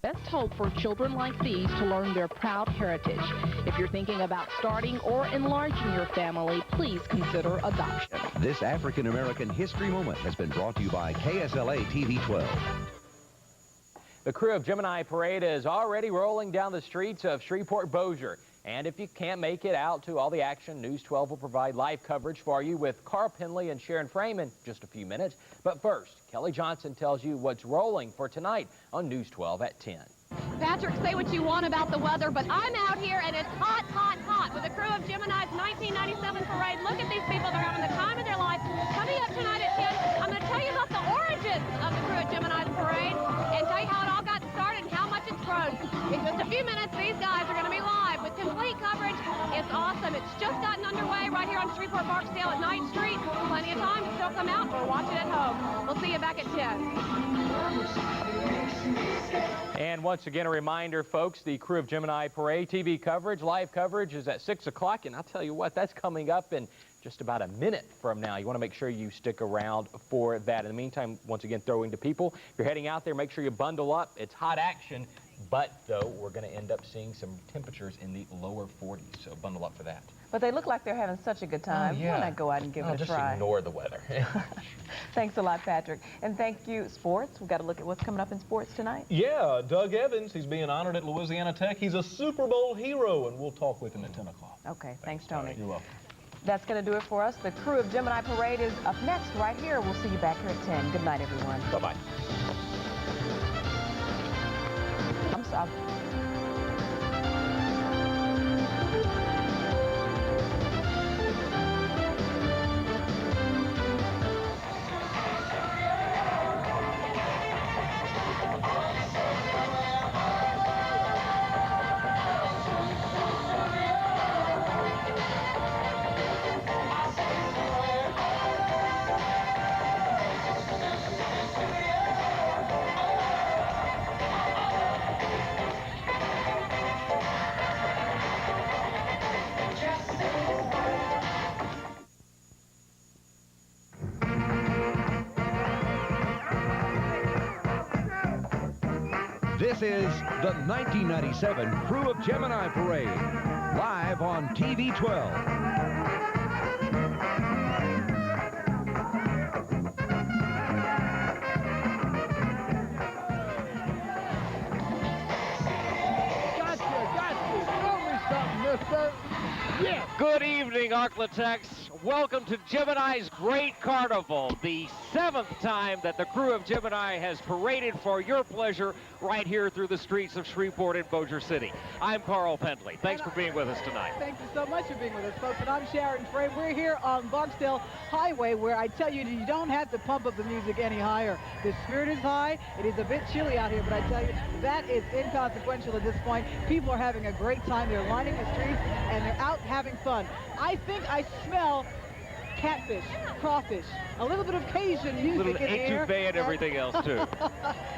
Best hope for children like these to learn their proud heritage. If you're thinking about starting or enlarging your family, please consider adoption. This African American History Moment has been brought to you by KSLA TV 12. The Crew of Gemini Parade is already rolling down the streets of Shreveport-Bossier. And if you can't make it out to all the action, News 12 will provide live coverage for you with Carl Penley and Sharon Frame in just a few minutes. But first, Kelly Johnson tells you what's rolling for tonight on News 12 at 10. Patrick, say what you want about the weather, but I'm out here and it's hot, hot, hot with the Crew of Gemini's 1997 parade. Look at these people. They're having the time of their life. Coming up tonight at 10, I'm going to tell you about the origins of the Crew of Gemini's parade and tell you how it all got started and how much it's grown. In just a few minutes, these guys are going to be live with complete coverage. It's awesome. It's just gotten underway right here on Shreveport Barksdale at 9th Street. Plenty of time to still come out or watch it at home. We'll see you back at 10. And once again, a reminder, folks, the Crew of Gemini Parade TV coverage, live coverage is at 6 o'clock. And I'll tell you what, that's coming up in just about a minute from now. You want to make sure you stick around for that. In the meantime, once again, throwing to people, if you're heading out there, make sure you bundle up. It's hot action. But, though, we're going to end up seeing some temperatures in the lower 40s, so bundle up for that. But they look like they're having such a good time. Oh, yeah. Why not go out and give it a try? Just ignore the weather. Thanks a lot, Patrick. And thank you, sports. We've got to look at what's coming up in sports tonight. Yeah, Doug Evans, he's being honored at Louisiana Tech. He's a Super Bowl hero, and we'll talk with him at 10 o'clock. Okay, thanks, Tony. You're welcome. That's going to do it for us. The Crew of Gemini Parade is up next right here. We'll see you back here at 10. Good night, everyone. Bye-bye. I'm sorry. This is the 1997 Crew of Gemini Parade, live on TV 12. Yes. Good evening, Arklatex. Welcome to Gemini's Great Carnival, the 7th time that the Crew of Gemini has paraded for your pleasure right here through the streets of Shreveport and Bossier City. I'm Carl Pendley. Thanks for being with us tonight. Thank you so much for being with us, folks. And I'm Sharon Frame. We're here on Barksdale Highway, where I tell you, you don't have to pump up the music any higher. The spirit is high. It is a bit chilly out here, but I tell you, that is inconsequential at this point. People are having a great time. They're lining the streets, and they're out having fun. I think I smell catfish, crawfish, a little bit of Cajun music in the air. Etouffee and everything else, too.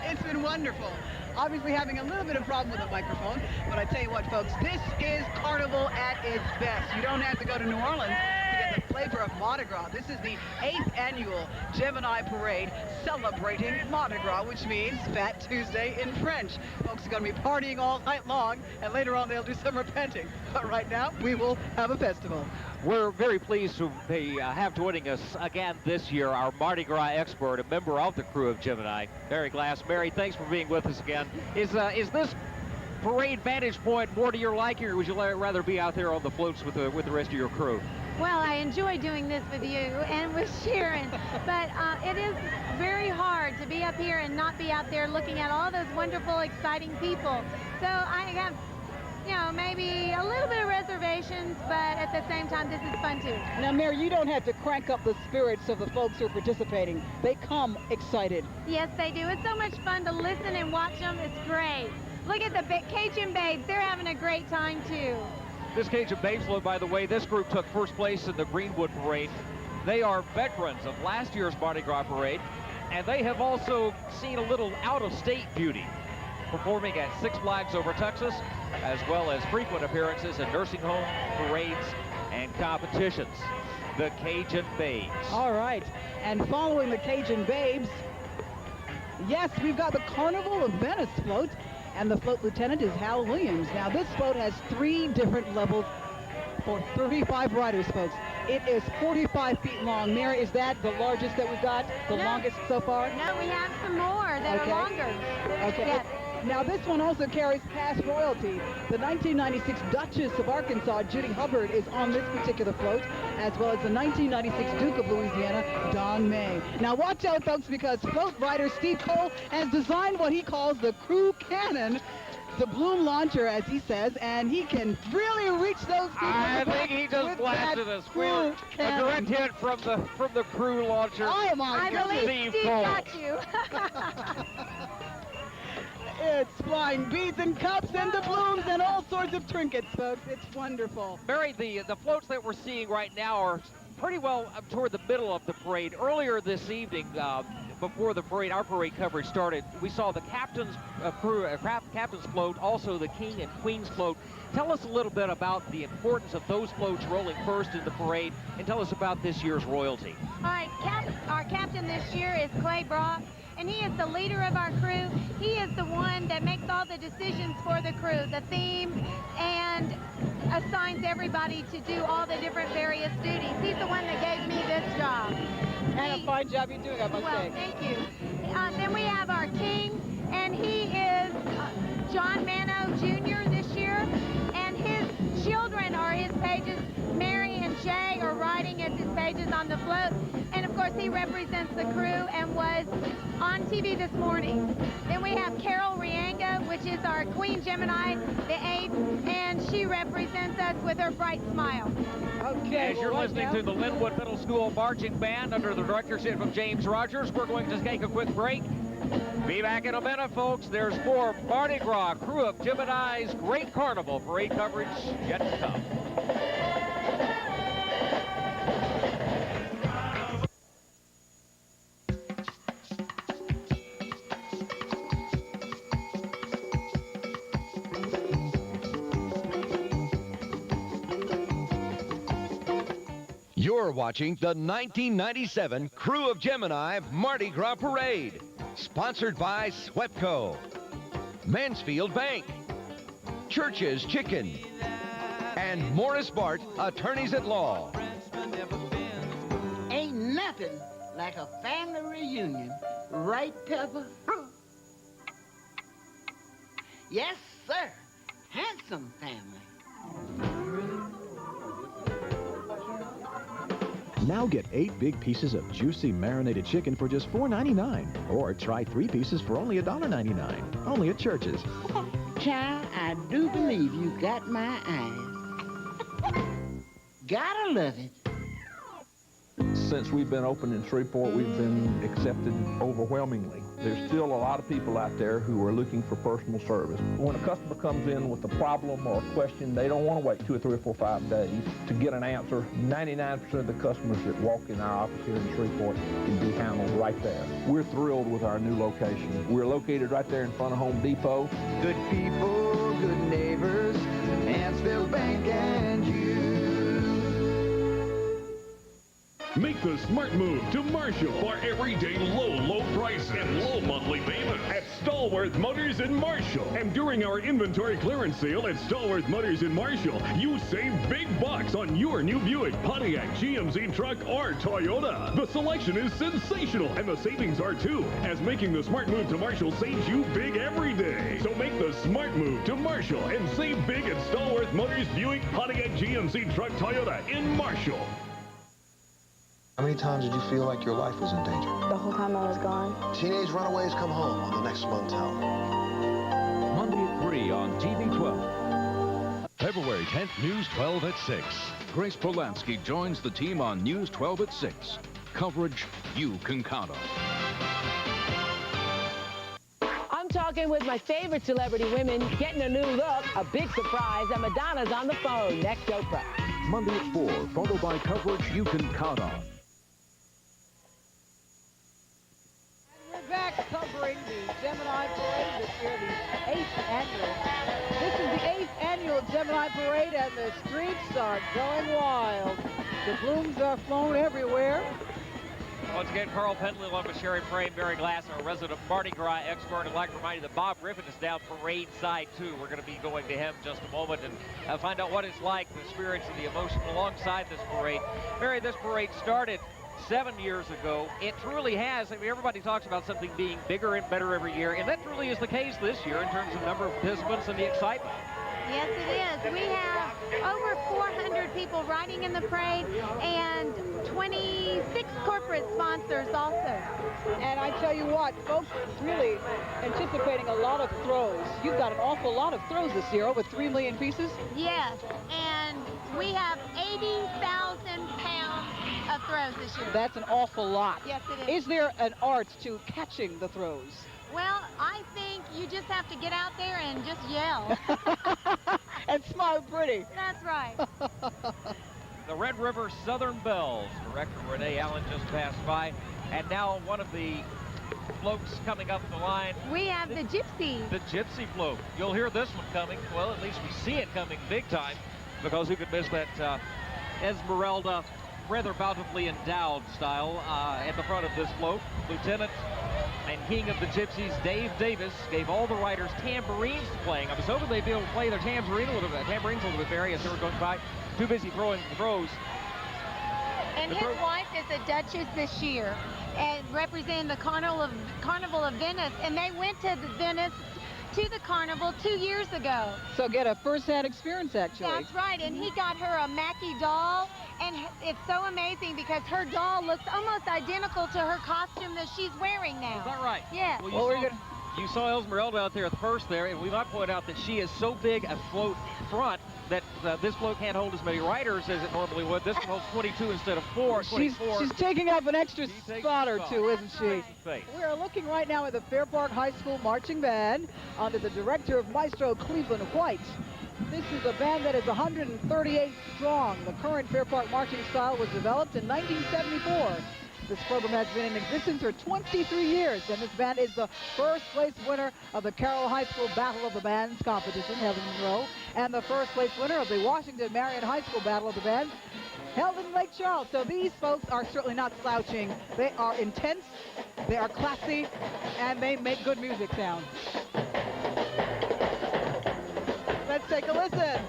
It's been wonderful. Obviously having a little bit of problem with the microphone, but I tell you what, folks, this is Carnival at its best. You don't have to go to New Orleans to get the flavor of Mardi Gras. This is the 8th annual Gemini Parade celebrating Mardi Gras, which means Fat Tuesday in French. Folks are going to be partying all night long, and later on they'll do some repenting. But right now, we will have a festival. We're very pleased to have joining us again this year our Mardi Gras expert, a member of the Crew of Gemini, Mary Glass. Mary, thanks for being with us again. Is this parade vantage point more to your liking, or would you rather be out there on the floats with the rest of your crew? Well, I enjoy doing this with you and with Sharon, but it is very hard to be up here and not be out there looking at all those wonderful, exciting people. So I have, you know, maybe a little bit of reservations, but at the same time, this is fun too. Now, Mary, you don't have to crank up the spirits of the folks who are participating. They come excited. Yes, they do. It's so much fun to listen and watch them. It's great. Look at the Cajun Babes. They're having a great time too. This Cajun Babes float, by the way, this group took first place in the Greenwood Parade. They are veterans of last year's Mardi Gras Parade, and they have also seen a little out-of-state beauty, performing at Six Flags Over Texas, as well as frequent appearances in nursing home parades and competitions. The Cajun Babes. All right, and following the Cajun Babes, yes, we've got the Carnival of Venice float, and the float lieutenant is Hal Williams. Now, this float has 3 different levels for 35 riders, folks. It is 45 feet long. Mary, is that the largest that we've got, the longest so far? No, we have some more that are longer. Okay. Yes. Now, this one also carries past royalty. The 1996 Duchess of Arkansas, Judy Hubbard, is on this particular float, as well as the 1996 Duke of Louisiana, Don May. Now, watch out, folks, because float rider Steve Cole has designed what he calls the crew cannon, the balloon launcher, as he says, and he can really reach those people. I think he just blasted a square. A direct hit from the crew launcher. Oh, my I goodness. believe Steve got you. It's flying beads and cups and doubloons and all sorts of trinkets, folks. It's wonderful. Mary, the floats that we're seeing right now are pretty well up toward the middle of the parade. Earlier this evening, before the parade, our parade coverage started, we saw the captain's captain's float, also the king and queen's float. Tell us a little bit about the importance of those floats rolling first in the parade, and tell us about this year's royalty. All right, our captain this year is Clay Brock, and he is the leader of our crew. He is the one that makes all the decisions for the crew, the theme, and assigns everybody to do all the different various duties. He's the one that gave me this job. And a fine job you're doing, I must say. Well, thank you. Then we have our king, and he is John Mano Jr. this year, and his children are his pages. Mary and Jay are riding as his pages on the float, and of course he represents the crew and was on TV this morning. Then we have Carol Rianga, which is our Queen Gemini, the 8th, and she represents us with her bright smile. Okay. As you're listening to the Linwood Middle School Marching Band under the directorship of James Rogers, we're going to take a quick break. Be back in a minute, folks. There's more Mardi Gras Crew of Gemini's Great Carnival parade coverage yet to come. You're watching the 1997 Crew of Gemini Mardi Gras Parade, sponsored by Swepco, Mansfield Bank, Church's Chicken, and Morris Bart, Attorneys at Law. Ain't nothing like a family reunion, right, Pepper? Yes, sir. Handsome family. Now get 8 big pieces of juicy marinated chicken for just $4.99. Or try 3 pieces for only $1.99. Only at Church's. Child, I do believe you got my eyes. Gotta love it. Since we've been open in Shreveport, we've been accepted overwhelmingly. There's still a lot of people out there who are looking for personal service. When a customer comes in with a problem or a question, they don't want to wait 2 or 3 or 4 or 5 days to get an answer. 99% of the customers that walk in our office here in Shreveport can be handled right there. We're thrilled with our new location. We're located right there in front of Home Depot. Good people, good neighbors, Mansfield Bank and you. Make the smart move to Marshall for everyday low prices and low monthly payments at Stallworth Motors in Marshall. And during our inventory clearance sale at Stallworth Motors in Marshall, you save big bucks on your new Buick, Pontiac, GMC truck, or Toyota. The selection is sensational, and the savings are too, as making the smart move to Marshall saves you big every day. So make the smart move to Marshall and save big at Stallworth Motors, Buick, Pontiac, GMC truck, Toyota in Marshall. How many times did you feel like your life was in danger? The whole time I was gone. Teenage runaways come home on the next Motel. Monday at 3 on TV 12. February 10th, News 12 at 6. Grace Polanski joins the team on News 12 at 6. Coverage you can count on. I'm talking with my favorite celebrity women, getting a new look, a big surprise, and Madonna's on the phone. Next, Oprah. Monday at 4, followed by coverage you can count on. We're back covering the Gemini Parade this year, the 8th annual. This is the 8th annual Gemini Parade, and the streets are going wild. The blooms are flown everywhere. Once again, Carl Pentley along with Sherry Frame, Mary Glass, our resident Mardi Gras expert. I'd like to remind you that Bob Griffin is down parade side, too. We're going to be going to him in just a moment and find out what it's like, the spirits and the emotion alongside this parade. Mary, this parade started 7 years ago. It truly has. I mean, everybody talks about something being bigger and better every year, and that truly is the case this year in terms of number of participants and the excitement. Yes, it is. We have over 400 people riding in the parade and 26 corporate sponsors also. And I tell you what, folks, really anticipating a lot of throws. You've got an awful lot of throws this year, over 3 million pieces. Yes, and we have 80,000 pounds of throws this year. That's an awful lot. Yes, it is. Is there an art to catching the throws? Well, I think you just have to get out there and just yell. And smile pretty. That's right. The Red River Southern Bells. Director Renee Allen just passed by. And now one of the floats coming up the line. We have the Gypsy. The Gypsy float. You'll hear this one coming. Well, at least we see it coming big time, because who could miss that Esmeralda, rather bountifully endowed style at the front of this float. Lieutenant and king of the Gypsies, Dave Davis, gave all the riders tambourines to playing. I was hoping they'd be able to play their tambourines a little bit, Barry, as they were going by. Too busy throwing the throws. And his wife is a Duchess this year, and representing the Carnival of Venice, and they went to Venice to the carnival 2 years ago. So get a first-hand experience, actually. That's right, and he got her a Mackie doll, and it's so amazing because her doll looks almost identical to her costume that she's wearing now. Is that right? Yeah. Well, you saw Esmeralda out there at the first there, and we might point out that she is so big a float front that this float can't hold as many riders as it normally would. This one holds 22 instead of 24. She's taking up an extra spot or two, isn't she? Right. We are looking right now at the Fair Park High School Marching Band under the director of Maestro Cleveland White. This is a band that is 138 strong. The current Fair Park marching style was developed in 1974. This program has been in existence for 23 years, and this band is the first place winner of the Carroll High School Battle of the Bands competition held in Monroe, and the first place winner of the Washington Marion High School Battle of the Bands held in Lake Charles. So these folks are certainly not slouching. They are intense, they are classy, and they make good music sound. Let's take a listen.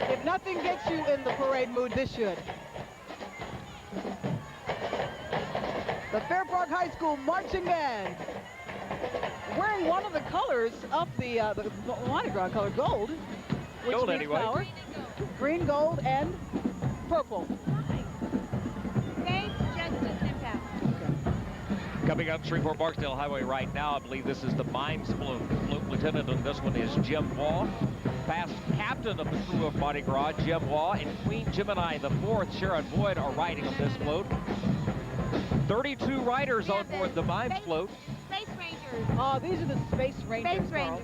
If nothing gets you in the parade mood, this should. The Fair Park High School Marching Band, wearing one of the colors of the Mardi Gras color, gold. Which gold, means anyway. Power. Green, gold, and purple. Faith, justice, and power. Coming up Shreveport Barksdale Highway right now, I believe this is the Mines Float. Float lieutenant on this one is Jim Waugh. Past captain of the crew of Mardi Gras, Jim Waugh, and Queen Gemini IV, Sharon Boyd, are riding on this float. 32 riders on board the Mines Float. Space Rangers. Oh, these are the Space Rangers. Space Rangers.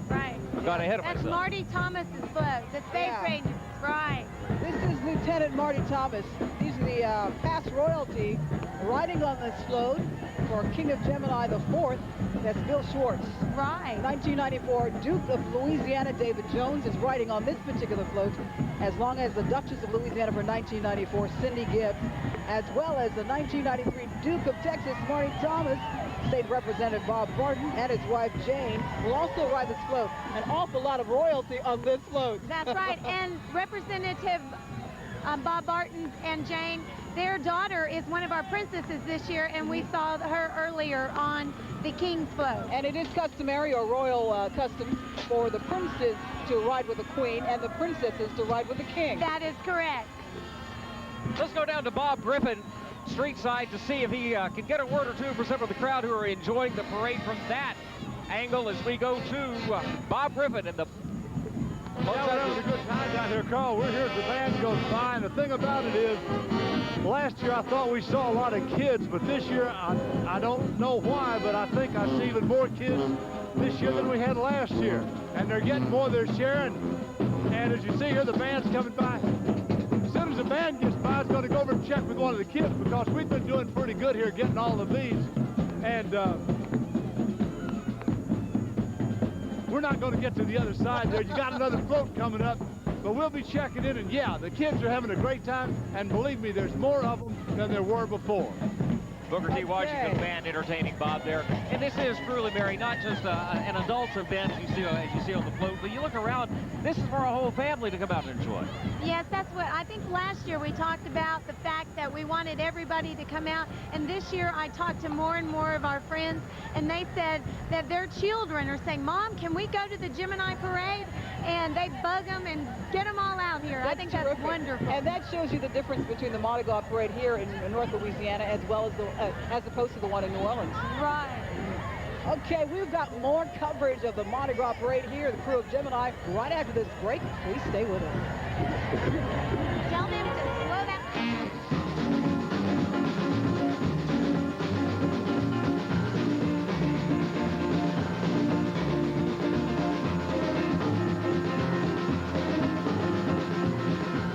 Right. I got ahead of That's myself. Marty Thomas's float. The Space Rangers. Right. This is Lieutenant Marty Thomas. These are the past royalty riding on this float for King of Gemini IV. That's Bill Schwartz. Right. 1994 Duke of Louisiana David Jones is riding on this particular float, as long as the Duchess of Louisiana for 1994 Cindy Gibbs, as well as the 1993 Duke of Texas Marty Thomas. State Representative Bob Barton and his wife Jane will also ride this float. An awful lot of royalty on this float. That's right. And Representative Bob Barton and Jane, their daughter is one of our princesses this year, and we saw her earlier on the King's float. And it is customary or royal custom for the princes to ride with the queen and the princesses to ride with the king. That is correct. Let's go down to Bob Griffin street side to see if he can get a word or two for some of the crowd who are enjoying the parade from that angle as we go to Bob Griffin and the... Yeah, we're having a good time down here, Carl. We're here as the band goes by, and the thing about it is, last year I thought we saw a lot of kids, but this year, I don't know why, but I think I see even more kids this year than we had last year. And they're getting more, they're sharing. And as you see here, the band's coming by. As soon as the band gets by, it's going to go over and check with one of the kids, because we've been doing pretty good here getting all of these. And we're not going to get to the other side there. You got another float coming up. But we'll be checking in, and yeah, the kids are having a great time, and believe me, there's more of them than there were before. Booker T. Washington Band entertaining Bob there. And this is truly, Mary, not just an adults event as you see on the float, but you look around, this is for a whole family to come out and enjoy. Yes, that's what I think last year we talked about, the fact that we wanted everybody to come out, and this year I talked to more and more of our friends, and they said that their children are saying, Mom, can we go to the Gemini Parade? And they bug them and get them all out here. I think that's wonderful. And that shows you the difference between the Mardi Gras Parade here in North Louisiana as well as as opposed to the one in New Orleans. Right. Okay, we've got more coverage of the Mardi Gras Parade here, the crew of Gemini, right after this break. Please stay with us. Tell them to slow down.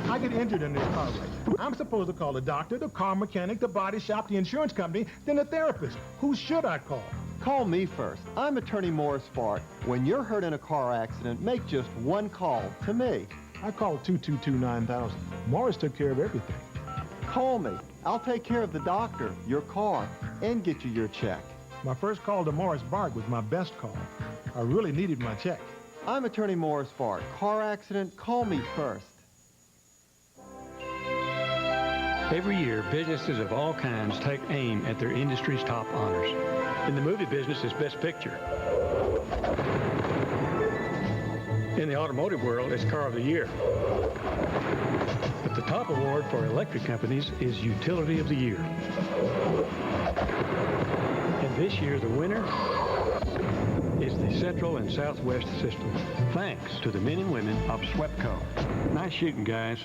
I get injured in this car wreck. I'm supposed to call the doctor, the car mechanic, the body shop, the insurance company, then the therapist. Who should I call? Call me first. I'm Attorney Morris Fark. When you're hurt in a car accident, make just one call to me. I called 222-9000. Morris took care of everything. Call me. I'll take care of the doctor, your car, and get you your check. My first call to Morris Bark was my best call. I really needed my check. I'm Attorney Morris Fark. Car accident, call me first. Every year, businesses of all kinds take aim at their industry's top honors. In the movie business, it's Best Picture. In the automotive world, it's Car of the Year. But the top award for electric companies is Utility of the Year. And this year, the winner is the Central and Southwest system, thanks to the men and women of SWEPCO. Nice shooting, guys.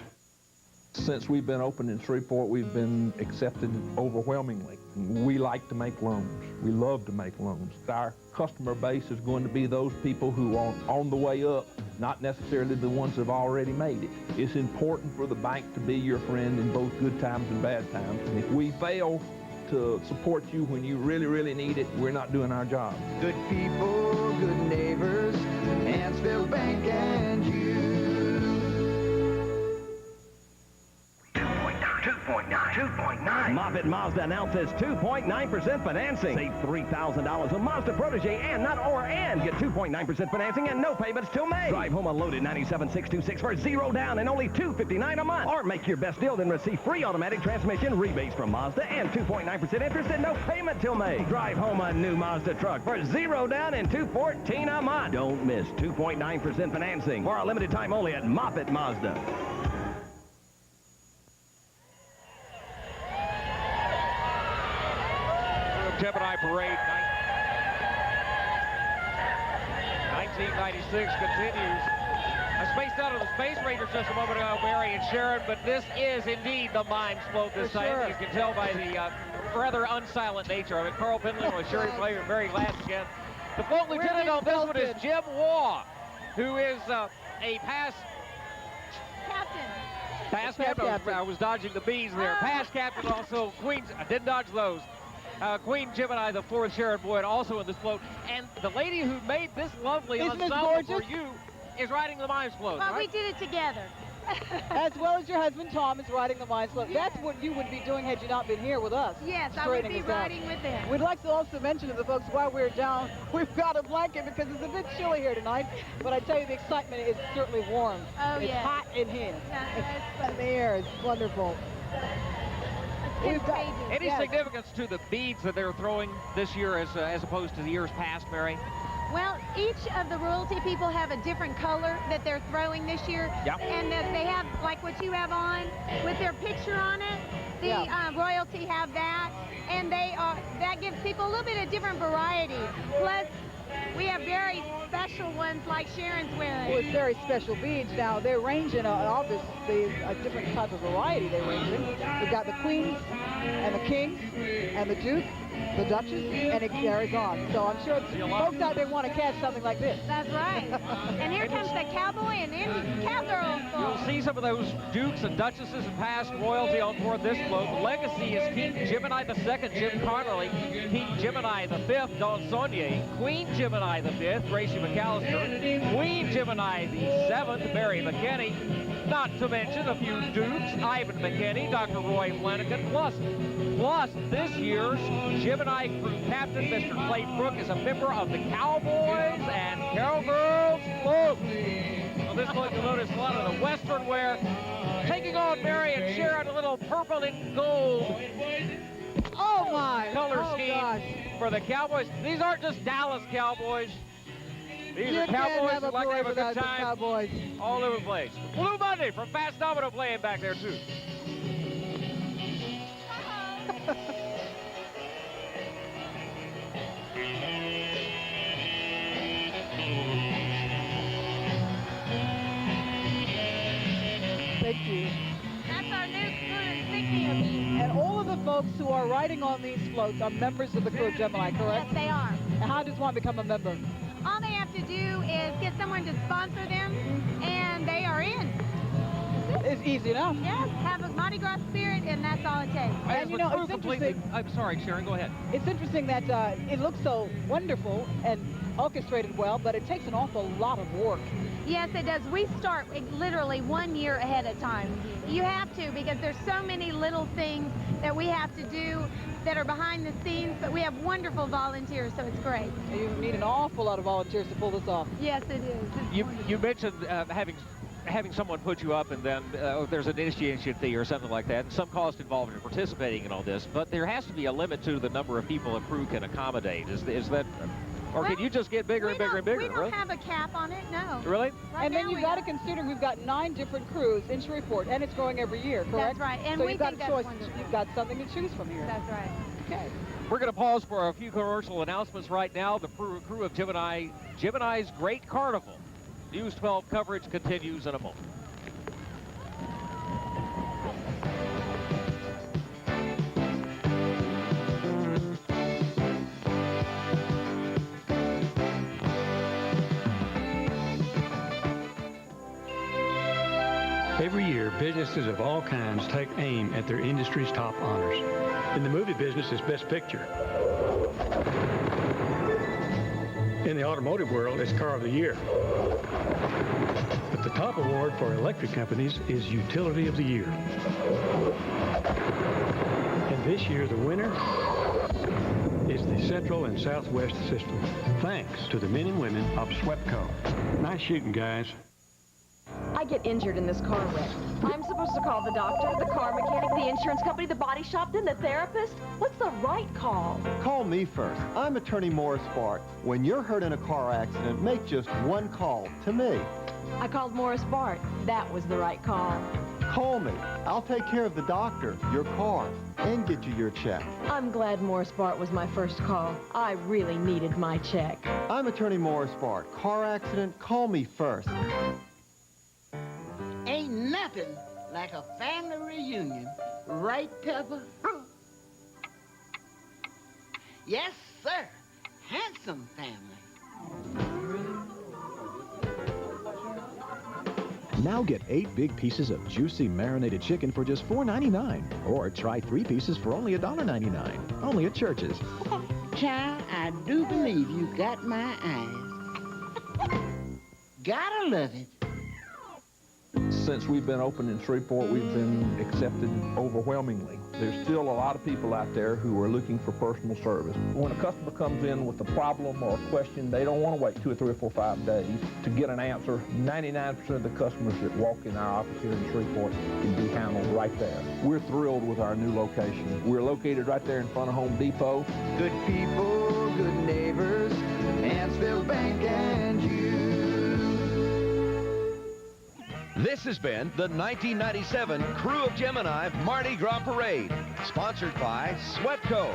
Since we've been open in Shreveport, we've been accepted overwhelmingly. We like to make loans. We love to make loans. Our customer base is going to be those people who are on the way up, not necessarily the ones that have already made it. It's important for the bank to be your friend in both good times and bad times. And if we fail to support you when you really, really need it, we're not doing our job. Good people, good neighbors, Hansfield Bank and you. 2.9. Moffitt Mazda announces 2.9% financing. Save $3,000 on Mazda Protege and not or and get 2.9% financing and no payments till May. Drive home unloaded 97,626 for $0 down and only $259 a month. Or make your best deal, then receive free automatic transmission rebates from Mazda and 2.9% interest and no payment till May. Drive home a new Mazda truck for $0 down and $214 a month. Don't miss 2.9% financing for a limited time only at Moffitt Mazda. Gemini Parade 1996 continues. I spaced out of the Space Rangers just a moment ago, Mary and Sharon, but this is indeed the Mimes float this time. Sure. You can tell by the rather unsilent nature of it. Carl Pendling with Sherry Flavor and Mary Glass again. The float lieutenant on this one is Jim Waugh, who is a past captain. I was dodging the bees there. Past captain also. Queens. I didn't dodge those. Queen Gemini, the Florida Sharon Boyd, also in this float. And the lady who made this lovely ensemble for you is riding the Mimes float. Well, right? we did it together. As well as your husband Tom is riding the Mimes float. Yes. That's what you would be doing had you not been here with us. Yes, I would be riding with them. We'd like to also mention to the folks while we're down, we've got a blanket because it's a bit chilly here tonight. But I tell you, the excitement is certainly warm. Oh, it's hot in here. It's in the air. It's wonderful. Any significance to the beads that they're throwing this year as opposed to the years past, Mary? Well, each of the royalty people have a different color that they're throwing this year. Yep. And they have, like what you have on, with their picture on it. The royalty have that. And that gives people a little bit of different variety. Plus, we have very special ones like Sharon's wearing. Well, it's very special beads. Now, they're ranging obviously a different type of variety they range in. We've got the queens and the kings and the duke the Duchess, and it carries on. So I'm sure folks out there want to catch something like this. That's right. And here comes the cowboy and Indian cowgirl. You'll see some of those dukes and duchesses and past royalty on board this float. The legacy is King Gemini II, Jim Connolly, King Gemini V, Don Saunier, Queen Gemini V, Gracie McAllister, Queen Gemini VII, Mary McKinney, not to mention a few dukes, Ivan McKinney, Dr. Roy Flanagan, plus this year's Gemini crew captain, Mr. Clay Brook, is a member of the Cowboys and Cowgirls float. Well, this float, you'll notice a lot of the Western wear. Taking on Mary and Sharon, a little purple and gold. Oh my! Color scheme gosh. for the Cowboys. These aren't just Dallas Cowboys. These are You can't Cowboys have a that like to have a parade good without the time. Cowboys. All over the place. Blue Monday from Fast Domino playing back there too. Thank you. That's our new crew, thinking of you. And all of the folks who are riding on these floats are members of the crew of Gemini, correct? Yes, they are. And how does one become a member? All they have to do is get someone to sponsor them, and they are in. It's easy enough. Yes, have a Mardi Gras spirit, and that's all it takes. And you know, it's interesting. I'm sorry, Sharon, go ahead. It's interesting that it looks so wonderful and orchestrated well, but it takes an awful lot of work. Yes, it does. We start literally 1 year ahead of time. You have to, because there's so many little things that we have to do that are behind the scenes, but we have wonderful volunteers, so it's great. You need an awful lot of volunteers to pull this off. Yes, it is. You mentioned having someone put you up, and then there's an initiation fee or something like that, and some cost involved in participating in all this, but there has to be a limit to the number of people a crew can accommodate. Is that, or can you just get bigger and bigger and bigger? We don't have a cap on it, no. Really? Right And then now you've got to consider we've got 9 different crews in Shreveport, and it's growing every year, correct? That's right, and so we you've got think a that's choice. wonderful. You've got something to choose from here. That's right. Okay. We're going to pause for a few commercial announcements right now. The crew of Gemini's Great Carnival. News 12 coverage continues in a moment. Every year, businesses of all kinds take aim at their industry's top honors. In the movie business, it's Best Picture. In the automotive world, it's Car of the Year. But the top award for electric companies is Utility of the Year. And this year, the winner is the Central and Southwest System, thanks to the men and women of SWEPCO. Nice shooting, guys. I get injured in this car wreck. I'm supposed to call the doctor, the car mechanic, the insurance company, the body shop, then the therapist? What's the right call? Call me first. I'm attorney Morris Bart. When you're hurt in a car accident, make just one call to me. I called Morris Bart. That was the right call. Call me. I'll take care of the doctor, your car, and get you your check. I'm glad Morris Bart was my first call. I really needed my check. I'm attorney Morris Bart. Car accident, call me first. Ain't nothing like a family reunion, right, Pepper? Yes, sir. Handsome family. Now get 8 big pieces of juicy marinated chicken for just $4.99. Or try 3 pieces for only $1.99. Only at Church's. Child, I do believe you got my eyes. Gotta love it. Since we've been open in Shreveport, we've been accepted overwhelmingly. There's still a lot of people out there who are looking for personal service. When a customer comes in with a problem or a question, they don't want to wait 2 or 3 or 4 or 5 days to get an answer. 99% of the customers that walk in our office here in Shreveport can be handled right there. We're thrilled with our new location. We're located right there in front of Home Depot. Good people, good neighbors, Hansville Bank and you. This has been the 1997 Crew of Gemini Mardi Gras Parade, sponsored by SWEPCO,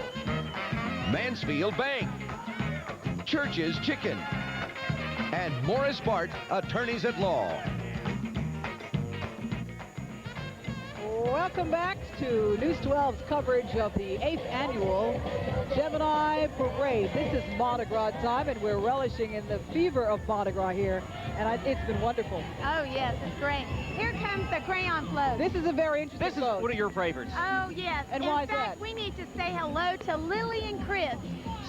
Mansfield Bank, Church's Chicken, and Morris Bart, Attorneys at Law. Welcome back to News 12's coverage of the 8th annual Gemini Parade. This is Mardi Gras time, and we're relishing in the fever of Mardi Gras here, and it's been wonderful. Oh, yes, it's great. Here comes the crayon float. This is a very interesting This is one of your favorites. Oh, yes. And in why is fact, that? we need to say hello to Lily and Chris.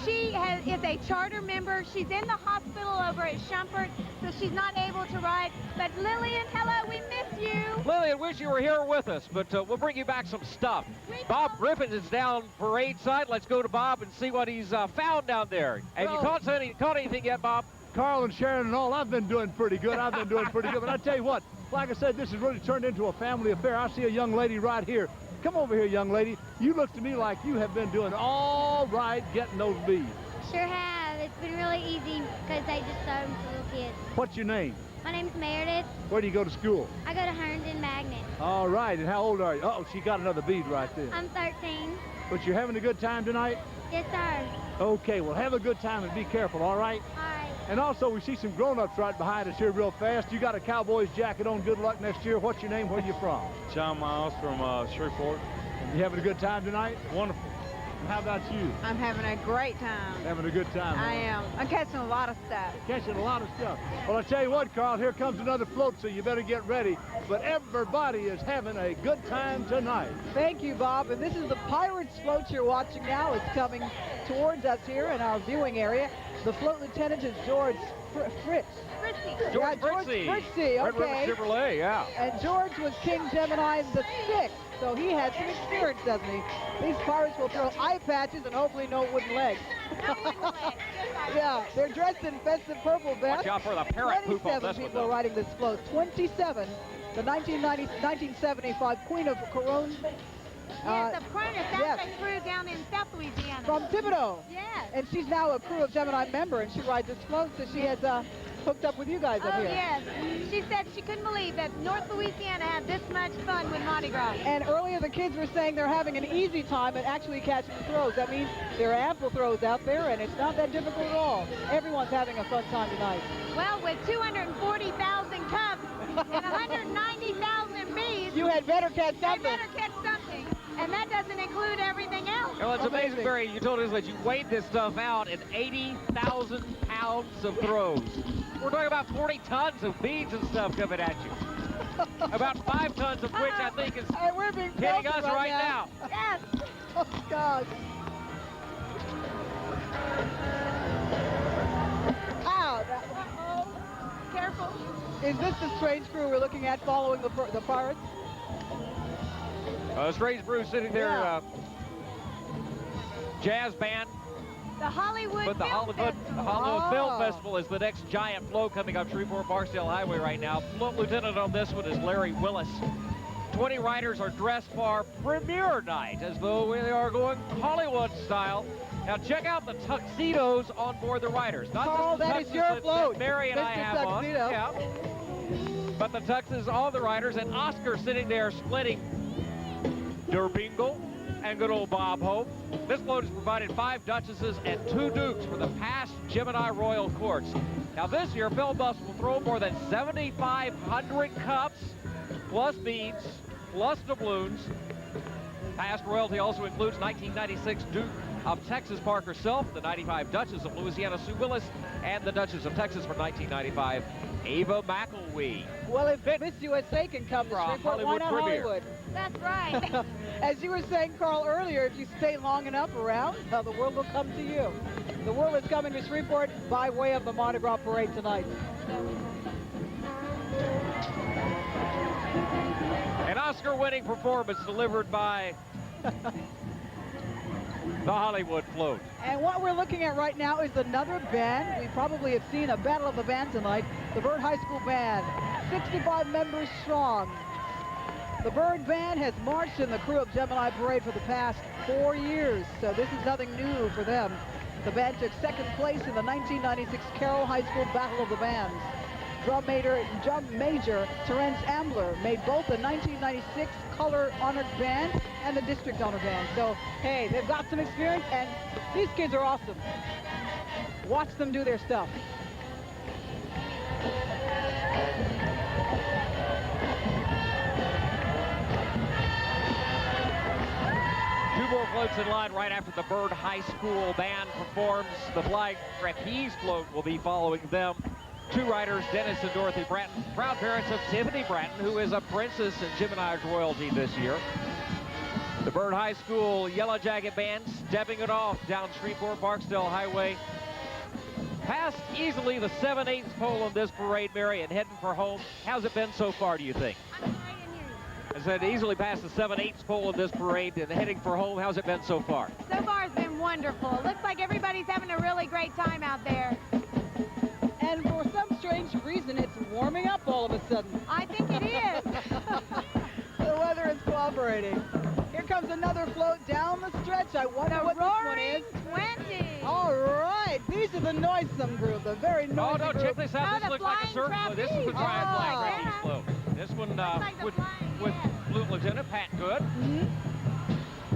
She is a charter member. She's in the hospital over at Shumpert, so she's not able to ride. But Lillian, hello, we miss you. Lillian, wish you were here with us, but we'll bring you back some stuff. Bob Griffin is down parade side. Let's go to Bob and see what he's found down there. Have you caught anything yet, Bob? Carl and Sharon and all, I've been doing pretty good. But I tell you what, like I said, this has really turned into a family affair. I see a young lady right here. Come over here, young lady. You look to me like you have been doing all right getting those beads. Sure have. It's been really easy because I just started them for little kids. What's your name? My name's Meredith. Where do you go to school? I go to Herndon Magnet. All right, and how old are you? Uh-oh, she got another bead right there. I'm 13. But you're having a good time tonight? Yes, sir. Okay, well, have a good time and be careful, all right? All right. And also, we see some grown-ups right behind us here real fast. You got a Cowboys jacket on. Good luck next year. What's your name? Where are you from? John Miles from Shreveport. You having a good time tonight? Wonderful. And how about you? I'm having a great time. Having a good time. I am. I'm catching a lot of stuff. Catching a lot of stuff. Well, I tell you what, Carl, here comes another float, so you better get ready. But everybody is having a good time tonight. Thank you, Bob. And this is the Pirates float you're watching now. It's coming towards us here in our viewing area. The float lieutenant is George Fritz. George Fritzy, Red River okay. Chevrolet, yeah. And George was King Gemini the 6th, so he had some experience, doesn't he? These pirates will throw eye patches and hopefully no wooden legs. Yeah, they're dressed in festive purple vests. Watch out for the parrot poop on 27 this one, people though. riding this float. 27, the 1975 Queen of Corone. Yes, of course. That's a crew down in South Louisiana. From Thibodeau. Yes. And she's now a Crew of Gemini member, and she rides this float, so she has hooked up with you guys up Oh, here. yes. She said she couldn't believe that North Louisiana had this much fun with Mardi Gras. And earlier the kids were saying they're having an easy time at actually catching the throws. That means there are ample throws out there, and it's not that difficult at all. Everyone's having a fun time tonight. Well, with 240,000 cubs and 190,000 bees, You had better catch they something. better catch something. And that doesn't include everything else. Well, it's amazing, Barry. You told us that you weighed this stuff out in 80,000 pounds of throws. We're talking about 40 tons of beads and stuff coming at you. About 5 tons of which I think is we're being hitting filthy us right now. Yes. Oh, God. Ow. Careful. Is this the strange crew we're looking at following the pirates? Strange Brew sitting there, Yeah. jazz band. The Hollywood But the Film Hollywood Festival. Film Festival is the next giant float coming up Shreveport-Barksdale Highway right now. Float lieutenant on this one is Larry Willis. 20 riders are dressed for premiere night as though they are going Hollywood style. Now check out the tuxedos on board the riders. Not Carl, just the that is tuxes your that float. Mary and I Mr. have Tuxedo. on. Yeah. But the tuxes, all the riders, and Oscar sitting there splitting Der Bingle and good old Bob Hope. This float has provided 5 Duchesses and 2 Dukes for the past Gemini Royal Courts. Now this year, Phil Buss will throw more than 7,500 cups, plus beads, plus doubloons. Past royalty also includes 1996 Duke of Texas Park herself, the 95 Duchess of Louisiana Sue Willis, and the Duchess of Texas for 1995 Ava McElwee. Well, if Miss USA can come to Shreveport, why Hollywood not premiere. Hollywood? That's right. As you were saying, Carl, earlier, if you stay long enough around, the world will come to you. The world is coming to Shreveport by way of the Mardi Gras Parade tonight. An Oscar-winning performance delivered by the Hollywood float. And what we're looking at right now is another band. We probably have seen a battle of the band tonight. The Byrd High School Band, 65 members strong. The Byrd Band has marched in the Crew of Gemini Parade for the past 4 years, so this is nothing new for them. The band took second place in the 1996 Carroll High School Battle of the Bands. Drum Major Terence Ambler made both the 1996 Color Honored Band and the District Honored Band. So, hey, they've got some experience, and these kids are awesome. Watch them do their stuff. more floats in line right after the Byrd High School band performs. The flying trapeze float will be following them. Two riders, Dennis and Dorothy Bratton, proud parents of Tiffany Bratton, who is a princess in Gemini's royalty this year. The Byrd High School Yellow Jacket Band stepping it off down Shreveport-Barksdale Highway. Passed easily the 7/8 pole on this parade, Mary, and heading for home. How's it been so far, do you think? I said easily past the 7/8 pole of this parade and heading for home. How's it been so far? So far it's been wonderful. It looks like everybody's having a really great time out there. And for some strange reason, it's warming up all of a sudden. I think it is. The weather is cooperating. Here comes another float down the stretch. I wonder what this one is. Roaring 20. All right. These are the noisome group, the very noisy Oh, no, group. check this out. This looks like a surf float. This is the flying trapeze float. This one with Fluke Lieutenant Pat Good.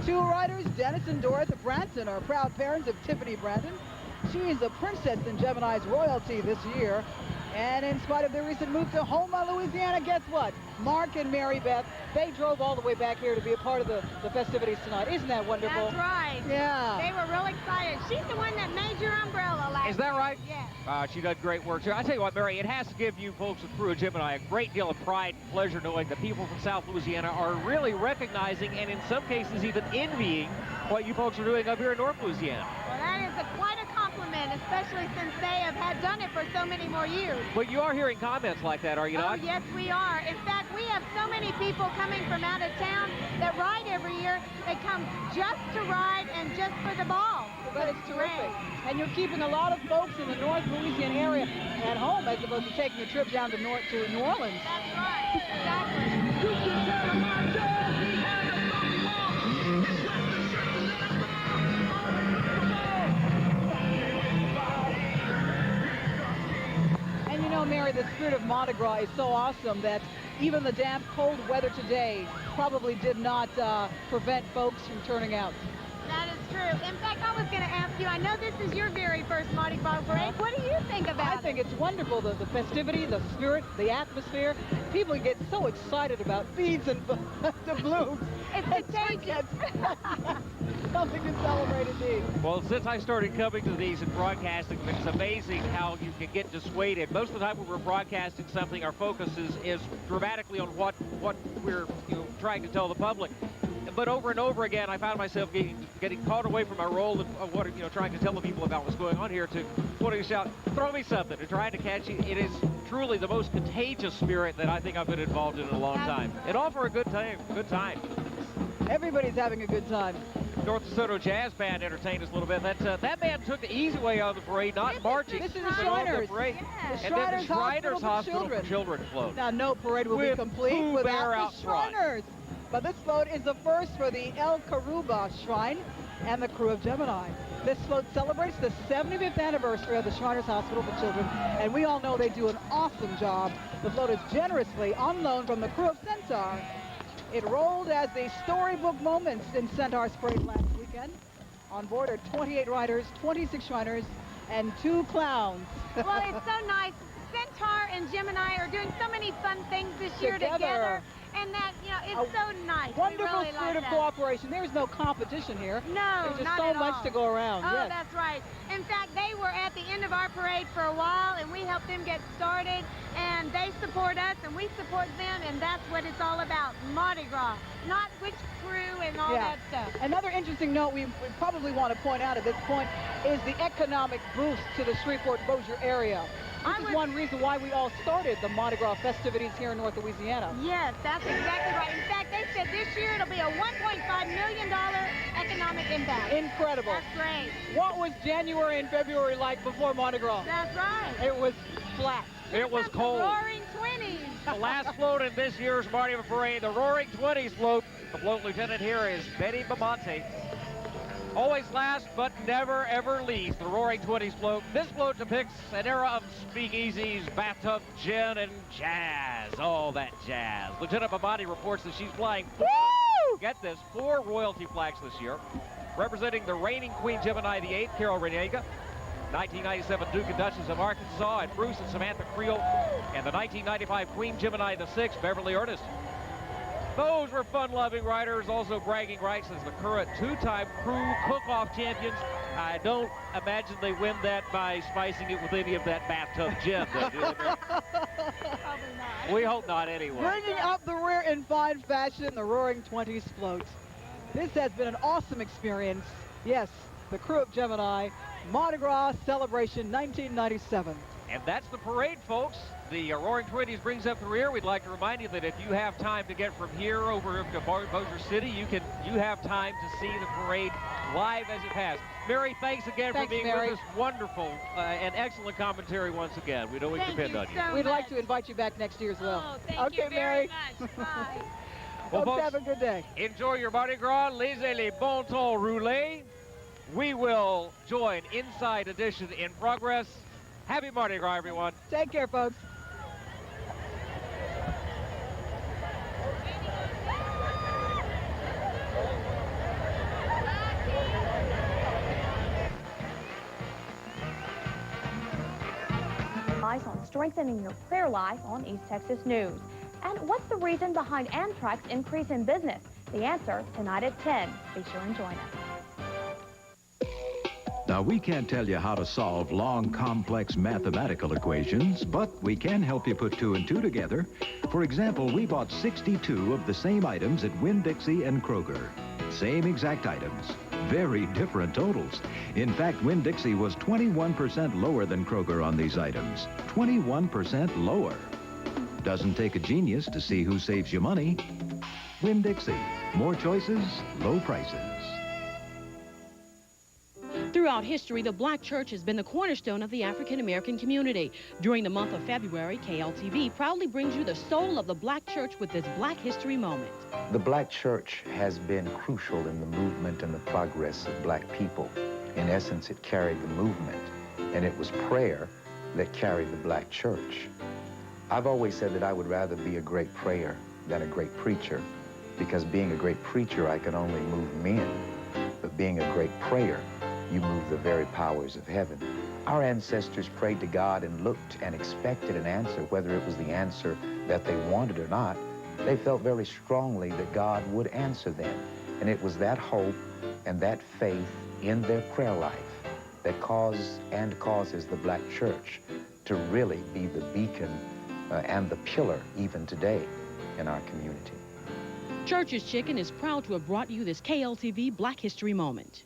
Two riders, Dennis and Dorothy Branson, are proud parents of Tiffany Branson. She is a princess in Gemini's royalty this year. And in spite of their recent move to Houma, Louisiana, guess what? Mark and Mary Beth, they drove all the way back here to be a part of the festivities tonight. Isn't that wonderful? That's right. Yeah. They were real excited. She's the one that made your umbrella last Is that right? Yeah. She did great work. I tell you what, Mary, it has to give you folks with Crew of Gemini a great deal of pride and pleasure knowing that people from South Louisiana are really recognizing and in some cases even envying what you folks are doing up here in North Louisiana. Well, that is quite a compliment, especially since they have done it for so many more years. But you are hearing comments like that, are you not? Oh, yes, we are. In fact, we have so many people coming from out of town that ride every year. They come just to ride and just for the ball. But it's terrific. And you're keeping a lot of folks in the North Louisiana area at home as opposed to taking a trip down to New Orleans. That's right. Exactly. And you know, Mary, the spirit of Mardi Gras is so awesome that even the damp, cold weather today probably did not prevent folks from turning out. That is true. In fact, I was going to ask you, I know this is your very first Mardi Gras parade. What do you think about it? I think it's wonderful, the festivity, the spirit, the atmosphere. People get so excited about beads and the blooms. It's contagious. Something to celebrate indeed. Well, since I started coming to these and broadcasting, it's amazing how you can get dissuaded. Most of the time when we're broadcasting something, our focus is dramatically on what we're trying to tell the public. But over and over again, I found myself getting caught away from my role of what trying to tell the people about what's going on here to wanting to shout, throw me something, and trying to catch you. It is truly the most contagious spirit that I think I've been involved in a long time. And all for a good time. Everybody's having a good time. North DeSoto Jazz Band entertained us a little bit. That band took the easy way out of the parade, not marching. This is but the off Shriners. The parade. The And then the Shriners Hospital for Children float. Now, no parade will be With complete Pooh Bear without out the front. Shriners. But this float is the first for the El Caruba Shrine and the Crew of Gemini. This float celebrates the 75th anniversary of the Shriners Hospital for Children, and we all know they do an awesome job. The float is generously on loan from the Crew of Centaur. It rolled as the storybook moments in Centaur's parade last weekend. On board are 28 riders, 26 Shriners, and 2 clowns. Well, it's so nice. Centaur and Gemini are doing so many fun things this year together. And that, it's so nice. Wonderful we really spirit like of cooperation. There's no competition here. No, There's just not so at much all. to go around. Oh, Yes. that's right. In fact, they were at the end of our parade for a while, and we helped them get started, and they support us, and we support them, and that's what it's all about, Mardi Gras, not which crew and all that stuff. Another interesting note we probably want to point out at this point is the economic boost to the Shreveport-Bossier area. This is one reason why we all started the Mardi Gras festivities here in North Louisiana. Yes, that's exactly right. In fact, they said this year it'll be a $1.5 million economic impact. Incredible. That's great. What was January and February like before Mardi Gras? That's right. It was flat. It was cold. Roaring 20s. The last float in this year's Mardi Gras parade, the Roaring 20s float. The float lieutenant here is Betty Bamonte. Always last, but never, ever least, the Roaring 20s float. This float depicts an era of speakeasies, bathtub gin, and jazz. All that jazz. Lieutenant Bamonte reports that she's flying get this, 4 royalty flags this year, representing the reigning Queen Gemini VIII, Carol Renega, 1997 Duke and Duchess of Arkansas, and Bruce and Samantha Creel, and the 1995 Queen Gemini VI, Beverly Ernest. Those were fun-loving riders, also bragging rights as the current two-time crew cook-off champions. I don't imagine they win that by spicing it with any of that bathtub gin, though, do they? Probably not. We hope not, anyway. Bringing up the rear in fine fashion, the Roaring Twenties float. This has been an awesome experience. Yes, the crew of Gemini, Mardi Gras Celebration 1997. And that's the parade, folks. The Roaring Twenties brings up the rear. We'd like to remind you that if you have time to get from here over to Bossier City, you have time to see the parade live as it has. Mary, thanks again for being with us. Wonderful and excellent commentary once again. We know we can depend on you. We'd like to invite you back next year as well. Oh, thank you very much. Bye. Well, Folks, folks, have a good day. Enjoy your Mardi Gras. Laissez les bon temps rouler. We will join Inside Edition in progress. Happy Mardi Gras, everyone. Take care, folks. On strengthening your prayer life on East Texas News. And what's the reason behind Amtrak's increase in business? The answer tonight at 10. Be sure and join us. Now, we can't tell you how to solve long, complex mathematical equations, but we can help you put 2 and 2 together. For example, we bought 62 of the same items at Winn-Dixie and Kroger. Same exact items. Very different totals. In fact, Winn-Dixie was 21% lower than Kroger on these items. 21% lower. Doesn't take a genius to see who saves you money. Winn-Dixie. More choices, low prices. Throughout history, the black church has been the cornerstone of the African-American community. During the month of February, KLTV proudly brings you the soul of the black church with this Black History Moment. The black church has been crucial in the movement and the progress of black people. In essence, it carried the movement, and it was prayer that carried the black church. I've always said that I would rather be a great prayer than a great preacher, because being a great preacher, I can only move men, but being a great prayer, you move the very powers of heaven. Our ancestors prayed to God and looked and expected an answer, whether it was the answer that they wanted or not. They felt very strongly that God would answer them. And it was that hope and that faith in their prayer life that caused and causes the black church to really be the beacon and the pillar even today in our community. Church's Chicken is proud to have brought you this KLTV Black History Moment.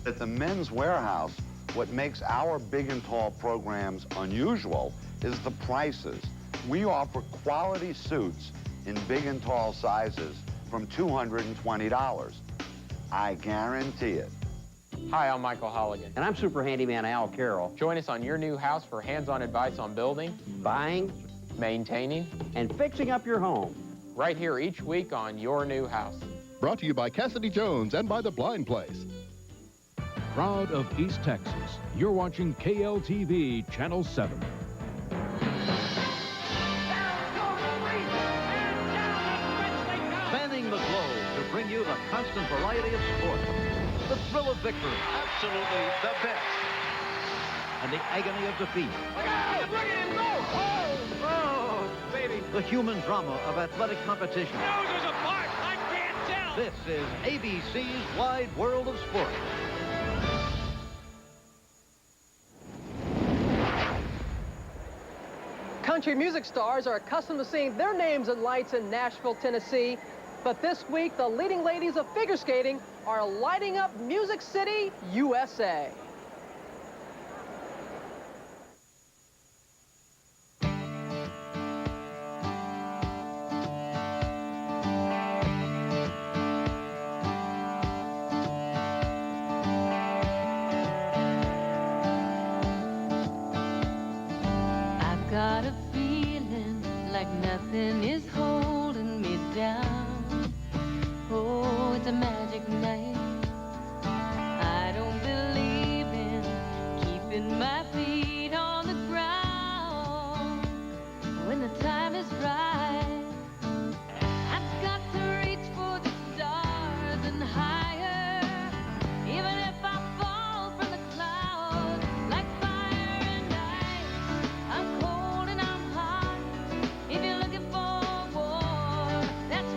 At the Men's Warehouse, what makes our Big and Tall programs unusual is the prices. We offer quality suits in big and tall sizes from $220. I guarantee it. Hi, I'm Michael Holligan. And I'm Super Handyman Al Carroll. Join us on your new house for hands-on advice on building, buying, maintaining, and fixing up your home. Right here each week on Your New House. Brought to you by Cassidy Jones and by The Blind Place. Proud of East Texas, you're watching KLTV Channel 7. Spanning the globe to bring you the constant variety of sport. The thrill of victory. Absolutely the best. And the agony of defeat. Look at him go! Oh, baby. The human drama of athletic competition. Noses apart! I can't tell! This is ABC's Wide World of Sport. Country music stars are accustomed to seeing their names in lights in Nashville, Tennessee. But this week, the leading ladies of figure skating are lighting up Music City, USA. I've got a feeling like nothing is holding me down. Oh, it's a magic night. I don't believe in keeping my feet on the ground. When the time is right, I've got to reach for the stars and higher. Even if I fall from the clouds like fire and ice, I'm cold and I'm hot. If you're looking for war, that's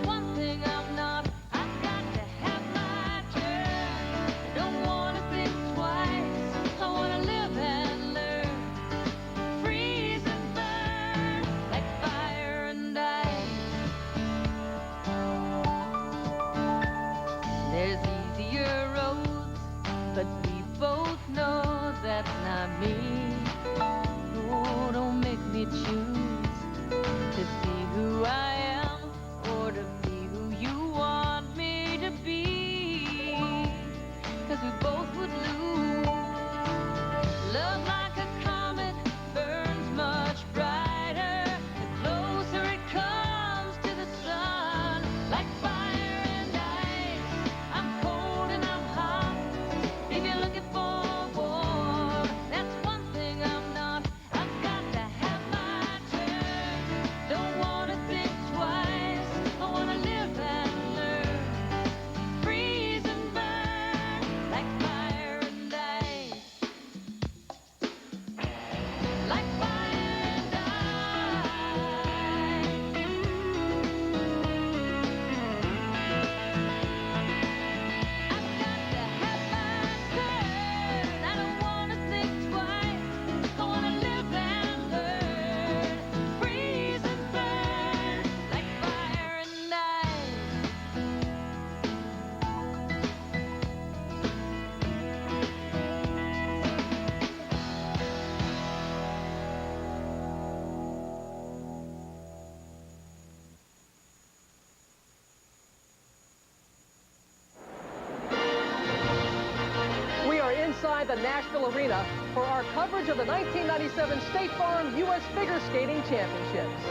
the Nashville Arena for our coverage of the 1997 State Farm U.S. Figure Skating Championships.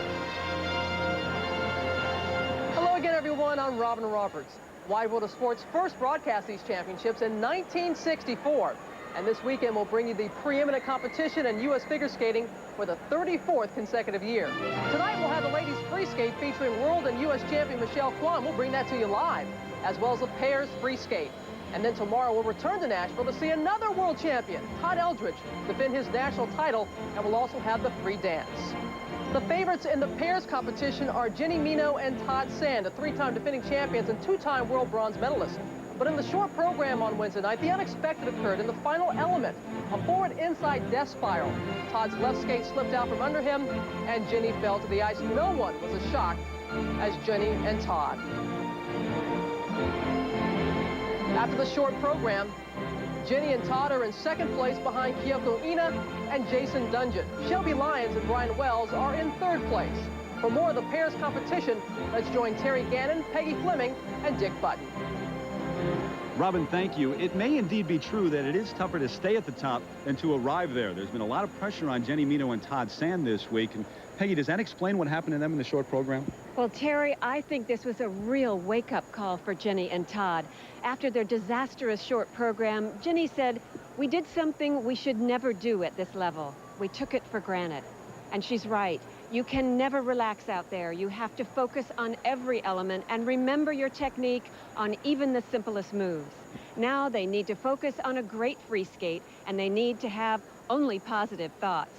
Hello again, everyone. I'm Robin Roberts. Wide World of Sports first broadcast these championships in 1964. And this weekend we'll bring you the preeminent competition in U.S. figure skating for the 34th consecutive year. Tonight we'll have the ladies free skate featuring world and U.S. champion Michelle Kwan. We'll bring that to you live, as well as the pairs free skate. And then tomorrow we'll return to Nashville to see another world champion, Todd Eldridge, defend his national title, and we'll also have the free dance. The favorites in the pairs competition are Jenny Mino and Todd Sand, the three-time defending champions and two-time world bronze medalists. But in the short program on Wednesday night, the unexpected occurred in the final element, a forward inside death spiral. Todd's left skate slipped out from under him, and Jenny fell to the ice. No one was as shocked as Jenny and Todd. After the short program, Jenny and Todd are in second place behind Kyoko Ina and Jason Dungeon. Shelby Lyons and Brian Wells are in third place. For more of the pairs competition, let's join Terry Gannon, Peggy Fleming, and Dick Button. Robin, thank you. It may indeed be true that it is tougher to stay at the top than to arrive there. There's been a lot of pressure on Jenny Mino and Todd Sand this week. And Peggy, does that explain what happened to them in the short program? Well, Terry, I think this was a real wake-up call for Jenny and Todd. After their disastrous short program, Jenny said, "We did something we should never do at this level. We took it for granted." And she's right. You can never relax out there. You have to focus on every element and remember your technique on even the simplest moves. Now they need to focus on a great free skate, and they need to have only positive thoughts.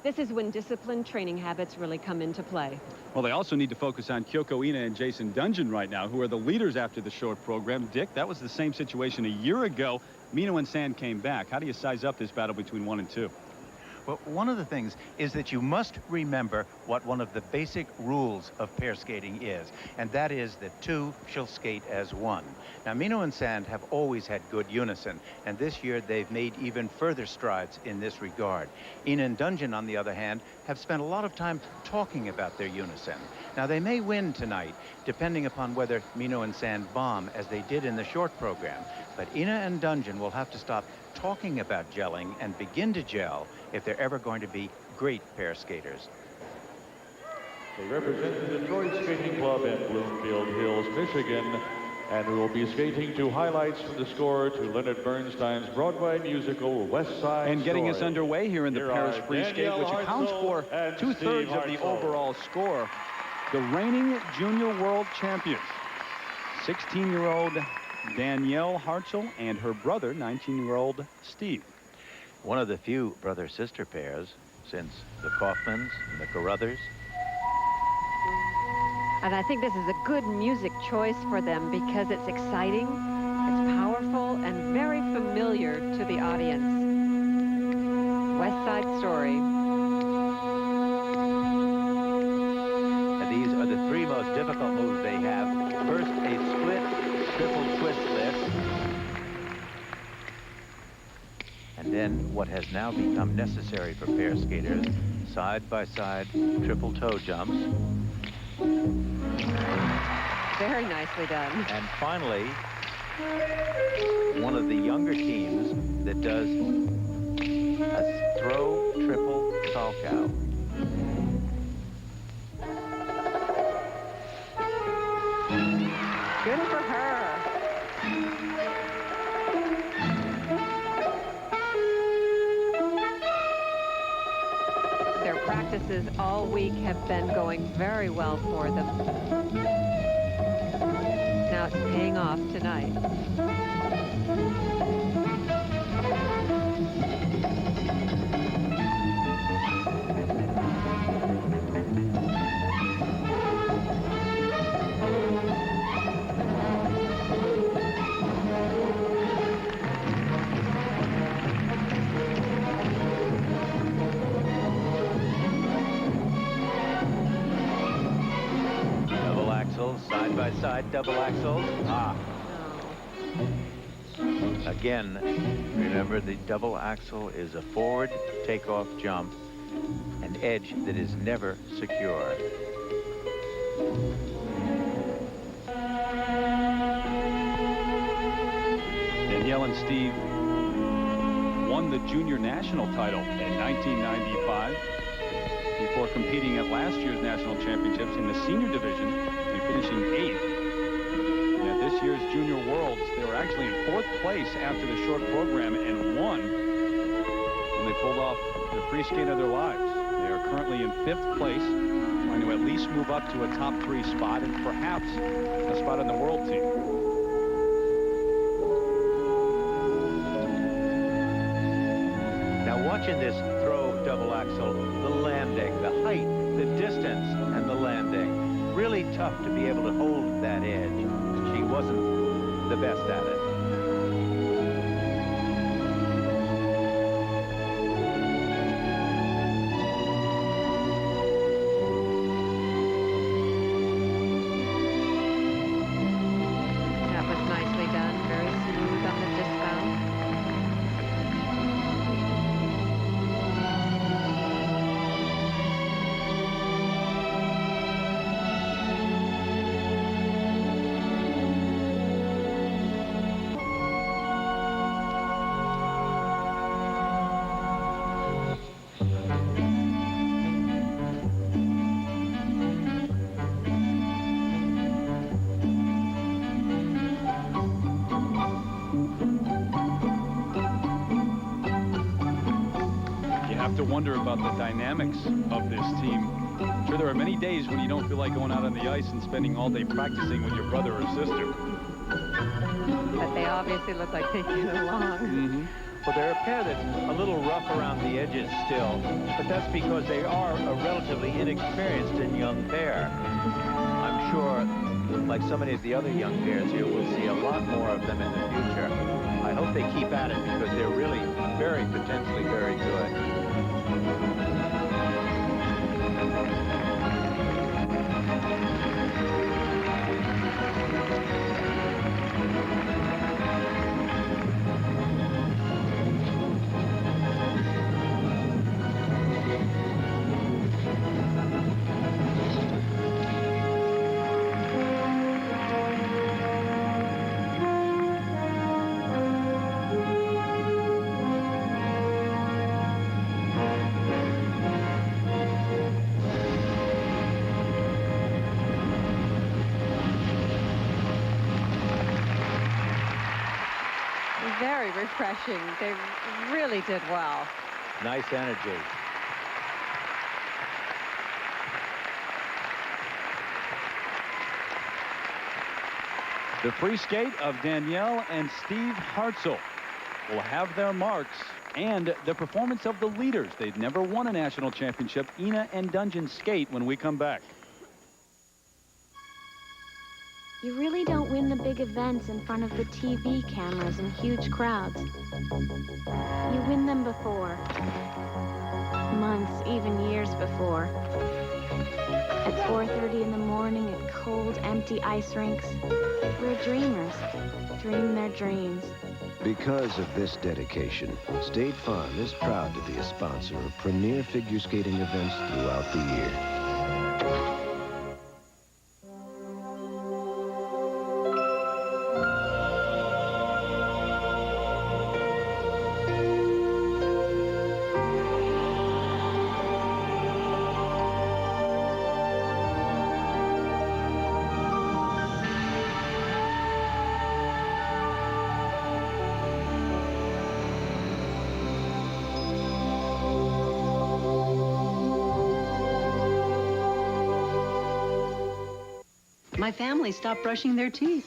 This is when disciplined training habits really come into play. Well, they also need to focus on Kyoko Ina and Jason Dungeon right now, who are the leaders after the short program. Dick, that was the same situation a year ago. Mino and Sand came back. How do you size up this battle between 1 and 2? Well, one of the things is that you must remember what one of the basic rules of pair skating is, and that is that two shall skate as one. Now, Mino and Sand have always had good unison, and this year they've made even further strides in this regard. Ina and Dungeon, on the other hand, have spent a lot of time talking about their unison. Now, they may win tonight, depending upon whether Mino and Sand bomb, as they did in the short program, but Ina and Dungeon will have to stop talking about gelling and begin to gel if they're ever going to be great pair skaters. They represent the Detroit Skating Club in Bloomfield Hills, Michigan, and will be skating to highlights from the score to Leonard Bernstein's Broadway musical West Side And getting Story. us underway here in the Paris free skate, which accounts for two-thirds of the overall score. The reigning junior world champions, 16-year-old Danielle Hartzell and her brother, 19-year-old Steve. One of the few brother-sister pairs since the Kaufmans and the Carruthers. And I think this is a good music choice for them because it's exciting, it's powerful, and very familiar to the audience. West Side Story. And these are the three most difficult moves they have. First, a split triple twist lift. And then what has now become necessary for pair skaters, side-by-side triple toe jumps. Very nicely done. And finally, one of the younger teams that does a throw triple salchow. Good for her. Their practices all week have been going very well for them. Now it's paying off tonight. Side-by-side double axels. Again, remember the double axel is a forward takeoff jump, an edge that is never secure. Danielle and Steve won the junior national title in 1995 before competing at last year's national championships in the senior division and finishing 8th. And at this year's Junior Worlds, they were actually in 4th place after the short program and won when they pulled off the free skate of their lives. They are currently in 5th place, trying to at least move up to a top 3 spot and perhaps a spot on the world team. Now watching this throw double axel, the landing, the height, the distance, and the landing, really tough to be able to hold that edge. She wasn't the best at it. That was nicely done. Very smooth on the disco. To wonder about the dynamics of this team. I'm sure there are many days when you don't feel like going out on the ice and spending all day practicing with your brother or sister. But they obviously look like they get along. Well, they're a pair that's a little rough around the edges still, but that's because they are a relatively inexperienced and young pair. I'm sure, like so many of the other young pairs here, we'll see a lot more of them in the future. I hope they keep at it because they're really potentially very good. Very refreshing. They really did well. Nice energy. The free skate of Danielle and Steve Hartzell will have their marks, and the performance of the leaders. They've never won a national championship, Ina and Dungeon skate, when we come back. You really don't win the big events in front of the TV cameras and huge crowds. You win them before. Months, even years before. At 4:30 in the morning at cold, empty ice rinks, we're dreamers. Dream their dreams. Because of this dedication, State Farm is proud to be a sponsor of premier figure skating events throughout the year. My family stopped brushing their teeth.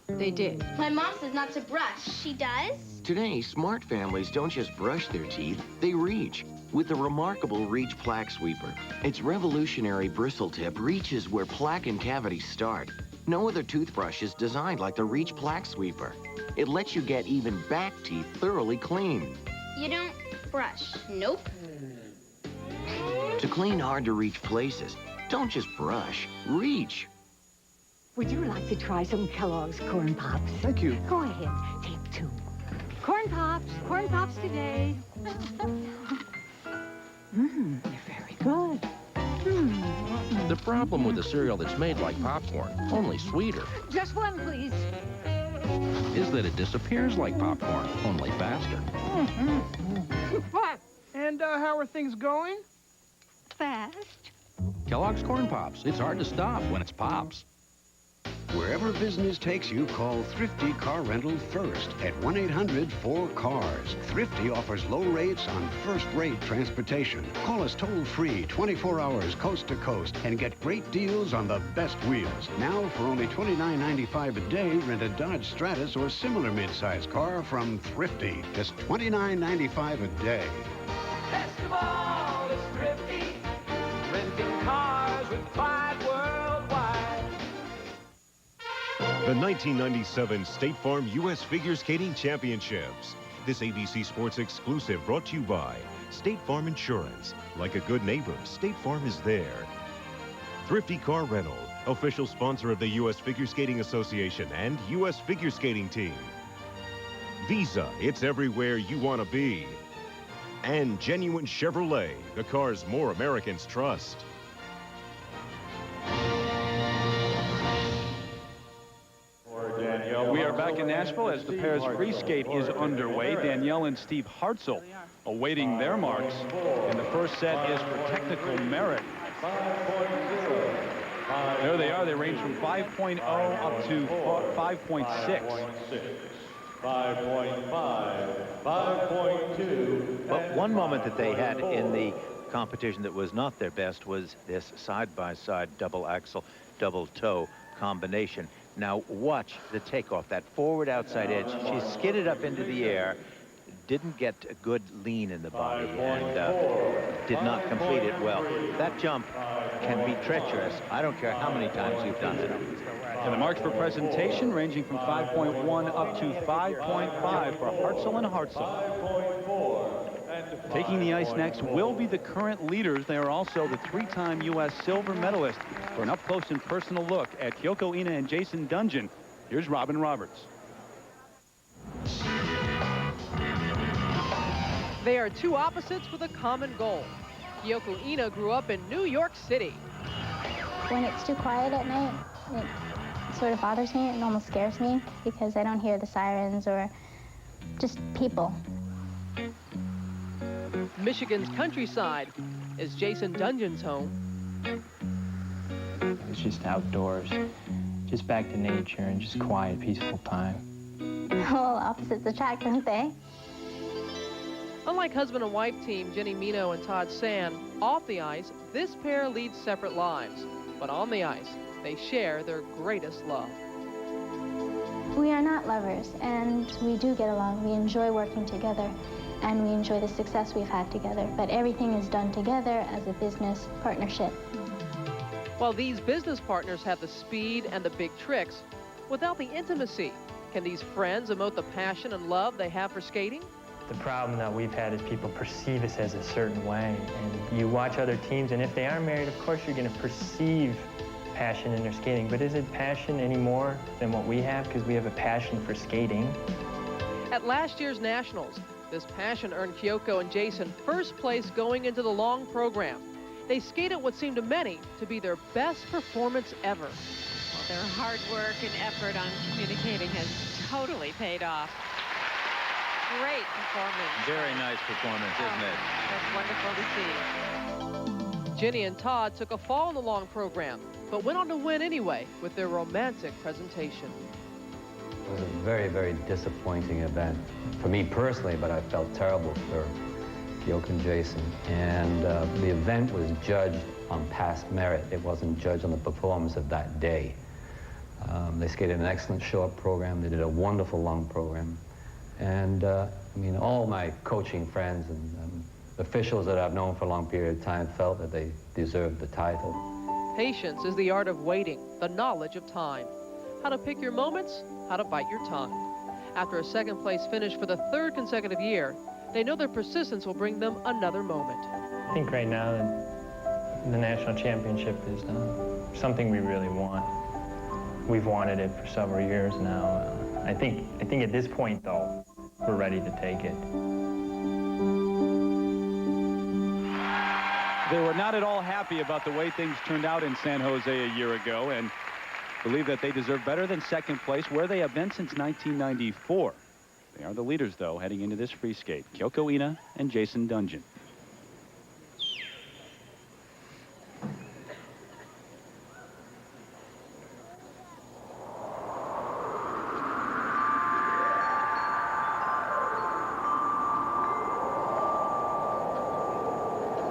They did. My mom says not to brush. She does? Today, smart families don't just brush their teeth, they reach with the remarkable Reach Plaque Sweeper. Its revolutionary bristle tip reaches where plaque and cavities start. No other toothbrush is designed like the Reach Plaque Sweeper. It lets you get even back teeth thoroughly clean. You don't brush. Nope. To clean hard-to-reach places, don't just brush, reach. Would you like to try some Kellogg's Corn Pops? Thank you. Go ahead, take 2. Corn Pops today. They're very good. The problem with a cereal that's made like popcorn, only sweeter. Just one, please. is that it disappears like popcorn, only faster. And how are things going? Fast. Kellogg's Corn Pops. It's hard to stop when it's Pops. Wherever business takes you, call Thrifty Car Rental first at 1-800-4CARS. Thrifty offers low rates on first-rate transportation. Call us toll-free 24 hours coast to coast and get great deals on the best wheels. Now, for only $29.95 a day, rent a Dodge Stratus or similar midsize car from Thrifty. Just $29.95 a day. Best of all is Thrifty, renting cars with pride worldwide. The 1997 State Farm U.S. Figure Skating Championships. This ABC Sports exclusive brought to you by State Farm Insurance. Like a good neighbor, State Farm is there. Thrifty Car Rental, official sponsor of the U.S. Figure Skating Association and U.S. Figure Skating Team. Visa, it's everywhere you want to be. And Genuine Chevrolet, the cars more Americans trust. We are back in Nashville as the pairs free skate is underway. Danielle and Steve Hartzell awaiting their marks. And the first set is for technical merit. There they are. They range from 5.0 up to 5.6. 5.5, 5.2. But one moment that they had in the competition that was not their best was this side-by-side double axel, double toe combination. Now watch the takeoff, that forward outside edge. She skidded up into the air, didn't get a good lean in the body, and did not complete it well. That jump can be treacherous. I don't care how many times you've done it. And the marks for presentation ranging from 5.1 up to 5.5 for Hartzell and Hartzell. Taking the ice next will be the current leaders. They are also the three-time U.S. silver medalist. For an up-close and personal look at Kyoko Ina and Jason Dungeon, here's Robin Roberts. They are two opposites with a common goal. Kyoko Ina grew up in New York City. When it's too quiet at night, it sort of bothers me. It almost scares me because I don't hear the sirens or just people. Michigan's countryside is Jason Dungeon's home. It's just outdoors, just back to nature and just quiet, peaceful time. Well, opposites attract, don't they? Unlike husband and wife team Jenny Mino and Todd Sand, off the ice, this pair leads separate lives. But on the ice, they share their greatest love. We are not lovers, and we do get along. We enjoy working together, and we enjoy the success we've had together. But everything is done together as a business partnership. While these business partners have the speed and the big tricks, without the intimacy, can these friends emote the passion and love they have for skating? The problem that we've had is people perceive us as a certain way. And you watch other teams, and if they are married, of course you're going to perceive passion in their skating. But is it passion any more than what we have? Because we have a passion for skating. At last year's Nationals, this passion earned Kyoko and Jason first place going into the long program. They skated what seemed to many to be their best performance ever. Well, their hard work and effort on communicating has totally paid off. Great performance. Very nice performance, isn't it? That's wonderful to see. Jenny and Todd took a fall in the long program, but went on to win anyway with their romantic presentation. It was a very, very disappointing event for me personally, but I felt terrible for Kyoko and Jason. And the event was judged on past merit. It wasn't judged on the performance of that day. They skated an excellent short program. They did a wonderful long program. And I mean, all my coaching friends and officials that I've known for a long period of time felt that they deserved the title. Patience is the art of waiting, the knowledge of time. How to pick your moments, how to bite your tongue. After a second-place finish for the third consecutive year, they know their persistence will bring them another moment. I think right now the national championship is something we really want. We've wanted it for several years now. I think at this point, though, we're ready to take it. They were not at all happy about the way things turned out in San Jose a year ago, and believe that they deserve better than second place, where they have been since 1994. They are the leaders, though, heading into this free skate. Kyoko Ina and Jason Dungeon.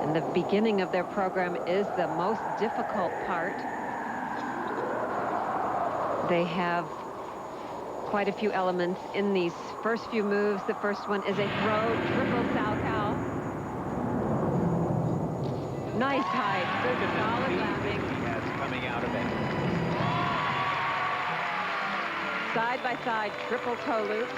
And the beginning of their program is the most difficult part. They have quite a few elements in these first few moves. The first one is a throw, triple Salchow. Nice height, good solid landing. That's coming out of it. Side by side, triple toe loops.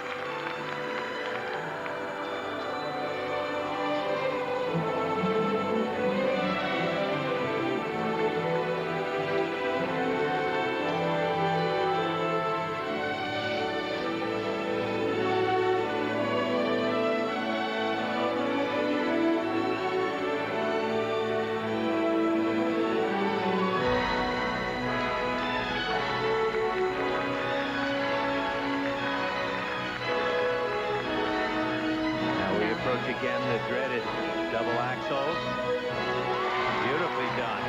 Again, the dreaded double axels. Beautifully done.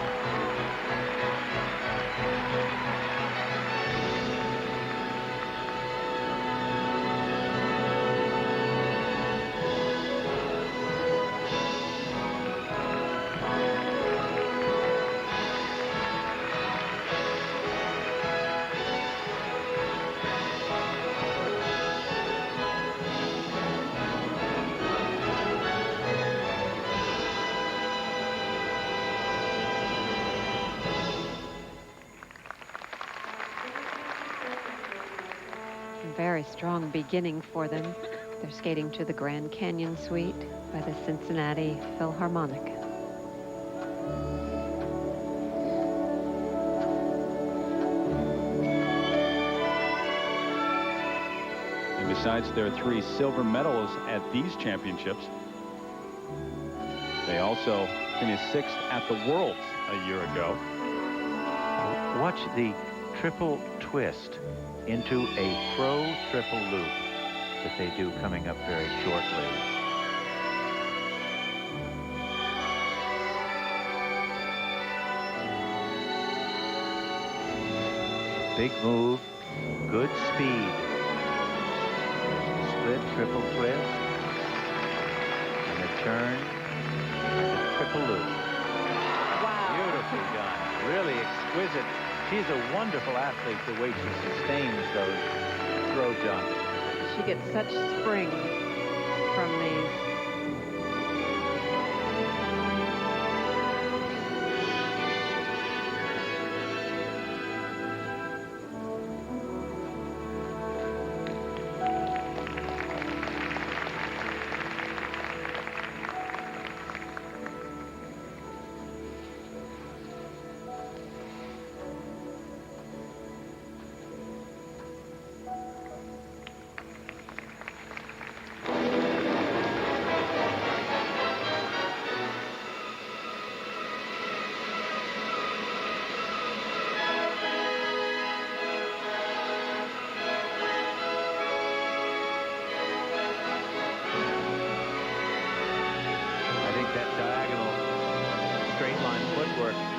Very strong beginning for them. They're skating to the Grand Canyon Suite by the Cincinnati Philharmonic. And besides their 3 silver medals at these championships, they also finished 6th at the Worlds a year ago. Watch the triple twist into a throw triple loop that they do coming up very shortly. Big move, good speed. Split triple twist, and a turn, and a triple loop. Wow. Beautifully done. Really exquisite. She's a wonderful athlete, the way she sustains those throw jumps. She gets such spring from these.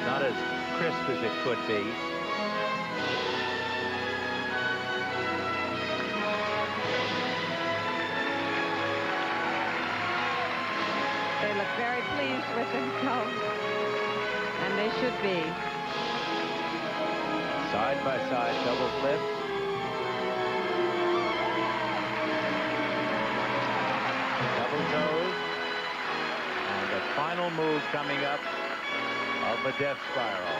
Not as crisp as it could be. They look very pleased with themselves, and they should be. Side by side double flip. Double toes. And the final move coming up of the death spiral.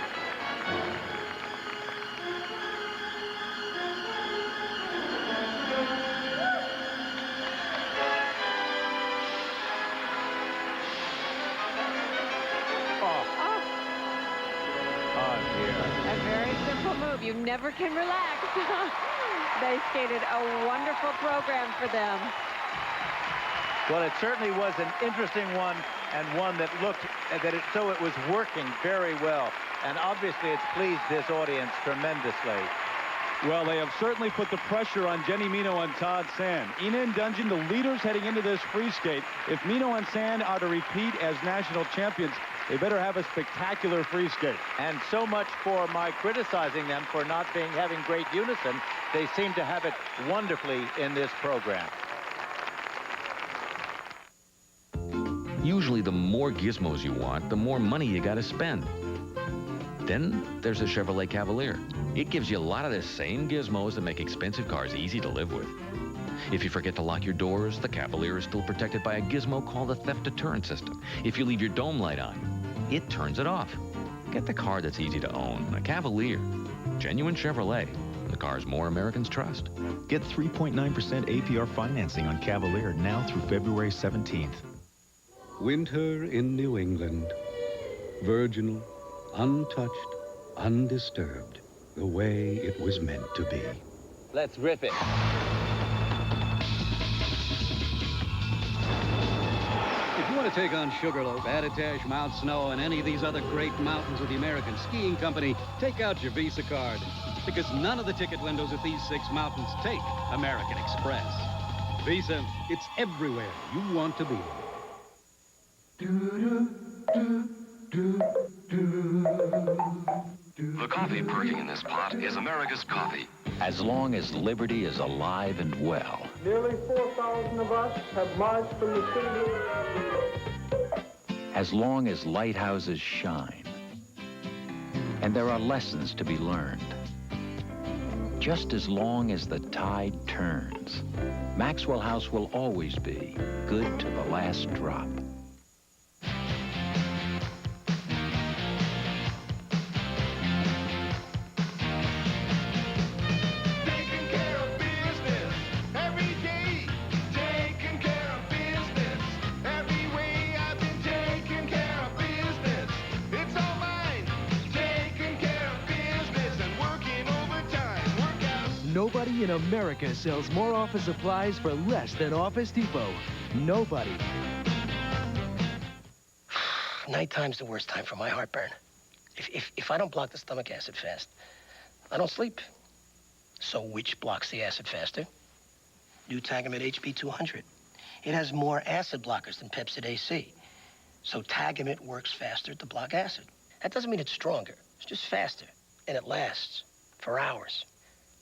A very simple move. You never can relax. They skated a wonderful program for them. Well, it certainly was an interesting one and one that looked so it was working very well. And obviously it's pleased this audience tremendously. Well, they have certainly put the pressure on Jenny Mino and Todd Sand. Ina and Dungeon, the leaders heading into this free skate. If Mino and Sand are to repeat as national champions, they better have a spectacular free skate. And so much for my criticizing them for not having great unison. They seem to have it wonderfully in this program. Usually the more gizmos you want, the more money you got to spend. Then there's a Chevrolet Cavalier. It gives you a lot of the same gizmos that make expensive cars easy to live with. If you forget to lock your doors, the Cavalier is still protected by a gizmo called a theft deterrent system. If you leave your dome light on, it turns it off. Get the car that's easy to own, a Cavalier. Genuine Chevrolet, the cars more Americans trust. Get 3.9% APR financing on Cavalier now through February 17th. Winter in New England. Virginal, untouched, undisturbed, the way it was meant to be. Let's rip it. If you want to take on Sugarloaf, Attitash, Mount Snow, and any of these other great mountains with the American Skiing Company, take out your Visa card. Because none of the ticket windows at these 6 mountains take American Express. Visa, it's everywhere you want to be. The coffee perking in this pot is America's coffee. As long as liberty is alive and well. Nearly 4,000 of us have marched from the city. As long as lighthouses shine. And there are lessons to be learned. Just as long as the tide turns, Maxwell House will always be good to the last drop. Nobody in America sells more office supplies for less than Office Depot. Nobody. Nighttime's the worst time for my heartburn. If I don't block the stomach acid fast, I don't sleep. So which blocks the acid faster? New Tagamet HB200. It has more acid blockers than Pepsid AC. So Tagamet works faster to block acid. That doesn't mean it's stronger. It's just faster. And it lasts for hours.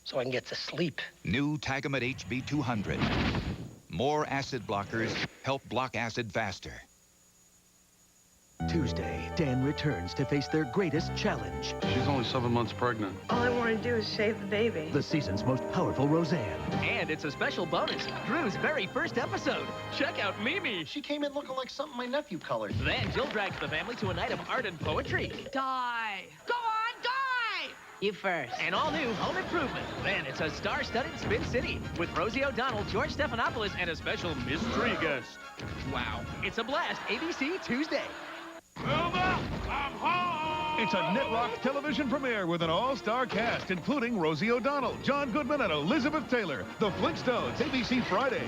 So I can get to sleep. New Tagamet HB200. More acid blockers help block acid faster. Tuesday, Dan returns to face their greatest challenge. She's only 7 months pregnant. All I want to do is shave the baby. The season's most powerful Roseanne. And it's a special bonus. Drew's very first episode. Check out Mimi. She came in looking like something my nephew colored. Then Jill drags the family to a night of art and poetry. Die. Go on, die! You first. And all new Home Improvement. Then it's a star-studded Spin City with Rosie O'Donnell, George Stephanopoulos, and a special mystery guest. Wow. It's a blast. ABC Tuesday. Wilma, I'm home! It's a Netrock television premiere with an all-star cast, including Rosie O'Donnell, John Goodman, and Elizabeth Taylor. The Flintstones, ABC Friday.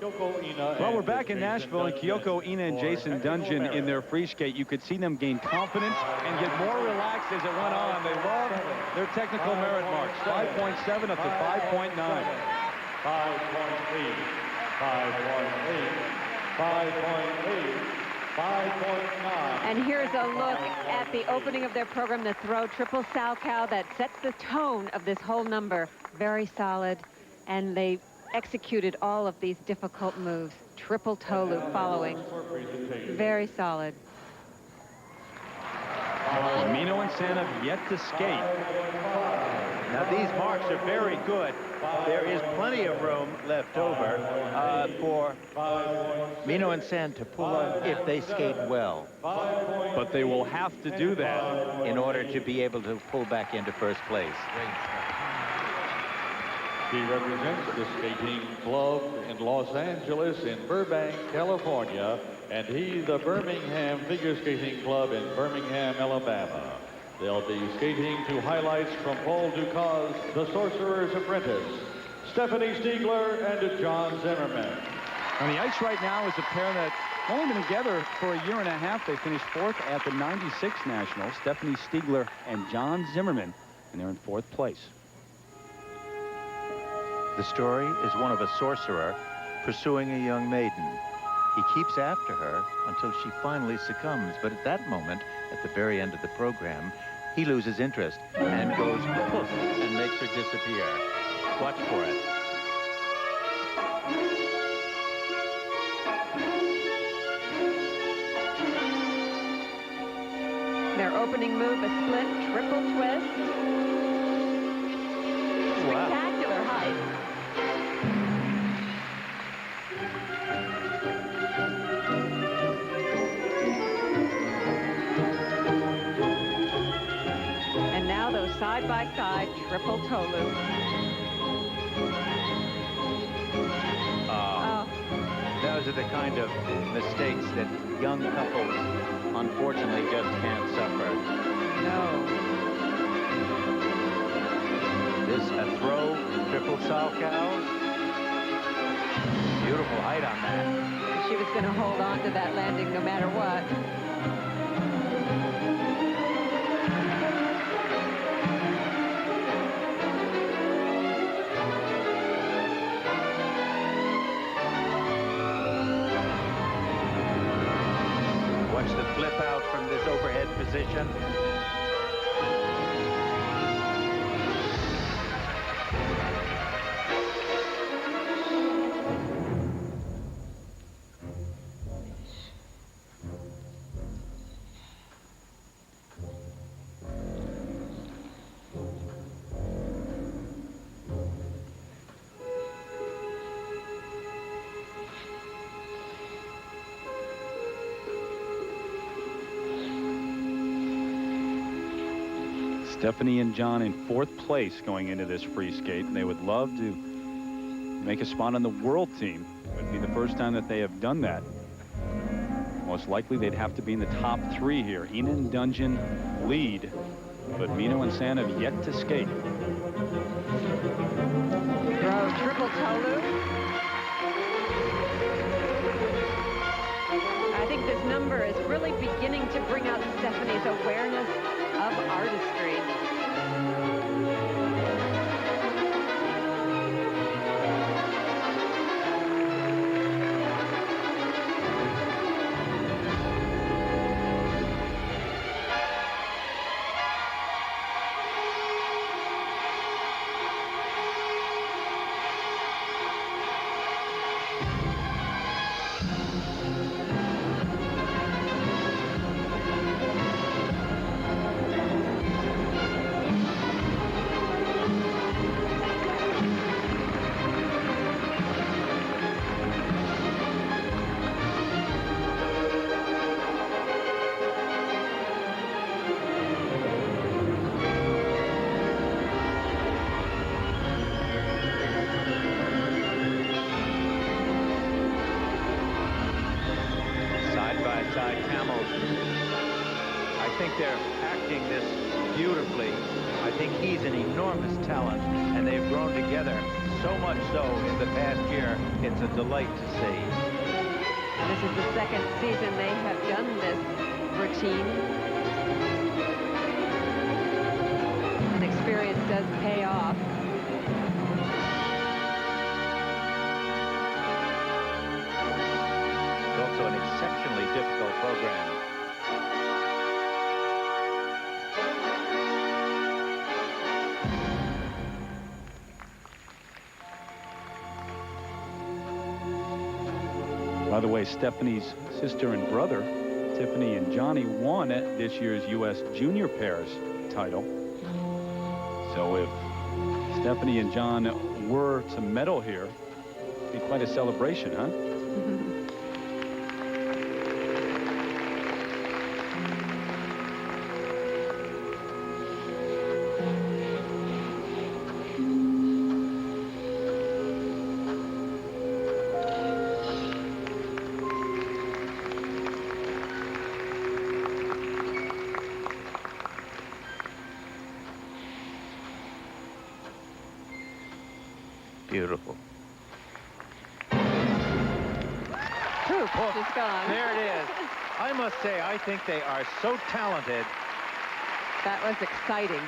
Well, we're back in Nashville, and Kyoko Ina and Jason Dungeon in their free skate. You could see them gain confidence and get more relaxed as it went on. They loved their technical merit marks, 5.7 up to 5.9. 5.8, 5.8, 5.8. 5.9. And here's a look at the opening of their program, the throw triple sow cow that sets the tone of this whole number. Very solid, and they executed all of these difficult moves. Triple toe loop following. Very solid. Mino and Sand have yet to skate. Now these marks are very good. There is plenty of room left over for Mino and Sand to pull up if they skate well. But they will have to do that in order to be able to pull back into first place. He represents the skating club in Los Angeles, in Burbank, California, and he the Birmingham Figure Skating Club in Birmingham, Alabama. They'll be skating to highlights from Paul Ducas, The Sorcerer's Apprentice, Stephanie Stiegler, and John Zimmerman. On the ice right now is a pair that Only been together for a year and a half. They finished 4th at the 96 Nationals. Stephanie Stiegler and John Zimmerman, and they're in 4th place. The story is one of a sorcerer pursuing a young maiden. He keeps after her until she finally succumbs, but at that moment, at the very end of the program, he loses interest and goes poof and makes her disappear. Watch for it. Their opening move, a split triple twist. Spectacular height. And now those side-by-side triple toe loops. Those are the kind of mistakes that young couples unfortunately just can't suffer. No. This a throw, triple Salchow. Beautiful height on that. She was going to hold on to that landing no matter what. Watch the flip out from this overhead position. Stephanie and John in 4th place going into this free skate, and they would love to make a spot on the world team. It would be the first time that they have done that. Most likely they'd have to be in the top 3 here. Ina and Dungeon lead, but Mino and San have yet to skate. Throw triple toe loop. I think this number is really beginning to bring out Stephanie's awareness of artistry. Side camels. I think they're acting this beautifully. I think he's an enormous talent, and they've grown together so much so in the past year, it's a delight to see. This is the 2nd season they have done this routine. And experience does pay off. Also an exceptionally difficult program. By the way, Stephanie's sister and brother, Tiffany and Johnny, won this year's U.S. Junior Pairs title. So if Stephanie and John were to medal here, it'd be quite a celebration, huh? Beautiful. Ooh, just gone. There it is. I must say, I think they are so talented. That was exciting.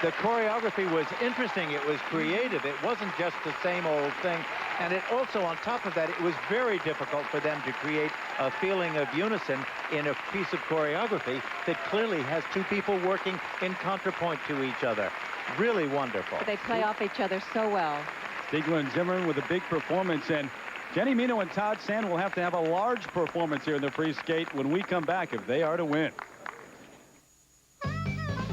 The choreography was interesting. It was creative. It wasn't just the same old thing. And it also, on top of that, it was very difficult for them to create a feeling of unison in a piece of choreography that clearly has two people working in contrapoint to each other. Really wonderful. They play off each other so well. Stiegler and Zimmerman with a big performance, and Jenny Mino and Todd Sand will have to have a large performance here in the free skate when we come back if they are to win.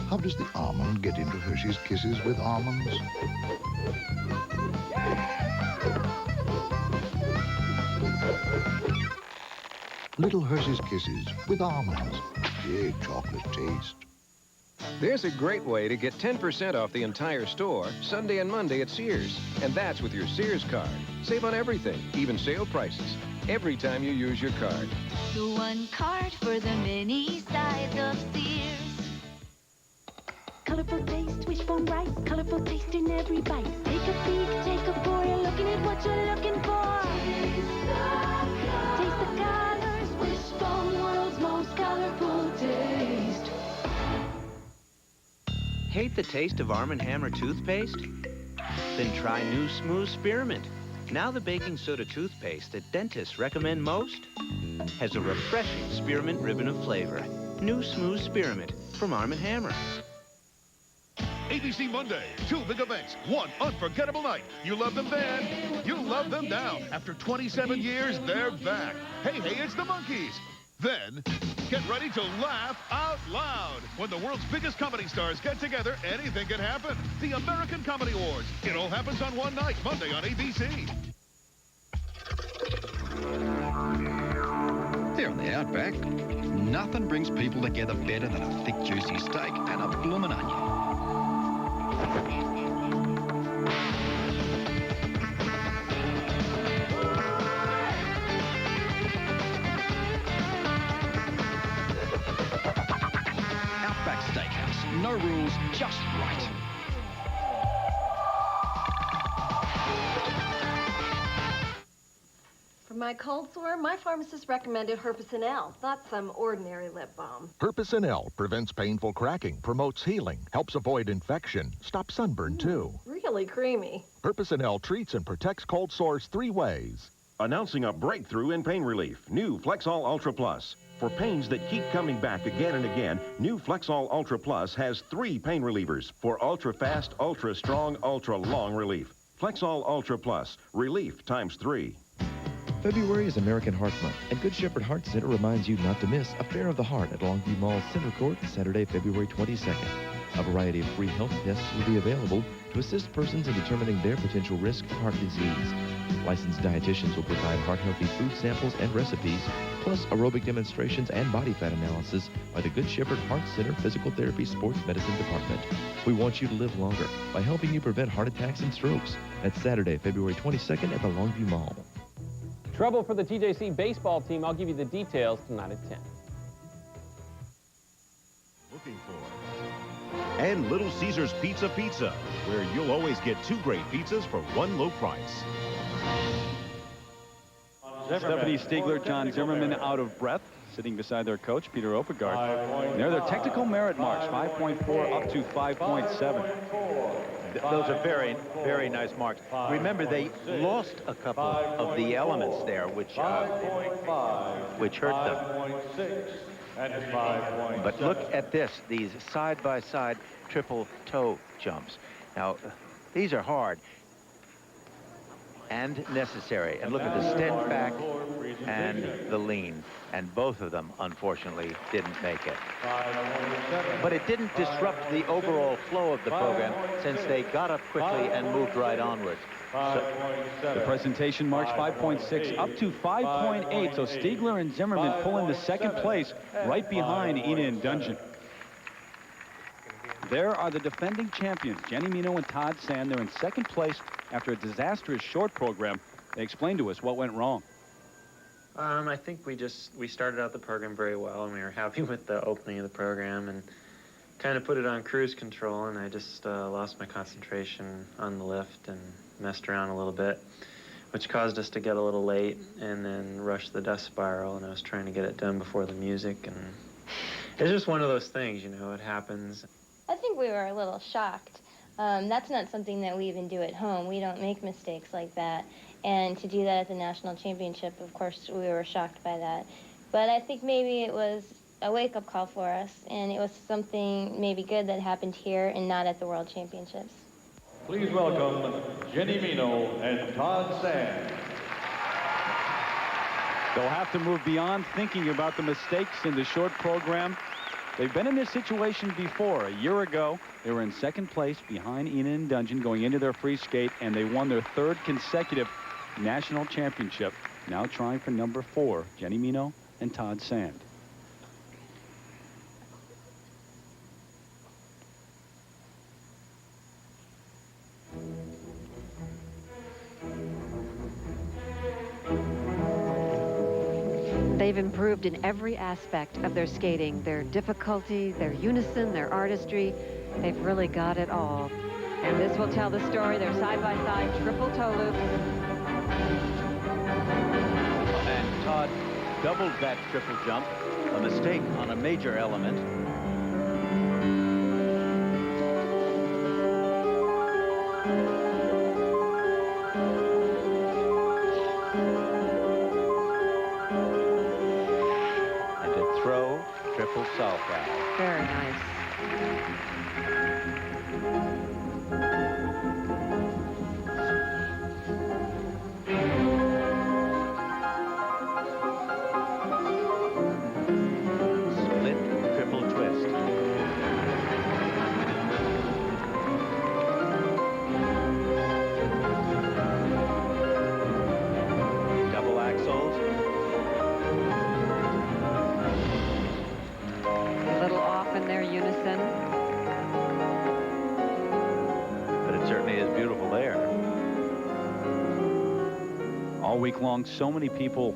How does the almond get into Hershey's Kisses with almonds? Little Hershey's Kisses with almonds. Big chocolate taste. There's a great way to get 10% off the entire store Sunday and Monday at Sears. And that's with your Sears card. Save on everything, even sale prices, every time you use your card. The one card for the many sides of Sears. Colorful taste, wishbone rice, colorful taste in every bite. Take a peek, take a pour, you're looking at what you're looking for. Taste the colors, wishbone, world's most colorful taste. Hate the taste of Arm & Hammer toothpaste? Then try new Smooth Spearmint. Now the baking soda toothpaste that dentists recommend most has a refreshing spearmint ribbon of flavor. New Smooth Spearmint from Arm & Hammer. ABC Monday, 2 big events, 1 unforgettable night. You love them then, you love them now. After 27 years, they're back. Hey, it's the Monkees. Then, get ready to laugh out loud. When the world's biggest comedy stars get together, anything can happen. The American Comedy Awards. It all happens on one night, Monday on ABC. Here on the Outback, nothing brings people together better than a thick, juicy steak and a bloomin' onion. Outback Steakhouse. No rules, just right. For my cold sore, my pharmacist recommended Herpecin L, not some ordinary lip balm. Herpecin L prevents painful cracking, promotes healing, helps avoid infection, stops sunburn too. Really creamy. Herpecin L treats and protects cold sores 3 ways. Announcing a breakthrough in pain relief. New Flexall Ultra Plus. For pains that keep coming back again and again, new Flexall Ultra Plus has 3 pain relievers for ultra-fast, ultra-strong, ultra-long relief. Flexall Ultra Plus. Relief times 3. February is American Heart Month, and Good Shepherd Heart Center reminds you not to miss Affair of the Heart at Longview Mall's Center Court Saturday, February 22nd. A variety of free health tests will be available to assist persons in determining their potential risk of heart disease. Licensed dietitians will provide heart-healthy food samples and recipes, plus aerobic demonstrations and body fat analysis by the Good Shepherd Heart Center Physical Therapy Sports Medicine Department. We want you to live longer by helping you prevent heart attacks and strokes. That's Saturday, February 22nd at the Longview Mall. Trouble for the TJC baseball team. I'll give you the details tonight at 10. Looking for. And Little Caesars Pizza, where you'll always get 2 great pizzas for 1 low price. Stephanie Stiegler, John Zimmerman out of breath, sitting beside their coach, Peter Opegard. And they're their technical merit marks, 5.4 up to 5.7. Those are very, very nice marks. Remember, they lost a couple of the elements there, which hurt them. But look at this, these side-by-side triple toe jumps. Now, these are hard and necessary. And look at the stent back and the lean. And both of them, unfortunately, didn't make it. But it didn't disrupt the overall flow of the program since they got up quickly and moved right onwards. So, the presentation marks 5.6 up to 5.8. So Stiegler and Zimmerman pull into second place right behind Ina and Dungeon. There are the defending champions, Jenny Mino and Todd Sand. They're in second place after a disastrous short program. They explained to us what went wrong. I think we started out the program very well, and we were happy with the opening of the program and kind of put it on cruise control, and I just lost my concentration on the lift and messed around a little bit. which caused us to get a little late and then rush the dust spiral, and I was trying to get it done before the music, and it's just one of those things, you know, it happens. I think we were a little shocked. That's not something that we even do at home. We don't make mistakes like that. And to do that at the national championship, of course, we were shocked by that. But I think maybe it was a wake-up call for us, and it was something maybe good that happened here and not at the World Championships. Please welcome Jenny Mino and Todd Sand. They'll have to move beyond thinking about the mistakes in the short program. They've been in this situation before. A year ago, they were in second place behind Ina and Dungeon going into their free skate, and they won their third consecutive national championship. Now trying for number 4, Jenny Mino and Todd Sand. They've improved in every aspect of their skating, their difficulty, their unison, their artistry. They've really got it all. And this will tell the story, their side-by-side triple toe loops. And Todd doubled that triple jump, a mistake on a major element. Triple southbound. Very nice. Split triple twist. Double axels. In their unison. But it certainly is beautiful there. All week long, so many people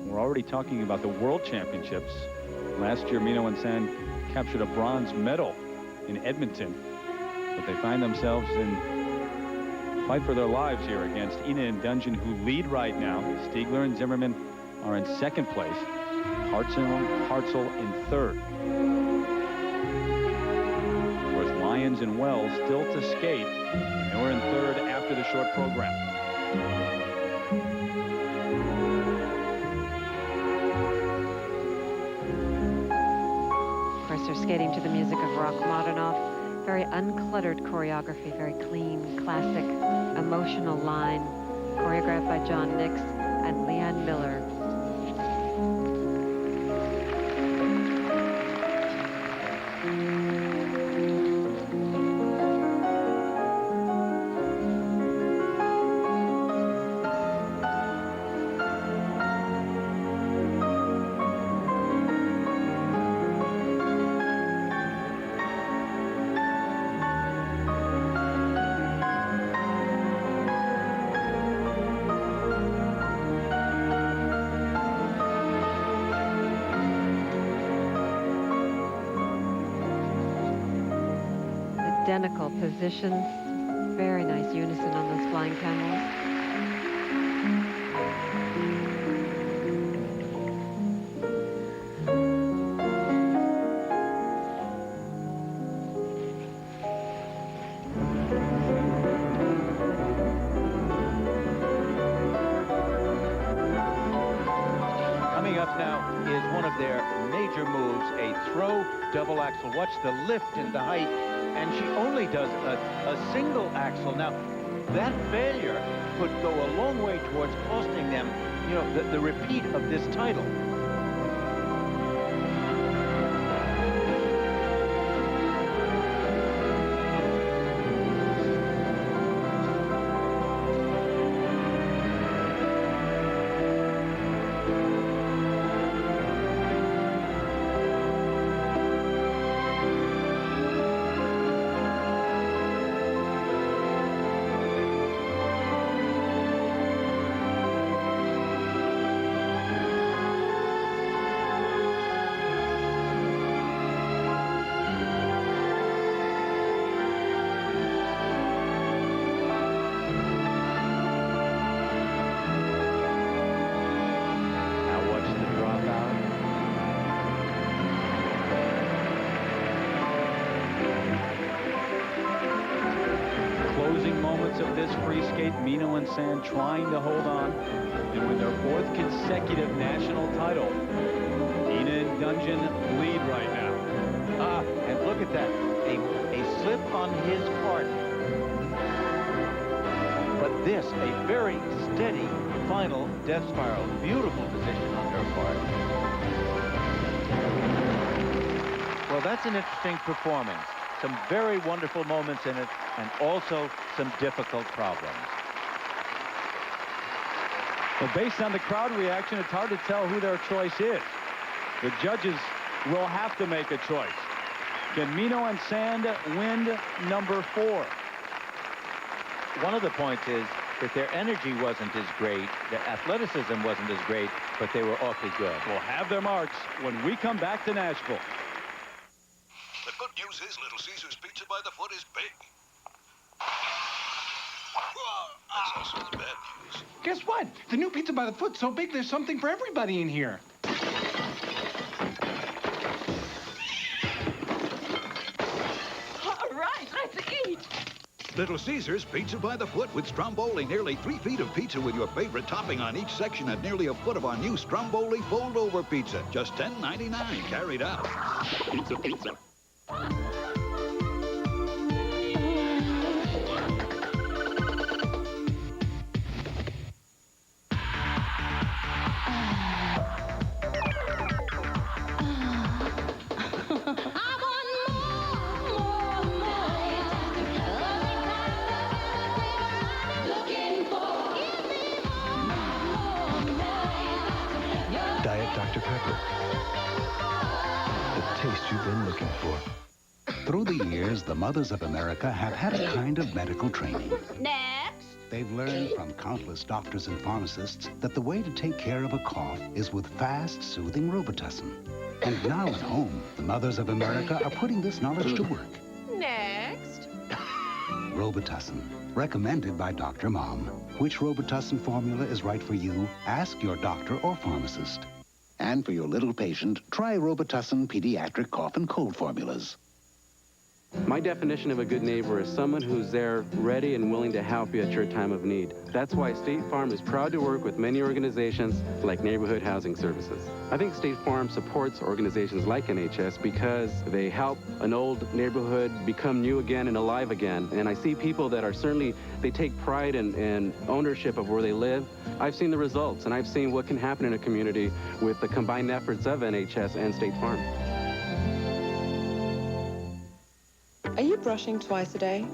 were already talking about the World Championships. Last year, Mino and Sand captured a bronze medal in Edmonton, but they find themselves in a fight for their lives here against Ina and Dungeon, who lead right now. Stiegler and Zimmerman are in second place. Hartzell in third. Lyons and Wells still to skate, and we're in third after the short program. Of course, they're skating to the music of Rachmaninoff. Very uncluttered choreography, very clean, classic, emotional line, choreographed by John Nix and Leanne Miller. Identical positions. Very nice unison on those flying camels. Coming up now is one of their major moves, a throw double axel. Watch the lift and the height. And she only does a single axel. Now, that failure could go a long way towards costing them, you know, the repeat of this title. moments of this free skate, Mino and Sand trying to hold on and win their 4th consecutive national title. Ina and Dungeon lead right now. And look at that. A slip on his part. But this, a very steady final death spiral. Beautiful position on her part. Well, that's an interesting performance. Some very wonderful moments in it, and also some difficult problems. Well, based on the crowd reaction, it's hard to tell who their choice is. The judges will have to make a choice. Can Mino and Sand win number 4? One of the points is that their energy wasn't as great, their athleticism wasn't as great, but they were awfully good. We'll have their marks when we come back to Nashville. The good news is Little Caesar's Pizza by the Foot is big. That's also the bad news. Guess what? The new Pizza by the Foot's so big there's something for everybody in here. All right, let's eat. Little Caesar's Pizza by the Foot with Stromboli. Nearly 3 feet of pizza with your favorite topping on each section and nearly a foot of our new Stromboli fold-over pizza. Just $10.99 carried out. Pizza, pizza. Diet Dr. Pepper. The taste you've been looking for. Through the years, the mothers of America have had a kind of medical training. Next. They've learned from countless doctors and pharmacists that the way to take care of a cough is with fast, soothing Robitussin. And now at home, the mothers of America are putting this knowledge to work. Next. Robitussin, recommended by Dr. Mom. Which Robitussin formula is right for you? Ask your doctor or pharmacist. And for your little patient, try Robitussin Pediatric Cough and Cold formulas. My definition of a good neighbor is someone who's there ready and willing to help you at your time of need. That's why State Farm is proud to work with many organizations like Neighborhood Housing Services. I think State Farm supports organizations like NHS because they help an old neighborhood become new again and alive again. And I see people that are certainly, they take pride and ownership of where they live. I've seen the results, and I've seen what can happen in a community with the combined efforts of NHS and State Farm. Are you brushing twice a day?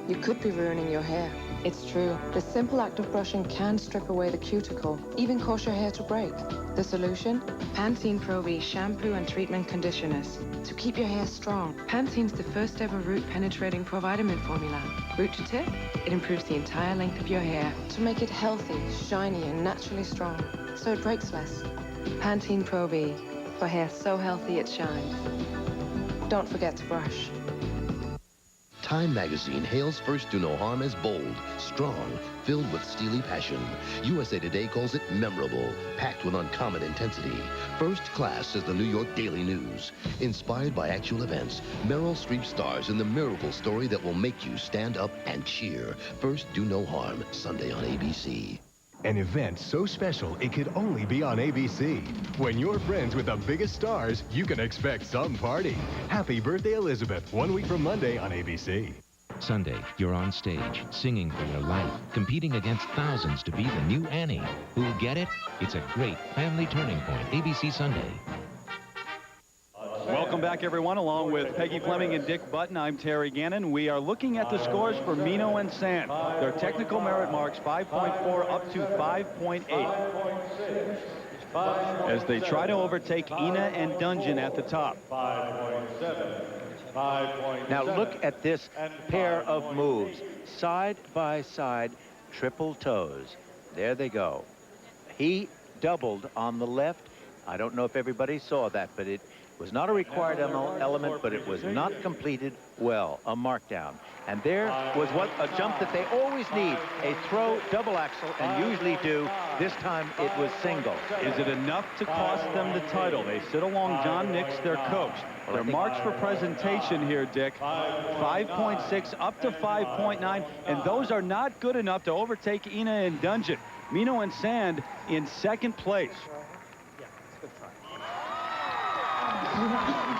You could be ruining your hair. It's true. The simple act of brushing can strip away the cuticle, even cause your hair to break. The solution? Pantene Pro V shampoo and treatment conditioners. To keep your hair strong, Pantene's the first ever root penetrating provitamin formula. Root to tip, it improves the entire length of your hair to make it healthy, shiny, and naturally strong, so it breaks less. Pantene Pro V, for hair so healthy it shines. Don't forget to brush. Time magazine hails First Do No Harm as bold, strong, filled with steely passion. USA Today calls it memorable, packed with uncommon intensity. First class, says the New York Daily News. Inspired by actual events, Meryl Streep stars in the miracle story that will make you stand up and cheer. First Do No Harm, Sunday on ABC. An event so special it could only be on ABC. When you're friends with the biggest stars, you can expect some party. Happy birthday, Elizabeth, 1 week from Monday on ABC. Sunday, you're on stage, singing for your life, competing against thousands to be the new Annie. Who'll get it? It's a great family turning point. ABC Sunday. Welcome back, everyone. Along with Peggy Fleming and Dick Button, I'm Terry Gannon. We are looking at the scores for Mino and Sand. Their technical merit marks 5.4 up to 5.8. As they try to overtake Ina and Dungeon at the top. 5.7. 5.7. Now look at this pair of moves. Side by side, triple toes. There they go. He doubled on the left. I don't know if everybody saw that, but it was not a required element, but it was not completed well, a markdown. And there was what a jump that they always need, a throw double axel, and usually do This time it was single. Is it enough to cost them the title? They sit along John Nix, their coach. Their marks for presentation here, Dick, 5.6 up to 5.9, and those are not good enough to overtake Ina and Dungeon. Mino and Sand in second place.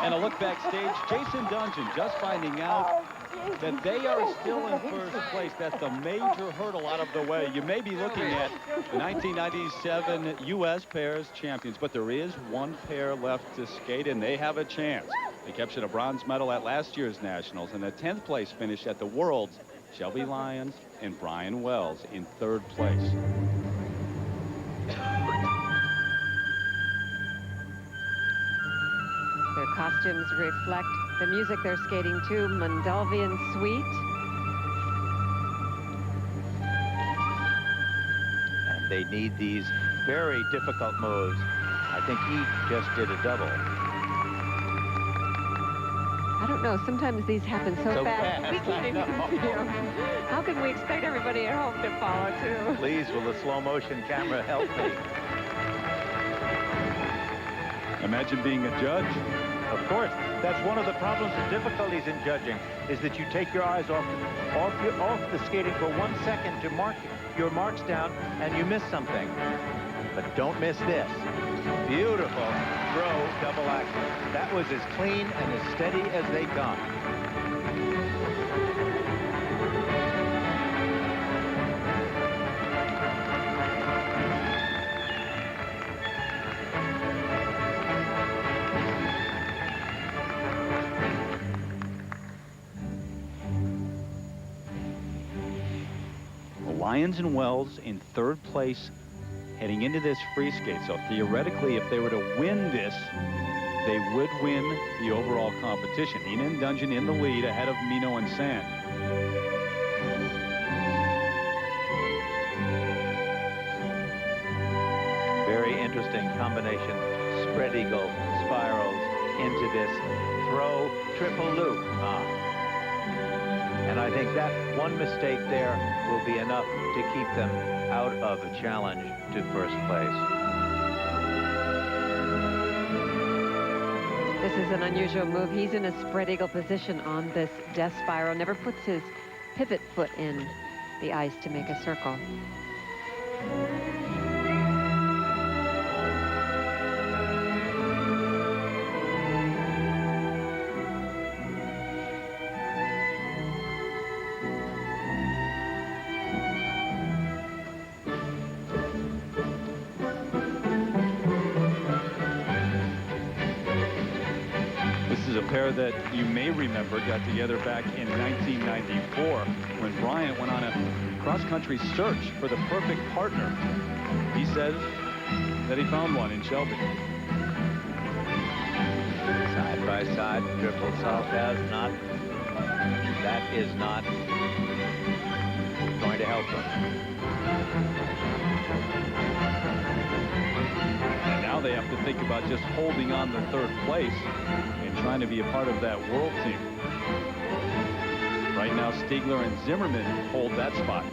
And a look backstage, Jason Dungeon just finding out that they are still in first place. That's the major hurdle out of the way. You may be looking at the 1997 U.S. pairs champions, but there is one pair left to skate, and they have a chance. They captured a bronze medal at last year's Nationals, and a 10th place finish at the Worlds. Shelby Lyons and Brian Wells in third place. Their costumes reflect the music they're skating to, Moldavian Suite. And they need these very difficult moves. I think he just did a double. I don't know, sometimes these happen so fast. We can't even see them. How can we expect everybody at home to follow, too? Please, will the slow motion camera help me? Imagine being a judge. Of course, that's one of the problems and difficulties in judging, is that you take your eyes off the skating for 1 second to mark your marks down, and you miss something. But don't miss this. Beautiful throw double action. That was as clean and as steady as they come. Lyons and Wells in third place heading into this free skate. So theoretically, if they were to win this, they would win the overall competition. Ina and Dungeon in the lead ahead of Mino and Sand. Very interesting combination. Spread eagle, spirals into this throw triple loop. And I think that one mistake there will be enough to keep them out of the challenge to first place. This is an unusual move. He's in a spread eagle position on this death spiral. Never puts his pivot foot in the ice to make a circle. Pair that you may remember got together back in 1994 when Bryant went on a cross-country search for the perfect partner. He said that he found one in Shelby. Side by side, triple salt that is not going to help them. And now they have to think about just holding on to third place and trying to be a part of that world team. Right now, Stiegler and Zimmerman hold that spot.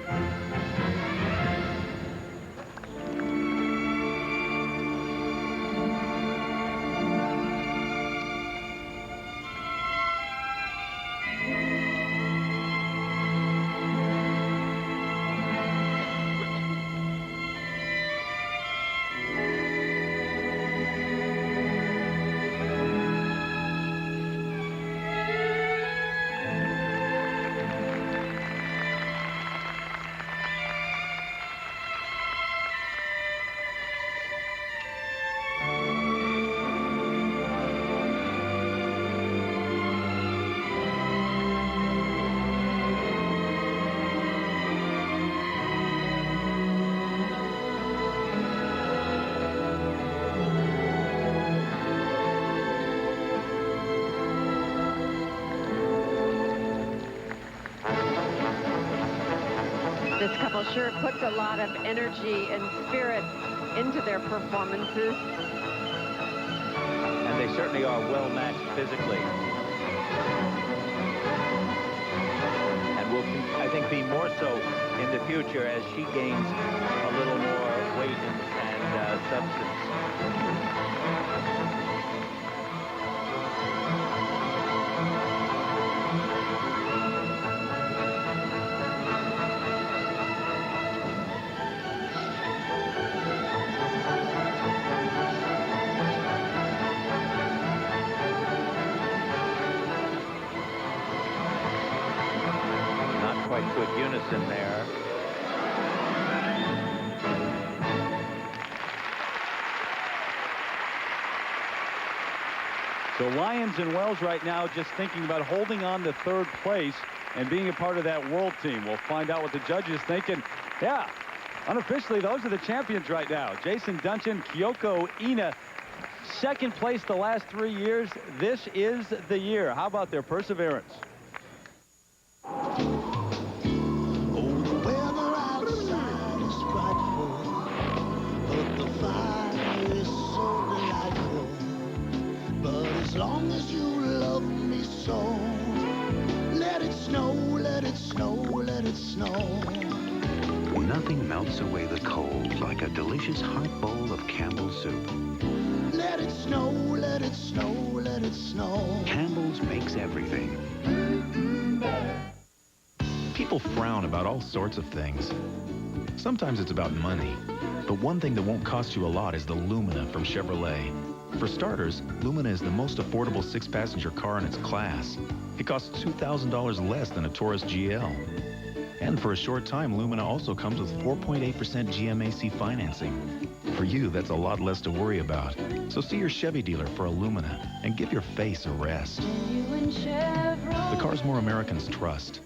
This couple sure puts a lot of energy and spirit into their performances. And they certainly are well matched physically. And will, I think, be more so in the future as she gains a little more weight and substance. Not quite good unison there. So Lyons and Wells right now just thinking about holding on to third place and being a part of that world team. We'll find out what the judges think. And yeah, unofficially, those are the champions right now. Jason Duncan, Kyoko Ina, second place the last 3 years. This is the year. How about their perseverance? As long as you love me so, let it snow, let it snow, let it snow. Nothing melts away the cold like a delicious hot bowl of Campbell's soup. Let it snow, let it snow, let it snow. Campbell's makes everything. People frown about all sorts of things. Sometimes it's about money. But one thing that won't cost you a lot is the Lumina from Chevrolet. For starters, Lumina is the most affordable 6-passenger car in its class. It costs $2,000 less than a Taurus GL. And for a short time, Lumina also comes with 4.8% GMAC financing. For you, that's a lot less to worry about. So see your Chevy dealer for a Lumina and give your face a rest. The cars more Americans trust.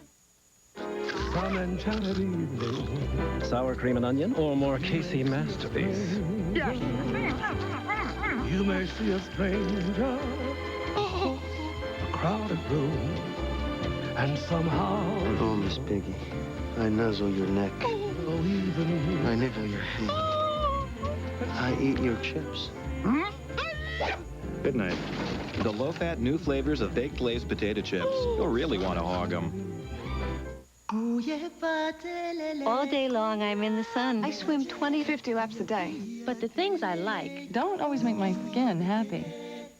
Sour cream and onion or more Casey masterpiece? Yes. You may see a stranger, a crowded room, and somehow... Oh, Miss Piggy, I nuzzle your neck. Oh, even... I nibble your hand. I eat your chips. Good night. The low-fat new flavors of baked glazed potato chips. You'll really want to hog them. All day long, I'm in the sun. I swim 50 laps a day. But the things I like don't always make my skin happy.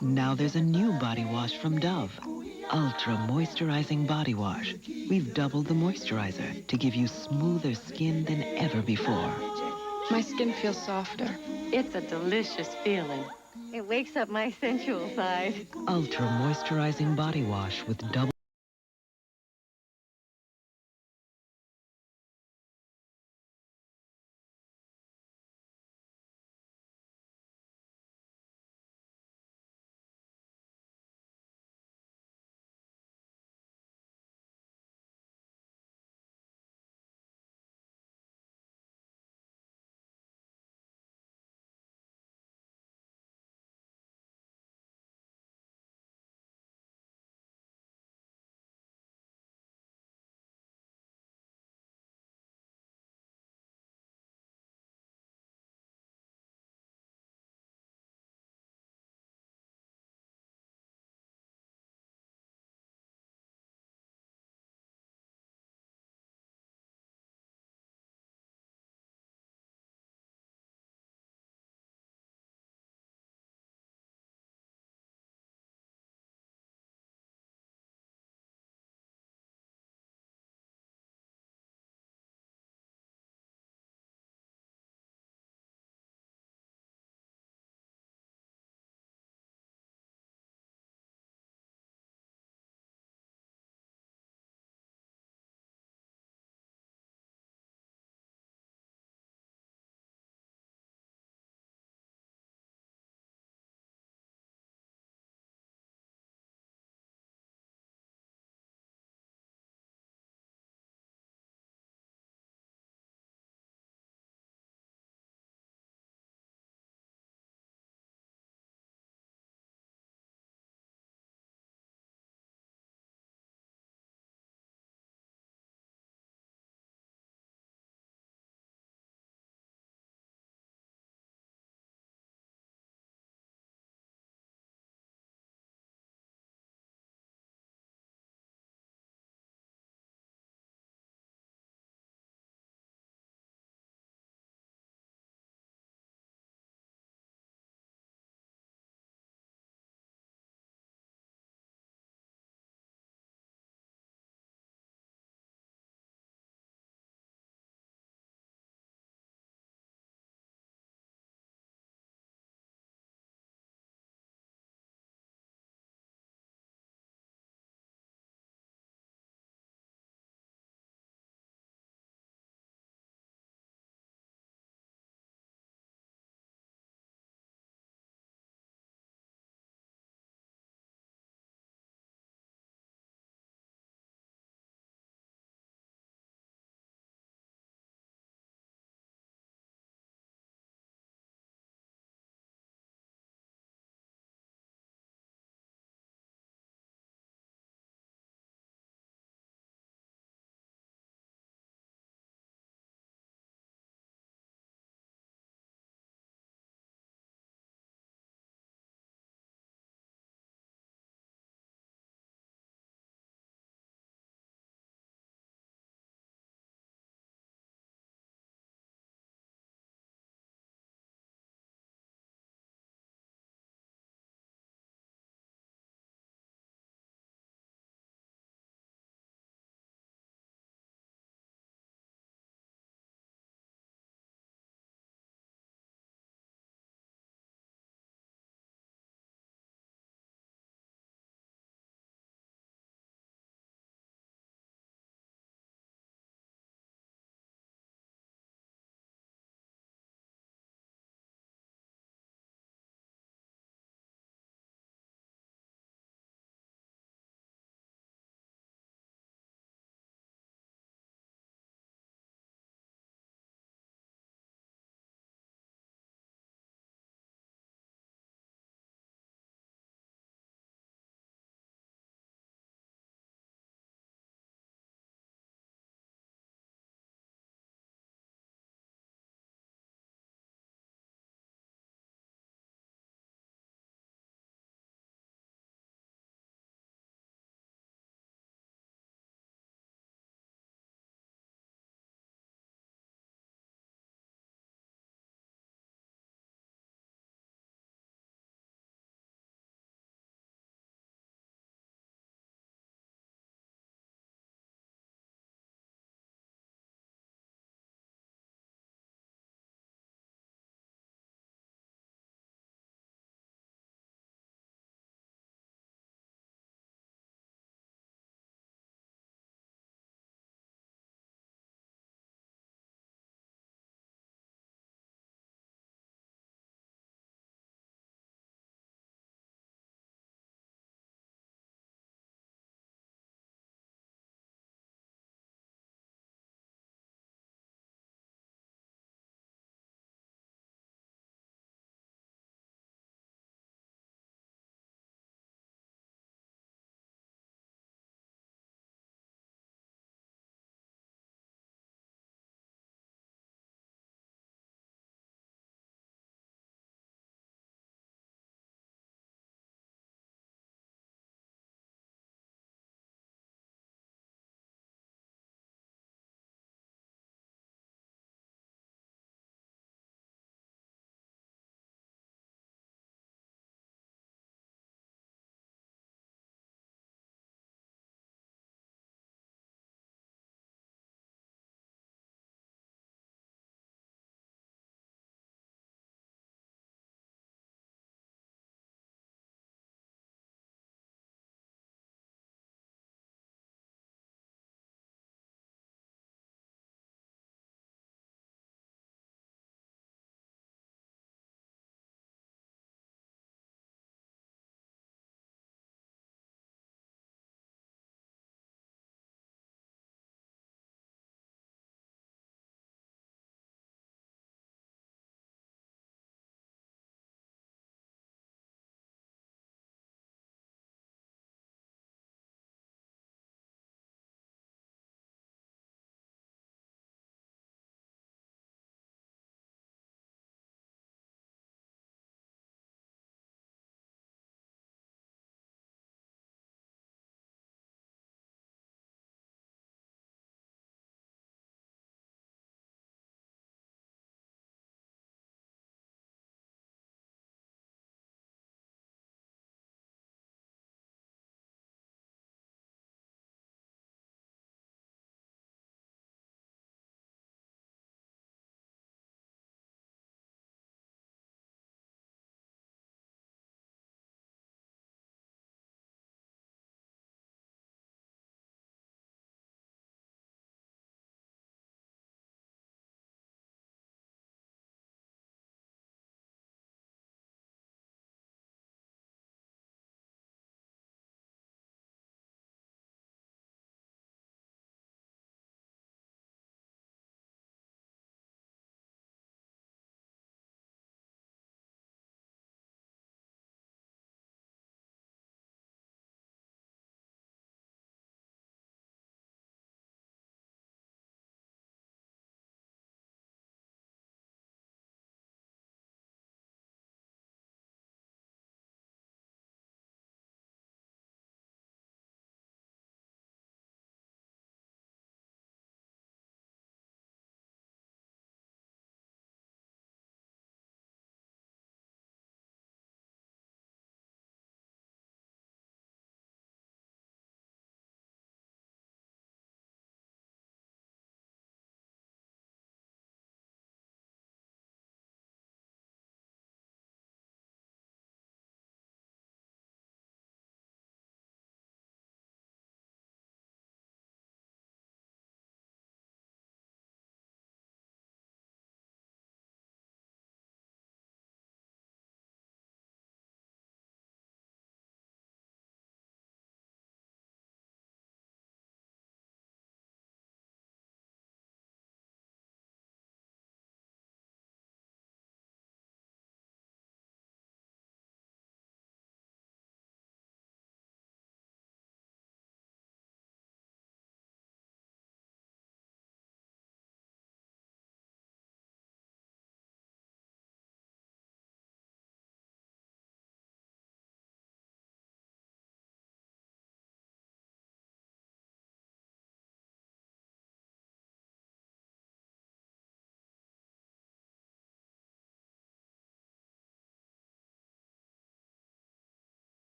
Now there's a new body wash from Dove. Ultra Moisturizing Body Wash. We've doubled the moisturizer to give you smoother skin than ever before. My skin feels softer. It's a delicious feeling. It wakes up my sensual side. Ultra Moisturizing Body Wash with double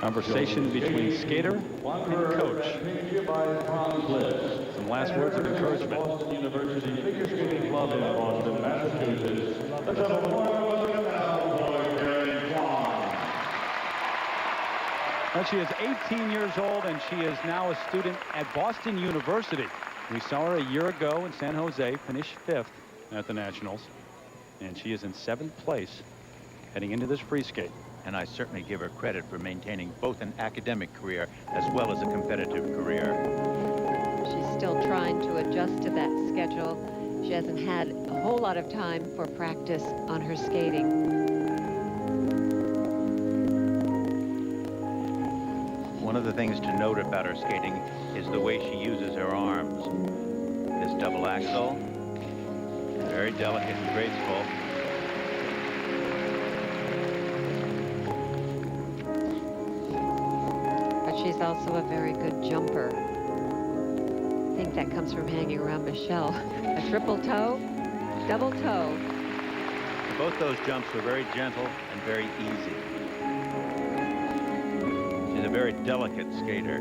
Conversation between skater and coach. Some last words of encouragement. Boston University Figure Skating Club in Boston, Massachusetts. Let's have a warm welcome now for Karen Kwan. Well, she is 18 years old, and she is now a student at Boston University. We saw her a year ago in San Jose, finish 5th at the Nationals, and she is in 7th place heading into this free skate. And I certainly give her credit for maintaining both an academic career as well as a competitive career. She's still trying to adjust to that schedule. She hasn't had a whole lot of time for practice on her skating. One of the things to note about her skating is the way she uses her arms. This double axel, very delicate and graceful. She's also a very good jumper. I think that comes from hanging around Michelle. A triple toe, double toe. Both those jumps were very gentle and very easy. She's a very delicate skater.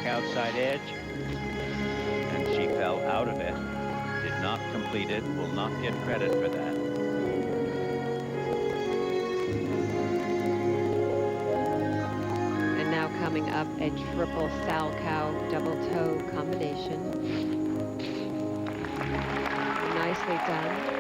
Outside edge, and she fell out of it, did not complete it, will not get credit for that. And now coming up, a triple Salchow double toe combination. Nicely done.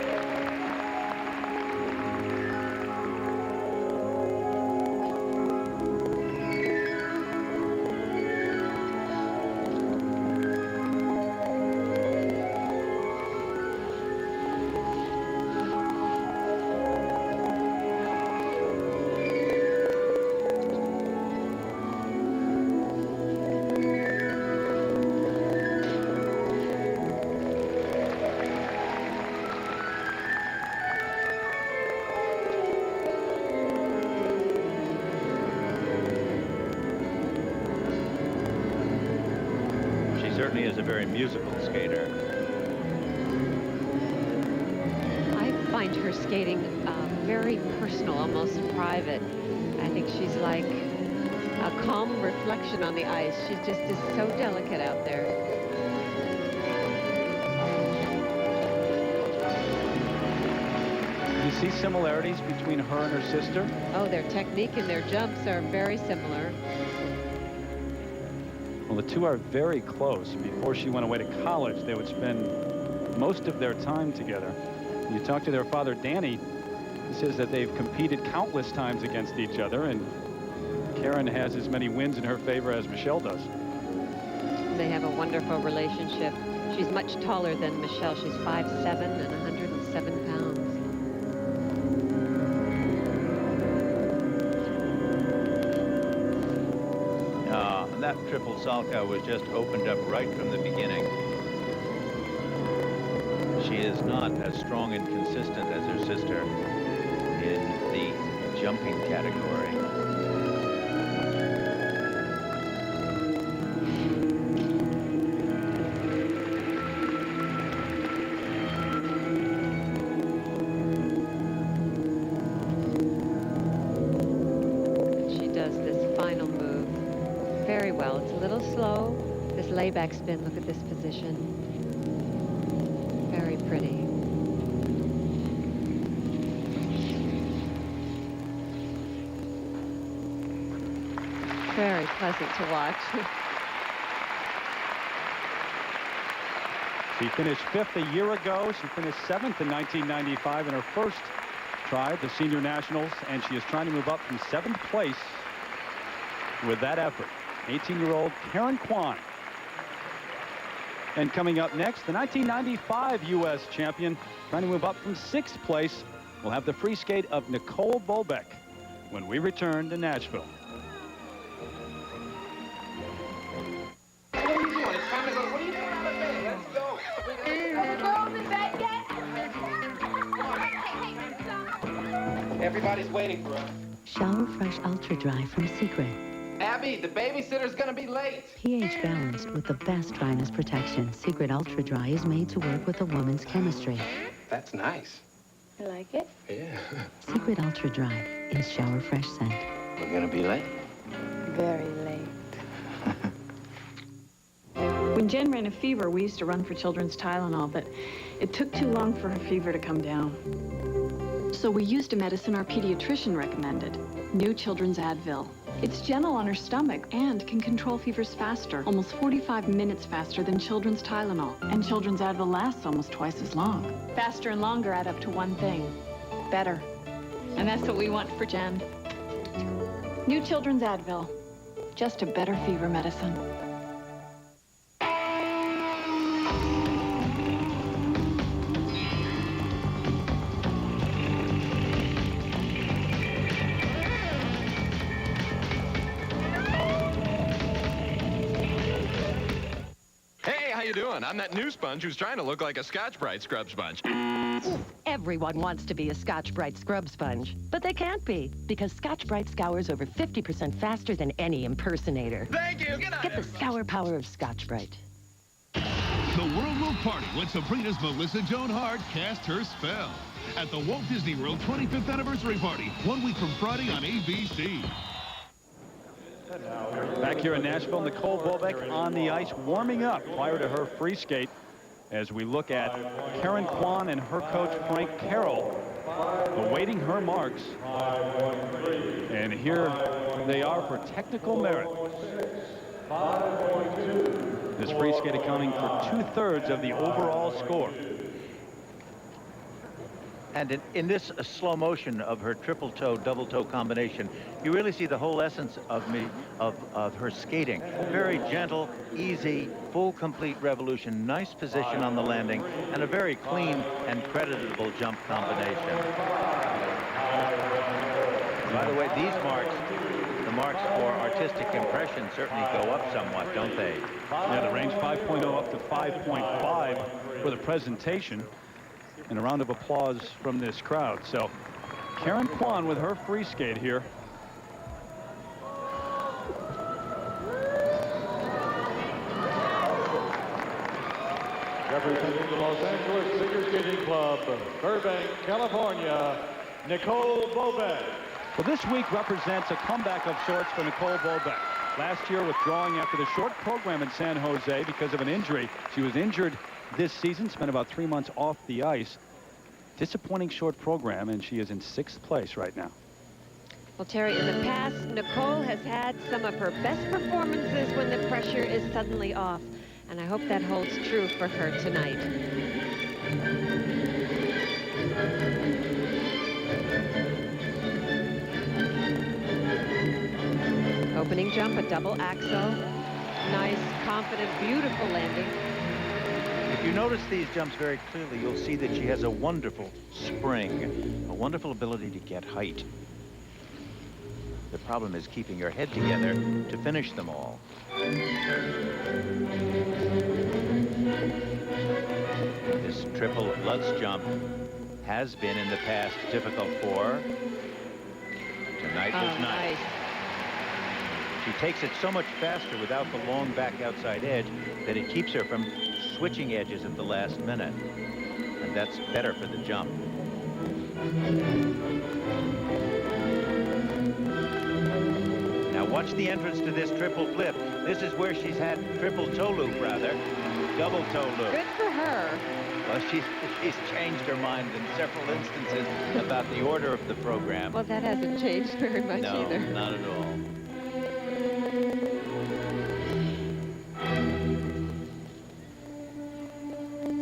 Certainly is a very musical skater. I find her skating very personal, almost private. I think she's like a calm reflection on the ice. She just is so delicate out there. You see similarities between her and her sister? Oh, their technique and their jumps are very similar. Well, the two are very close. Before she went away to college, they would spend most of their time together. When you talk to their father, Danny, he says that they've competed countless times against each other, and Karen has as many wins in her favor as Michelle does. They have a wonderful relationship. She's much taller than Michelle. She's 5'7" and 107 pounds. That triple Salchow was just opened up right from the beginning. She is not as strong and consistent as her sister in the jumping category. She does this final move very well. It's a little slow. This layback spin, look at this position. Very pretty. Very pleasant to watch. She finished 5th a year ago. She finished 7th in 1995 in her first try at the Senior Nationals, and she is trying to move up from 7th place with that effort. 18-year-old Karen Kwan. And coming up next, the 1995 U.S. champion, trying to move up from 6th place. We'll have the free skate of Nicole Bobek when we return to Nashville. Everybody's waiting for us. Shower Fresh Ultra Dry from Secret. Abby, the babysitter's gonna be late. pH balanced with the best dryness protection. Secret Ultra Dry is made to work with a woman's chemistry. That's nice. You like it? Yeah. Secret Ultra Dry is Shower Fresh scent. We're gonna be late. Very late. When Jen ran a fever, we used to run for children's Tylenol, but it took too long for her fever to come down. So we used a medicine our pediatrician recommended, New Children's Advil. It's gentle on her stomach and can control fevers faster, almost 45 minutes faster than children's Tylenol. And children's Advil lasts almost twice as long. Faster and longer add up to one thing, better. And that's what we want for Jen. New Children's Advil, just a better fever medicine. I'm that new sponge who's trying to look like a Scotch-Brite scrub sponge. Everyone wants to be a Scotch-Brite scrub sponge, but they can't be, because Scotch-Brite scours over 50% faster than any impersonator. Thank you. Good night. Get the scour power of Scotch-Brite. The world will party when Sabrina's Melissa Joan Hart cast her spell at the Walt Disney World 25th Anniversary Party, 1 week from Friday on ABC. Back here in Nashville, Nicole Bobek on the ice, warming up prior to her free skate as we look at Karen Kwan and her coach Frank Carroll awaiting her marks. And here they are for technical merit. This free skate accounting for 2/3 of the overall score. And in this slow motion of her triple toe, double toe combination, you really see the whole essence of her skating. Very gentle, easy, full, complete revolution, nice position on the landing, and a very clean and creditable jump combination. By the way, these marks, the marks for artistic impression, certainly go up somewhat, don't they? Yeah, the range 5.0 up to 5.5 for the presentation. And a round of applause from this crowd. So Karen Kwan with her free skate here. Representing the Los Angeles Figure Skating Club, Burbank, California, Nicole Bobek. Well, this week represents a comeback of sorts for Nicole Bobek. Last year withdrawing after the short program in San Jose because of an injury. She was injured this season, spent about 3 months off the ice. Disappointing short program, and she is in 6th place right now. Well, Terry, in the past, Nicole has had some of her best performances when the pressure is suddenly off, and I hope that holds true for her tonight. Opening jump, a double axel. Nice, confident, beautiful landing. If you notice these jumps very clearly, you'll see that she has a wonderful spring, a wonderful ability to get height. The problem is keeping her head together to finish them all. This triple Lutz jump has been in the past difficult for her. Tonight was nice. She takes it so much faster without the long back outside edge that it keeps her from switching edges at the last minute. And that's better for the jump. Now watch the entrance to this triple flip. This is where she's had triple toe loop, rather. Double toe loop. Good for her. Well, she's changed her mind in several instances about the order of the program. Well, that hasn't changed very much either. No, not at all.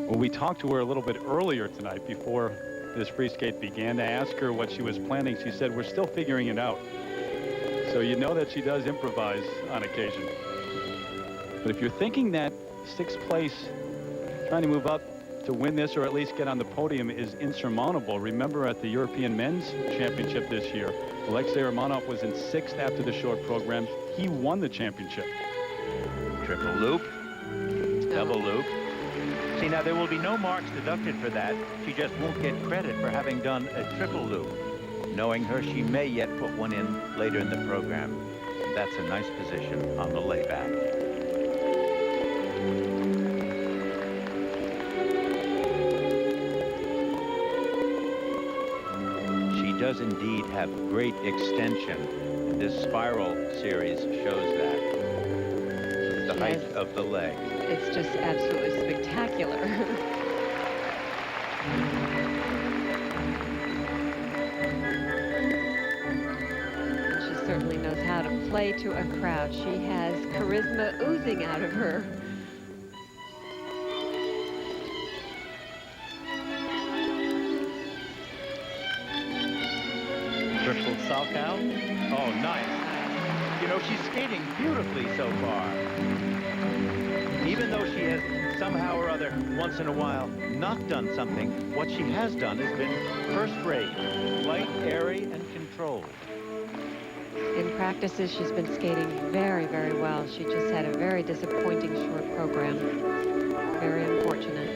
Well, we talked to her a little bit earlier tonight before this free skate began to ask her what she was planning. She said, we're still figuring it out. So you know that she does improvise on occasion. But if you're thinking that 6th place, trying to move up to win this or at least get on the podium is insurmountable, remember at the European Men's Championship this year, Alexei Romanov was in 6th after the short program. He won the championship. Triple loop, double loop. See, now there will be no marks deducted for that. She just won't get credit for having done a triple loop. Knowing her, she may yet put one in later in the program. That's a nice position on the layback. She does indeed have great extension. This spiral series shows that. The height of the leg. It's just absolutely spectacular. She certainly knows how to play to a crowd. She has charisma oozing out of her. Triple Salchow. Oh, nice. You know, she's skating beautifully so far. Even though she has somehow or other, once in a while, not done something, what she has done has been first-rate, light, airy, and controlled. In practices, she's been skating very, very well. She just had a very disappointing short program. Very unfortunate.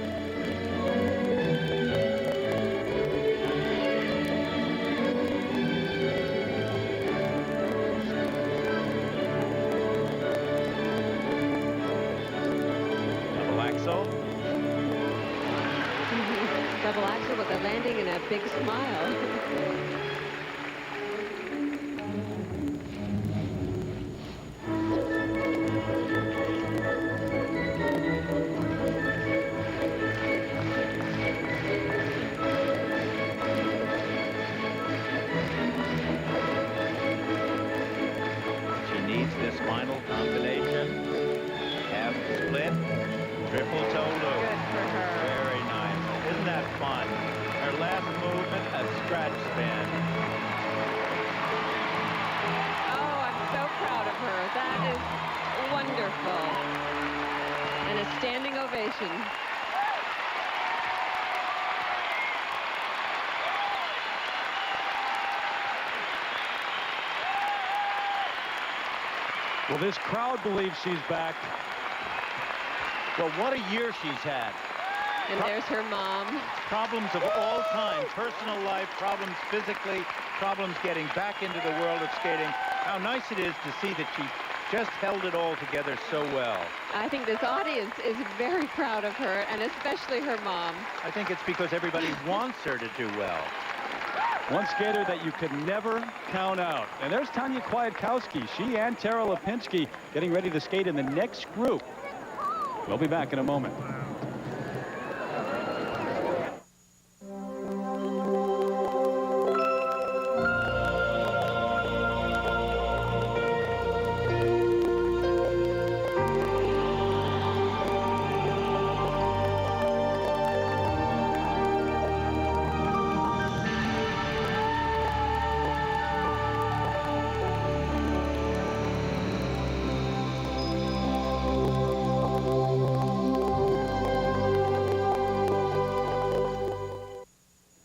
Double axel with a landing and a big smile. She needs this final combination. Half split, triple toe loop. Good for her. Very nice. Isn't that fun? Her last movement, a scratch spin. Oh, I'm so proud of her. That is wonderful. And a standing ovation. Well, this crowd believes she's back. Well, what a year she's had. And there's her mom. Problems of all kinds, personal life, problems physically, problems getting back into the world of skating. How nice it is to see that she just held it all together so well. I think this audience is very proud of her, and especially her mom. I think it's because everybody wants her to do well. One skater that you can never count out. And there's Tanya Kwiatkowski. She and Tara Lipinski getting ready to skate in the next group. We'll be back in a moment.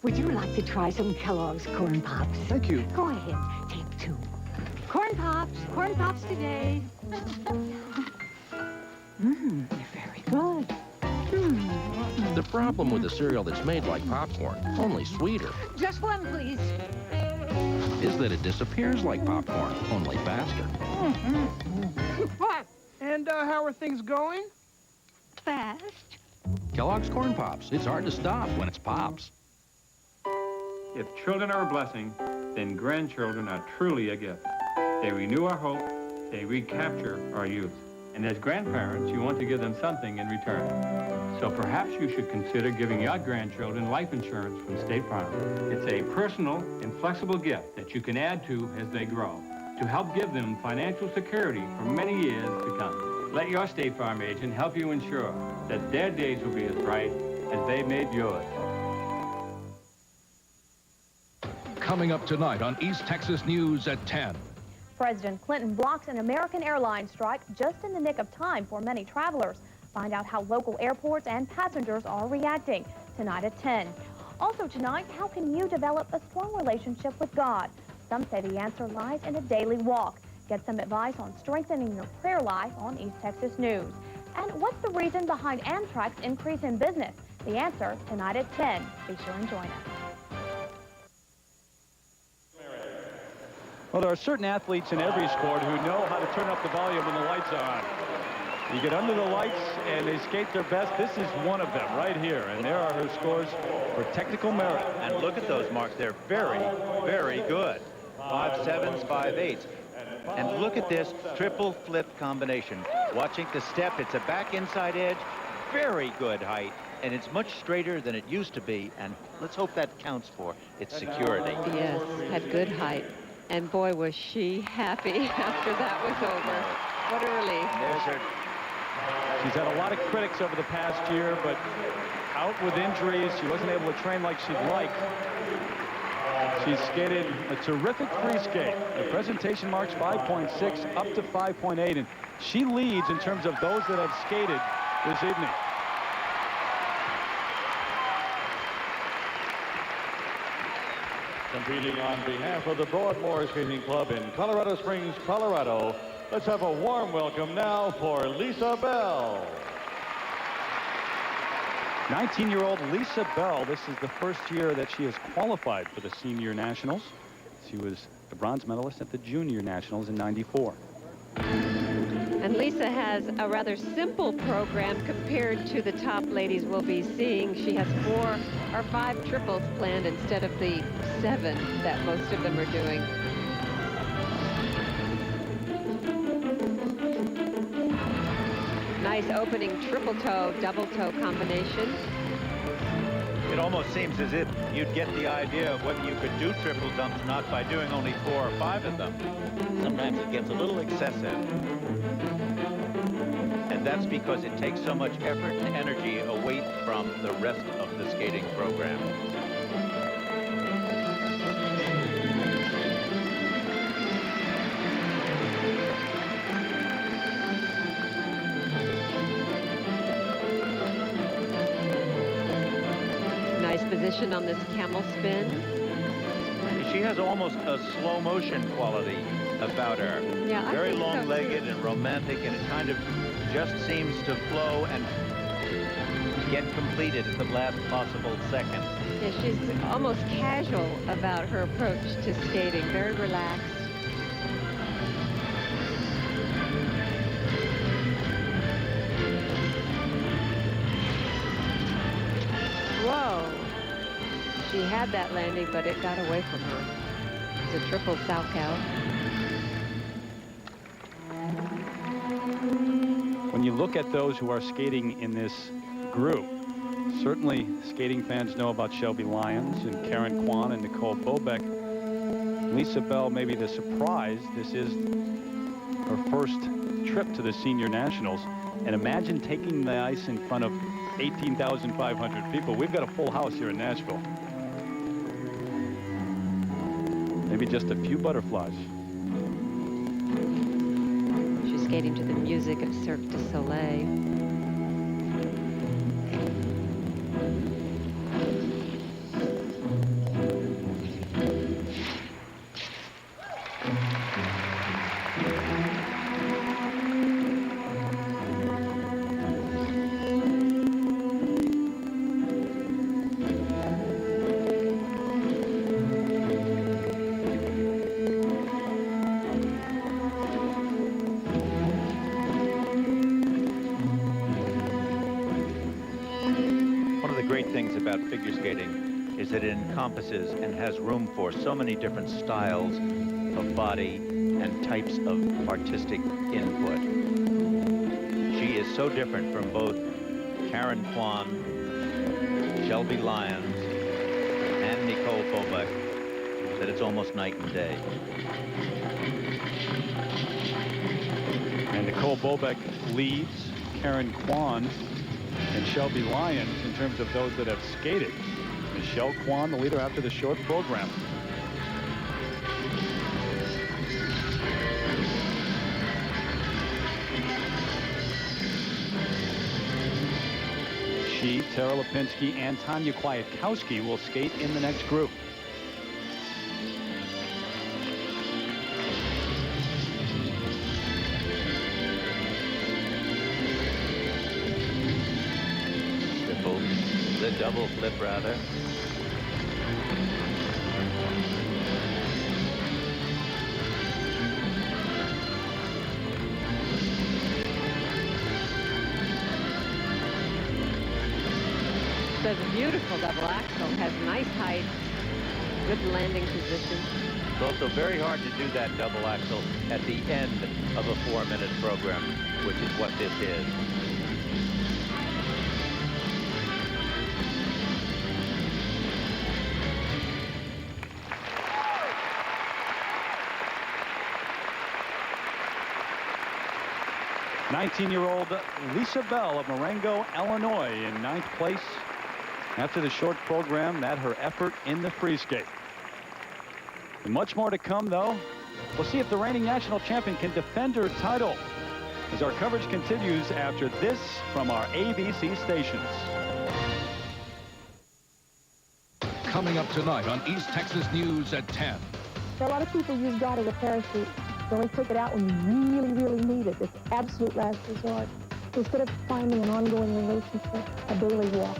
Would you like to try some Kellogg's Corn Pops? Thank you. Go ahead, take two. Corn Pops today. They're very good. The problem with a cereal that's made like popcorn, only sweeter, Just one, please. is that it disappears like popcorn, only faster. What? And how are things going? Fast. Kellogg's Corn Pops. It's hard to stop when it's Pops. If children are a blessing, then grandchildren are truly a gift. They renew our hope, they recapture our youth. And as grandparents, you want to give them something in return. So perhaps you should consider giving your grandchildren life insurance from State Farm. It's a personal and flexible gift that you can add to as they grow, to help give them financial security for many years to come. Let your State Farm agent help you ensure that their days will be as bright as they made yours. Coming up tonight on East Texas News at 10. President Clinton blocks an American Airlines strike just in the nick of time for many travelers. Find out how local airports and passengers are reacting tonight at 10. Also tonight, how can you develop a strong relationship with God? Some say the answer lies in a daily walk. Get some advice on strengthening your prayer life on East Texas News. And what's the reason behind Amtrak's increase in business? The answer tonight at 10. Be sure and join us. Well, there are certain athletes in every sport who know how to turn up the volume when the lights are on. You get under the lights and they skate their best. This is one of them right here. And there are her scores for technical merit. And look at those marks. They're very, very good. 5.7s, 5.8s. And look at this triple flip combination. Watching the step, it's a back inside edge. Very good height. And it's much straighter than it used to be. And let's hope that counts for its security. Yes, had good height. And boy, was she happy after that was over. What a relief. There's her. She's had a lot of critics over the past year, but out with injuries. She wasn't able to train like she'd like. She's skated a terrific free skate. The presentation marks 5.6 up to 5.8, and she leads in terms of those that have skated this evening. Competing on behalf of the Broadmoor Skating Club in Colorado Springs, Colorado, let's have a warm welcome now for Lisa Bell. 19-year-old Lisa Bell. This is the first year that she has qualified for the Senior Nationals. She was the bronze medalist at the Junior Nationals in '94. And Lisa has a rather simple program compared to the top ladies we'll be seeing. She has 4 or 5 triples planned instead of the 7 that most of them are doing. Nice opening triple toe, double toe combination. It almost seems as if you'd get the idea of whether you could do triple dumps or not by doing only 4 or 5 of them. Sometimes it gets a little excessive. And that's because it takes so much effort and energy away from the rest of the skating program. Nice position on this camel spin. She has almost a slow motion quality about her. Yeah, very I think long-legged so and romantic, and it kind of just seems to flow and get completed at the last possible second. Yeah, she's almost casual about her approach to skating, very relaxed. Whoa. She had that landing, but it got away from her. It's a triple Salchow. When you look at those who are skating in this group, certainly skating fans know about Shelby Lyons and Karen Kwan and Nicole Bobek. Lisa Bell may be the surprise. This is her first trip to the Senior Nationals. And imagine taking the ice in front of 18,500 people. We've got a full house here in Nashville. Maybe just a few butterflies. She's skating to the music of Cirque du Soleil. About figure skating is that it encompasses and has room for so many different styles of body and types of artistic input. She is so different from both Karen Kwan, Shelby Lyons, and Nicole Bobek that it's almost night and day. And Nicole Bobek leads Karen Kwan and Shelby Lyons in terms of those that have skated. Michelle Kwan, the leader after the short program. She, Tara Lipinski, and Tanya Kwiatkowski will skate in the next group. The double flip, rather. Does a beautiful double axel, has nice height, good landing position. It's also very hard to do that double axel at the end of a 4-minute program, which is what this is. '19-year-old Lisa Bell of Marengo, Illinois, in 9th place after the short program. That her effort in the free skate. And much more to come, though. We'll see if the reigning national champion can defend her title as our coverage continues after this from our ABC stations. Coming up tonight on East Texas News at 10. A lot of people use God as a parachute. They only take it out when you really, really need it. It's absolute last resort. Instead of finding an ongoing relationship, a daily walk.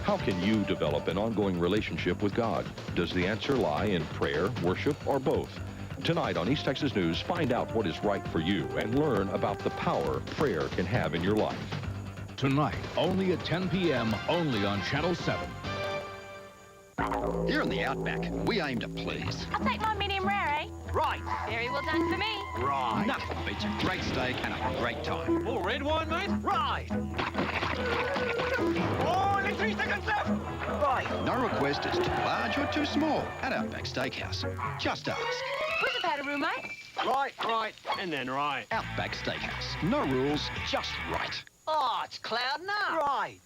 How can you develop an ongoing relationship with God? Does the answer lie in prayer, worship, or both? Tonight on East Texas News, find out what is right for you and learn about the power prayer can have in your life. Tonight, only at 10 p.m., only on Channel 7. Here in the Outback, we aim to please. I'll take my medium rare, eh? Right. Very well done for me. Right. Nothing beats a great steak and a great time. More red wine, mate? Right. Oh, only 3 seconds left. Right. No request is too large or too small at Outback Steakhouse. Just ask. Wish I've had a room, mate. Right, and then right. Outback Steakhouse. No rules, just right. Oh, it's clouding up. Right.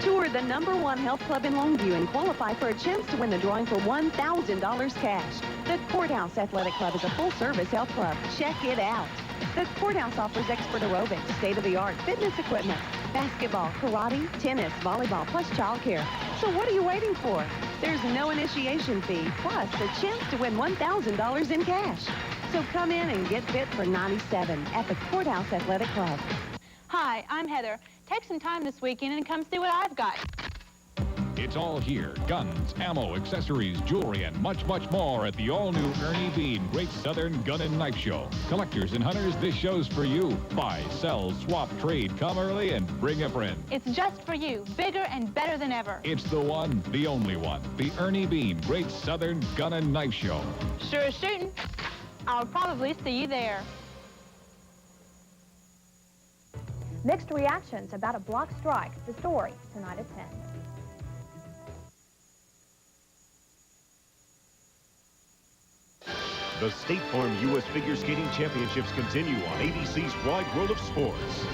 Tour the #1 health club in Longview and qualify for a chance to win the drawing for $1,000 cash. The Courthouse Athletic Club is a full-service health club. Check it out. The Courthouse offers expert aerobics, state-of-the-art fitness equipment, basketball, karate, tennis, volleyball, plus childcare. So what are you waiting for? There's no initiation fee, plus a chance to win $1,000 in cash. So come in and get fit for 97 at the Courthouse Athletic Club. Hi, I'm Heather. Take some time this weekend and come see what I've got. It's all here. Guns, ammo, accessories, jewelry, and much, much more at the all-new Ernie Bean Great Southern Gun and Knife Show. Collectors and hunters, this show's for you. Buy, sell, swap, trade, come early, and bring a friend. It's just for you. Bigger and better than ever. It's the one, the only one. The Ernie Bean Great Southern Gun and Knife Show. Sure as shooting. I'll probably see you there. Mixed reactions about a block strike. The story tonight at 10. The State Farm U.S. Figure Skating Championships continue on ABC's Wide World of Sports.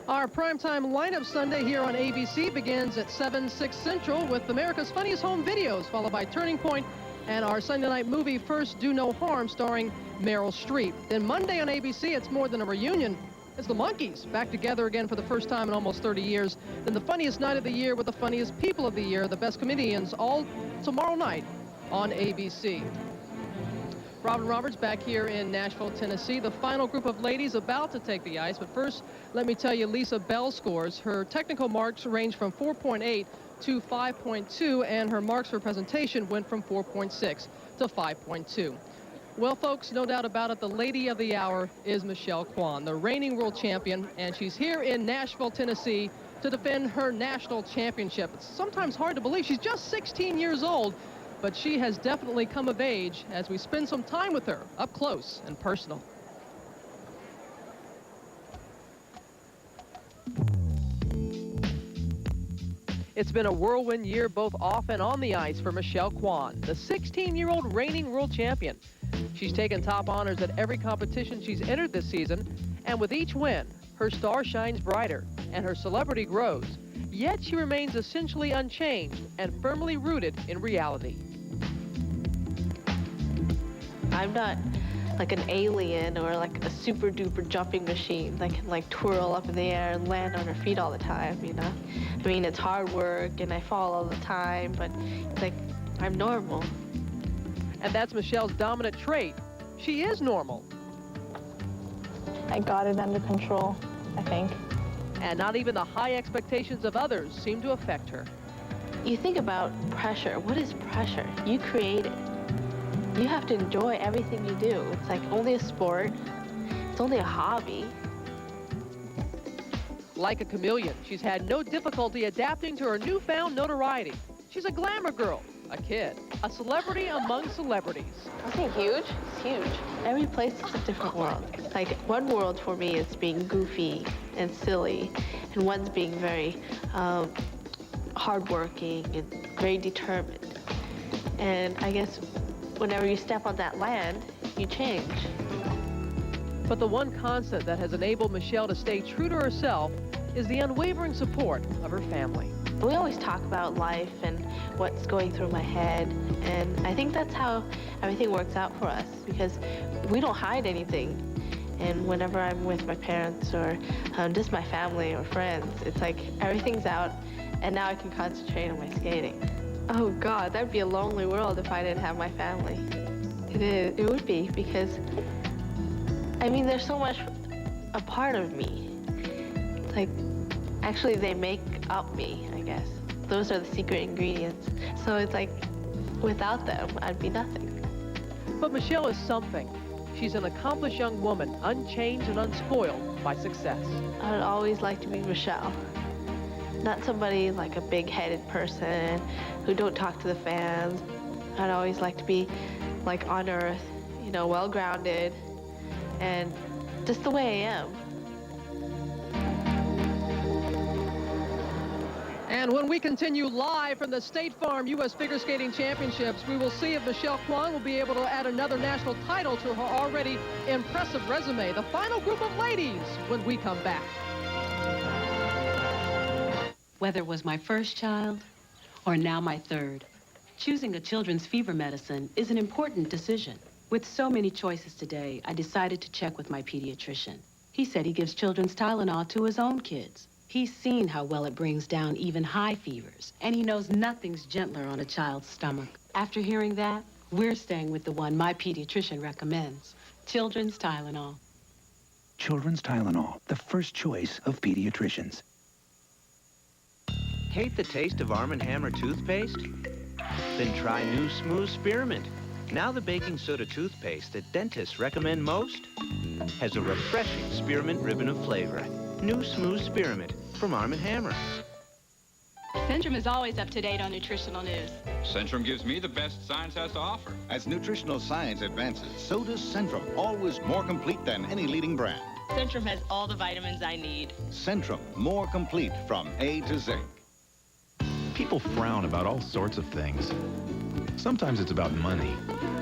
Our primetime lineup Sunday here on ABC begins at 7/6 Central with America's Funniest Home Videos, followed by Turning Point and our Sunday night movie First Do No Harm starring Meryl Streep. Then Monday on ABC, it's more than a reunion. It's the Monkees back together again for the first time in almost 30 years. Then the funniest night of the year with the funniest people of the year, the best comedians, all tomorrow night on ABC. Robin Roberts back here in Nashville, Tennessee. The final group of ladies about to take the ice. But first, let me tell you Lisa Bell's scores. Her technical marks range from 4.8 to 5.2, and her marks for presentation went from 4.6 to 5.2. Well, folks, no doubt about it, the lady of the hour is Michelle Kwan, the reigning world champion, and she's here in Nashville, Tennessee to defend her national championship. It's sometimes hard to believe. She's just 16 years old, but she has definitely come of age as we spend some time with her up close and personal. It's been a whirlwind year both off and on the ice for Michelle Kwan, the 16-year-old reigning world champion. She's taken top honors at every competition she's entered this season, and with each win, her star shines brighter and her celebrity grows. Yet she remains essentially unchanged and firmly rooted in reality. I'm not like an alien or like a super duper jumping machine that can like twirl up in the air and land on her feet all the time, you know? I mean, it's hard work and I fall all the time, but it's like I'm normal. And that's Michelle's dominant trait. She is normal. I got it under control, I think. And not even the high expectations of others seem to affect her. You think about pressure. What is pressure? You create it. you have to enjoy everything you do. It's like only a sport. It's only a hobby. Like a chameleon, she's had no difficulty adapting to her newfound notoriety. She's a glamour girl, a kid, a celebrity among celebrities. Isn't it huge? It's huge. Every place is a different world. Like, one world for me is being goofy and silly, and one's being very hardworking and very determined. And I guess whenever you step on that land, you change. But the one constant that has enabled Michelle to stay true to herself is the unwavering support of her family. We always talk about life and what's going through my head, and I think that's how everything works out for us, because we don't hide anything. And whenever I'm with my parents or just my family or friends, it's like everything's out, and now I can concentrate on my skating. Oh God, that'd be a lonely world if I didn't have my family. It is. It would be, because I mean, there's so much a part of me. Like, actually, they make up me, I guess. Those are the secret ingredients. So it's like, without them, I'd be nothing. But Michelle is something. She's an accomplished young woman, unchanged and unspoiled by success. I would always like to be Michelle. Not somebody like a big-headed person who don't talk to the fans. I'd always like to be like on Earth, you know, well-grounded, and just the way I am. And when we continue live from the State Farm U.S. Figure Skating Championships, we will see if Michelle Kwan will be able to add another national title to her already impressive resume. The final group of ladies when we come back. Whether it was my first child or now my third, choosing a children's fever medicine is an important decision. With so many choices today, I decided to check with my pediatrician. He said he gives children's Tylenol to his own kids. He's seen how well it brings down even high fevers, and he knows nothing's gentler on a child's stomach. After hearing that, we're staying with the one my pediatrician recommends, children's Tylenol. Children's Tylenol, the first choice of pediatricians. Hate the taste of Arm & Hammer toothpaste? Then try new Smooth Spearmint. Now the baking soda toothpaste that dentists recommend most has a refreshing spearmint ribbon of flavor. New Smooth Spearmint from Arm & Hammer. Centrum is always up to date on nutritional news. Centrum gives me the best science has to offer. As nutritional science advances, so does Centrum, always more complete than any leading brand. Centrum has all the vitamins I need. Centrum, more complete from A to Z. People frown about all sorts of things. Sometimes it's about money,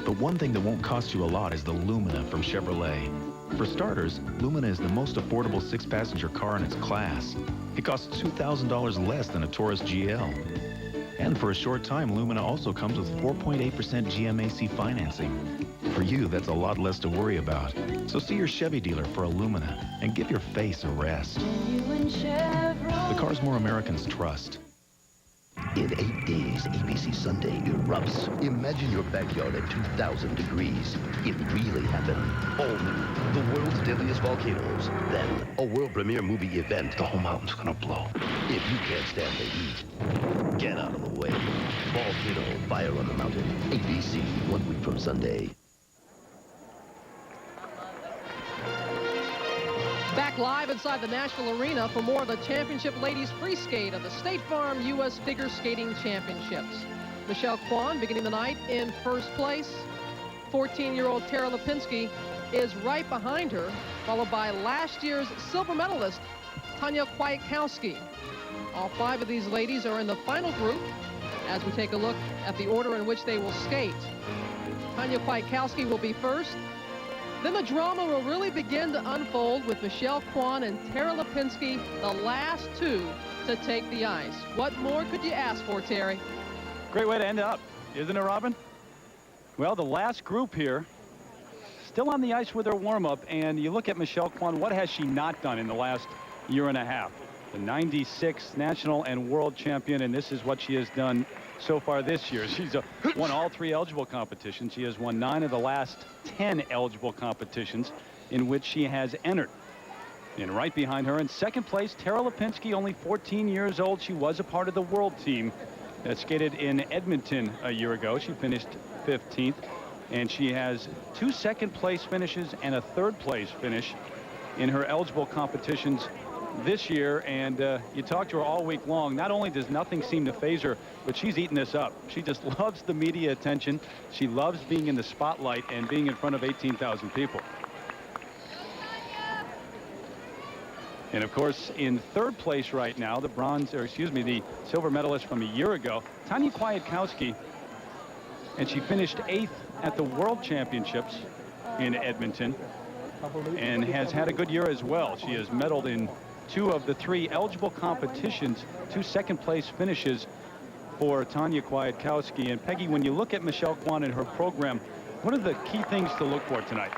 but one thing that won't cost you a lot is the Lumina from Chevrolet. For starters, Lumina is the most affordable 6-passenger car in its class. It costs $2,000 less than a Taurus GL. And for a short time, Lumina also comes with 4.8% GMAC financing. For you, that's a lot less to worry about. So see your Chevy dealer for a Lumina and give your face a rest. The cars more Americans trust. In 8 days, ABC Sunday erupts. Imagine your backyard at 2,000 degrees. It really happened. All new. The world's deadliest volcanoes. Then, a world premiere movie event. The whole mountain's gonna blow. If you can't stand the heat, get out of the way. Volcano, Fire on the Mountain. ABC, 1 week from Sunday. Back live inside the National Arena for more of the championship ladies free skate of the State Farm U.S. Figure Skating Championships. Michelle Kwan beginning the night in first place. 14-year-old Tara Lipinski is right behind her, followed by last year's silver medalist, Tanya Kwiatkowski. All 5 of these ladies are in the final group as we take a look at the order in which they will skate. Tanya Kwiatkowski will be first. Then the drama will really begin to unfold with Michelle Kwan and Tara Lipinski, the last 2 to take the ice. What more could you ask for, Terry? Great way to end up, isn't it, Robin? Well, the last group here, still on the ice with her warm-up, and you look at Michelle Kwan, what has she not done in the last year and a half? The 96 national and world champion, and this is what she has done so far this year. She's won all 3 eligible competitions. She has won 9 of the last 10 eligible competitions in which she has entered. And right behind her in second place, Tara Lipinski, only 14 years old. She was a part of the world team that skated in Edmonton a year ago. She finished 15th. And she has 2 second-place finishes and a third-place finish in her eligible competitions this year. And you talk to her all week long. Not only does nothing seem to phase her, but she's eating this up. She just loves the media attention. She loves being in the spotlight and being in front of 18,000 people. And of course, in third place right now, the silver medalist from a year ago, Tanya Kwiatkowski, and she finished 8th at the World Championships in Edmonton and has had a good year as well. She has medaled in 2 of the 3 eligible competitions, 2 second-place finishes for Tanya Kwiatkowski. And Peggy, when you look at Michelle Kwan and her program, what are the key things to look for tonight?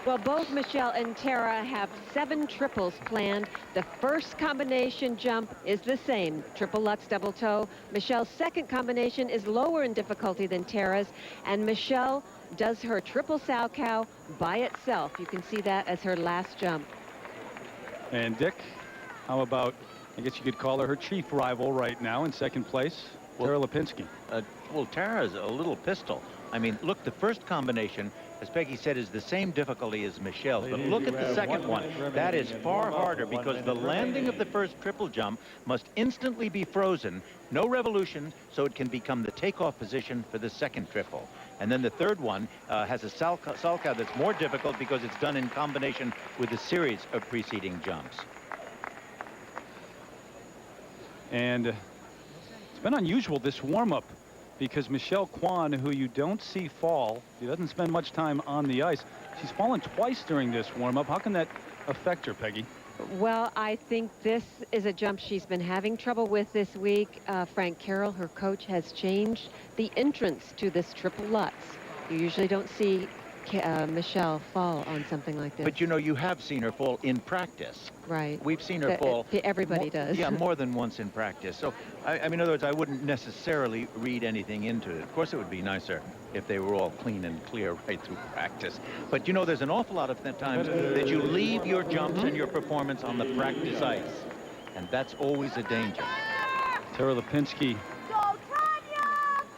Well, both Michelle and Tara have 7 triples planned. The first combination jump is the same, triple Lutz double toe. Michelle's second combination is lower in difficulty than Tara's, and Michelle does her triple sow cow by itself. You can see that as her last jump. And Dick, how about, I guess you could call her chief rival right now in second place, Tara Lipinski. Well, Tara's a little pistol. I mean, look, the first combination, as Peggy said, is the same difficulty as Michelle's. But look at the second one. That is far harder because the landing of the first triple jump must instantly be frozen, no revolution, so it can become the takeoff position for the second triple. And then the third one has a salchow that's more difficult because it's done in combination with a series of preceding jumps. And it's been unusual, this warm-up, because Michelle Kwan, who you don't see fall, she doesn't spend much time on the ice. She's fallen twice during this warm-up. How can that affect her, Peggy? Well, I think this is a jump she's been having trouble with this week. Frank Carroll, her coach, has changed the entrance to this triple Lutz. You usually don't see Michelle fall on something like this. But you know, you have seen her fall in practice. Right. We've seen her fall. Everybody does. Yeah, more than once in practice. So, I mean, in other words, I wouldn't necessarily read anything into it. Of course, it would be nicer if they were all clean and clear right through practice. But you know, there's an awful lot of times that you leave your jumps and your performance on the practice ice. And that's always a danger. Tara Lipinski,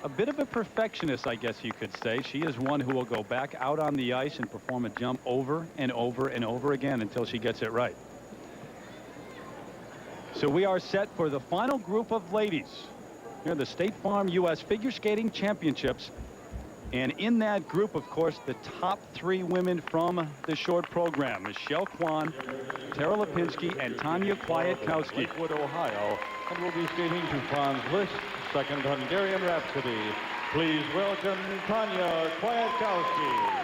a bit of a perfectionist, I guess you could say. She is one who will go back out on the ice and perform a jump over and over and over again until she gets it right. So we are set for the final group of ladies here at the State Farm U.S. Figure Skating Championships. And in that group, of course, the top 3 women from the short program: Michelle Kwan, Tara Lipinski, and Tanya Kwiatkowski. Lakewood, Ohio, and will be skating to Franz Liszt, second Hungarian Rhapsody. Please welcome Tanya Kwiatkowski.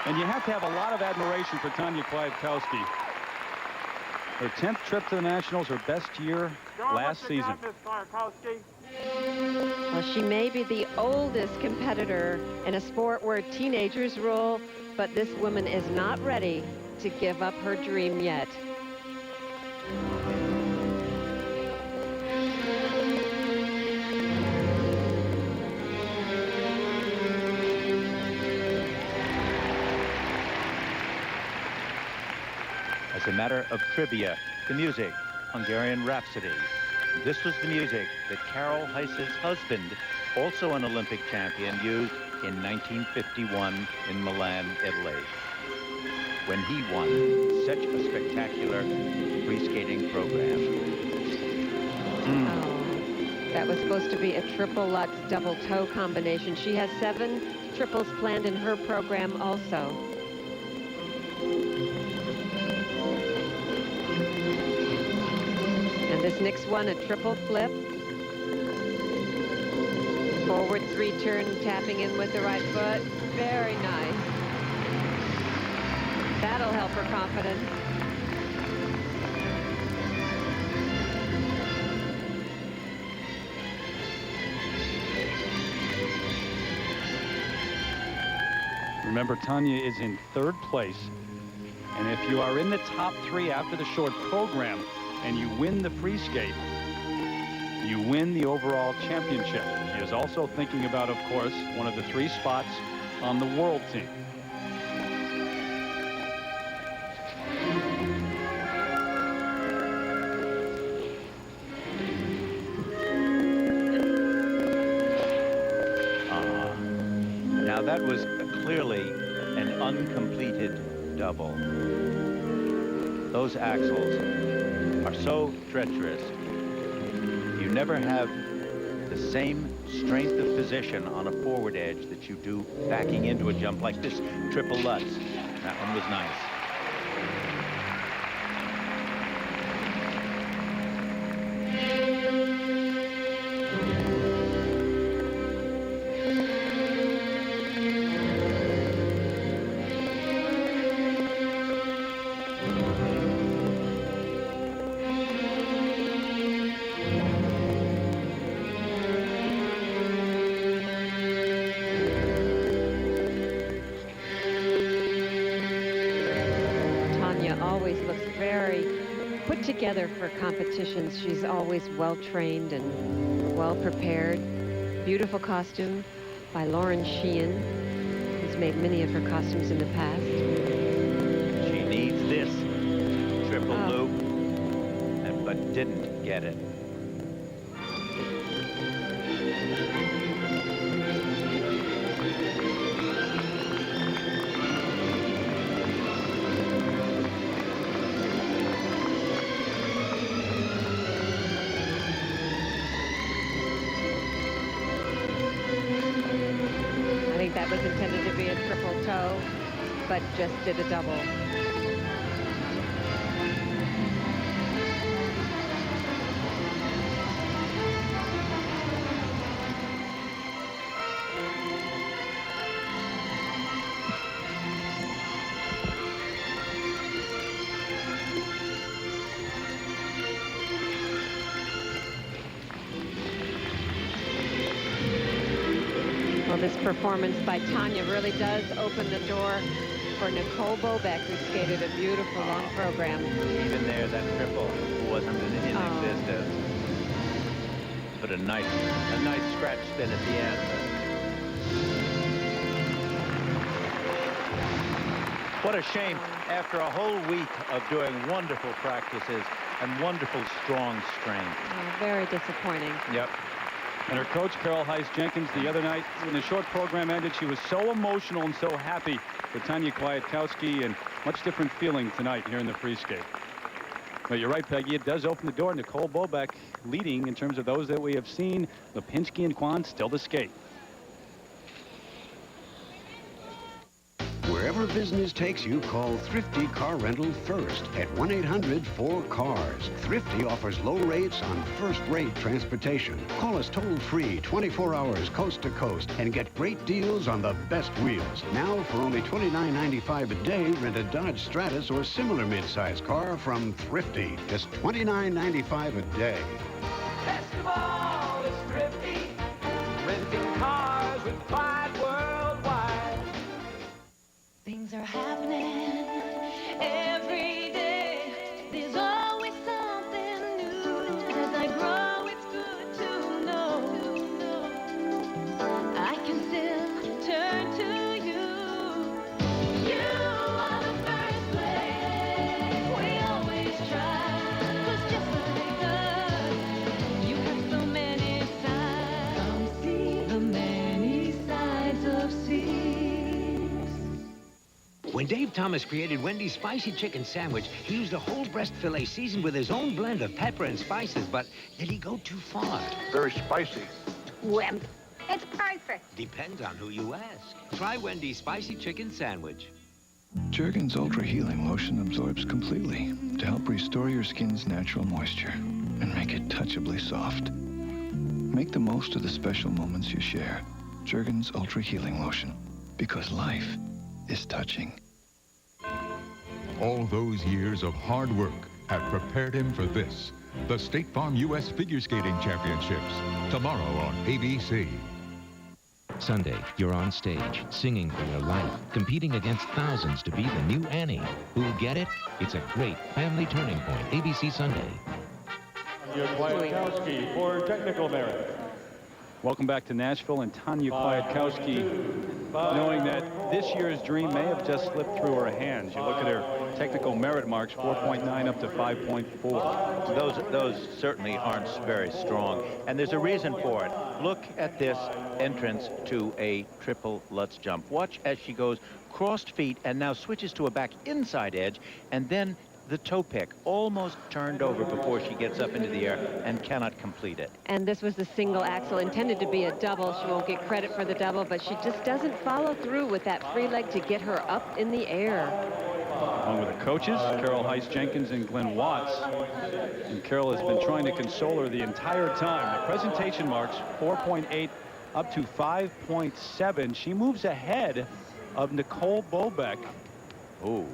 And you have to have a lot of admiration for Tanya Kwiatkowski. Her 10th trip to the Nationals, her best year last season. Well, she may be the oldest competitor in a sport where teenagers rule, but this woman is not ready to give up her dream yet. As a matter of trivia, the music, Hungarian Rhapsody. This was the music that Carol Heiss's husband, also an Olympic champion, used in 1951 in Milan, Italy, when he won such a spectacular free skating program. Oh, that was supposed to be a triple Lutz double toe combination. She has 7 triples planned in her program also. And this next one, a triple flip. Forward 3 turn, tapping in with the right foot. Very nice. That'll help her confidence. Remember, Tanya is in 3rd place. And if you are in the top 3 after the short program and you win the free skate, you win the overall championship. She is also thinking about, of course, one of the 3 spots on the world team. Now that was clearly an uncompleted double. Those axles are so treacherous. You never have the same strength of position on a forward edge that you do backing into a jump like this triple Lutz. That one was nice. Always looks very put together for competitions. She's always well trained and well prepared. Beautiful costume by Lauren Sheehan, who's made many of her costumes in the past. She needs this triple loop, but didn't get it. That was intended to be a triple toe, but just did a double. Well, this performance by Tanya really does open the door for Nicole Bobek, who skated a beautiful long program. Even there, that triple wasn't in existence. But a nice scratch spin at the end. What a shame after a whole week of doing wonderful practices and wonderful strong strength. Oh, very disappointing. Yep. And her coach, Carol Heiss-Jenkins, the other night, when the short program ended, she was so emotional and so happy for Tanya Kwiatkowski, and much different feeling tonight here in the free skate. But you're right, Peggy, it does open the door. Nicole Bobek leading in terms of those that we have seen. Lipinski and Kwan still to skate. Wherever business takes you, call Thrifty Car Rental first at 1-800-4CARS. Thrifty offers low rates on first-rate transportation. Call us toll-free 24 hours coast to coast and get great deals on the best wheels. Now, for only $29.95 a day, rent a Dodge Stratus or similar mid-size car from Thrifty. Just $29.95 a day. Best of all is Thrifty, renting cars with pride worldwide. Things are happening every day. There's always something new. As I grow, it's good to know I can still turn to you. You are the first place we always try. 'Cause just like us, you have so many sides. Come see the many sides of sea. When Dave Thomas created Wendy's Spicy Chicken Sandwich, he used a whole breast fillet seasoned with his own blend of pepper and spices, but did he go too far? Very spicy. Wimp. It's perfect. Depends on who you ask. Try Wendy's Spicy Chicken Sandwich. Jergens Ultra Healing Lotion absorbs completely to help restore your skin's natural moisture and make it touchably soft. Make the most of the special moments you share. Jergens Ultra Healing Lotion, because life is touching. All those years of hard work have prepared him for this, the State Farm U.S. Figure Skating Championships, tomorrow on ABC. Sunday, you're on stage, singing for your life, competing against thousands to be the new Annie. Who'll get it? It's a great family turning point. ABC Sunday. Tanya Kwiatkowski for technical merit. Welcome back to Nashville, and Tanya Kwiatkowski knowing that this year's dream may have just slipped through her hands. You look at her technical merit marks, 4.9 up to 5.4. Those certainly aren't very strong, and there's a reason for it. Look at this entrance to a triple Lutz jump. Watch as she goes crossed feet and now switches to a back inside edge, and then the toe pick almost turned over before she gets up into the air and cannot complete it. And this was the single axel intended to be a double. She won't get credit for the double, but she just doesn't follow through with that free leg to get her up in the air. Along with the coaches, Carol Heiss-Jenkins and Glenn Watts. And Carol has been trying to console her the entire time. The presentation marks 4.8 up to 5.7. She moves ahead of Nicole Bobeck. Oh.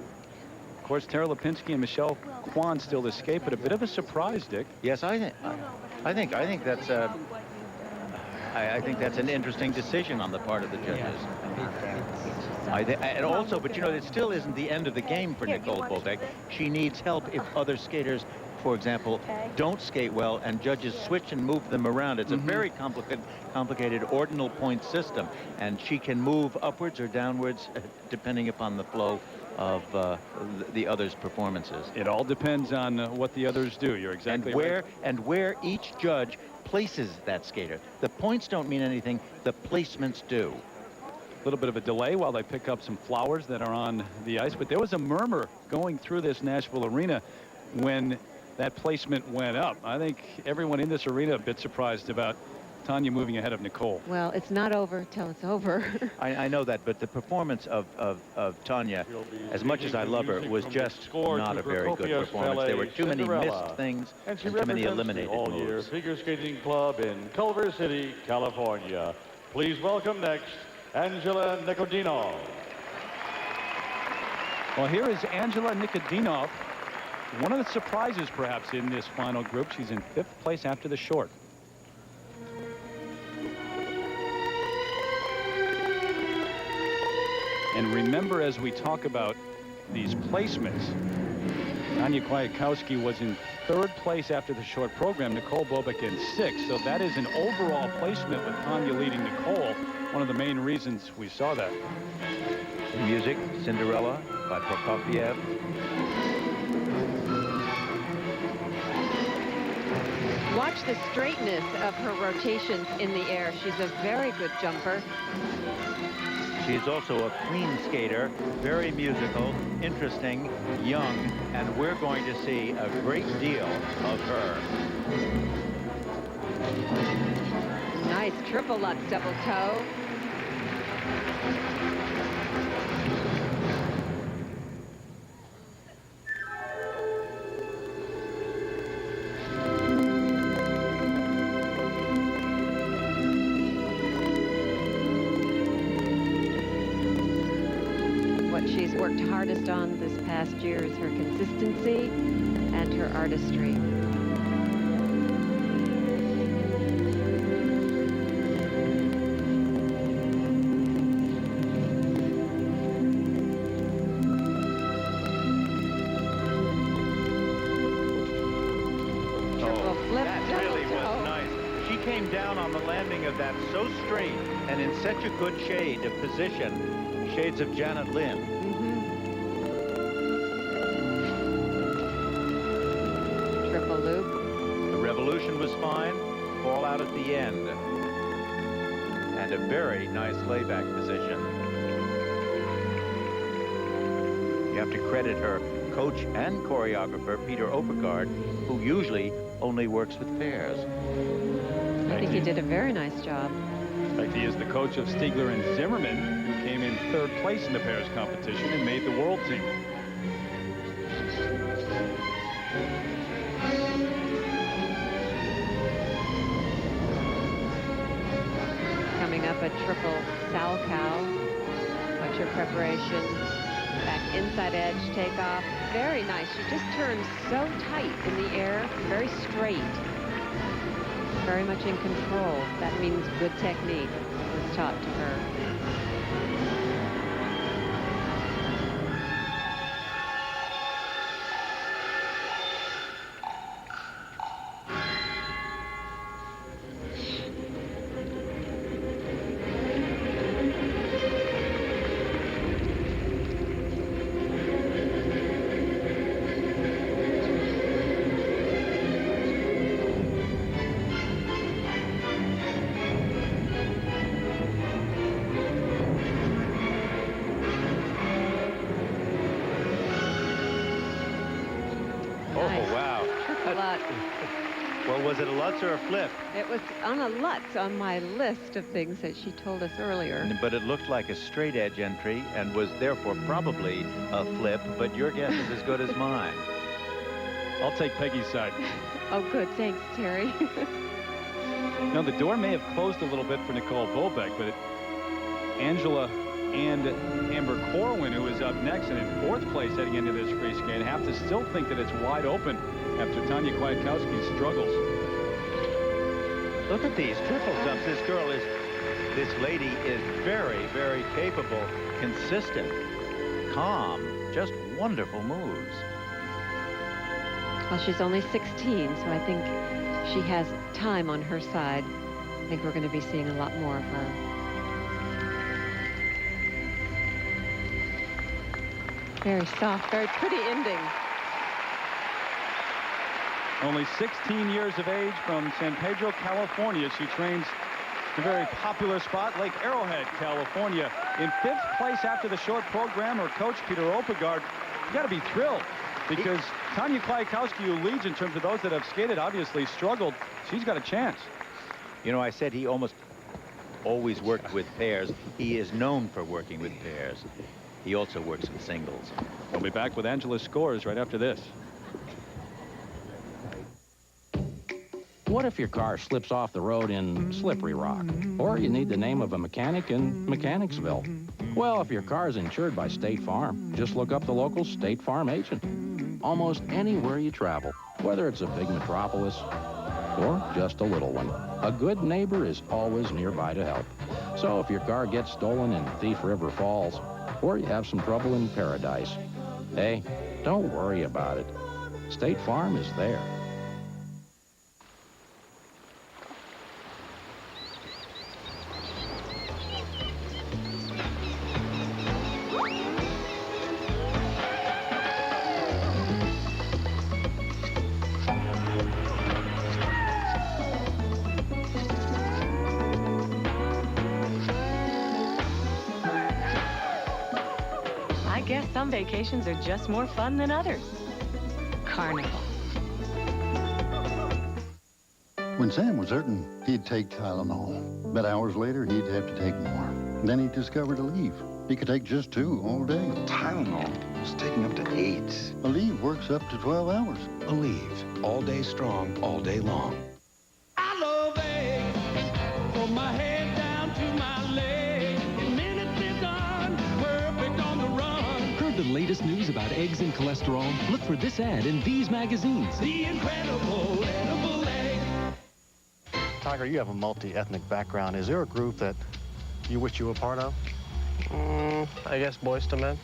Of course, Tara Lipinski and Michelle Kwan still escape, but a bit of a surprise, Dick. Yes, I think that's I think that's an interesting decision on the part of the judges. And also, but you know, it still isn't the end of the game for Nicole Bobeck. She needs help if other skaters, for example, don't skate well and judges switch and move them around. It's a very complicated ordinal point system, and she can move upwards or downwards depending upon the flow of the others' performances. It all depends on what the others do. You're exactly right. And where each judge places that skater. The points don't mean anything, the placements do. A little bit of a delay while they pick up some flowers that are on the ice, but there was a murmur going through this Nashville arena when that placement went up. I think everyone in this arena a bit surprised about Tanya moving ahead of Nicole. Well, it's not over till it's over. I know that, but the performance of Tanya, as much as I love her, was just not a very good performance. There were too many missed things and too many eliminated moves. All-Year Figure Skating Club in Culver City, California. Please welcome next Angela Nikodinov. Well, here is Angela Nikodinov. One of the surprises, perhaps, in this final group. She's in 5th place after the short. And remember, as we talk about these placements, Tanya Kwiatkowski was in 3rd place after the short program, Nicole Bobeck in 6th. So that is an overall placement with Tanya leading Nicole. One of the main reasons we saw that. Music, Cinderella by Prokofiev. Watch the straightness of her rotations in the air. She's a very good jumper. She's also a clean skater, very musical, interesting, young, and we're going to see a great deal of her. Nice triple Lutz double toe. She's worked hardest on this past year is her consistency and her artistry. Triple flip, that really was nice. She came down on the landing of that so straight and in such a good shade of position, shades of Janet Lynn. Triple loop. The revolution was fine. Fall out at the end. And a very nice layback position. You have to credit her coach and choreographer, Peter Opegard, who usually only works with pairs. I think he did a very nice job. In fact, he is the coach of Stiegler and Zimmerman, who came in 3rd place in the pairs competition and made the world team. Coming up a triple Salchow. Watch her preparation. Back inside edge takeoff. Very nice. She just turns so tight in the air. Very straight. Very much in control. That means good technique was taught to her. Well, was it a Lutz or a flip? It was on a Lutz on my list of things that she told us earlier. But it looked like a straight edge entry and was therefore probably a flip, but your guess is as good as mine. I'll take Peggy's side. Oh, good. Thanks, Terry. Now, the door may have closed a little bit for Nicole Bobeck, but Angela and Amber Corwin, who is up next and in fourth place heading into this free skate, have to still think that it's wide open after Tanya Kwiatkowski's struggles. Look at these triple jumps. This lady is very, very capable, consistent, calm, just wonderful moves. Well, she's only 16, so I think she has time on her side. I think we're going to be seeing a lot more of her. Very soft, very pretty ending. Only 16 years of age, from San Pedro, California. She trains the very popular spot, Lake Arrowhead, California. In 5th place after the short program, her coach, Peter Opegard, you got to be thrilled, because Tanya Kwiatkowski, who leads in terms of those that have skated, obviously struggled. She's got a chance. You know, I said he almost always worked with pairs. He is known for working with pairs. He also works with singles. We'll be back with Angela's scores right after this. What if your car slips off the road in Slippery Rock? Or you need the name of a mechanic in Mechanicsville? Well, if your car's insured by State Farm, just look up the local State Farm agent. Almost anywhere you travel, whether it's a big metropolis or just a little one, a good neighbor is always nearby to help. So if your car gets stolen in Thief River Falls, or you have some trouble in Paradise, hey, don't worry about it. State Farm is there. I guess some vacations are just more fun than others. Carnival. When Sam was hurting, he'd take Tylenol. But hours later, he'd have to take more. Then he discovered Aleve. He could take just 2 all day. Tylenol was taking up to 8. Aleve works up to 12 hours. Aleve, all day strong, all day long. I love eggs, from my head down to my leg. In minutes they're done, perfect on the run. Heard the latest news about eggs and cholesterol? Look for this ad in these magazines. The incredible edible egg. Tiger, you have a multi-ethnic background. Is there a group that you wish you were part of? I guess Boys to Men.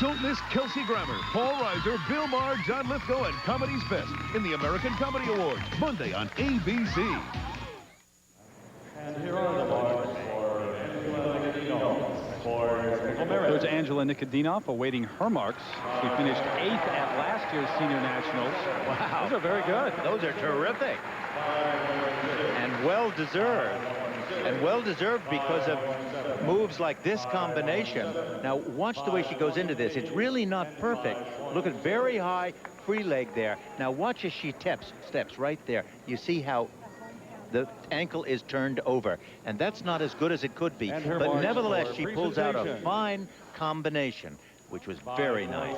Don't miss Kelsey Grammer, Paul Reiser, Bill Maher, John Lithgow, and Comedy's Best in the American Comedy Awards, Monday on ABC. And here are the marks for There's Angela Nikodinov awaiting her marks. She finished 8th at last year's Senior Nationals. Wow. Those are very good. Those are terrific. And well-deserved. And well-deserved because of moves like this combination. Now, watch the way she goes into this. It's really not perfect. Look at very high free leg there. Now, watch as she steps right there. You see how the ankle is turned over. And that's not as good as it could be. But nevertheless, she pulls out a fine combination, which was very nice.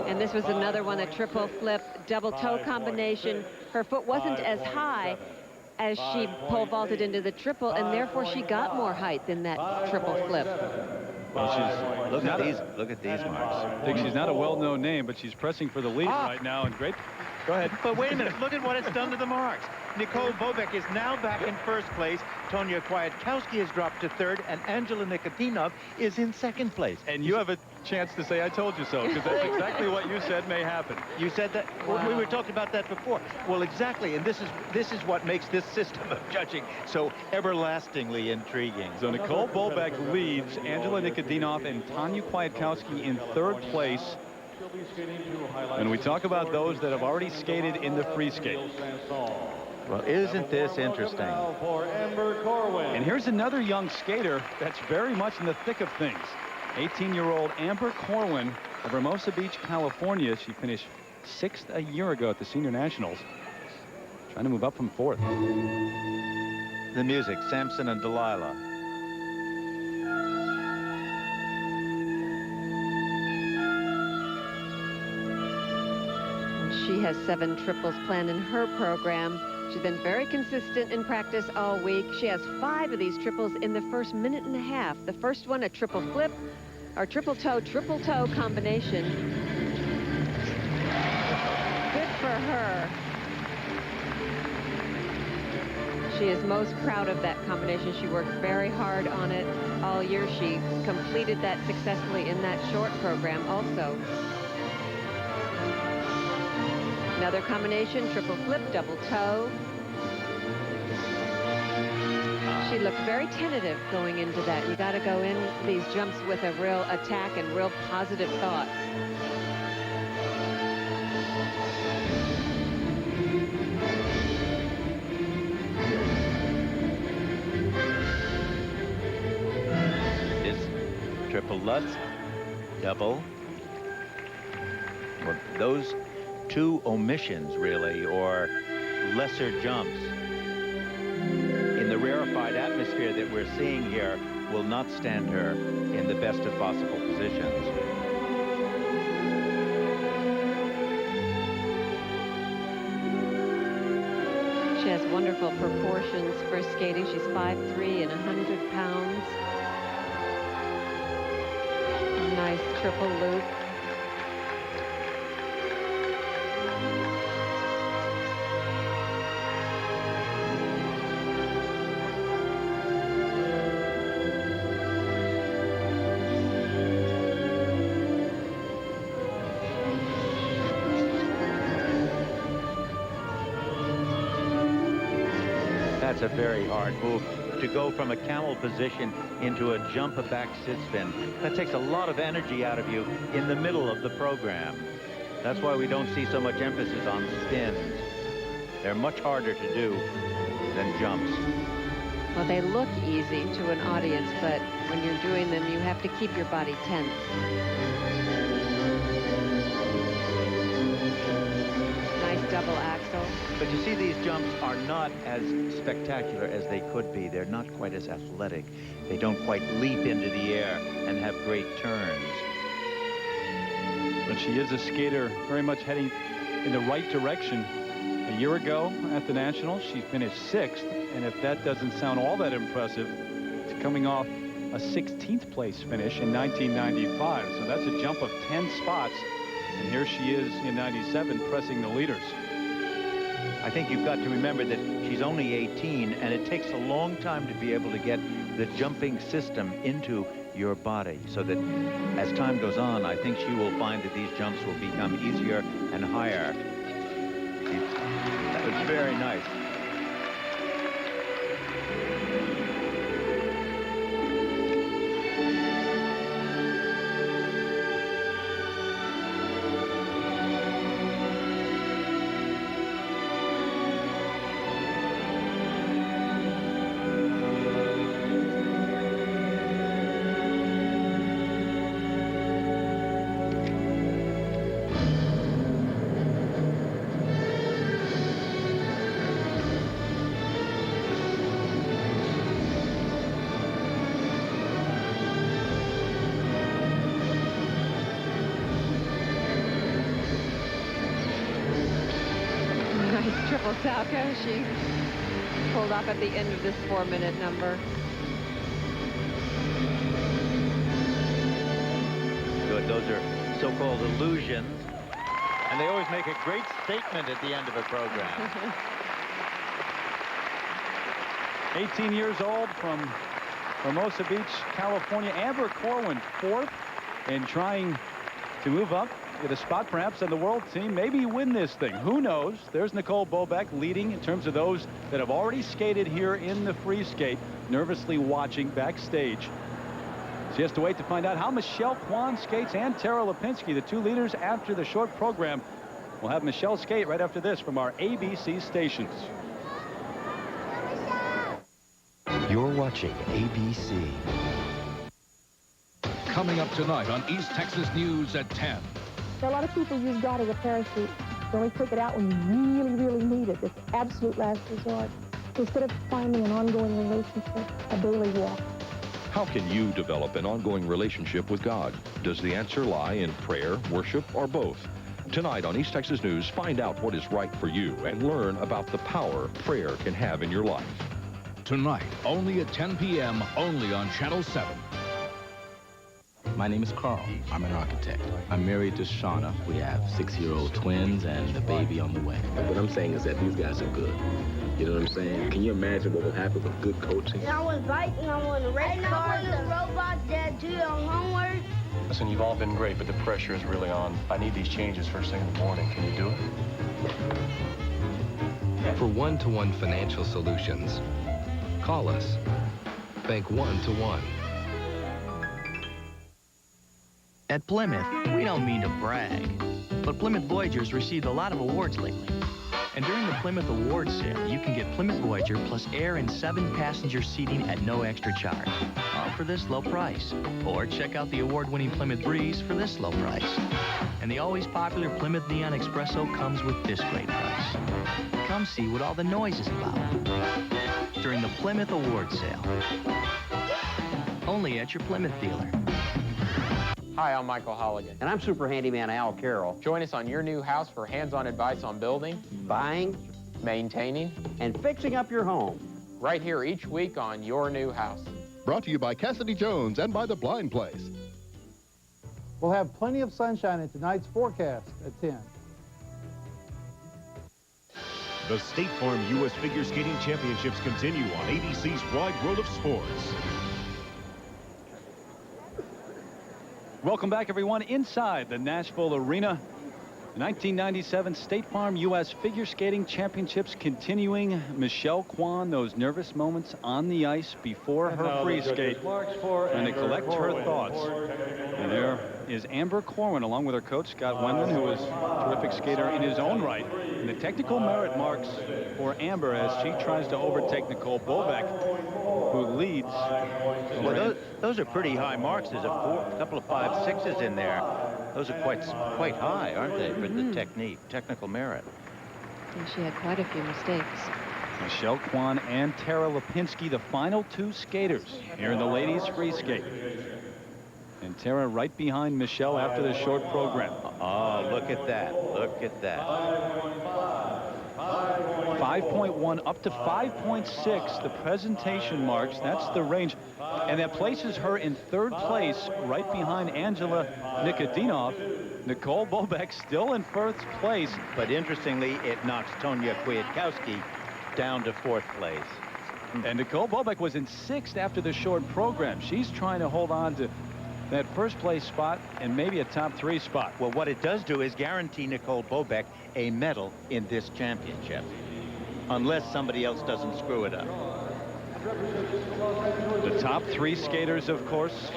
And this was another one, a triple flip, double toe combination. Her foot wasn't as high as she pole vaulted into the triple, and therefore she got more height than that triple flip. Well, look at these marks. I think she's not a well-known name, but she's pressing for the lead right now, and great. Go ahead. But wait a minute, look at what it's done to the marks. Nicole Bobeck is now back in first place. Tanya Kwiatkowski has dropped to 3rd, and Angela Nikodinov is in 2nd place. And you have a chance to say I told you so, because that's exactly what you said may happen. You said that? Wow. We were talking about that before. Well, exactly, and this is what makes this system of judging so everlastingly intriguing. So Nicole Bobeck leads, Angela Nikodinov and Tanya Kwiatkowski in 3rd place. And we talk about those that have already skated in the free skate. Well, isn't this interesting? And here's another young skater that's very much in the thick of things. 18-year-old Amber Corwin of Hermosa Beach, California. She finished 6th a year ago at the Senior Nationals. Trying to move up from 4th. The music, Samson and Delilah. She has 7 triples planned in her program. She's been very consistent in practice all week. She has 5 of these triples in the first minute and a half. The first one, a triple flip, or triple toe combination. Good for her. She is most proud of that combination. She worked very hard on it all year. She completed that successfully in that short program also. Another combination, triple flip, double toe. She looked very tentative going into that. You got to go in these jumps with a real attack and real positive thoughts. Is triple Lutz, double. Well, those 2 omissions, really, or lesser jumps in the rarefied atmosphere that we're seeing here will not stand her in the best of possible positions. She has wonderful proportions for skating. She's 5'3" and 100 pounds. Nice triple loop. That's a very hard move to go from a camel position into a jump a back sit spin. That takes a lot of energy out of you in the middle of the program. That's why we don't see so much emphasis on spins. They're much harder to do than jumps. Well, they look easy to an audience, but when you're doing them, you have to keep your body tense. Nice double axel. But you see, these jumps are not as spectacular as they could be. They're not quite as athletic. They don't quite leap into the air and have great turns. But she is a skater very much heading in the right direction. A year ago at the Nationals, she finished 6th. And if that doesn't sound all that impressive, it's coming off a 16th place finish in 1995. So that's a jump of 10 spots. And here she is in 97 pressing the leaders. I think you've got to remember that she's only 18, and it takes a long time to be able to get the jumping system into your body, so that as time goes on, I think she will find that these jumps will become easier and higher. That was very nice. Triple Salchow. She pulled off at the end of this 4-minute number. Good. Those are so-called illusions. And they always make a great statement at the end of a program. 18 years old from Hermosa Beach, California. Amber Corwin 4th and trying to move up. Get a spot perhaps on the world team, maybe win this thing. Who knows? There's Nicole Bobeck leading in terms of those that have already skated here in the free skate, nervously watching backstage. She has to wait to find out how Michelle Kwan skates and Tara Lipinski, the 2 leaders after the short program. We'll have Michelle skate right after this from our ABC stations. You're watching ABC. coming up tonight on East Texas News at 10. A lot of people use God as a parachute. You only take it out when you really, really need it. It's absolute last resort. Instead of finding an ongoing relationship, a daily walk. How can you develop an ongoing relationship with God? Does the answer lie in prayer, worship, or both? Tonight on East Texas News, find out what is right for you and learn about the power prayer can have in your life. Tonight, only at 10 p.m., only on Channel 7. My name is Carl. I'm an architect. I'm married to Shauna. We have 6-year-old twins and a baby on the way. What I'm saying is that these guys are good. You know what I'm saying? Can you imagine what will happen with good coaching? I want bikes and I want to race cars. I want the robots that do your homework. Listen, you've all been great, but the pressure is really on. I need these changes first thing in the morning. Can you do it? For one-to-one financial solutions, call us. Bank 1-to-1. At Plymouth, we don't mean to brag, but Plymouth Voyager's received a lot of awards lately. And during the Plymouth Awards Sale, you can get Plymouth Voyager plus air and 7-passenger seating at no extra charge, all for this low price. Or check out the award-winning Plymouth Breeze for this low price. And the always popular Plymouth Neon Espresso comes with this great price. Come see what all the noise is about during the Plymouth Awards Sale. Only at your Plymouth dealer. Hi, I'm Michael Holligan. And I'm Super Handyman Al Carroll. Join us on Your New House for hands-on advice on building, Buying, maintaining, and fixing up your home. right here each week on Your New House. Brought to you by Cassidy Jones and by The Blind Place. We'll have plenty of sunshine in tonight's forecast at 10. The State Farm U.S. Figure Skating Championships continue on ABC's Wide World of Sports. Welcome back, everyone, inside the Nashville Arena. The 1997 State Farm U.S. Figure Skating Championships continuing. Michelle Kwan, those nervous moments on the ice before her free skate, trying to collect her thoughts. And there is Amber Corwin, along with her coach, Scott Wendland, who is a terrific skater in his own right. And the technical merit marks for Amber as she tries to overtake Nicole Bobek, who leads. Well, those are pretty high marks. There's a couple of 5.6s in there. Those are quite high, aren't they, for the technical merit? And she had quite a few mistakes. Michelle Kwan and Tara Lipinski, the final two skaters here in the ladies free skate. And Tara right behind Michelle after the short program. Oh, look at that. Look at that. 5.1 up to 5.6, the presentation marks. That's the range. And that places her in third place right behind Angela Nikodinov. Nicole Bobek still in first place. But interestingly, it knocks Tonya Kwiatkowski down to fourth place. And Nicole Bobek was in sixth after the short program. She's trying to hold on to that first place spot and maybe a top 3 spot. Well, what it does do is guarantee Nicole Bobek a medal in this championship, unless somebody else doesn't screw it up. The top 3 skaters, of course,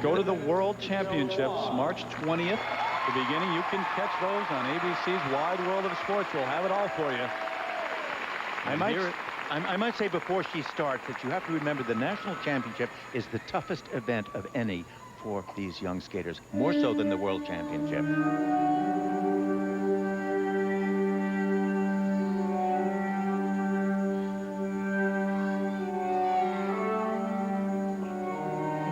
go to the World Championships March 20th. The beginning, you can catch those on ABC's Wide World of Sports. We'll have it all for you. I might say before she starts that you have to remember the National Championship is the toughest event of any for these young skaters, more so than the World Championship.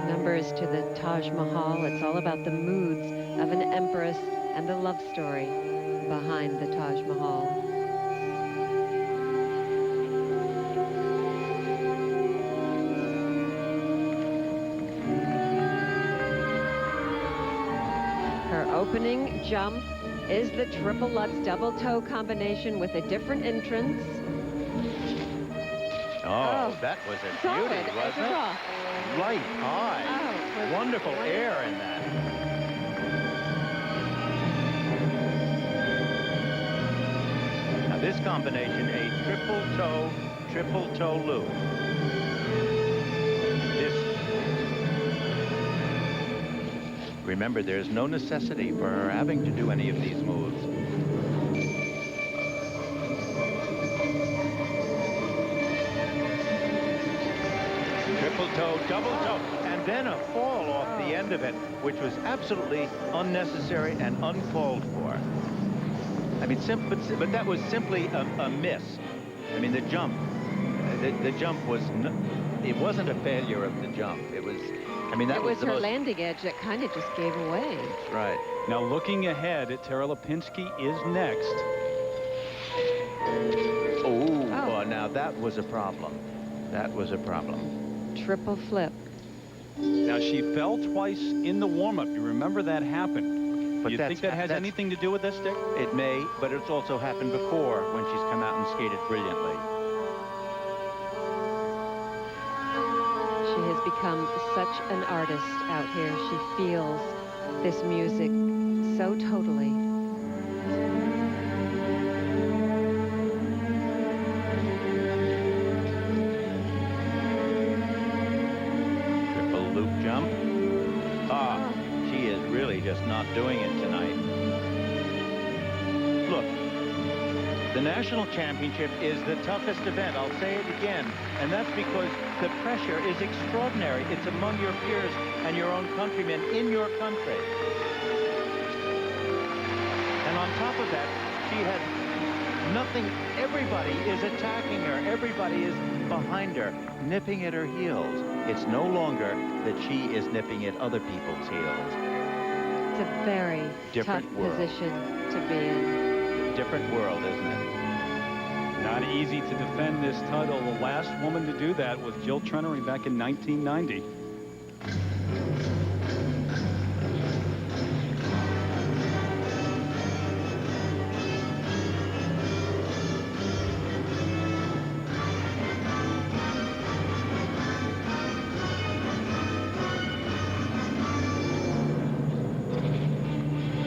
Numbers to the Taj Mahal. It's all about the moods of an empress and the love story behind the Taj Mahal. Her opening jump is the triple Lutz double toe combination with a different entrance. Oh, that was a beauty, wasn't it? Right high. Oh, wonderful air in that. Now this combination, a triple toe loop. Remember, there's no necessity for her having to do any of these moves. Triple toe, double toe, and and then a fall off the end of it, which was absolutely unnecessary and uncalled for. I mean, but that was simply a miss. I mean, the jump was, it wasn't a failure of the jump. It was, I mean, that was the her most... landing edge that kind of just gave away. That's right. Now looking ahead, Tara Lipinski is next. Oh, now that was a problem. That was a problem. Triple flip. Now she fell twice in the warm-up. You remember that happened. But you think that has anything to do with this, Dick? It may, but it's also happened before when she's come out and skated brilliantly. She has become such an artist out here. She feels this music so totally. Triple loop jump. She is really just not doing it tonight. Look, the national championship is the toughest event. I'll say it again. And that's because the pressure is extraordinary. It's among your peers and your own countrymen in your country. And on top of that, she had nothing. Everybody is attacking her. Everybody is behind her, nipping at her heels. It's no longer that she is nipping at other people's heels. It's a very tough position to be in. Different world, isn't it? Not easy to defend this title. The last woman to do that was Jill Trenery back in 1990.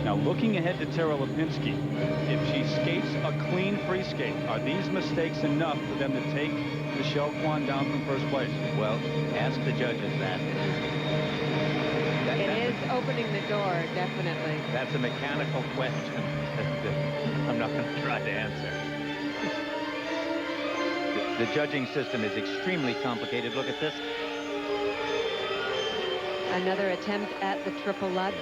Now looking ahead to Tara Lipinski, if she skates a clean free skate, are these mistakes enough for them to take Michelle Kwan down from first place? Well, ask the judges that. It is opening the door, definitely. That's a mechanical question I'm not going to try to answer. The judging system is extremely complicated. Look at this. Another attempt at the triple Lutz.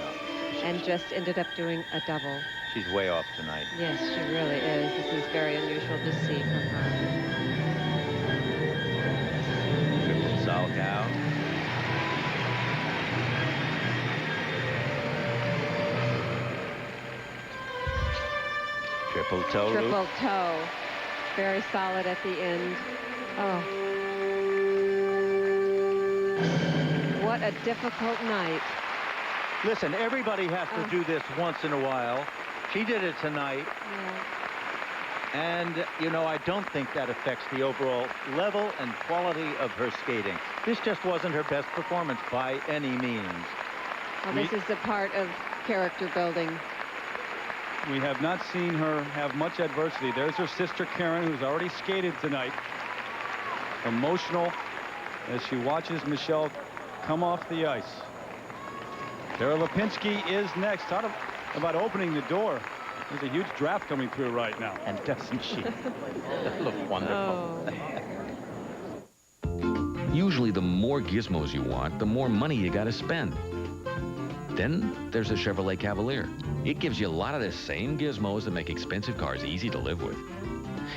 And just ended up doing a double. She's way off tonight. Yes, she really is. This is very unusual to see from her. Triple Salchow. Triple toe loop. Triple toe. Very solid at the end. Oh. What a difficult night. Listen, everybody has to do this once in a while. She did it tonight. Yeah. And, you know, I don't think that affects the overall level and quality of her skating. This just wasn't her best performance by any means. Well, this is a part of character building. We have not seen her have much adversity. There's her sister Karen, who's already skated tonight. Emotional as she watches Michelle come off the ice. Tara Lipinski is next. Thought about opening the door. There's a huge draft coming through right now. And doesn't she? That looked wonderful. Oh. Usually the more gizmos you want, the more money you got to spend. Then there's the Chevrolet Cavalier. It gives you a lot of the same gizmos that make expensive cars easy to live with.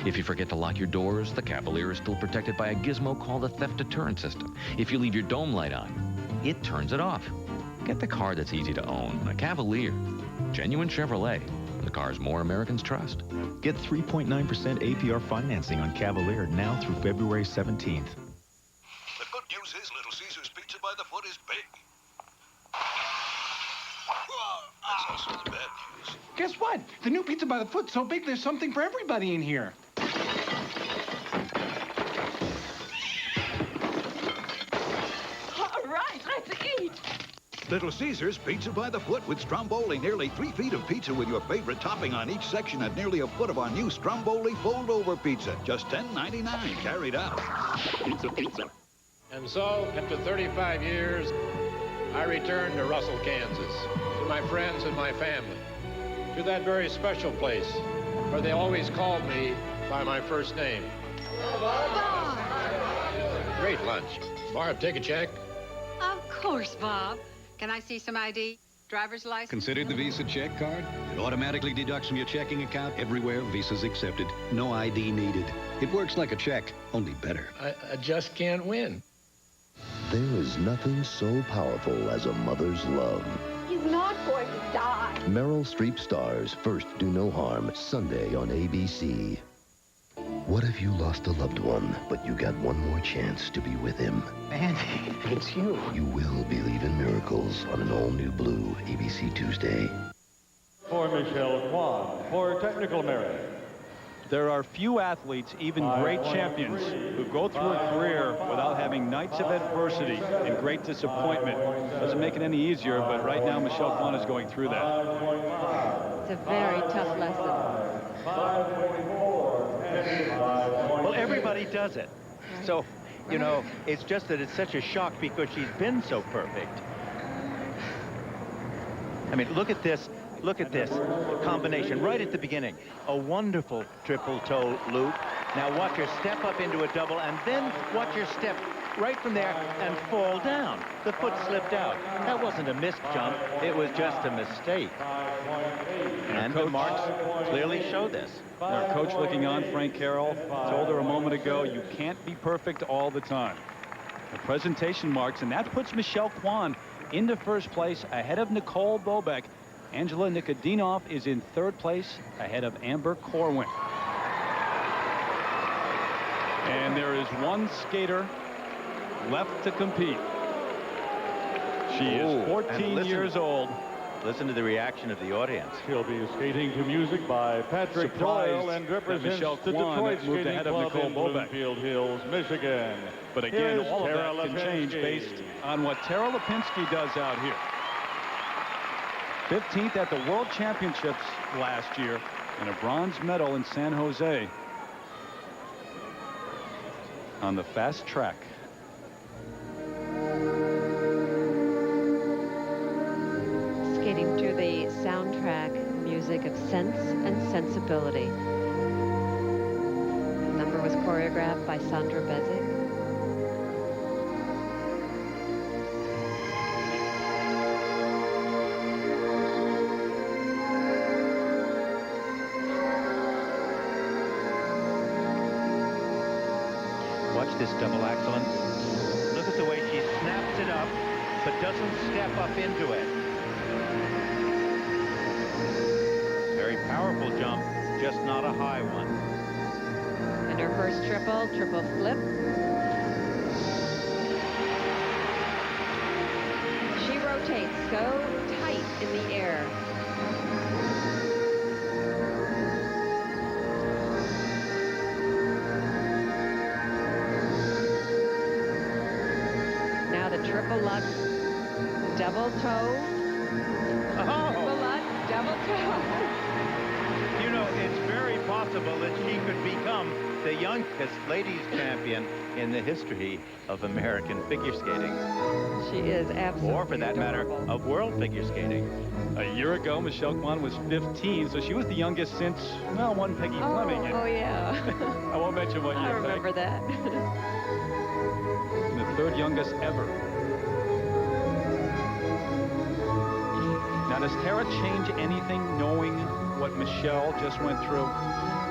If you forget to lock your doors, the Cavalier is still protected by a gizmo called the theft deterrent system. If you leave your dome light on, it turns it off. Get the car that's easy to own, a Cavalier. Genuine Chevrolet. The cars more Americans trust. Get 3.9% APR financing on Cavalier now through February 17th. The good news is Little Caesar's Pizza by the Foot is big. That's also the bad news. Guess what? The new Pizza by the Foot's so big there's something for everybody in here. All right, let's eat. Little Caesar's Pizza by the Foot with Stromboli. Nearly 3 feet of pizza with your favorite topping on each section and nearly a foot of our new Stromboli fold-over pizza. Just $10.99 carried out. Pizza, pizza. And so, after 35 years, I return to Russell, Kansas, to my friends and my family, to that very special place where they always called me by my first name. Great lunch. Barb, take a check. Of course, Bob. Can I see some ID? Driver's license? Considered the Visa check card? It automatically deducts from your checking account everywhere Visa's accepted. No ID needed. It works like a check, only better. I just can't win. There is nothing so powerful as a mother's love. He's not going to die. Meryl Streep stars First Do No Harm, Sunday on ABC. What if you lost a loved one, but you got one more chance to be with him? Andy, it's you. You will believe in miracles on an all-new Blue, ABC Tuesday. For Michelle Kwan, for technical merit. There are few athletes, even great champions, who go through a career without having nights of adversity and great disappointment. Doesn't make it any easier, but right now Michelle Kwan is going through that. It's a very tough lesson. Well, everybody does it. So, you know, it's just that it's such a shock because she's been so perfect. I mean, look at this. Look at this combination right at the beginning. A wonderful triple toe loop. Now watch her step up into a double and then watch her step right from there and fall down. The foot slipped out. That wasn't a missed jump. It was just a mistake. And the marks clearly show this. Our coach looking on, Frank Carroll, told her a moment ago, you can't be perfect all the time. The presentation marks, and that puts Michelle Kwan into first place ahead of Nicole Bobeck. Angela Nikodinov is in third place ahead of Amber Corwin. And there is one skater left to compete. She is 14 years old. Listen to the reaction of the audience. She'll be skating to music by Patrick Doyle and represents the Detroit Skating Club in Bloomfield Hills, Michigan. But again, all of that can change based on what Tara Lipinski does out here. 15th at the World Championships last year and a bronze medal in San Jose on the fast track. Skating to the soundtrack music of Sense and Sensibility. The number was choreographed by Sandra Bezic. Watch this double axel. Look at the way she snaps it up, but doesn't step up into it. Very powerful jump, just not a high one. And her first triple flip. She rotates so tight in the air. Triple Lutz, double toe. Triple Lutz, double toe. You know, it's very possible that she could become the youngest ladies champion in the history of American figure skating. She is absolutely Or, for that matter, of world figure skating. A year ago, Michelle Kwan was 15, so she was the youngest since, well, one Peggy Fleming. Oh, yeah. I won't mention what year. I remember that. And the third youngest ever. Now, does Tara change anything knowing what Michelle just went through?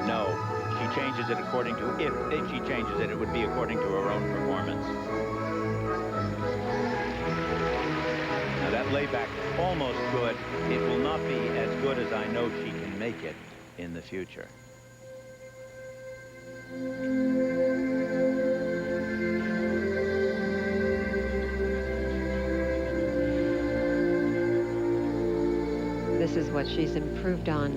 No. She changes it according to, if she changes it, it would be according to her own performance. Now, that layback, almost good. It will not be as good as I know she can make it in the future. This is what she's improved on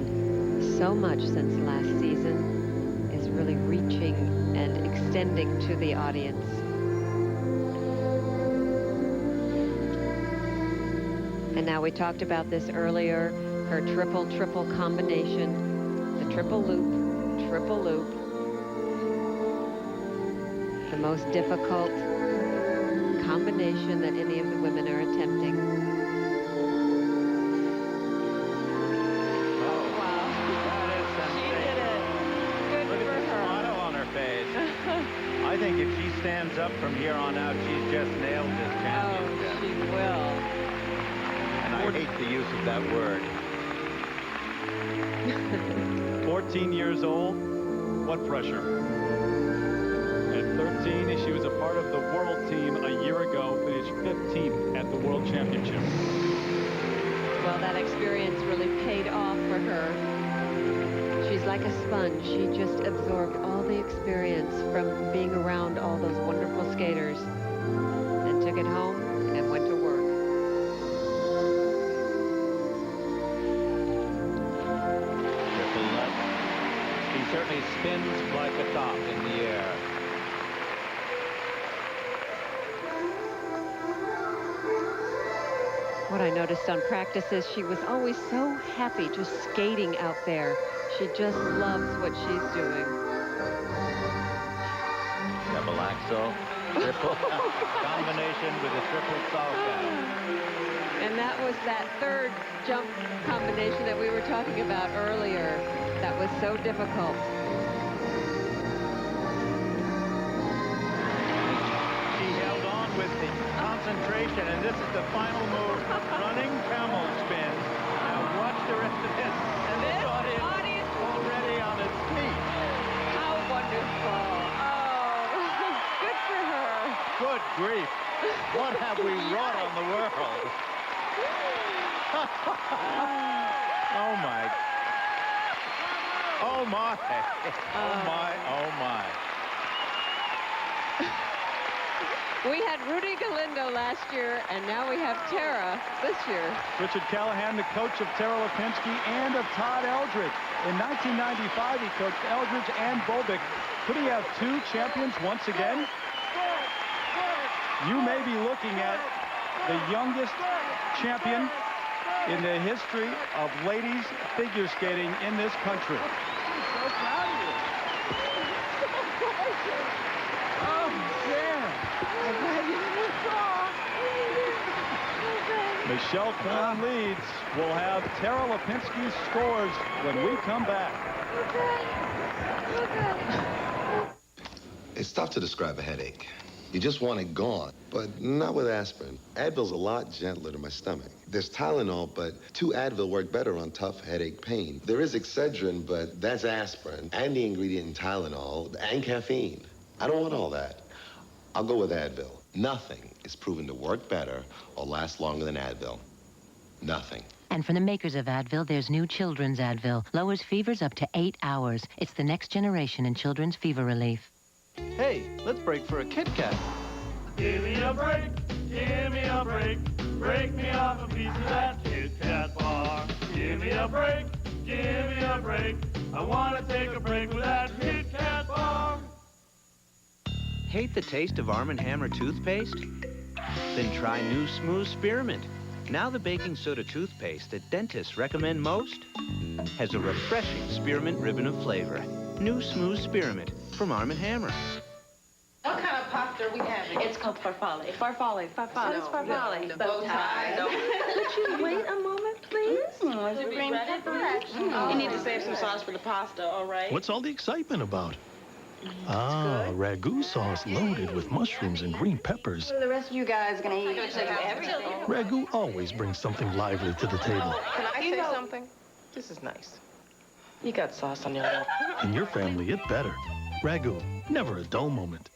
so much since last season, is really reaching and extending to the audience. And now we talked about this earlier, her triple combination, the triple loop. The most difficult combination that any of the women are attempting. I think if she stands up from here on out, she's just nailed this championship. she will. And I hate the use of that word. 14 years old. What pressure? At 13, she was a part of the world team a year ago, finished 15th at the World Championship. Well, that experience really paid off for her. She's like a sponge. She just absorbed all the experience from being around all those wonderful skaters and took it home and went to work. Triple left. He certainly spins like a top in the air. What I noticed on practice is she was always so happy just skating out there. She just loves what she's doing. Double axel, triple combination with a triple salchow. And that was that third jump combination that we were talking about earlier. That was so difficult. She held on with the concentration, and this is the final move. Running camel spin. Now watch the rest of this. And this audience already on its feet. How wonderful. Oh, good for her. Good grief. What have we wrought on the world? Oh, my. Oh, my. Oh, my. Oh, my. We had Rudy Galindo last year, and now we have Tara this year. Richard Callahan, the coach of Tara Lipinski and of Todd Eldridge. In 1995, he coached Eldridge and Bobick. Could he have two champions once again? You may be looking at the youngest champion in the history of ladies figure skating in this country. So proud of you. Oh, damn. I'm glad you didn't fall. Michelle Kwan leads. We'll have Tara Lipinski's scores when we come back. It's tough to describe a headache. You just want it gone, but not with aspirin. Advil's a lot gentler to my stomach. There's Tylenol, but 2 Advil work better on tough headache pain. There is Excedrin, but that's aspirin, and the ingredient in Tylenol, and caffeine. I don't want all that. I'll go with Advil. Nothing is proven to work better or last longer than Advil. Nothing. And from the makers of Advil, there's new children's Advil. Lowers fevers up to 8 hours. It's the next generation in children's fever relief. Hey, let's break for a Kit Kat. Give me a break, give me a break. Break me off a piece of that Kit Kat bar. Give me a break, give me a break. I want to take a break with that Kit Kat bar. Hate the taste of Arm & Hammer toothpaste? Then try new Smooth Spearmint. Now the baking soda toothpaste that dentists recommend most has a refreshing spearmint ribbon of flavor. New Smooth Spearmint from Arm & Hammer. What kind of pasta are we having? It's called farfalle. Farfalle. What is farfalle? The bow tie. Could you wait a moment, please? Bring peppers. You need to save some sauce for the pasta, all right? What's all the excitement about? Ragu sauce loaded with mushrooms and green peppers. What are the rest of you guys going to eat? Everything. Ragu always brings something lively to the table. Can I say something? This is nice. You got sauce on your lip. In your family, it better. Ragu, never a dull moment.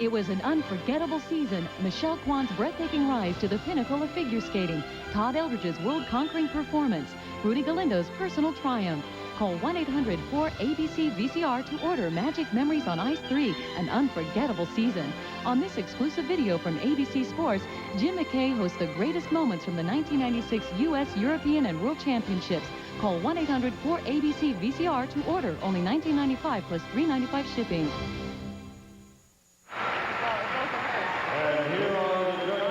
It was an unforgettable season. Michelle Kwan's breathtaking rise to the pinnacle of figure skating. Todd Eldridge's world-conquering performance. Rudy Galindo's personal triumph. Call 1-800-4ABC-VCR to order Magic Memories on Ice 3, an unforgettable season. On this exclusive video from ABC Sports, Jim McKay hosts the greatest moments from the 1996 U.S., European, and World Championships. Call 1-800-4ABC-VCR to order. Only $19.95 plus $3.95 shipping.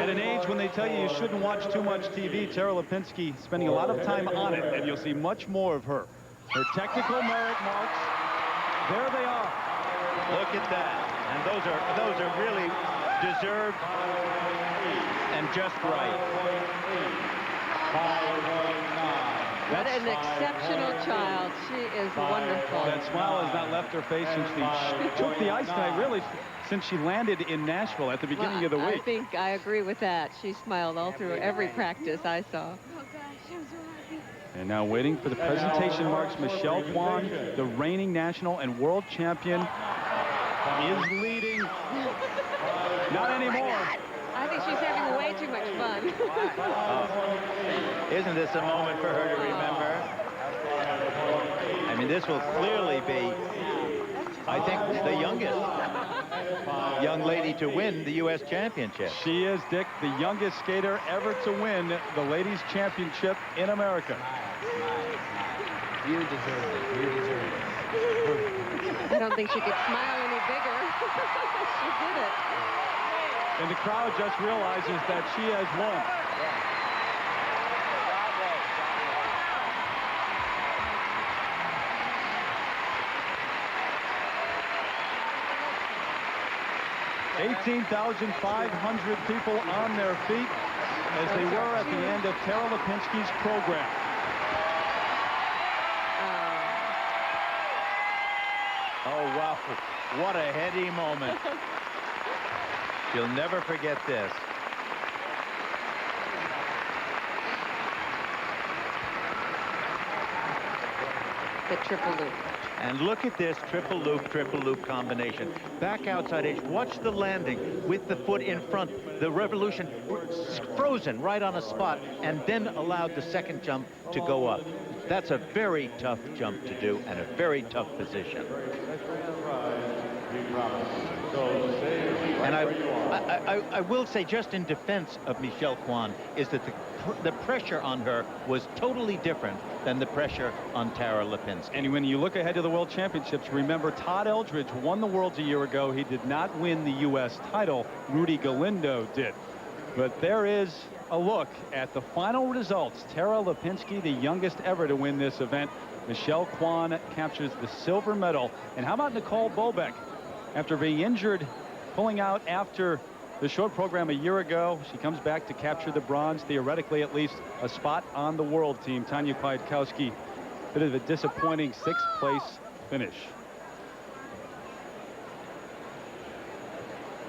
At an age when they tell you you shouldn't watch too much TV, Tara Lipinski spending a lot of time on it, and you'll see much more of her. Her technical merit marks, there they are. Look at that. And those are really deserved and just right. What an exceptional child. She is wonderful. That smile has not left her face since she took the ice tonight, really, since she landed in Nashville at the beginning of the week. I think I agree with that. She smiled all through every practice I saw. Oh, gosh, I'm so happy. And now waiting for the presentation marks, Michelle Kwan, the reigning national and world champion, is leading. Not anymore. I think she's having way too much fun. Isn't this a moment for her to remember? I mean, this will clearly be, I think, the youngest young lady to win the U.S. championship. She is, Dick, the youngest skater ever to win the ladies' championship in America. You deserve it. You deserve it. I don't think she could smile any bigger. She did it. And the crowd just realizes that she has won. $18,500 people on their feet as they were at the end of Tara Lipinski's program. Oh, wow. What a heady moment. She'll never forget this. The triple loop. And look at this triple loop combination. Back outside edge. Watch the landing with the foot in front. The revolution frozen right on a spot and then allowed the second jump to go up. That's a very tough jump to do and a very tough position. And I will say, just in defense of Michelle Kwan, is that the pressure on her was totally different than the pressure on Tara Lipinski. And when you look ahead to the World Championships, remember Todd Eldridge won the Worlds a year ago. He did not win the U.S. title. Rudy Galindo did. But there is a look at the final results. Tara Lipinski, the youngest ever to win this event. Michelle Kwan captures the silver medal. And how about Nicole Bobeck? After being injured, pulling out after the short program a year ago, she comes back to capture the bronze, theoretically at least a spot on the world team. Tanya Kwiatkowski, bit of a disappointing sixth-place finish.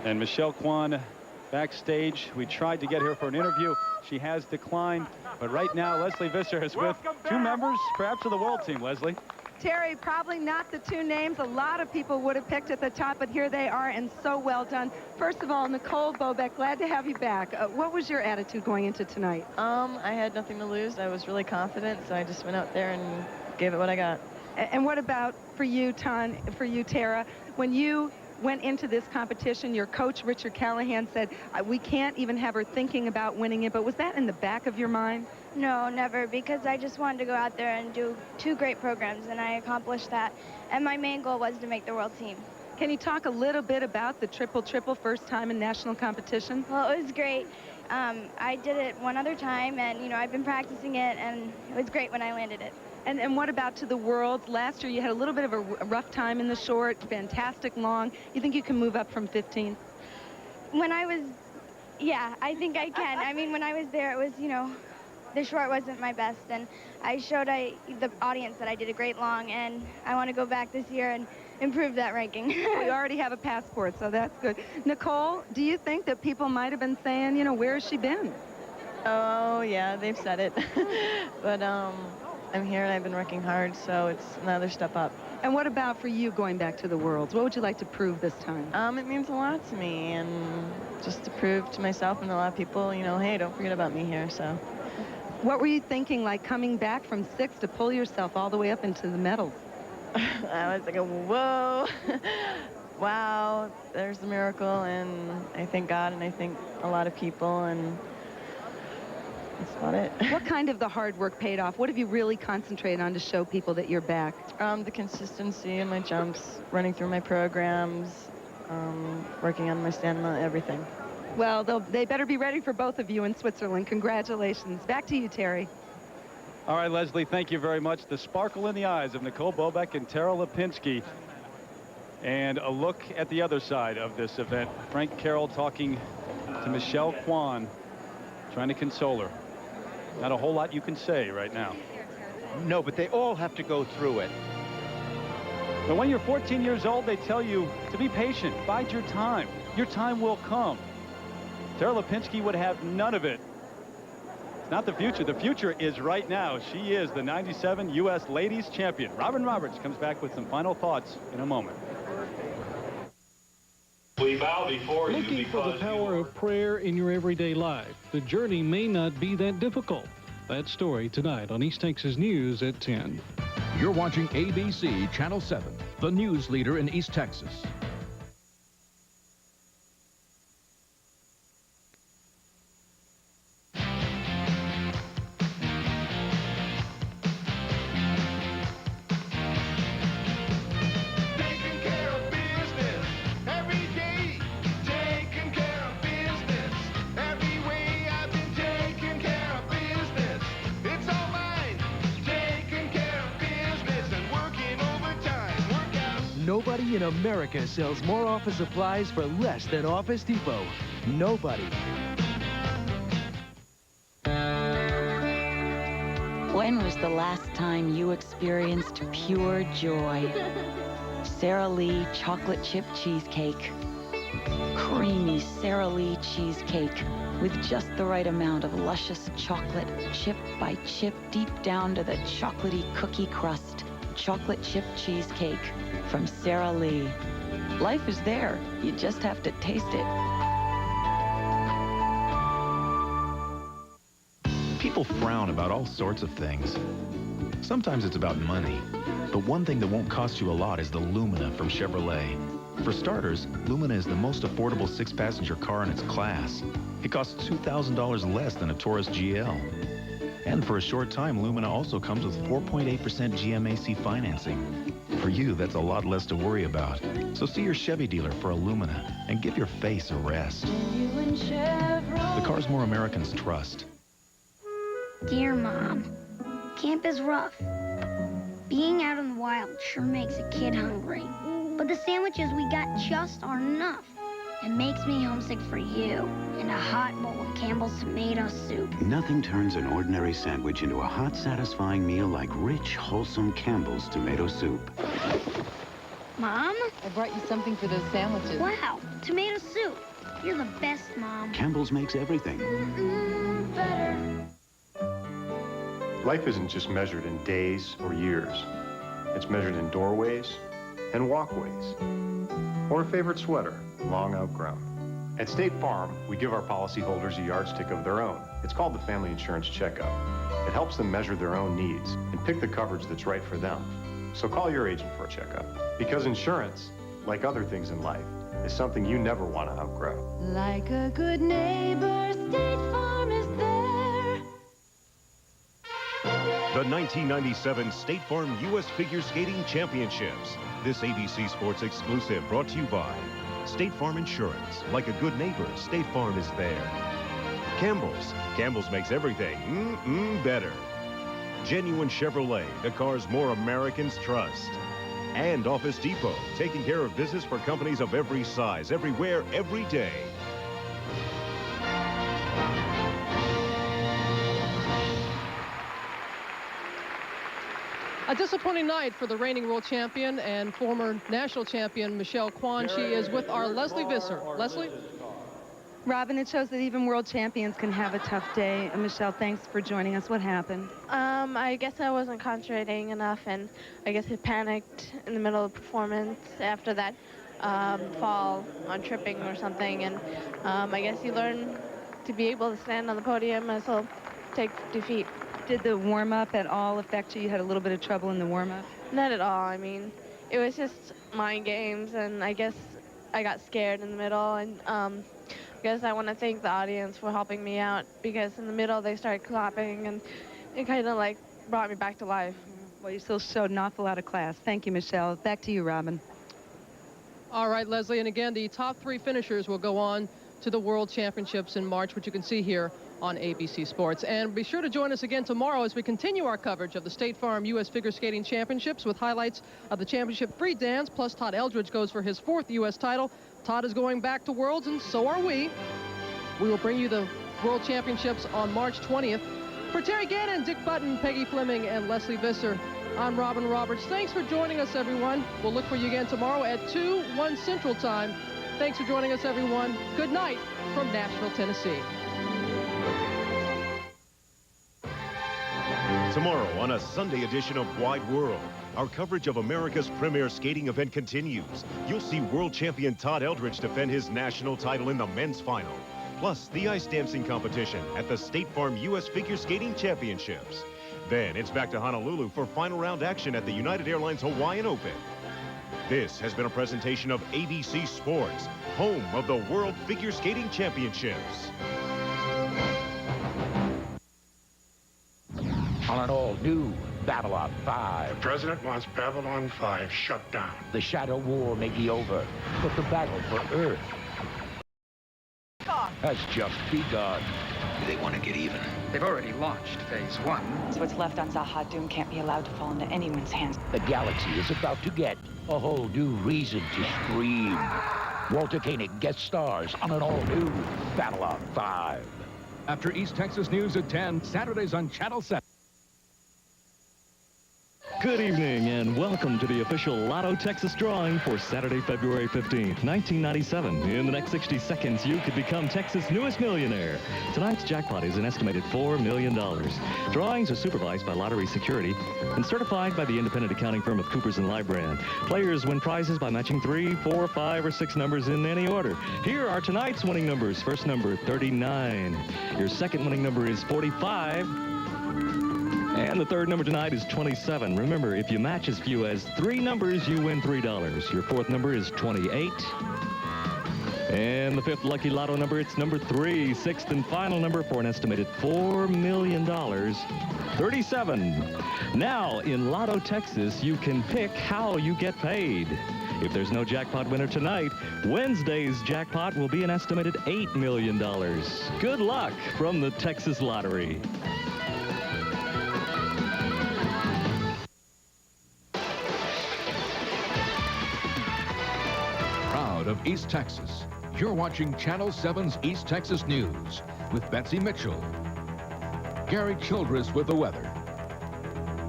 And Michelle Kwan backstage. We tried to get her for an interview. She has declined. But right now, Leslie Visser is with two members, perhaps, of the world team. Leslie? Terry, probably not the two names a lot of people would have picked at the top, but here they are, and so well done. First of all, Nicole Bobeck, glad to have you back. What was your attitude going into tonight? I had nothing to lose. I was really confident, so I just went out there and gave it what I got. And what about for you, Tara? When you went into this competition, your coach, Richard Callahan, said, we can't even have her thinking about winning it, but was that in the back of your mind? No, never, because I just wanted to go out there and do two great programs, and I accomplished that. And my main goal was to make the world team. Can you talk a little bit about the triple-triple, first time in national competition? Well, it was great. I did it one other time, and, you know, I've been practicing it, and it was great when I landed it. And what about to the Worlds? Last year you had a little bit of a rough time in the short, fantastic long. You think you can move up from 15th? When I was, yeah, I think I can. I mean, when I was there, it was, you know, the short wasn't my best, and I showed the audience that I did a great long, and I want to go back this year and improve that ranking. We already have a passport, so that's good. Nicole, do you think that people might have been saying, you know, where has she been? Oh, yeah, they've said it. But I'm here, and I've been working hard, so it's another step up. And what about for you going back to the Worlds? What would you like to prove this time? It means a lot to me, and just to prove to myself and a lot of people, you know, hey, don't forget about me here, so. What were you thinking, like coming back from 6th to pull yourself all the way up into the medals? I was like, whoa, wow, there's the miracle, and I thank God, and I thank a lot of people, and that's about it. What kind of the hard work paid off? What have you really concentrated on to show people that you're back? The consistency in my jumps, running through my programs, working on my stamina, everything. Well, they better be ready for both of you in Switzerland. Congratulations. Back to you, Terry. All right, Leslie, thank you very much. The sparkle in the eyes of Nicole Bobeck and Tara Lipinski. And a look at the other side of this event. Frank Carroll talking to Michelle Kwan, trying to console her. Not a whole lot you can say right now. No, but they all have to go through it. But when you're 14 years old, they tell you to be patient, bide your time. Your time will come. Tara Lipinski would have none of it. It's not the future. The future is right now. She is the 97 U.S. Ladies Champion. Robin Roberts comes back with some final thoughts in a moment. We bow before you Looking for the because power of prayer in your everyday life. The journey may not be that difficult. That story tonight on East Texas News at 10. You're watching ABC Channel 7, the news leader in East Texas. Nobody in America sells more office supplies for less than Office Depot. Nobody. When was the last time you experienced pure joy? Sara Lee chocolate chip cheesecake. Creamy Sara Lee cheesecake with just the right amount of luscious chocolate, chip by chip, deep down to the chocolatey cookie crust. Chocolate chip cheesecake from Sara Lee. Life is there. You just have to taste it. People frown about all sorts of things. Sometimes it's about money. But one thing that won't cost you a lot is the Lumina from Chevrolet. For starters, Lumina is the most affordable 6-passenger car in its class. It costs $2,000 less than a Taurus GL. And for a short time, Lumina also comes with 4.8% GMAC financing. For you, that's a lot less to worry about. So see your Chevy dealer for a Lumina and give your face a rest. The cars more Americans trust. Dear Mom, camp is rough. Being out in the wild sure makes a kid hungry. But the sandwiches we got just aren't enough. It makes me homesick for you and a hot bowl of Campbell's tomato soup. Nothing turns an ordinary sandwich into a hot, satisfying meal like rich, wholesome Campbell's tomato soup. Mom? I brought you something for those sandwiches. Wow, tomato soup. You're the best, Mom. Campbell's makes everything. Better. Life isn't just measured in days or years. It's measured in doorways and walkways. Or a favorite sweater, long outgrown. At State Farm, we give our policyholders a yardstick of their own. It's called the Family Insurance Checkup. It helps them measure their own needs and pick the coverage that's right for them. So call your agent for a checkup. Because insurance, like other things in life, is something you never want to outgrow. Like a good neighbor, State Farm is there. The 1997 State Farm U.S. Figure Skating Championships. This ABC Sports exclusive brought to you by State Farm Insurance. Like a good neighbor, State Farm is there. Campbell's. Campbell's makes everything better. Genuine Chevrolet, the cars more Americans trust. And Office Depot, taking care of business for companies of every size, everywhere, every day. A disappointing night for the reigning world champion and former national champion Michelle Kwan. She is with our Leslie Visser. Leslie? Robin, it shows that even world champions can have a tough day. Michelle, thanks for joining us. What happened? I guess I wasn't concentrating enough, and I guess I panicked in the middle of the performance after that fall on tripping or something. And I guess you learn to be able to stand on the podium as well take defeat. Did the warm-up at all affect you? You had a little bit of trouble in the warm-up? Not at all. I mean, it was just mind games, and I guess I got scared in the middle. And I guess I want to thank the audience for helping me out, because in the middle they started clapping, and it kind of like brought me back to life. Well, you still showed an awful lot of class. Thank you, Michelle. Back to you, Robin. All right, Leslie, and again, the top 3 finishers will go on to the World Championships in March, which you can see here on ABC Sports. And be sure to join us again tomorrow as we continue our coverage of the State Farm U.S. Figure Skating Championships with highlights of the championship free dance, plus Todd Eldridge goes for his 4th U.S. title. Todd is going back to Worlds, and so are we. We will bring you the World Championships on March 20th. For Terry Gannon, Dick Button, Peggy Fleming, and Leslie Visser, I'm Robin Roberts. Thanks for joining us, everyone. We'll look for you again tomorrow at 2, 1 Central Time. Thanks for joining us, everyone. Good night from Nashville, Tennessee. Tomorrow on a Sunday edition of Wide World, our coverage of America's premier skating event continues. You'll see world champion Todd Eldridge defend his national title in the men's final. Plus, the ice dancing competition at the State Farm U.S. Figure Skating Championships. Then it's back to Honolulu for final round action at the United Airlines Hawaiian Open. This has been a presentation of ABC Sports, home of the World Figure Skating Championships. On an all-new Babylon 5. The president wants Babylon 5 shut down. The Shadow War may be over, but the battle for Earth has just begun. Do they want to get even? They've already launched phase 1. So what's left on Zaha Doom can't be allowed to fall into anyone's hands. The galaxy is about to get a whole new reason to scream. Walter Koenig guest stars on an all-new Babylon 5. After East Texas News at 10, Saturdays on Channel 7. Good evening and welcome to the official Lotto Texas drawing for Saturday, February 15th, 1997. In the next 60 seconds, you could become Texas' newest millionaire. Tonight's jackpot is an estimated $4 million. Drawings are supervised by Lottery Security and certified by the independent accounting firm of Coopers & Lybrand. Players win prizes by matching 3, 4, 5, or 6 numbers in any order. Here are tonight's winning numbers. First number, 39. Your second winning number is 45. And the third number tonight is 27. Remember, if you match as few as 3 numbers, you win $3. Your fourth number is 28. And the fifth lucky lotto number, it's number 3. Sixth and final number for an estimated $4 million, 37. Now, in Lotto Texas, you can pick how you get paid. If there's no jackpot winner tonight, Wednesday's jackpot will be an estimated $8 million. Good luck from the Texas Lottery. Of East Texas, you're watching Channel 7's East Texas News with Betsy Mitchell, Gary Childress with the weather,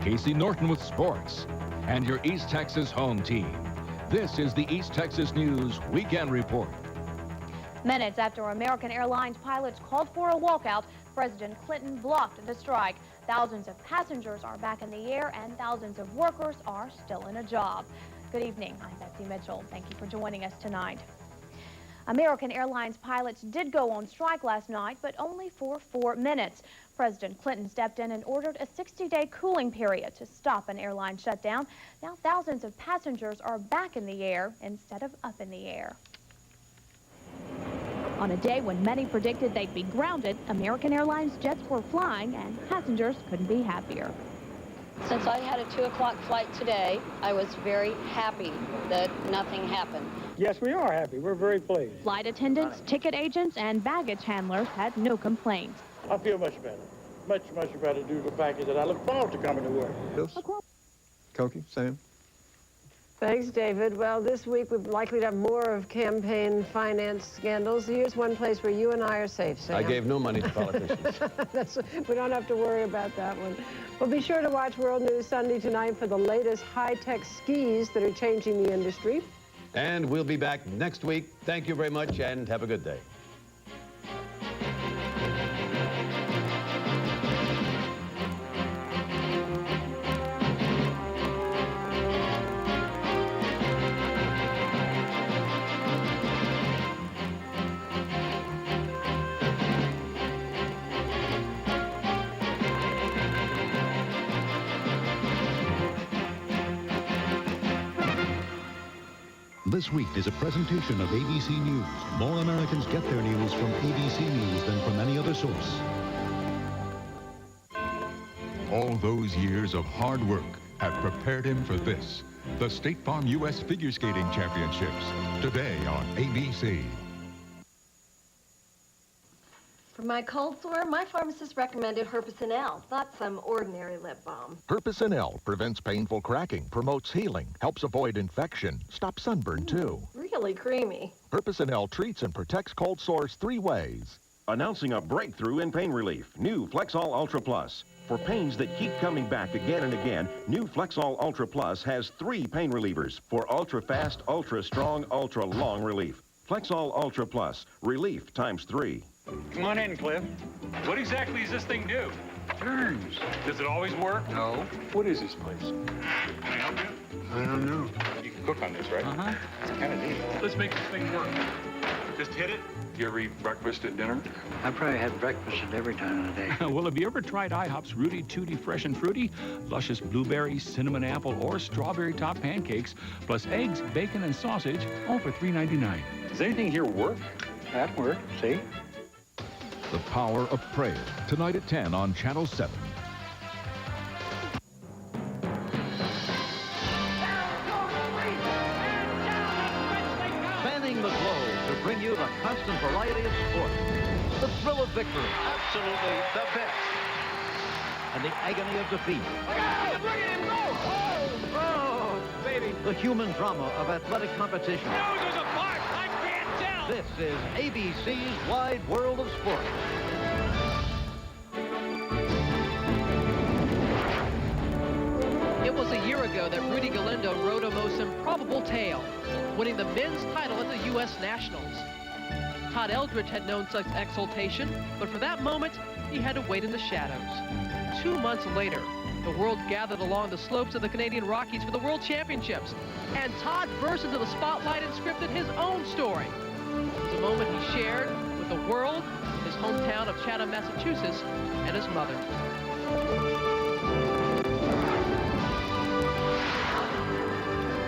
Casey Norton with sports, and your East Texas home team. This is the East Texas News Weekend Report. Minutes after American Airlines pilots called for a walkout, President Clinton blocked the strike. Thousands of passengers are back in the air and thousands of workers are still in a job. Good evening, I'm Betsy Mitchell. Thank you for joining us tonight. American Airlines pilots did go on strike last night, but only for 4 minutes. President Clinton stepped in and ordered a 60-day cooling period to stop an airline shutdown. Now thousands of passengers are back in the air instead of up in the air. On a day when many predicted they'd be grounded, American Airlines jets were flying and passengers couldn't be happier. Since I had a 2 o'clock flight today, I was very happy that nothing happened. Yes, we are happy. We're very pleased. Flight attendants, ticket agents, and baggage handlers had no complaints. I feel much better. Much better due to the fact that I look forward to coming to work. Koki, Sam? Thanks, David. Well, this week we're likely to have more of campaign finance scandals. Here's one place where you and I are safe, Sam. I gave no money to politicians. We don't have to worry about that one. Well, be sure to watch World News Sunday tonight for the latest high-tech skis that are changing the industry. And we'll be back next week. Thank you very much, and have a good day. This week is a presentation of ABC News. More Americans get their news from ABC News than from any other source. All those years of hard work have prepared him for this, the State Farm U.S. Figure Skating Championships, today on ABC. For my cold sore, my pharmacist recommended Herpecin L, not some ordinary lip balm. Herpecin L prevents painful cracking, promotes healing, helps avoid infection, stops sunburn too. Really creamy. Herpecin L treats and protects cold sores 3 ways. Announcing a breakthrough in pain relief. New Flexall Ultra Plus. For pains that keep coming back again and again, new Flexall Ultra Plus has 3 pain relievers for ultra-fast, ultra-strong, ultra-long relief. Flexall Ultra Plus. Relief times 3. Come on in, Cliff. What exactly does this thing do? Turns. Does it always work? No. What is this place? Can I help you? I don't know. You can cook on this, right? Uh-huh. It's kind of neat. Let's make this thing work. Just hit it. You ever eat breakfast at dinner? I probably had breakfast at every time of the day. Well, have you ever tried IHOP's Rooty Tooty Fresh and Fruity? Luscious blueberry, cinnamon apple, or strawberry top pancakes, plus eggs, bacon, and sausage, all for $3.99. Does anything here work? That worked, see? The Power of Prayer, tonight at 10 on Channel 7. Spanning the globe to bring you the constant variety of sport, the thrill of victory, absolutely the best, and the agony of defeat. Look at him go! Oh, baby. The human drama of athletic competition. Noses apart! I can't tell! This is ABC's Wide World of Sport. It was a year ago that Rudy Galindo wrote a most improbable tale, winning the men's title at the U.S. Nationals. Todd Eldridge had known such exultation, but for that moment, he had to wait in the shadows. 2 months later, the world gathered along the slopes of the Canadian Rockies for the World Championships, and Todd burst into the spotlight and scripted his own story. It was a moment he shared with the world, his hometown of Chatham, Massachusetts, and his mother.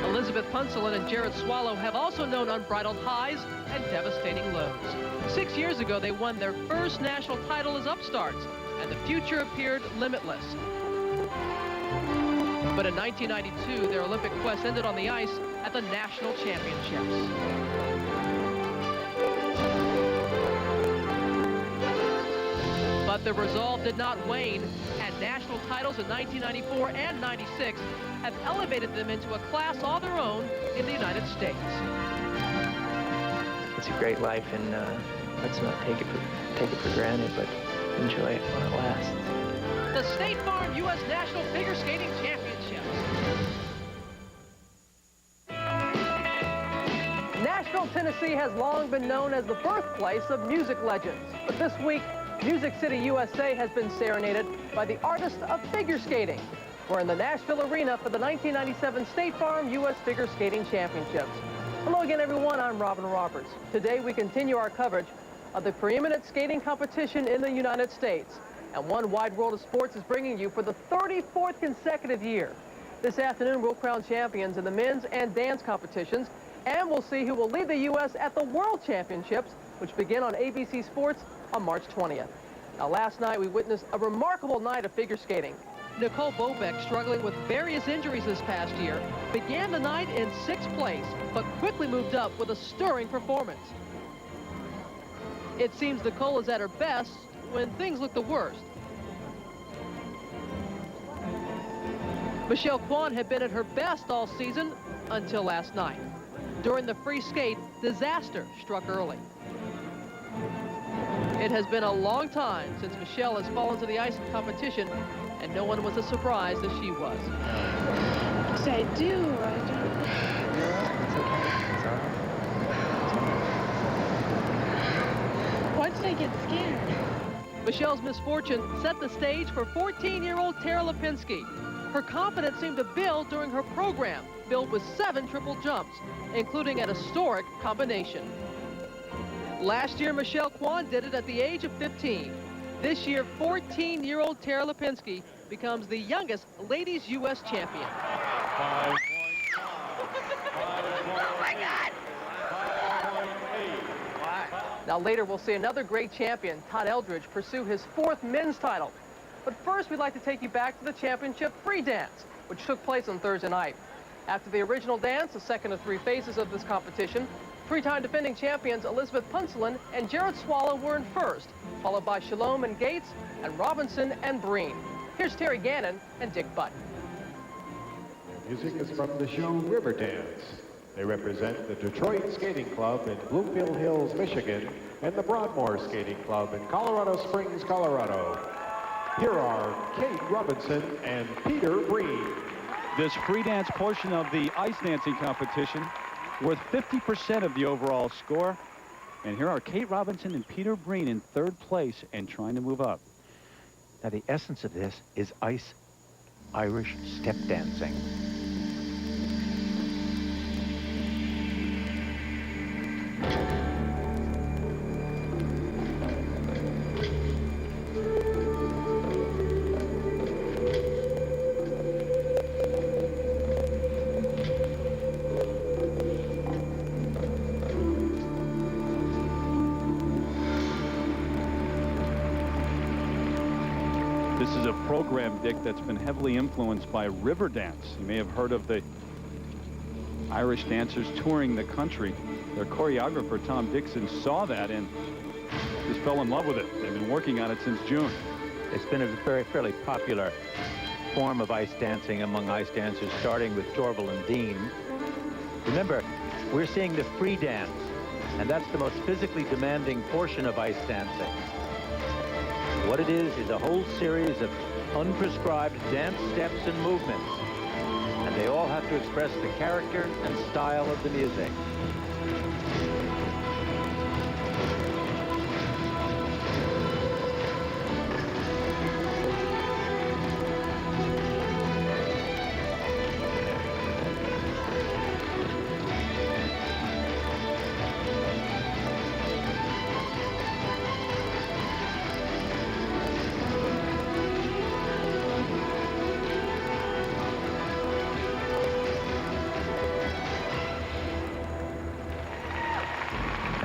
Elizabeth Punselin and Jared Swallow have also known unbridled highs and devastating lows. 6 years ago, they won their first national title as upstarts, and the future appeared limitless. But in 1992, their Olympic quest ended on the ice at the national championships. But the resolve did not wane, and national titles in 1994 and 96 have elevated them into a class all their own in the United States. It's a great life, and let's not take it for granted, but enjoy it while it lasts. The State Farm U.S. National Figure Skating Championships. Nashville, Tennessee has long been known as the birthplace of music legends. But this week, Music City, USA has been serenaded by the artist of figure skating. We're in the Nashville Arena for the 1997 State Farm U.S. Figure Skating Championships. Hello again, everyone. I'm Robin Roberts. Today, we continue our coverage of the preeminent skating competition in the United States. And One Wide World of Sports is bringing you for the 34th consecutive year. This afternoon, we'll crown champions in the men's and dance competitions, and we'll see who will lead the U.S. at the World Championships, which begin on ABC Sports on March 20th. Now, last night, we witnessed a remarkable night of figure skating. Nicole Bobeck, struggling with various injuries this past year, began the night in 6th place, but quickly moved up with a stirring performance. It seems Nicole is at her best when things look the worst. Michelle Kwan had been at her best all season until last night. During the free skate, disaster struck early. It has been a long time since Michelle has fallen to the ice in competition, and no one was as surprised as she was. Yes, I do. Why did I get scared? Michelle's misfortune set the stage for 14-year-old Tara Lipinski. Her confidence seemed to build during her program, filled with 7 triple jumps, including an historic combination. Last year, Michelle Kwan did it at the age of 15. This year, 14-year-old Tara Lipinski becomes the youngest ladies U.S. champion. 5 points. Oh, my God! Now, later, we'll see another great champion, Todd Eldridge, pursue his 4th men's title. But first, we'd like to take you back to the championship free dance, which took place on Thursday night. After the original dance, the second of 3 phases of this competition, 3-time defending champions Elizabeth Punselin and Jared Swallow were in first, followed by Shalom and Gates and Robinson and Breen. Here's Terry Gannon and Dick Butt. Music is from the show Riverdance. They represent the Detroit Skating Club in Bloomfield Hills, Michigan, and the Broadmoor Skating Club in Colorado Springs, Colorado. Here are Kate Robinson and Peter Breen. This free dance portion of the ice dancing competition worth 50% of the overall score. And here are Kate Robinson and Peter Breen in third place and trying to move up. Now, the essence of this is Irish step dancing. This is a program, Dick, that's been heavily influenced by river dance. You may have heard of the Irish dancers touring the country. Their choreographer, Tom Dixon, saw that and just fell in love with it. They've been working on it since June. It's been a fairly popular form of ice dancing among ice dancers, starting with Dorval and Dean. Remember, we're seeing the free dance, and that's the most physically demanding portion of ice dancing. What it is a whole series of unprescribed dance steps and movements, and they all have to express the character and style of the music.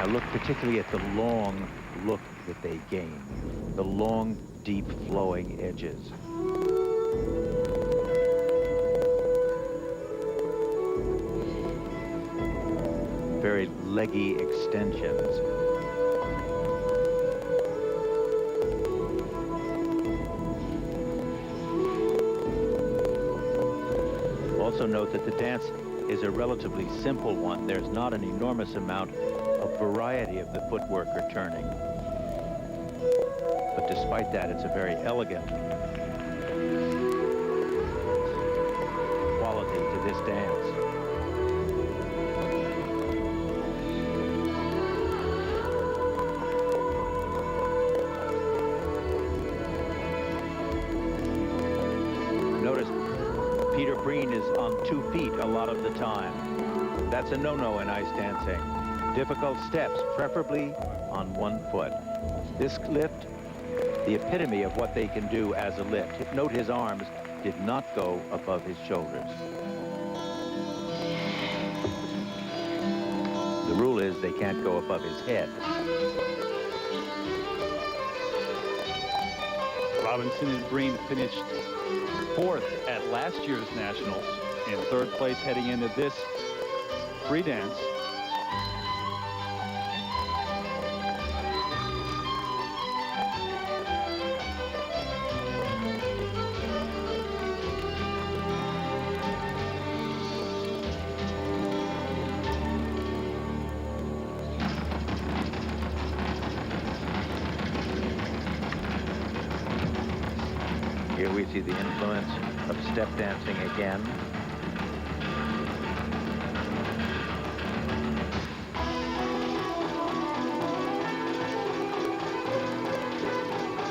Look particularly at the long look that they gain, the long, deep flowing edges. Very leggy extensions. Also note that the dance is a relatively simple one. There's not an enormous amount of variety of the footwork or turning. But despite that, it's a very elegant quality to this dance. Notice Peter Breen is on 2 feet a lot of the time. That's a no-no in ice dancing. Difficult steps, preferably on 1 foot. This lift, the epitome of what they can do as a lift. Note his arms did not go above his shoulders. The rule is they can't go above his head. Robinson and Breen finished 4th at last year's Nationals, in 3rd place heading into this free dance. Here we see the influence of step dancing again.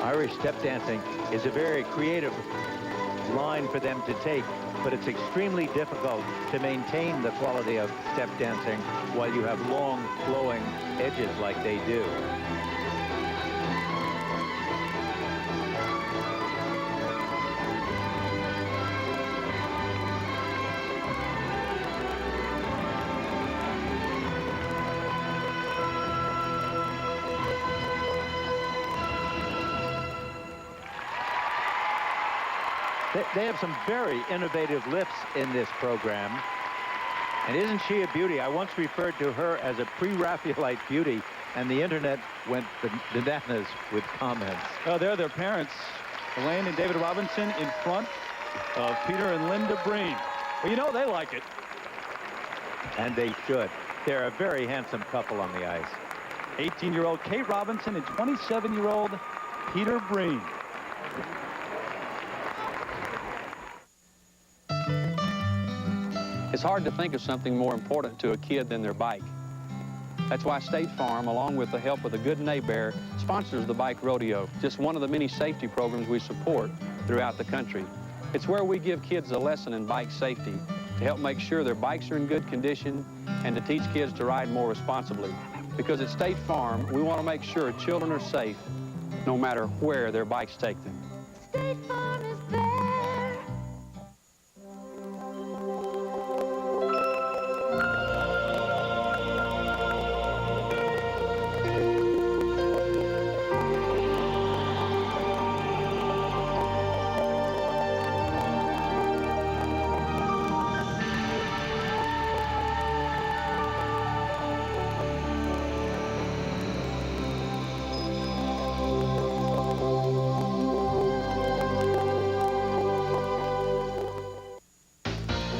Irish step dancing is a very creative line for them to take, but it's extremely difficult to maintain the quality of step dancing while you have long flowing edges like they do. They have some very innovative lifts in this program. And isn't she a beauty? I once referred to her as a pre-Raphaelite beauty, and the internet went bananas with comments. Oh, there are their parents, Elaine and David Robinson, in front of Peter and Linda Breen. Well, you know they like it. And they should. They're a very handsome couple on the ice. 18-year-old Kate Robinson and 27-year-old Peter Breen. It's hard to think of something more important to a kid than their bike. That's why State Farm, along with the help of the Good Neighbor, sponsors the Bike Rodeo, just one of the many safety programs we support throughout the country. It's where we give kids a lesson in bike safety to help make sure their bikes are in good condition and to teach kids to ride more responsibly. Because at State Farm, we want to make sure children are safe no matter where their bikes take them. State Farm is there.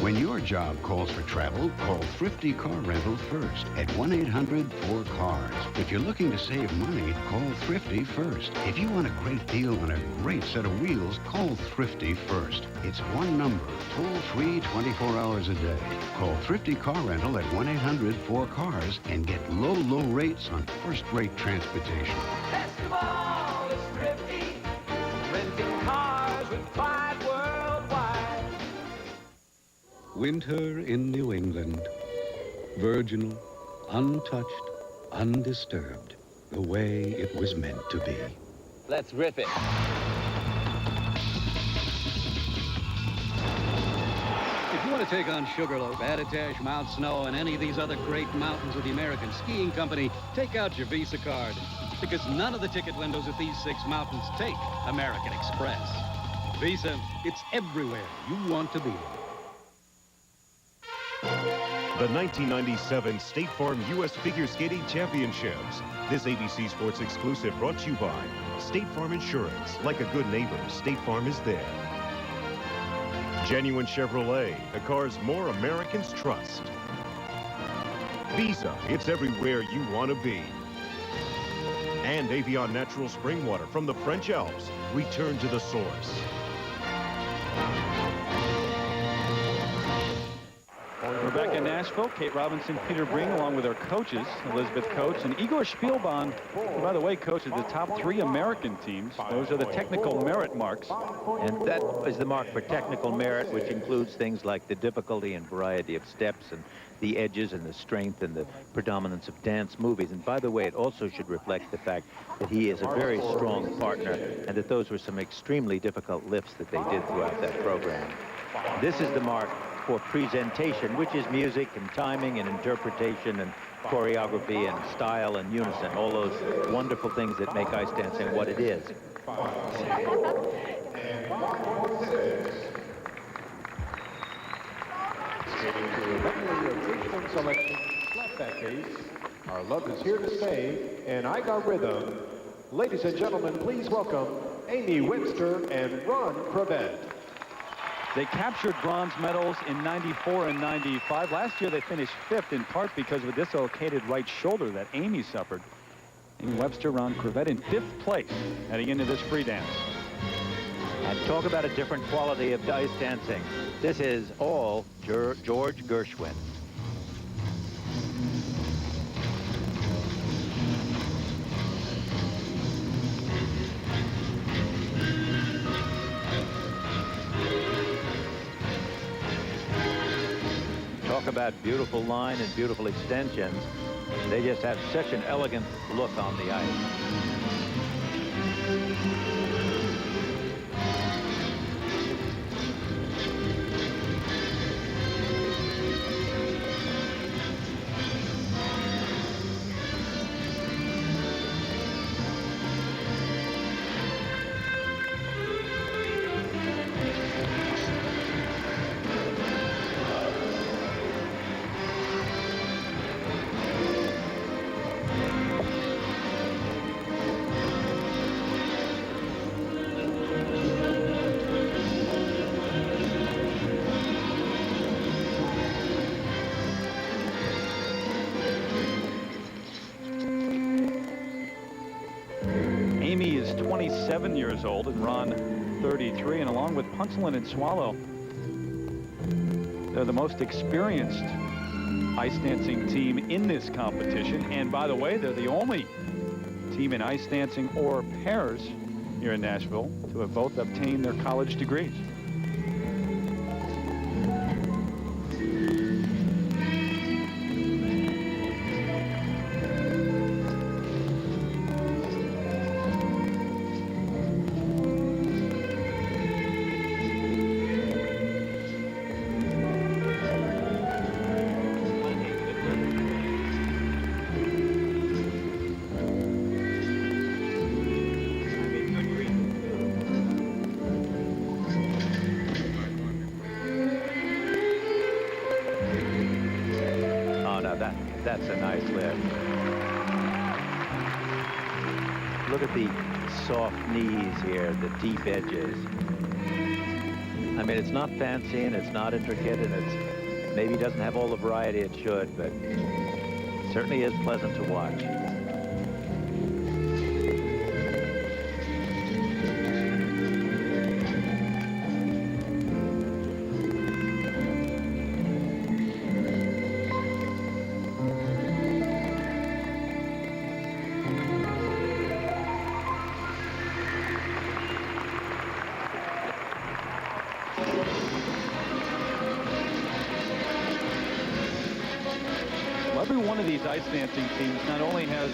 When your job calls for travel, call Thrifty Car Rental first at 1-800-4CARS. If you're looking to save money, call Thrifty first. If you want a great deal on a great set of wheels, call Thrifty first. It's one number, toll-free 24 hours a day. Call Thrifty Car Rental at 1-800-4CARS and get low, low rates on first-rate transportation. Best of all is Thrifty, renting cars with pride worldwide. Winter in New England. Virginal, untouched, undisturbed. The way it was meant to be. Let's rip it. If you want to take on Sugarloaf, Attitash, Mount Snow, and any of these other great mountains with the American Skiing Company, take out your Visa card. Because none of the ticket windows at these 6 mountains take American Express. Visa, it's everywhere you want to be. The 1997 State Farm U.S. Figure Skating Championships. This ABC Sports exclusive brought to you by State Farm Insurance. Like a good neighbor, State Farm is there. Genuine Chevrolet, the cars more Americans trust. Visa, it's everywhere you want to be. And Avion Natural Spring Water from the French Alps. Return to the source. We're back in Nashville. Kate Robinson, Peter Breen, along with our coaches, Elizabeth Coates and Igor Spielbahn, who, by the way, coaches the top 3 American teams. Those are the technical merit marks. And that is the mark for technical merit, which includes things like the difficulty and variety of steps and the edges and the strength and the predominance of dance movies. And by the way, it also should reflect the fact that he is a very strong partner and that those were some extremely difficult lifts that they did throughout that program. This is the mark for presentation, which is music and timing and interpretation and choreography and style and unison, all those wonderful things that make ice dancing what it is. Skating to a medley of Richmond selection, slapback case. Our love is here to stay, and I got rhythm. Ladies and gentlemen, please welcome Amy Webster and Ron Cravett. They captured bronze medals in 94 and 95. Last year they finished 5th in part because of a dislocated right shoulder that Amy suffered. Amy Webster, Ron Cravett in 5th place heading into this free dance. And talk about a different quality of ice dancing. This is all George Gershwin. Talk about beautiful line and beautiful extensions. They just have such an elegant look on the ice. 27 years old, and Ron, 33. And along with Punchland and Swallow, they're the most experienced ice dancing team in this competition. And by the way, they're the only team in ice dancing or pairs here in Nashville to have both obtained their college degrees. That's a nice lift. Look at the soft knees here, the deep edges. I mean, it's not fancy and it's not intricate, and it's maybe doesn't have all the variety it should, but it certainly is pleasant to watch. Every one of these ice dancing teams not only has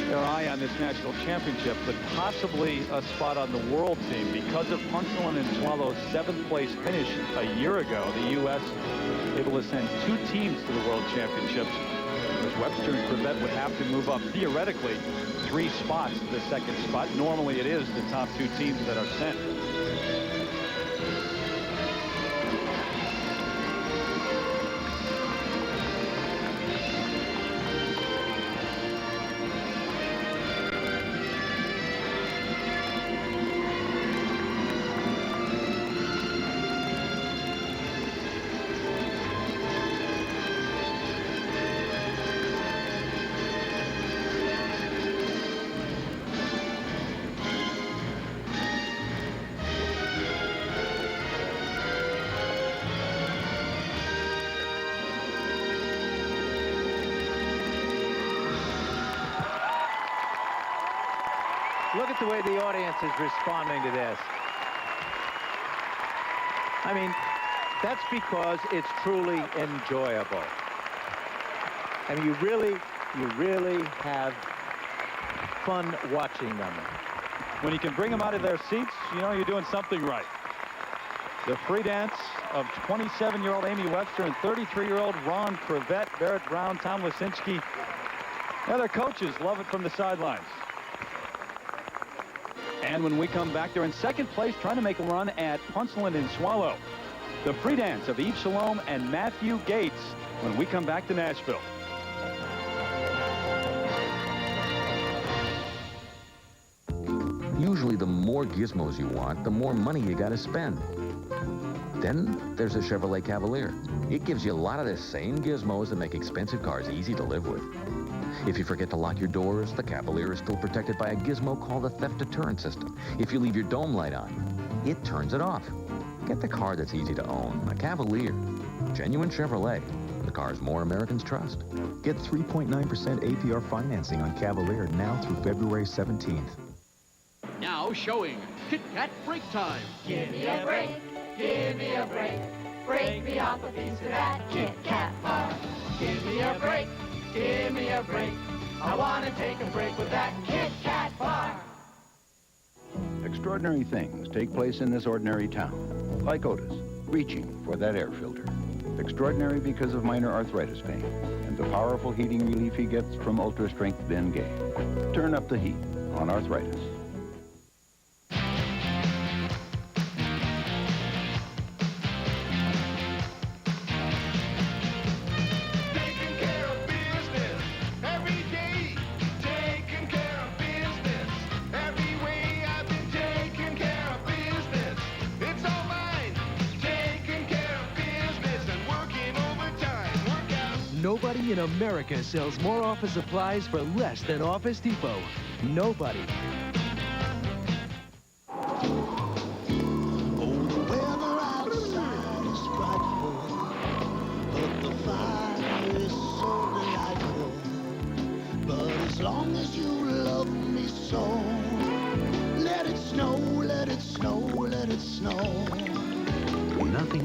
their eye on this national championship, but possibly a spot on the world team. Because of Punchland and Swallow's 7th place finish a year ago, the U.S. able to send 2 teams to the world championships. Because Webster and Crevette would have to move up, theoretically, 3 spots to the 2nd spot. Normally it is the top 2 teams that are sent. Look at the way the audience is responding to this. I mean, that's because it's truly enjoyable. I mean, you really have fun watching them. When you can bring them out of their seats, you know you're doing something right. The free dance of 27-year-old Amy Webster and 33-year-old Ron Crevette, Barrett Brown, Tom Lisinski. Now their coaches love it from the sidelines. And when we come back, they're in 2nd place, trying to make a run at Punchland and Swallow. The free dance of Yves Shalom and Matthew Gates when we come back to Nashville. Usually the more gizmos you want, the more money you got to spend. Then there's a Chevrolet Cavalier. It gives you a lot of the same gizmos that make expensive cars easy to live with. If you forget to lock your doors, the Cavalier is still protected by a gizmo called the theft deterrent system. If you leave your dome light on, it turns it off. Get the car that's easy to own, a Cavalier. Genuine Chevrolet, the cars more Americans trust. Get 3.9% APR financing on Cavalier now through February 17th. Now showing Kit Kat Break Time. Give me a break, give me a break. Break me off a piece of that Kit Kat bar. Give me a break, give me a break. I want to take a break with that Kit Kat bar. Extraordinary things take place in this ordinary town, like Otis, reaching for that air filter. Extraordinary because of minor arthritis pain and the powerful heating relief he gets from Ultra Strength Bengay. Turn up the heat on arthritis. Nobody in America sells more office supplies for less than Office Depot. Nobody.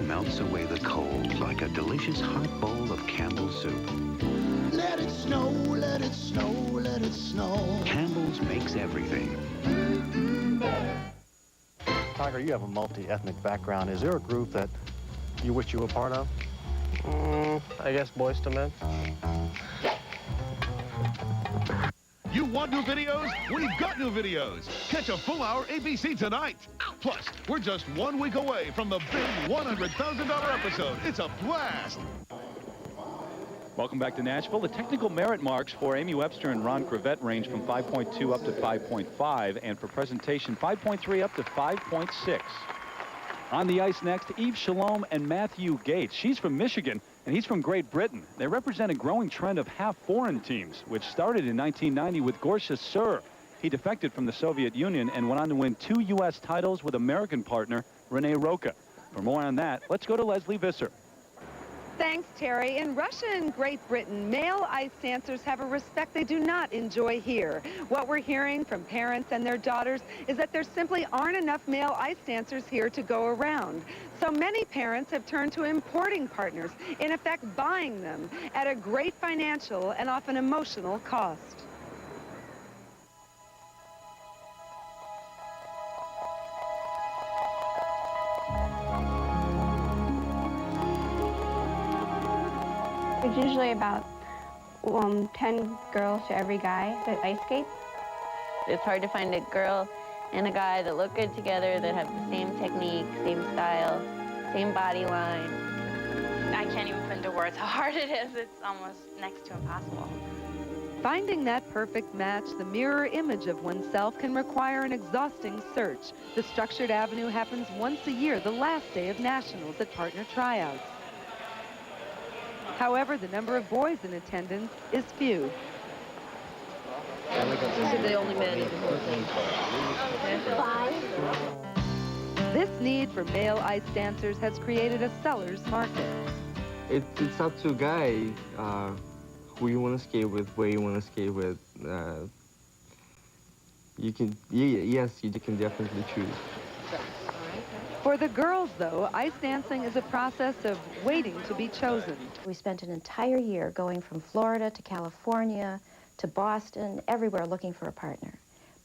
melts away the cold like a delicious hot bowl of Campbell's soup. Let it snow, let it snow, let it snow. Campbell's makes everything. Tiger, you have a multi-ethnic background. Is there a group that you wish you were part of? I guess Boys to Men. You want new videos? We've got new videos. Catch a full hour ABC tonight. Plus, we're just 1 week away from the big $100,000 episode. It's a blast. Welcome back to Nashville. The technical merit marks for Amy Webster and Ron Crevette range from 5.2 up to 5.5, and for presentation, 5.3 up to 5.6. On the ice next, Eve Shalom and Matthew Gates. She's from Michigan, and he's from Great Britain. They represent a growing trend of half-foreign teams, which started in 1990 with Gorsha Sur. He defected from the Soviet Union and went on to win 2 U.S. titles with American partner Renee Roca. For more on that, let's go to Leslie Visser. Thanks, Terry. In Russia and Great Britain, male ice dancers have a respect they do not enjoy here. What we're hearing from parents and their daughters is that there simply aren't enough male ice dancers here to go around. So many parents have turned to importing partners, in effect buying them at a great financial and often emotional cost. There's usually about 10 girls to every guy that ice skates. It's hard to find a girl and a guy that look good together, that have the same technique, same style, same body line. I can't even put into words how hard it is. It's almost next to impossible. Finding that perfect match, the mirror image of oneself, can require an exhausting search. The structured avenue happens once a year, the last day of nationals at partner tryouts. However, the number of boys in attendance is few. These are the only men. This need for male ice dancers has created a seller's market. It's up to a guy who you want to skate with, where you want to skate with. You can definitely choose. For the girls, though, ice dancing is a process of waiting to be chosen. We spent an entire year going from Florida to California to Boston, everywhere looking for a partner.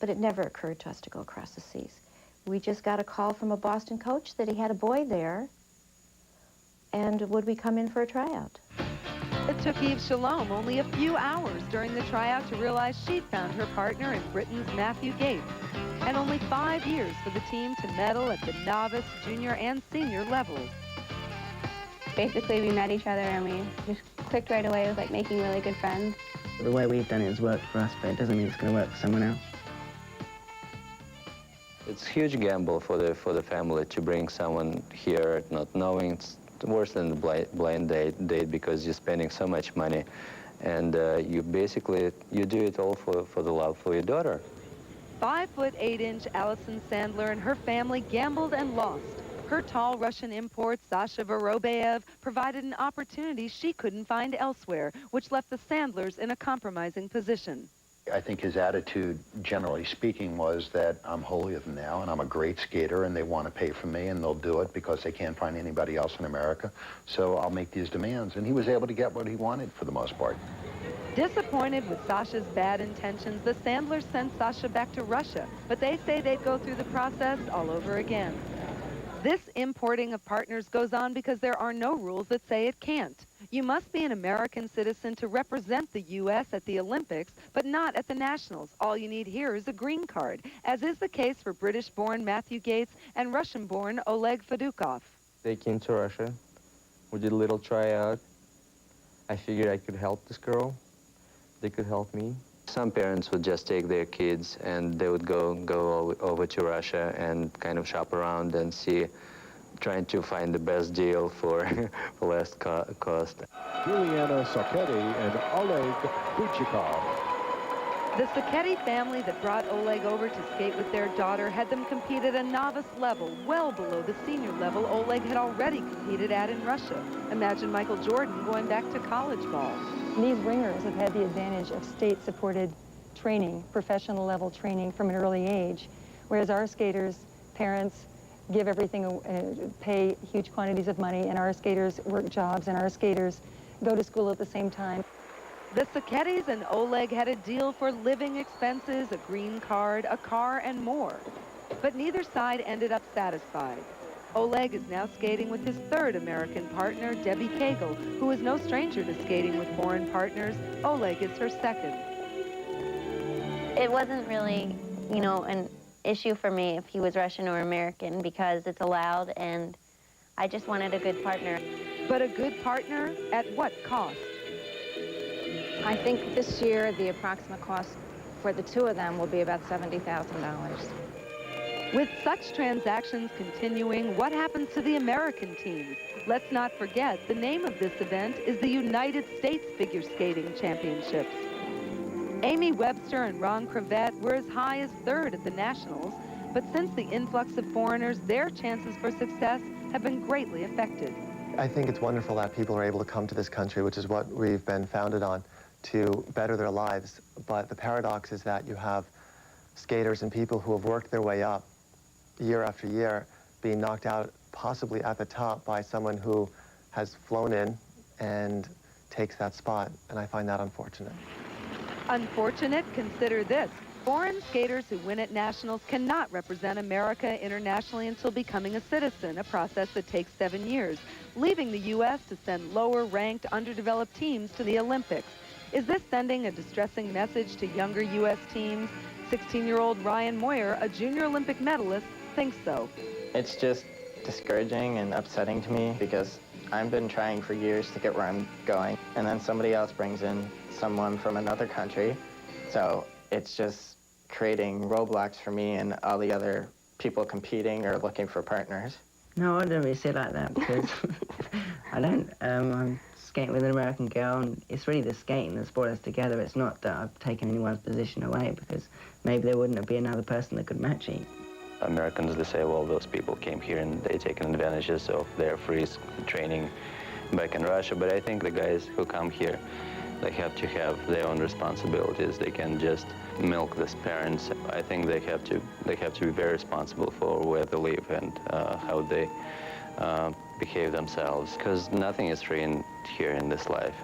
But it never occurred to us to go across the seas. We just got a call from a Boston coach that he had a boy there, and would we come in for a tryout? It took Eve Shalom only a few hours during the tryout to realize she'd found her partner in Britain's Matthew Gates, and only 5 years for the team to medal at the novice, junior, and senior levels. Basically, we met each other and we just clicked right away. It was like making really good friends. The way we've done it has worked for us, but it doesn't mean it's going to work for someone else. It's a huge gamble for the family to bring someone here not knowing. It's worse than the blind date because you're spending so much money, and you do it all for the love for your daughter. 5'8" Allison Sandler and her family gambled and lost. Her tall Russian import, Sasha Vorobayev, provided an opportunity she couldn't find elsewhere, which left the Sandlers in a compromising position. I think his attitude, generally speaking, was that I'm holier than thou and I'm a great skater and they want to pay for me and they'll do it because they can't find anybody else in America. So I'll make these demands. And he was able to get what he wanted for the most part. Disappointed with Sasha's bad intentions, the Sandlers sent Sasha back to Russia, but they say they'd go through the process all over again. This importing of partners goes on because there are no rules that say it can't. You must be an American citizen to represent the U.S. at the Olympics, but not at the Nationals. All you need here is a green card, as is the case for British-born Matthew Gates and Russian-born Oleg Fedukov. They came to Russia. We did a little tryout. I figured I could help this girl. They could help me. Some parents would just take their kids and they would go over to Russia and kind of shop around and see, trying to find the best deal for less cost. Juliana Socchetti and Oleg Kuchikov. The Socchetti family that brought Oleg over to skate with their daughter had them compete at a novice level, well below the senior level Oleg had already competed at in Russia. Imagine Michael Jordan going back to college ball. These ringers have had the advantage of state-supported training, professional level training from an early age, whereas our skaters, parents, give everything, pay huge quantities of money, and our skaters work jobs, and our skaters go to school at the same time. The Sacchettis and Oleg had a deal for living expenses, a green card, a car, and more. But neither side ended up satisfied. Oleg is now skating with his third American partner, Debbie Cagle, who is no stranger to skating with foreign partners. Oleg is her second. It wasn't really, you know, an issue for me if he was Russian or American because it's allowed, and I just wanted a good partner. But a good partner at what cost? I think this year the approximate cost for the two of them will be about $70,000. With such transactions continuing, what happens to the American teams? Let's not forget, the name of this event is the United States Figure Skating Championships. Amy Webster and Ron Crevette were as high as third at the Nationals, but since the influx of foreigners, their chances for success have been greatly affected. I think it's wonderful that people are able to come to this country, which is what we've been founded on, to better their lives. But the paradox is that you have skaters and people who have worked their way up year after year being knocked out possibly at the top by someone who has flown in and takes that spot, and I find that unfortunate. Unfortunate? Consider this. Foreign skaters who win at nationals cannot represent America internationally until becoming a citizen, a process that takes 7 years, leaving the U.S. to send lower-ranked, underdeveloped teams to the Olympics. Is this sending a distressing message to younger U.S. teams? 16-year-old Ryan Moyer, a junior Olympic medalist, thinks so. It's just discouraging and upsetting to me because I've been trying for years to get where I'm going, and then somebody else brings in someone from another country. So it's just creating roadblocks for me and all the other people competing or looking for partners. No, I don't really say it like that because I'm skating with an American girl, and it's really the skating that's brought us together. It's not that I've taken anyone's position away, because maybe there wouldn't be another person that could match it. Americans, they say, well, those people came here and they taken advantages of their free training back in Russia. But I think the guys who come here, they have to have their own responsibilities. They can just milk these parents. I think they have to be very responsible for where they live and how they behave themselves, because nothing is free here in this life.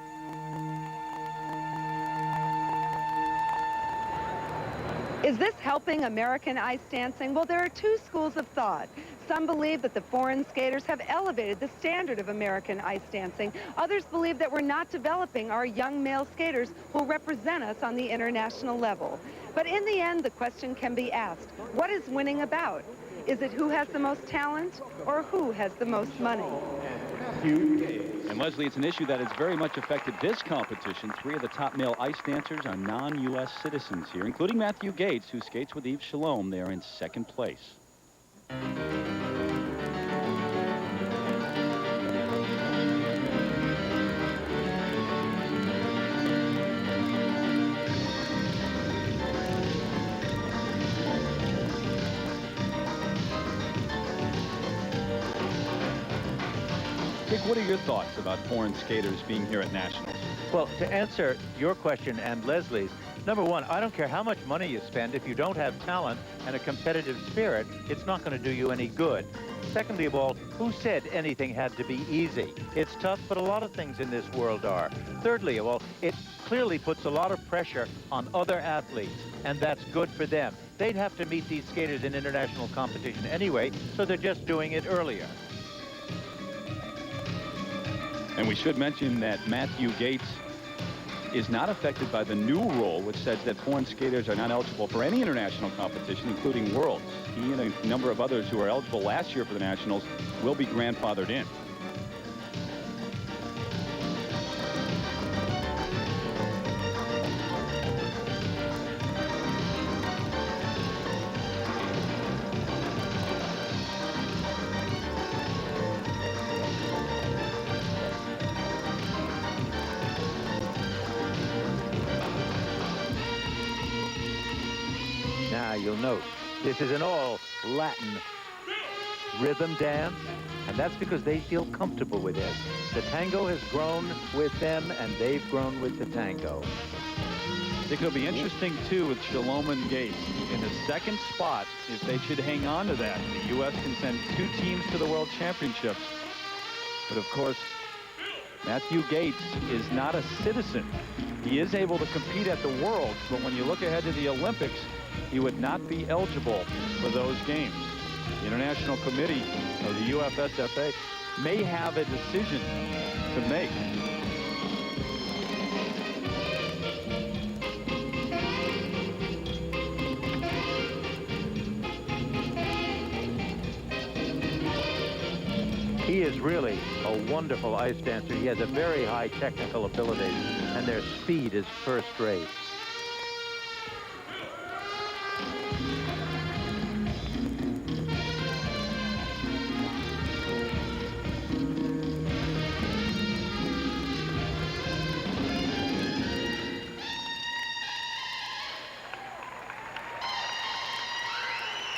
Is this helping American ice dancing? Well, there are two schools of thought. Some believe that the foreign skaters have elevated the standard of American ice dancing. Others believe that we're not developing our young male skaters who represent us on the international level. But in the end, the question can be asked, what is winning about? Is it who has the most talent or who has the most money? And Leslie, it's an issue that has very much affected this competition. 3 of the top male ice dancers are non-U.S. citizens here, including Matthew Gates, who skates with Yves Shalom. They are in 2nd place. Dick, what are your thoughts about foreign skaters being here at Nationals? Well, to answer your question and Leslie's, number one, I don't care how much money you spend. If you don't have talent and a competitive spirit, it's not going to do you any good. Secondly of all, who said anything had to be easy? It's tough, but a lot of things in this world are. Thirdly of all, it clearly puts a lot of pressure on other athletes, and that's good for them. They'd have to meet these skaters in international competition anyway, so they're just doing it earlier. And we should mention that Matthew Gates is not affected by the new rule, which says that foreign skaters are not eligible for any international competition, including Worlds. He and a number of others who were eligible last year for the Nationals will be grandfathered in. Now, you'll note, this is an all Latin rhythm dance, and that's because they feel comfortable with it. The tango has grown with them, and they've grown with the tango. think it'll be interesting, too, with Shalom and Gates. In the second spot, if they should hang on to that, the U.S. can send 2 teams to the World Championships. But, of course, Matthew Gates is not a citizen. He is able to compete at the Worlds, but when you look ahead to the Olympics, he would not be eligible for those games. The International Committee of the UFSFA may have a decision to make. He is really a wonderful ice dancer. He has a very high technical ability, and their speed is first rate.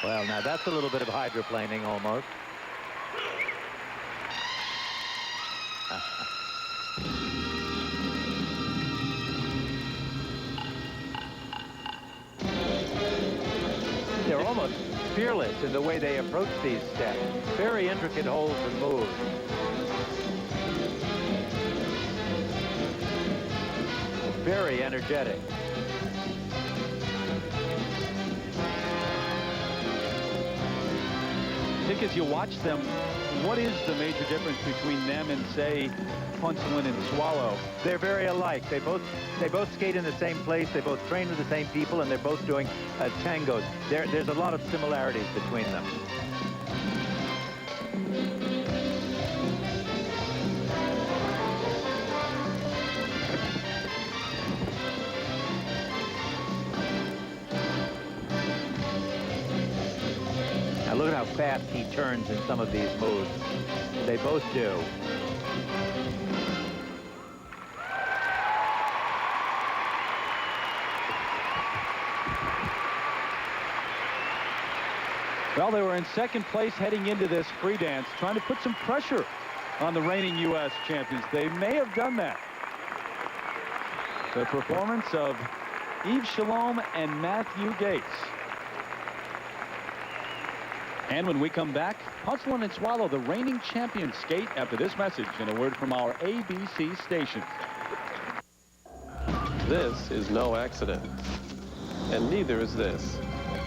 Well, now that's a little bit of hydroplaning almost. They're almost fearless in the way they approach these steps. Very intricate holds and moves. Very energetic. I think as you watch them, what is the major difference between them and, say, Huntsman and Swallow? They're very alike. They both skate in the same place. They both train with the same people, and they're both doing tangos. There's a lot of similarities between them. Now look at how fast he turns in some of these moves. They both do. Well, they were in second place heading into this free dance, trying to put some pressure on the reigning U.S. champions. They may have done that. The performance of Yves Shalom and Matthew Gates. And when we come back, Huntsman and Swallow, the reigning champions, skate after this message and a word from our ABC station. This is no accident, and neither is this.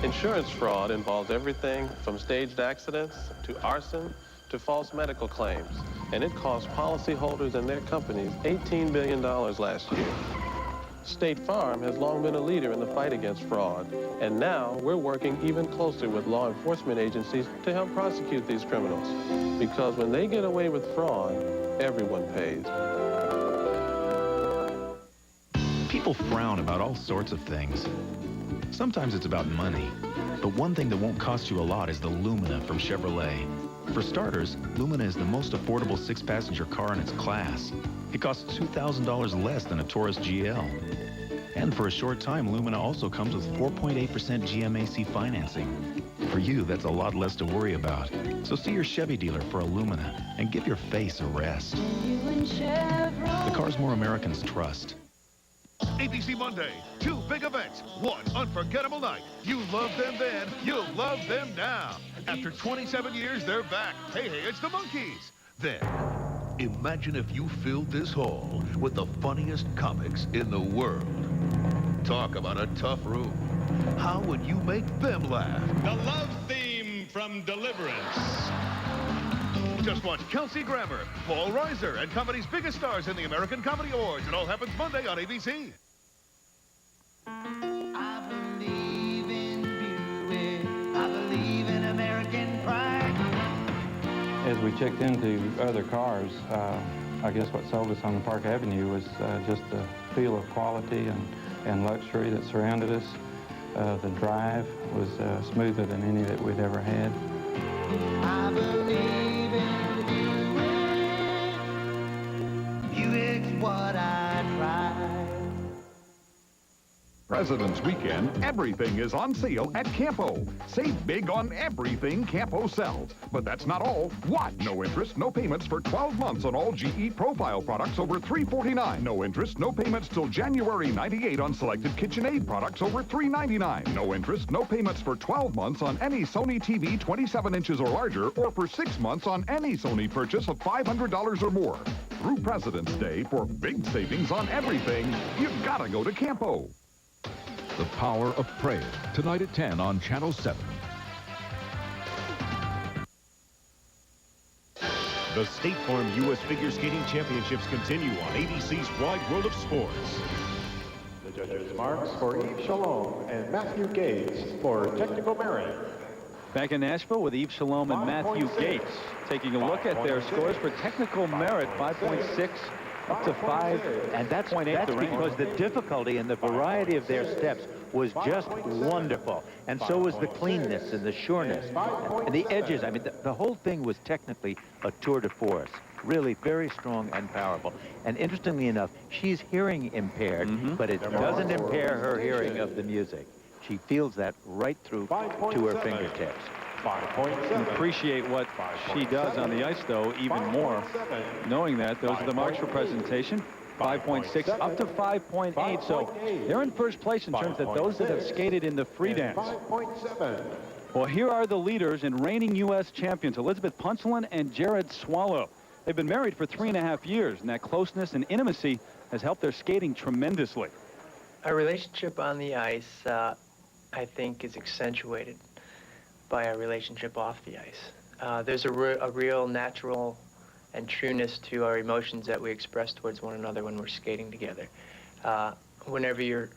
Insurance fraud involves everything from staged accidents to arson to false medical claims, and it cost policyholders and their companies $18 billion last year. State Farm has long been a leader in the fight against fraud, and now we're working even closer with law enforcement agencies to help prosecute these criminals. Because when they get away with fraud, everyone pays. People frown about all sorts of things. Sometimes it's about money, but one thing that won't cost you a lot is the Lumina from Chevrolet. For starters, Lumina is the most affordable 6-passenger car in its class. It costs $2,000 less than a Taurus GL. And for a short time, Lumina also comes with 4.8% GMAC financing. For you, that's a lot less to worry about. So see your Chevy dealer for a Lumina and give your face a rest. The cars more Americans trust. ABC Monday, 2 big events, 1 unforgettable night. You loved them then, you'll love them now. After 27 years, they're back. Hey, it's the Monkees. Then, imagine if you filled this hall with the funniest comics in the world. Talk about a tough room. How would you make them laugh? The love theme from Deliverance. Just watch Kelsey Grammer, Paul Reiser, and company's biggest stars in the American Comedy Awards. It all happens Monday on ABC. I believe in beauty. I believe in American pride. As we checked into other cars, I guess what sold us on the Park Avenue was just the feel of quality and luxury that surrounded us. The drive was smoother than any that we'd ever had. I believe in Buick. Buick's what I try. President's Weekend, everything is on sale at Campo. Save big on everything Campo sells. But that's not all. What? No interest, no payments for 12 months on all GE Profile products over $349. No interest, no payments till January 98 on selected KitchenAid products over $399. No interest, no payments for 12 months on any Sony TV 27 inches or larger, or for 6 months on any Sony purchase of $500 or more. Through President's Day, for big savings on everything, you've got to go to Campo. The Power of Prayer, tonight at 10 on Channel 7. The State Farm U.S. Figure Skating Championships continue on ABC's Wide World of Sports. The judges' marks for Yves Shalom and Matthew Gates for technical merit. Back in Nashville with Yves Shalom and Matthew Gates, taking a look at their scores for technical merit, 5.6 up to 5. And that's because the difficulty and the variety of their steps was just wonderful. And so was the cleanness and the sureness and the edges. I mean, the whole thing was technically a tour de force. Really very strong and powerful. And interestingly enough, she's hearing impaired, but it doesn't impair her hearing of the music. She feels that right through to her fingertips. And appreciate what she does on the ice, though, even more. Knowing that, those are the marks for presentation. 5.6 up to 5.8. So they're in first place in terms of those that have skated in the free dance. Well, here are the leaders and reigning U.S. champions, Elizabeth Punselin and Jared Swallow. They've been married for 3.5 years, and that closeness and intimacy has helped their skating tremendously. Our relationship on the ice, I think, is accentuated by our relationship off the ice. There's a real natural and trueness to our emotions that we express towards one another when we're skating together. Whenever you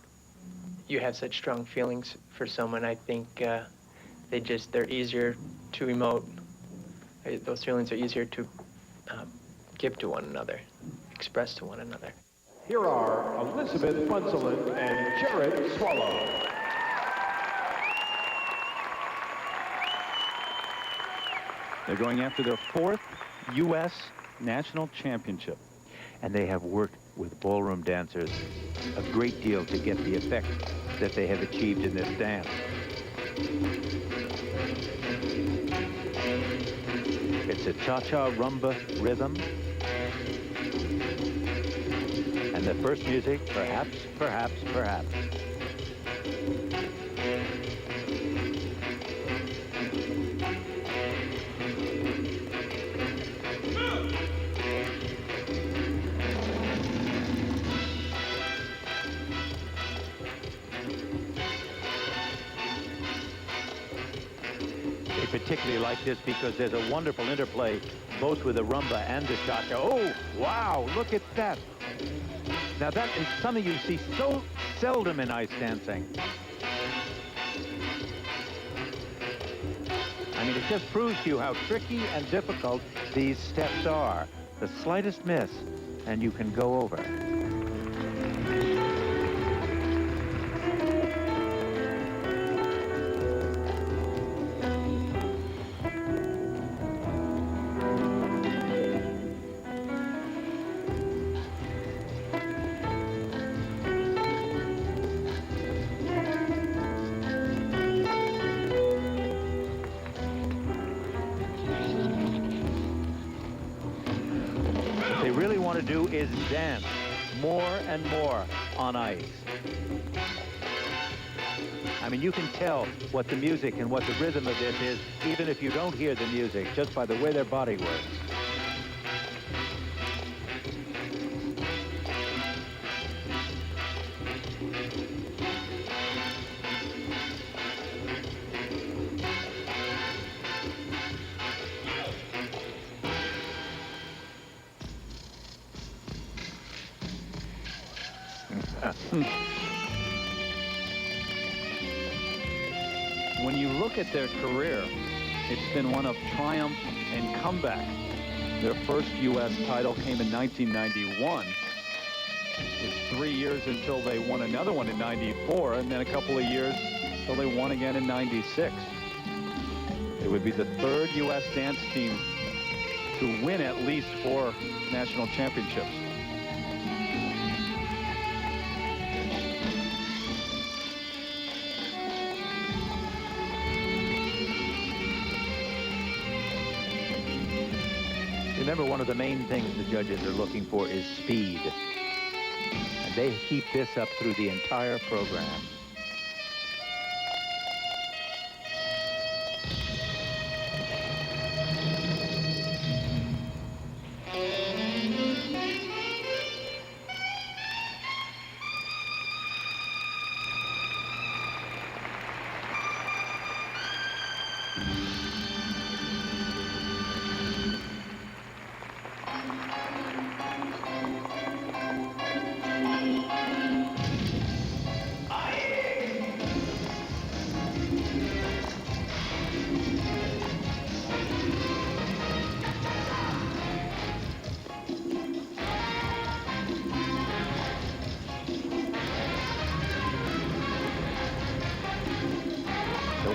have such strong feelings for someone, I think they're easier to emote. Those feelings are easier to give to one another, express to one another. Here are Elizabeth Punselin and Jared Swallow. They're going after their 4th U.S. National Championship. And they have worked with ballroom dancers a great deal to get the effect that they have achieved in this dance. It's a cha-cha rumba rhythm. And the first music, perhaps. Particularly like this because there's a wonderful interplay both with the rumba and the cha-cha. Oh, wow, look at that. Now that is something you see so seldom in ice dancing. I mean, it just proves to you how tricky and difficult these steps are. The slightest miss, and you can go over. To do is dance more and more on ice. I mean, you can tell what the music and what the rhythm of this is, even if you don't hear the music, just by the way their body works. When you look at their career, it's been one of triumph and comeback. Their first U.S. title came in 1991. It was 3 years until they won another one in 94, and then a couple of years until they won again in 96. It would be the 3rd U.S. dance team to win at least 4 national championships. Remember, one of the main things the judges are looking for is speed. And they keep this up through the entire program.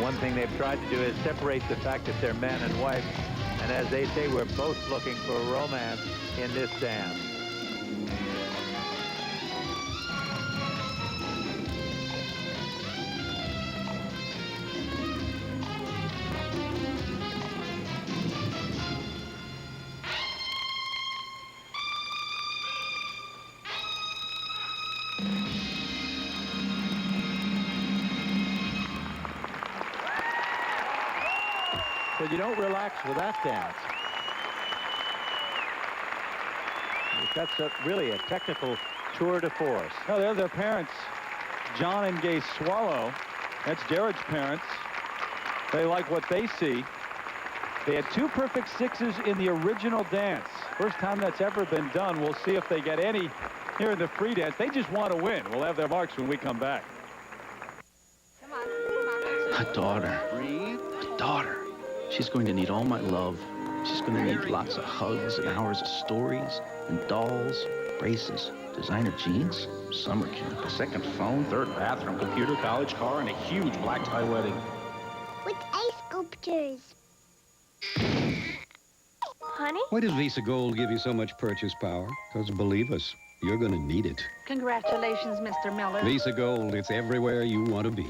One thing they've tried to do is separate the fact that they're man and wife. And as they say, we're both looking for romance in this dance. But you don't relax with that dance. That's really a technical tour de force. Oh, they're their parents, John and Gay Swallow. That's Jared's parents. They like what they see. They had 2 perfect 6s in the original dance. First time that's ever been done. We'll see if they get any here in the free dance. They just want to win. We'll have their marks when we come back. A daughter. A daughter. She's going to need all my love. She's going to need lots of hugs and hours of stories and dolls, braces, designer jeans, summer camp, a second phone, 3rd bathroom, computer, college car, and a huge black tie wedding. With ice sculptures. Honey? Why does Visa Gold give you so much purchase power? Because believe us, you're going to need it. Congratulations, Mr. Miller. Visa Gold, it's everywhere you want to be.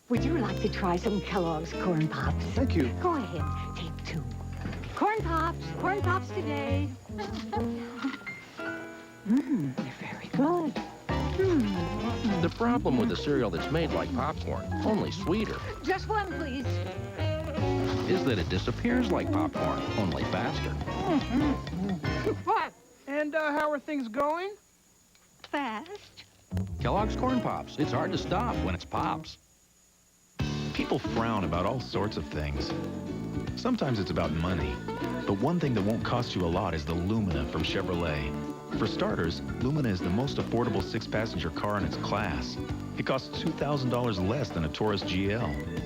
Would you like to try some Kellogg's Corn Pops? Thank you. Go ahead, take 2. Corn Pops today. They're very good. The problem with a cereal that's made like popcorn, only sweeter, Just one, please. is that it disappears like popcorn, only faster. What? And how are things going? Fast. Kellogg's Corn Pops. It's hard to stop when it's Pops. People frown about all sorts of things. Sometimes it's about money. But one thing that won't cost you a lot is the Lumina from Chevrolet. For starters, Lumina is the most affordable 6-passenger car in its class. It costs $2,000 less than a Taurus GL.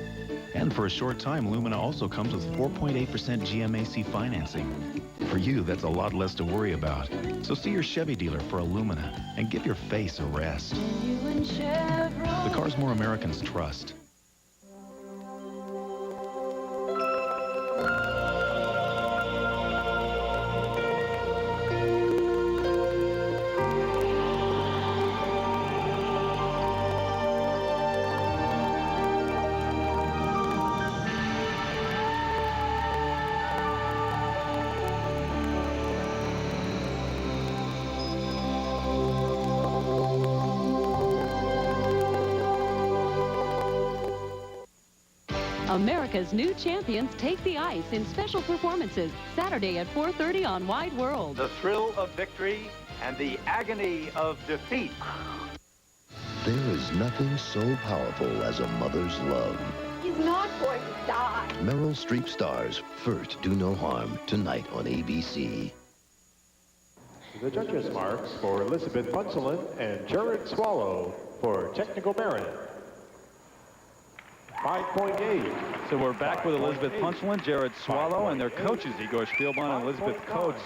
And for a short time, Lumina also comes with 4.8% GMAC financing. For you, that's a lot less to worry about. So see your Chevy dealer for a Lumina and give your face a rest. The cars more Americans trust. America's new champions take the ice in special performances Saturday at 4:30 on Wide World. The thrill of victory and the agony of defeat. There is nothing so powerful as a mother's love. He's not going to die. Meryl Streep stars First Do No Harm tonight on ABC. The judges' marks for Elizabeth Punselin and Jared Swallow for technical merit. 5.8. So we're back with Elizabeth Punselin, Jared Swallow, and their coaches, Igor Spielman and Elizabeth Coates.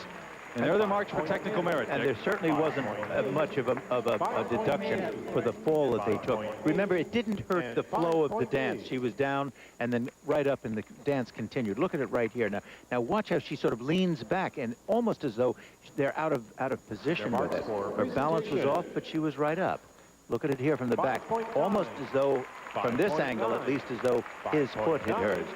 And they're the marks for technical merit. And there certainly wasn't much of a deduction for the fall that they took. Remember, it didn't hurt the flow of the dance. She was down and then right up and the dance continued. Look at it right here. Now watch how she sort of leans back and almost as though they're out of position with it. Her balance was off, but she was right up. Look at it here from the back. Almost as though, from this angle at least, as though his foot hit hers.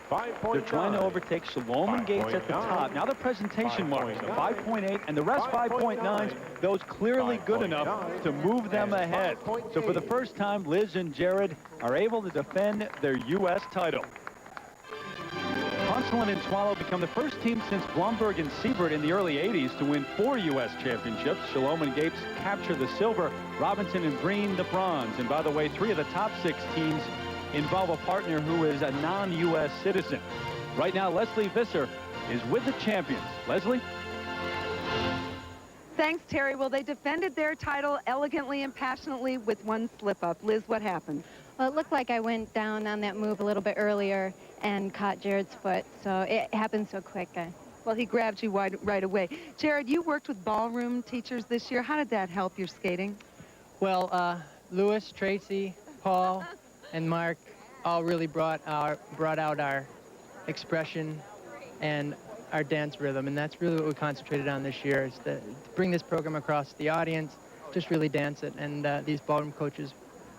They're trying to overtake Shalom and Gates at the top. Now the presentation marks, a 5.8, and the rest 5.9s, those clearly good enough to move them ahead. So for the first time, Liz and Jared are able to defend their U.S. title. Punchline and Swallow become the first team since Blomberg and Siebert in the early 80s to win 4 U.S. championships. Shalom and Gates capture the silver, Robinson and Green the bronze. And by the way, 3 of the top 6 teams involve a partner who is a non-U.S. citizen. Right now, Leslie Visser is with the champions. Leslie? Thanks, Terry. Well, they defended their title elegantly and passionately with one slip-up. Liz, what happened? Well, it looked like I went down on that move a little bit earlier and caught Jared's foot, so it happened so quick. Well, he grabbed you right away. Jared, you worked with ballroom teachers this year. How did that help your skating? Well, Lewis, Tracy, Paul, and Mark all really brought out our expression and our dance rhythm, and that's really what we concentrated on this year, is to bring this program across the audience, just really dance it, and these ballroom coaches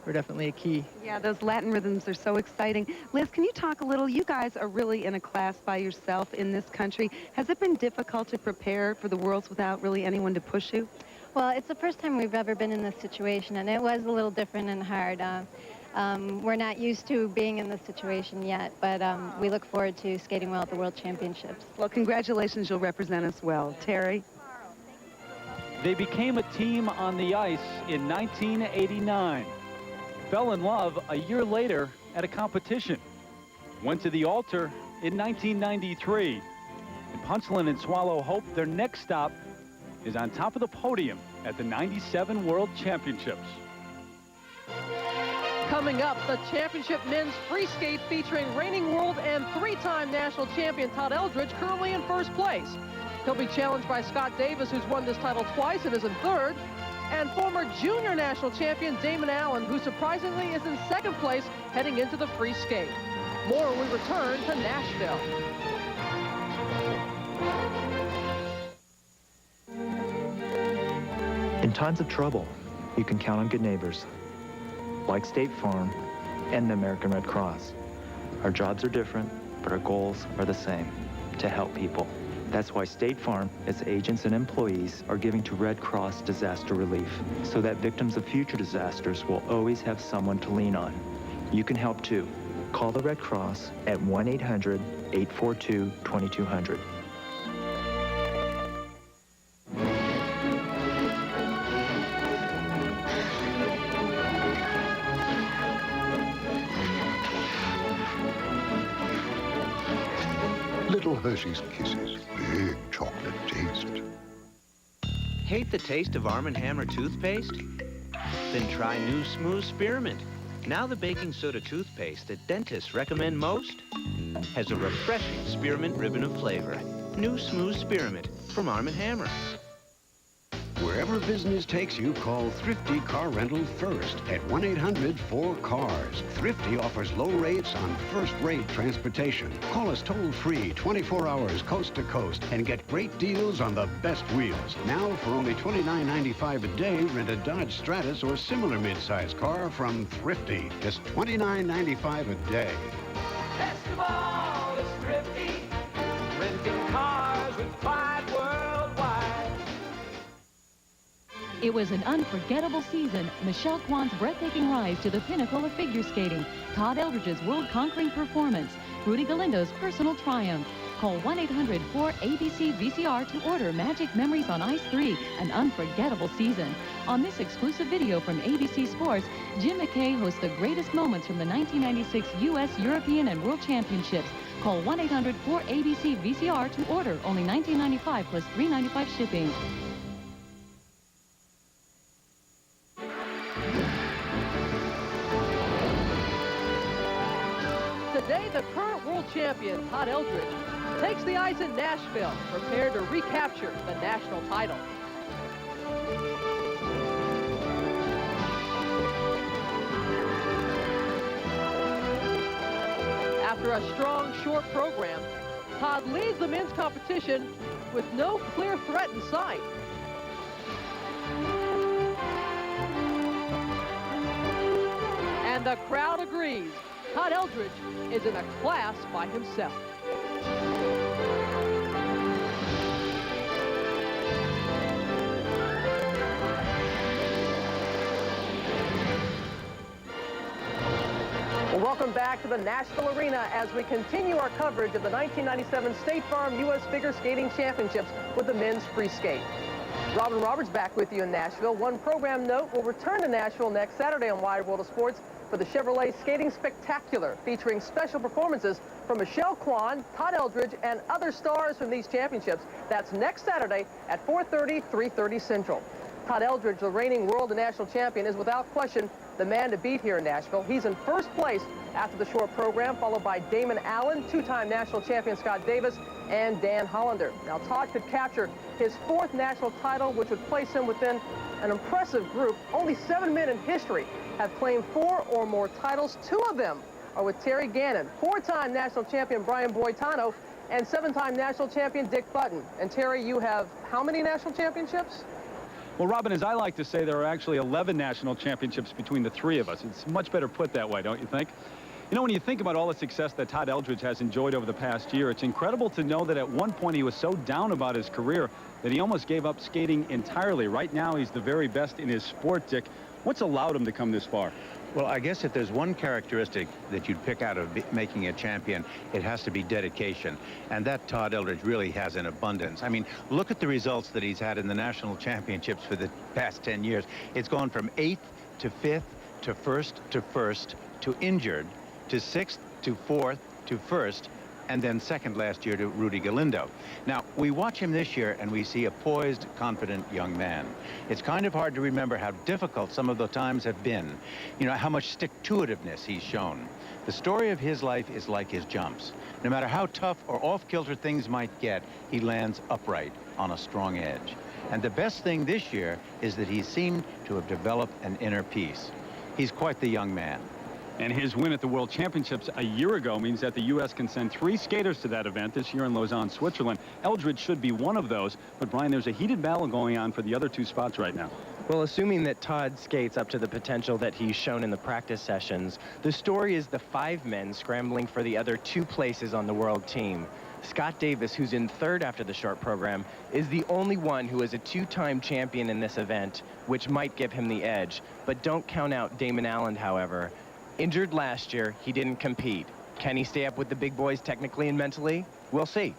were definitely a key. Yeah, those Latin rhythms are so exciting. Liz, can you talk a little? You guys are really in a class by yourself in this country. Has it been difficult to prepare for the Worlds without really anyone to push you? Well, it's the first time we've ever been in this situation, and it was a little different and hard. We're not used to being in this situation yet, but we look forward to skating well at the World Championships. Well, congratulations. You'll represent us well. Terry? They became a team on the ice in 1989. Fell in love a year later at a competition. Went to the altar in 1993. And Punchline and Swallow hope their next stop is on top of the podium at the 97 World Championships. Coming up, the championship men's free skate featuring reigning world and 3-time national champion Todd Eldridge, currently in first place. He'll be challenged by Scott Davis, who's won this title twice and is in third, and former junior national champion Damon Allen, who surprisingly is in second place heading into the free skate. More when we return to Nashville. In times of trouble, you can count on good neighbors, like State Farm and the American Red Cross. Our jobs are different, but our goals are the same, to help people. That's why State Farm, its agents and employees, are giving to Red Cross Disaster Relief, so that victims of future disasters will always have someone to lean on. You can help too. Call the Red Cross at 1-800-842-2200. Little Hershey's Kisses, big chocolate taste. Hate the taste of Arm & Hammer toothpaste? Then try new Smooth Spearmint. Now the baking soda toothpaste that dentists recommend most has a refreshing spearmint ribbon of flavor. New Smooth Spearmint from Arm & Hammer. Wherever business takes you, call Thrifty Car Rental first at 1-800-4CARS. Thrifty offers low rates on first-rate transportation. Call us toll-free 24 hours coast to coast and get great deals on the best wheels. Now, for only $29.95 a day, rent a Dodge Stratus or similar mid-size car from Thrifty. Just $29.95 a day. Best of all is Thrifty, renting cars with pride worldwide. It was an unforgettable season. Michelle Kwan's breathtaking rise to the pinnacle of figure skating. Todd Eldridge's world-conquering performance. Rudy Galindo's personal triumph. Call 1-800-4ABC-VCR to order Magic Memories on Ice 3, an unforgettable season. On this exclusive video from ABC Sports, Jim McKay hosts the greatest moments from the 1996 U.S., European, and World Championships. Call 1-800-4ABC-VCR to order. Only $19.95 plus $3.95 shipping. Today, the current world champion, Todd Eldridge, takes the ice in Nashville, prepared to recapture the national title. After a strong, short program, Todd leads the men's competition with no clear threat in sight. And the crowd agrees. Todd Eldridge is in a class by himself. Well, welcome back to the Nashville Arena as we continue our coverage of the 1997 State Farm U.S. Figure Skating Championships with the men's free skate. Robin Roberts back with you in Nashville. One program note, we'll return to Nashville next Saturday on Wide World of Sports for the Chevrolet Skating Spectacular, featuring special performances from Michelle Kwan, Todd Eldridge, and other stars from these championships. That's next Saturday at 4:30, 3:30 Central. Todd Eldridge, the reigning world and national champion, is without question the man to beat here in Nashville. He's in first place after the short program, followed by Damon Allen, two-time national champion Scott Davis, and Dan Hollander. Now, Todd could capture his fourth national title, which would place him within an impressive group. Only 7 men in history have claimed 4 or more titles. 2 of them are with Terry Gannon, 4-time national champion Brian Boitano, and 7-time national champion Dick Button. And Terry, you have how many national championships? Well, Robin, as I like to say, there are actually 11 national championships between the 3 of us. It's much better put that way, don't you think? You know, when you think about all the success that Todd Eldridge has enjoyed over the past year, it's incredible to know that at one point he was so down about his career that he almost gave up skating entirely. Right now, he's the very best in his sport, Dick. What's allowed him to come this far? Well, I guess if there's one characteristic that you'd pick out of making a champion, it has to be dedication. And that Todd Eldridge really has in abundance. I mean, look at the results that he's had in the national championships for the past 10 years. It's gone from 8th to 5th to 1st to 1st to injured to 6th to 4th to 1st, and then 2nd last year to Rudy Galindo. Now, we watch him this year and we see a poised, confident young man. It's kind of hard to remember how difficult some of the times have been. You know, how much stick-to-itiveness he's shown. The story of his life is like his jumps. No matter how tough or off-kilter things might get, he lands upright on a strong edge. And the best thing this year is that he seemed to have developed an inner peace. He's quite the young man. And his win at the World Championships a year ago means that the U.S. can send 3 skaters to that event this year in Lausanne, Switzerland. Eldridge should be one of those. But, Brian, there's a heated battle going on for the other 2 spots right now. Well, assuming that Todd skates up to the potential that he's shown in the practice sessions, the story is the 5 men scrambling for the other 2 places on the world team. Scott Davis, who's in 3rd after the short program, is the only one who is a 2-time champion in this event, which might give him the edge. But don't count out Damon Allen, however. Injured last year, he didn't compete. Can he stay up with the big boys technically and mentally? We'll see.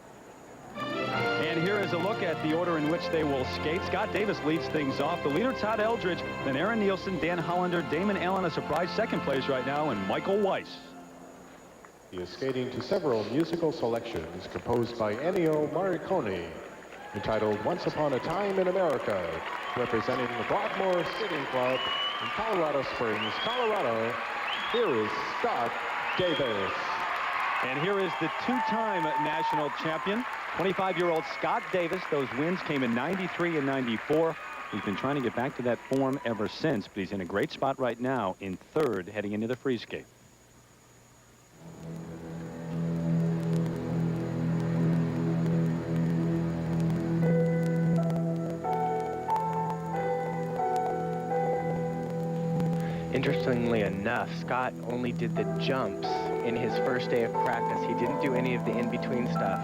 And here is a look at the order in which they will skate. Scott Davis leads things off. The leader, Todd Eldridge, then Aaron Nielsen, Dan Hollander, Damon Allen, a surprise 2nd place right now, and Michael Weiss. He is skating to several musical selections composed by Ennio Morricone, entitled Once Upon a Time in America, representing the Broadmoor Skating Club in Colorado Springs, Colorado. Here is Scott Davis. And here is the 2-time national champion, 25-year-old Scott Davis. Those wins came in 93 and 94. He's been trying to get back to that form ever since, but he's in a great spot right now in 3rd heading into the free skate. Interestingly enough, Scott only did the jumps in his first day of practice. He didn't do any of the in-between stuff.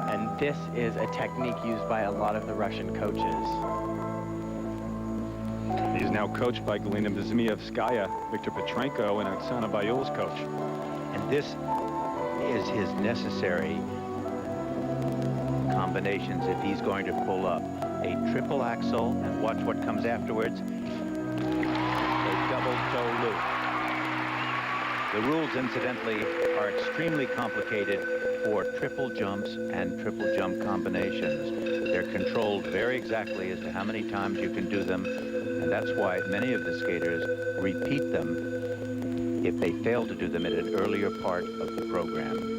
And this is a technique used by a lot of the Russian coaches. He's now coached by Galina Bezmievskaya, Viktor Petrenko, and Oksana Bayul's coach. And this is his necessary combinations if he's going to pull up a triple axel, and watch what comes afterwards. Double toe loop. The rules, incidentally, are extremely complicated for triple jumps and triple jump combinations. They're controlled very exactly as to how many times you can do them, and that's why many of the skaters repeat them if they fail to do them at an earlier part of the program.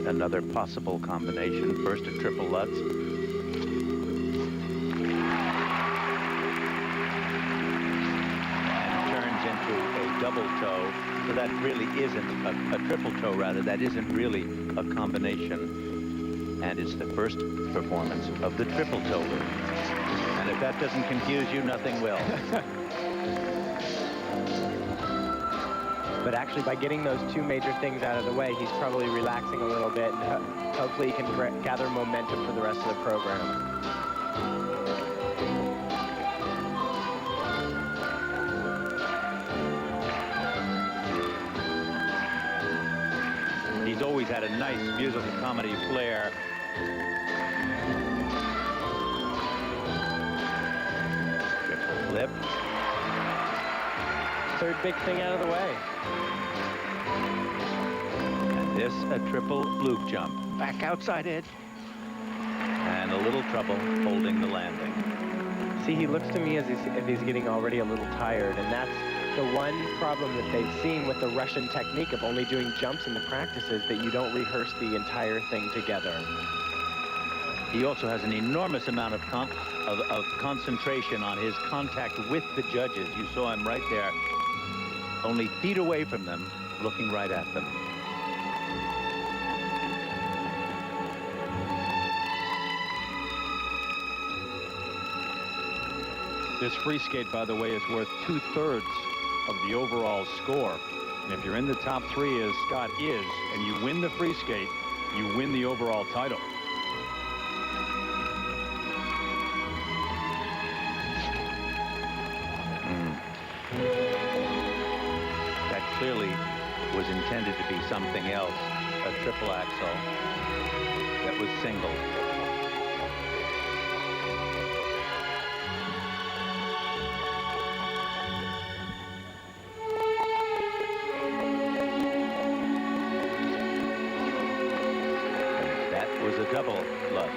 Another possible combination. First a triple Lutz. And turns into a double toe. So that really isn't a triple toe, rather. That isn't really a combination. And it's the first performance of the triple toe loop. And if that doesn't confuse you, nothing will. But actually, by getting those two major things out of the way, he's probably relaxing a little bit, and hopefully he can gather momentum for the rest of the program. He's always had a nice musical comedy flair. Triple flip. Third big thing out of the way. And this a triple loop jump. Back outside it. And a little trouble holding the landing. See, he looks to me as if he's getting already a little tired, and that's the one problem that they've seen with the Russian technique of only doing jumps in the practices, that you don't rehearse the entire thing together. He also has an enormous amount of concentration on his contact with the judges. You saw him right there, only feet away from them, looking right at them. This free skate, by the way, is worth 2/3 of the overall score. And if you're in the top 3, as Scott is, and you win the free skate, you win the overall title. That clearly was intended to be something else, a triple axel that was single. Was a double Lutz.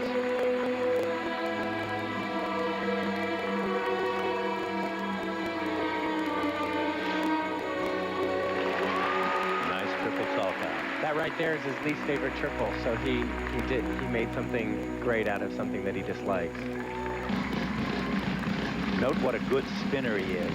Nice triple salchow. That right there is his least favorite triple, so he made something great out of something that he dislikes. Note what a good spinner he is.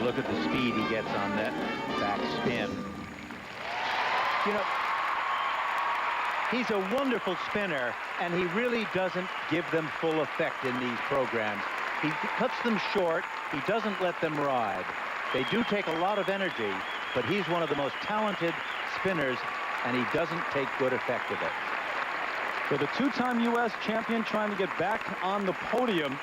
Look at the speed he gets on that back spin. You know, he's a wonderful spinner, and he really doesn't give them full effect in these programs. He cuts them short. He doesn't let them ride. They do take a lot of energy, but he's one of the most talented spinners, and he doesn't take good effect of it. For the two-time U.S. champion trying to get back on the podium,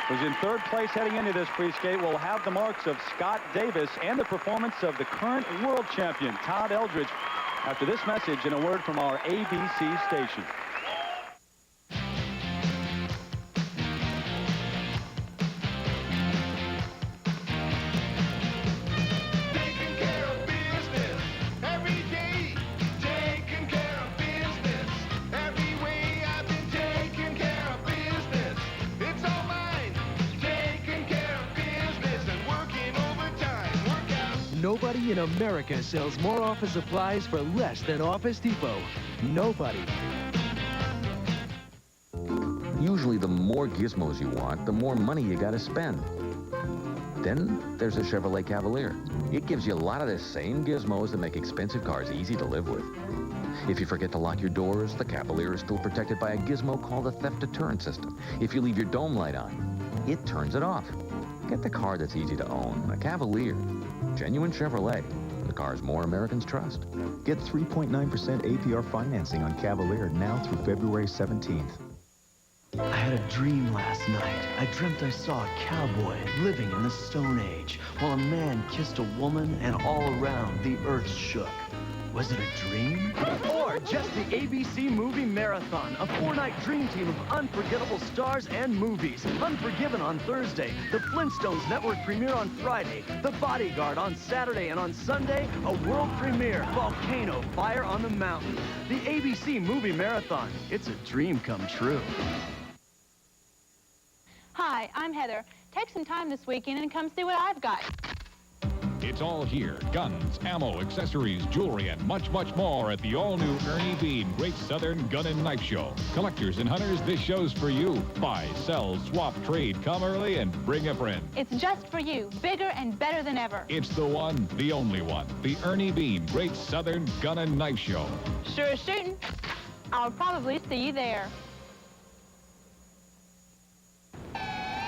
who's in third place heading into this free skate, will have the marks of Scott Davis and the performance of the current world champion, Todd Eldredge, after this message and a word from our ABC station. Nobody in America sells more office supplies for less than Office Depot. Nobody. Usually the more gizmos you want, the more money you gotta spend. Then there's a Chevrolet Cavalier. It gives you a lot of the same gizmos that make expensive cars easy to live with. If you forget to lock your doors, the Cavalier is still protected by a gizmo called the theft deterrent system. If you leave your dome light on, it turns it off. Get the car that's easy to own, a Cavalier. Genuine Chevrolet, the cars more Americans trust. Get 3.9% APR financing on Cavalier now through February 17th. I had a dream last night. I dreamt I saw a cowboy living in the Stone Age while a man kissed a woman and all around the earth shook. Was it a dream? Or more. Just the ABC Movie Marathon, a 4-night dream team of unforgettable stars and movies. Unforgiven on Thursday, The Flintstones Network premiere on Friday, The Bodyguard on Saturday, and on Sunday, a world premiere, Volcano, Fire on the Mountain. The ABC Movie Marathon. It's a dream come true. Hi, I'm Heather. Take some time this weekend and come see what I've got. It's all here. Guns, ammo, accessories, jewelry, and much, much more at the all-new Ernie Bean Great Southern Gun and Knife Show. Collectors and hunters, this show's for you. Buy, sell, swap, trade. Come early and bring a friend. It's just for you. Bigger and better than ever. It's the one, the only one. The Ernie Bean Great Southern Gun and Knife Show. Sure as shooting. I'll probably see you there.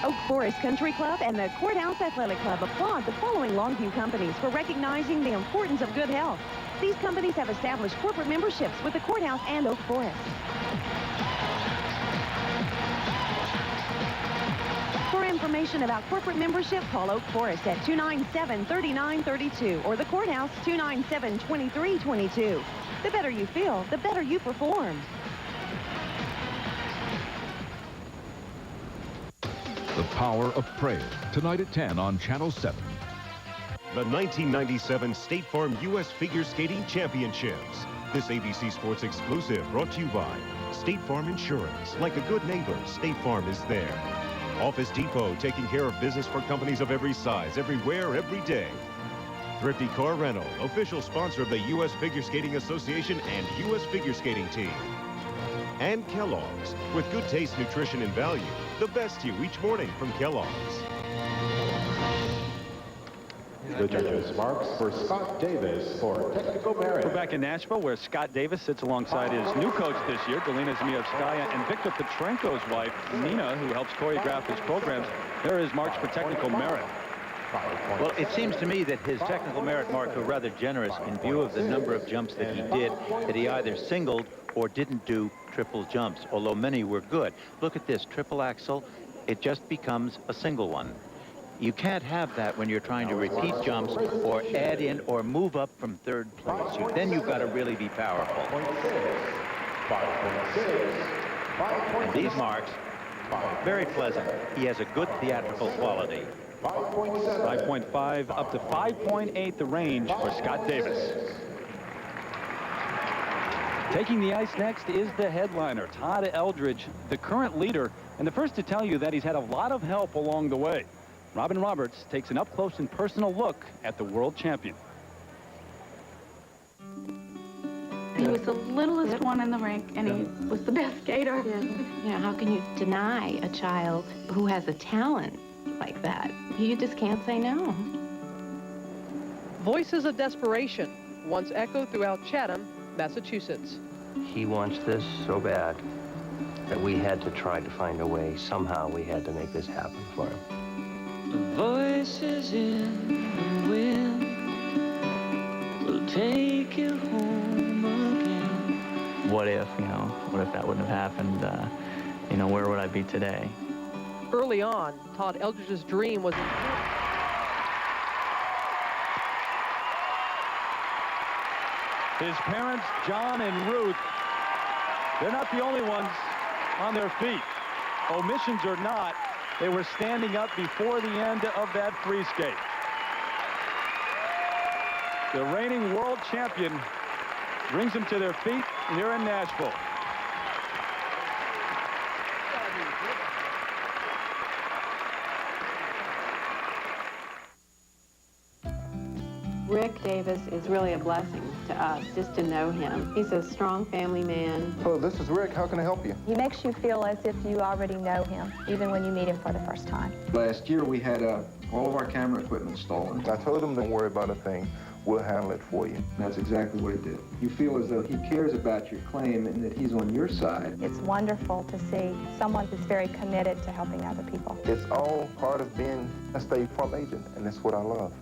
Oak Forest Country Club and the Courthouse Athletic Club applaud the following Longview companies for recognizing the importance of good health. These companies have established corporate memberships with the Courthouse and Oak Forest. For information about corporate membership, call Oak Forest at 297-3932 or the Courthouse 297-2322. The better you feel, the better you perform. The Power of Prayer, tonight at 10 on Channel 7. The 1997 State Farm U.S. Figure Skating Championships. This ABC Sports exclusive brought to you by State Farm Insurance. Like a good neighbor, State Farm is there. Office Depot, taking care of business for companies of every size, everywhere, every day. Thrifty Car Rental, official sponsor of the U.S. Figure Skating Association and U.S. Figure Skating Team. And Kellogg's, with good taste, nutrition, and value. The best to you each morning from Kellogg's. The judges marks for Scott Davis for technical merit. We're back in Nashville, where Scott Davis sits alongside his new coach this year, Galina Zmievskaya, and Victor Petrenko's wife, Nina, who helps choreograph his programs. There is marks for technical merit. Well, it seems to me that his technical merit marks were rather generous in view of the number of jumps that he did, that he either singled or didn't do triple jumps, although many were good. Look at this, triple axel, it just becomes a single one. You can't have that when you're trying to repeat jumps or add in or move up from third place. Then you've got to really be powerful. And these marks, very pleasant. He has a good theatrical quality. 5.5 up to 5.8 the range for Scott Davis. Taking the ice next is the headliner, Todd Eldridge, the current leader, and the first to tell you that he's had a lot of help along the way. Robin Roberts takes an up-close and personal look at the world champion. He was the littlest one in the rink, and he was the best skater. You know, how can you deny a child who has a talent like that? You just can't say no. Voices of desperation once echoed throughout Chatham, Massachusetts. He wants this so bad that we had to try to find a way. Somehow we had to make this happen for him. The voices in the wind will take you home again. What if, what if that wouldn't have happened? Where would I be today? Early on, Todd Eldridge's dream was His parents, John and Ruth, they're not the only ones on their feet. Omissions or not, they were standing up before the end of that free skate. The reigning world champion brings them to their feet here in Nashville. Rick Davis is really a blessing to us, just to know him. He's a strong family man. Hello, this is Rick. How can I help you? He makes you feel as if you already know him, even when you meet him for the first time. Last year, we had all of our camera equipment stolen. I told him, don't worry about a thing. We'll handle it for you. That's exactly what he did. You feel as though he cares about your claim and that he's on your side. It's wonderful to see someone who's very committed to helping other people. It's all part of being a State Farm agent, and that's what I love.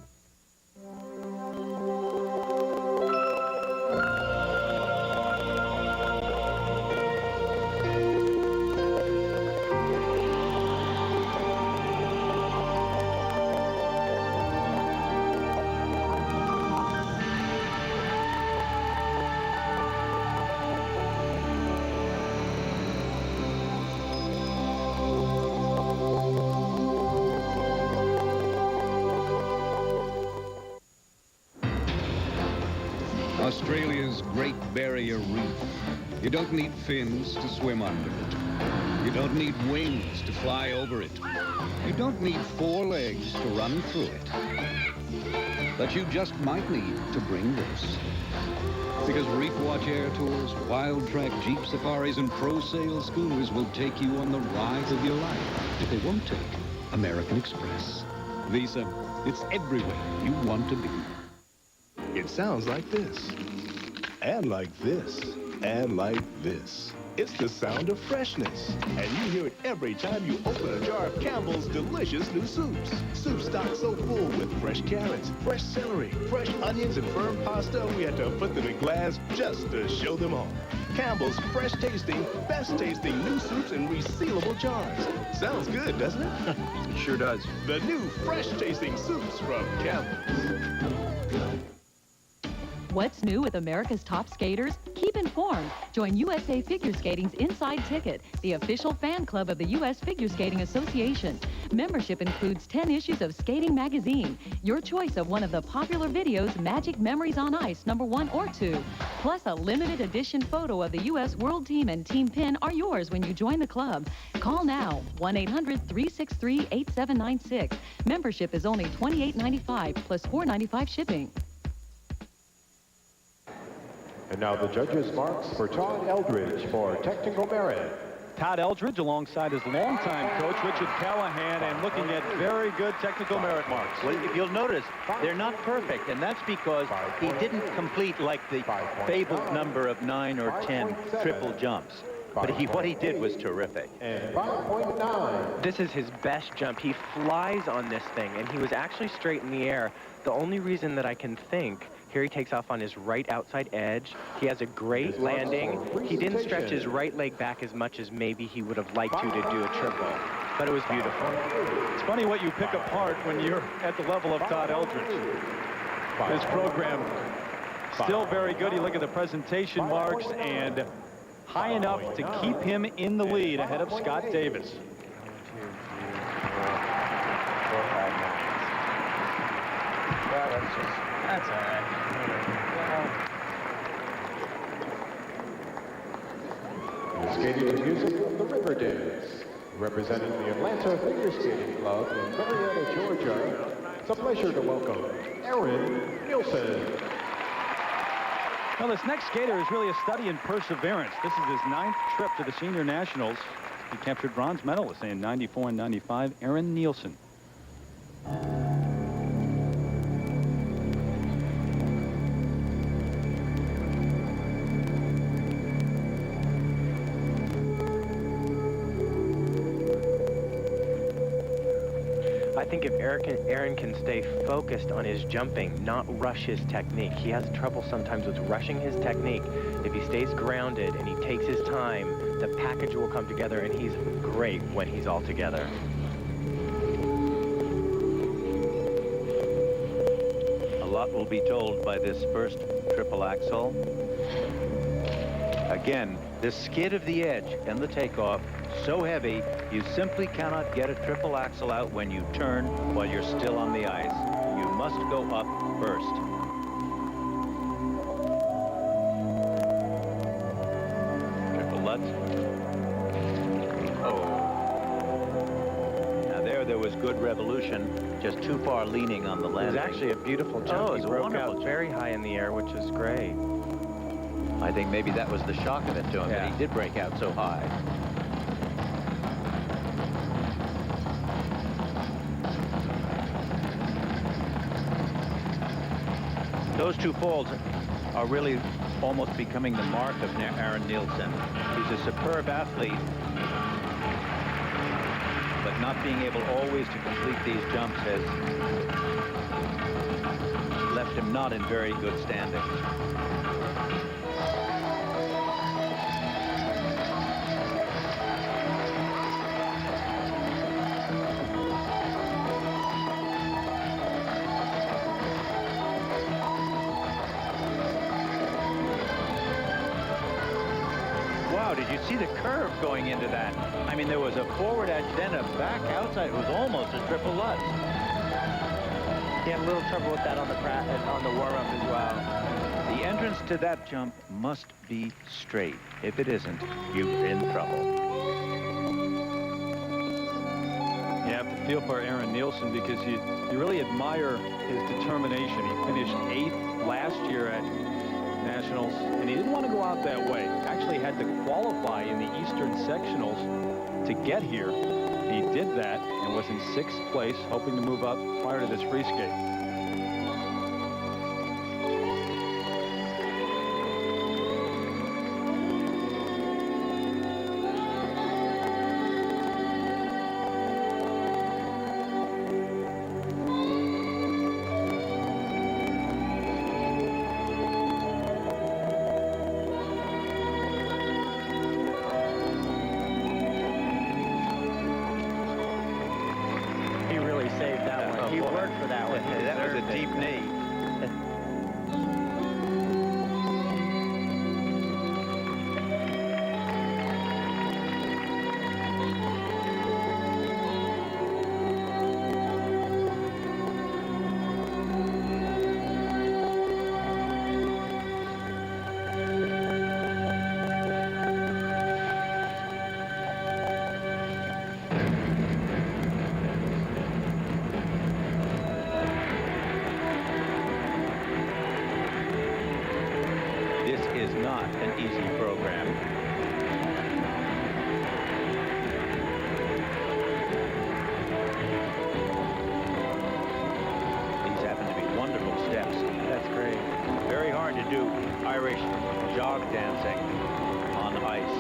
Australia's Great Barrier Reef. You don't need fins to swim under it. You don't need wings to fly over it. You don't need 4 legs to run through it. But you just might need to bring this. Because Reef Watch Air Tours, Wild Track Jeep Safaris, and Pro Sail Schooners will take you on the ride of your life. But they won't take American Express. Visa, it's everywhere you want to be. It sounds like this, and like this, and like this. It's the sound of freshness, and you hear it every time you open a jar of Campbell's delicious new soups. Soup stock so full with fresh carrots, fresh celery, fresh onions, and firm pasta, we had to put them in glass just to show them off. Campbell's fresh tasting, best tasting new soups in resealable jars. Sounds good, doesn't it? It sure does. The new fresh tasting soups from Campbell's. What's new with America's top skaters? Keep informed. Join USA Figure Skating's Inside Ticket, the official fan club of the U.S. Figure Skating Association. Membership includes 10 issues of Skating Magazine, your choice of one of the popular videos, Magic Memories on Ice, #1 or 2. Plus, a limited edition photo of the U.S. World Team and Team Pin are yours when you join the club. Call now, 1-800-363-8796. Membership is only $28.95 plus $4.95 shipping. And now the judges' marks for Todd Eldridge for technical merit. Todd Eldridge alongside his longtime coach, Richard Callahan, and looking at very good technical merit marks. Well, if you'll notice, they're not perfect, and that's because he didn't complete like the fabled number of 9 or 10 triple jumps. But what he did was terrific. And 5.9. This is his best jump. He flies on this thing, and he was actually straight in the air. The only reason that I can think, here he takes off on his right outside edge. He has a great landing. He didn't stretch his right leg back as much as maybe he would have liked to do a triple. But it was beautiful. It's funny what you pick apart when you're at the level of Todd Eldridge. His program still very good. You look at the presentation marks, and high enough to keep him in the lead ahead of Scott Davis. 1, 2, 3, 4, 5 minutes. Well, that's all right. Skating to music of the River Dance, representing the Atlanta Figure Skating Club in Marietta, Georgia. It's a pleasure to welcome Aaron Nielsen. Well, this next skater is really a study in perseverance. This is his 9th trip to the Senior Nationals. He captured bronze medalists in 94 and 95, Aaron Nielsen. I think if Aaron can stay focused on his jumping, not rush his technique. He has trouble sometimes with rushing his technique. If he stays grounded and he takes his time, the package will come together, and he's great when he's all together. A lot will be told by this first triple axel. Again, the skid of the edge and the takeoff, so heavy, you simply cannot get a triple axel out when you turn while you're still on the ice. You must go up first. Triple Lutz. Oh. Now there was good revolution, just too far leaning on the landing. It was actually a beautiful jump. Oh, he broke out very high in the air, which is great. I think maybe that was the shock of it to him, that he did break out so high. Those two falls are really almost becoming the mark of Aaron Nielsen. He's a superb athlete, but not being able always to complete these jumps has left him not in very good standing. Did you see the curve going into that? I mean, there was a forward edge, then a back outside. It was almost a triple Lutz. He had a little trouble with that on the warm-up as well. The The entrance to that jump must be straight. If it isn't, you're in trouble. You have to feel for Aaron Nielsen because you really admire his determination. He finished 8th last year at Nationals, and he didn't want to go out that way. Actually had to qualify in the Eastern Sectionals to get here. He did that and was in 6th place, hoping to move up prior to this free skate. He worked for that one. That was a deep knee. Is not an easy program. These happen to be wonderful steps. That's great. Very hard to do Irish jog dancing on ice,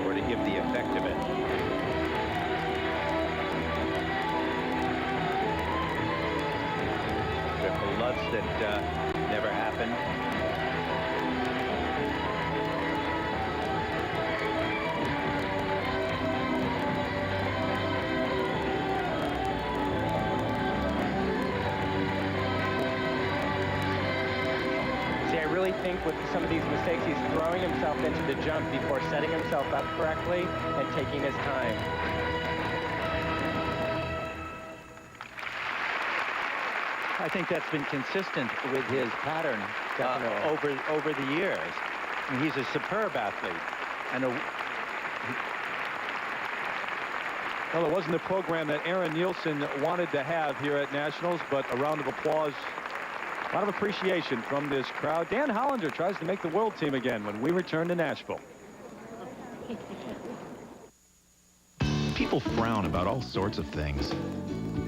or to give the effect of it. Triple Lutz that never happened. See, I really think with some of these mistakes, he's throwing himself into the jump before setting himself up correctly and taking his time. I think that's been consistent with his pattern over the years. I mean, he's a superb athlete. And well, it wasn't the program that Aaron Nielsen wanted to have here at Nationals, but a round of applause, a lot of appreciation from this crowd. Dan Hollander tries to make the world team again when we return to Nashville. People frown about all sorts of things.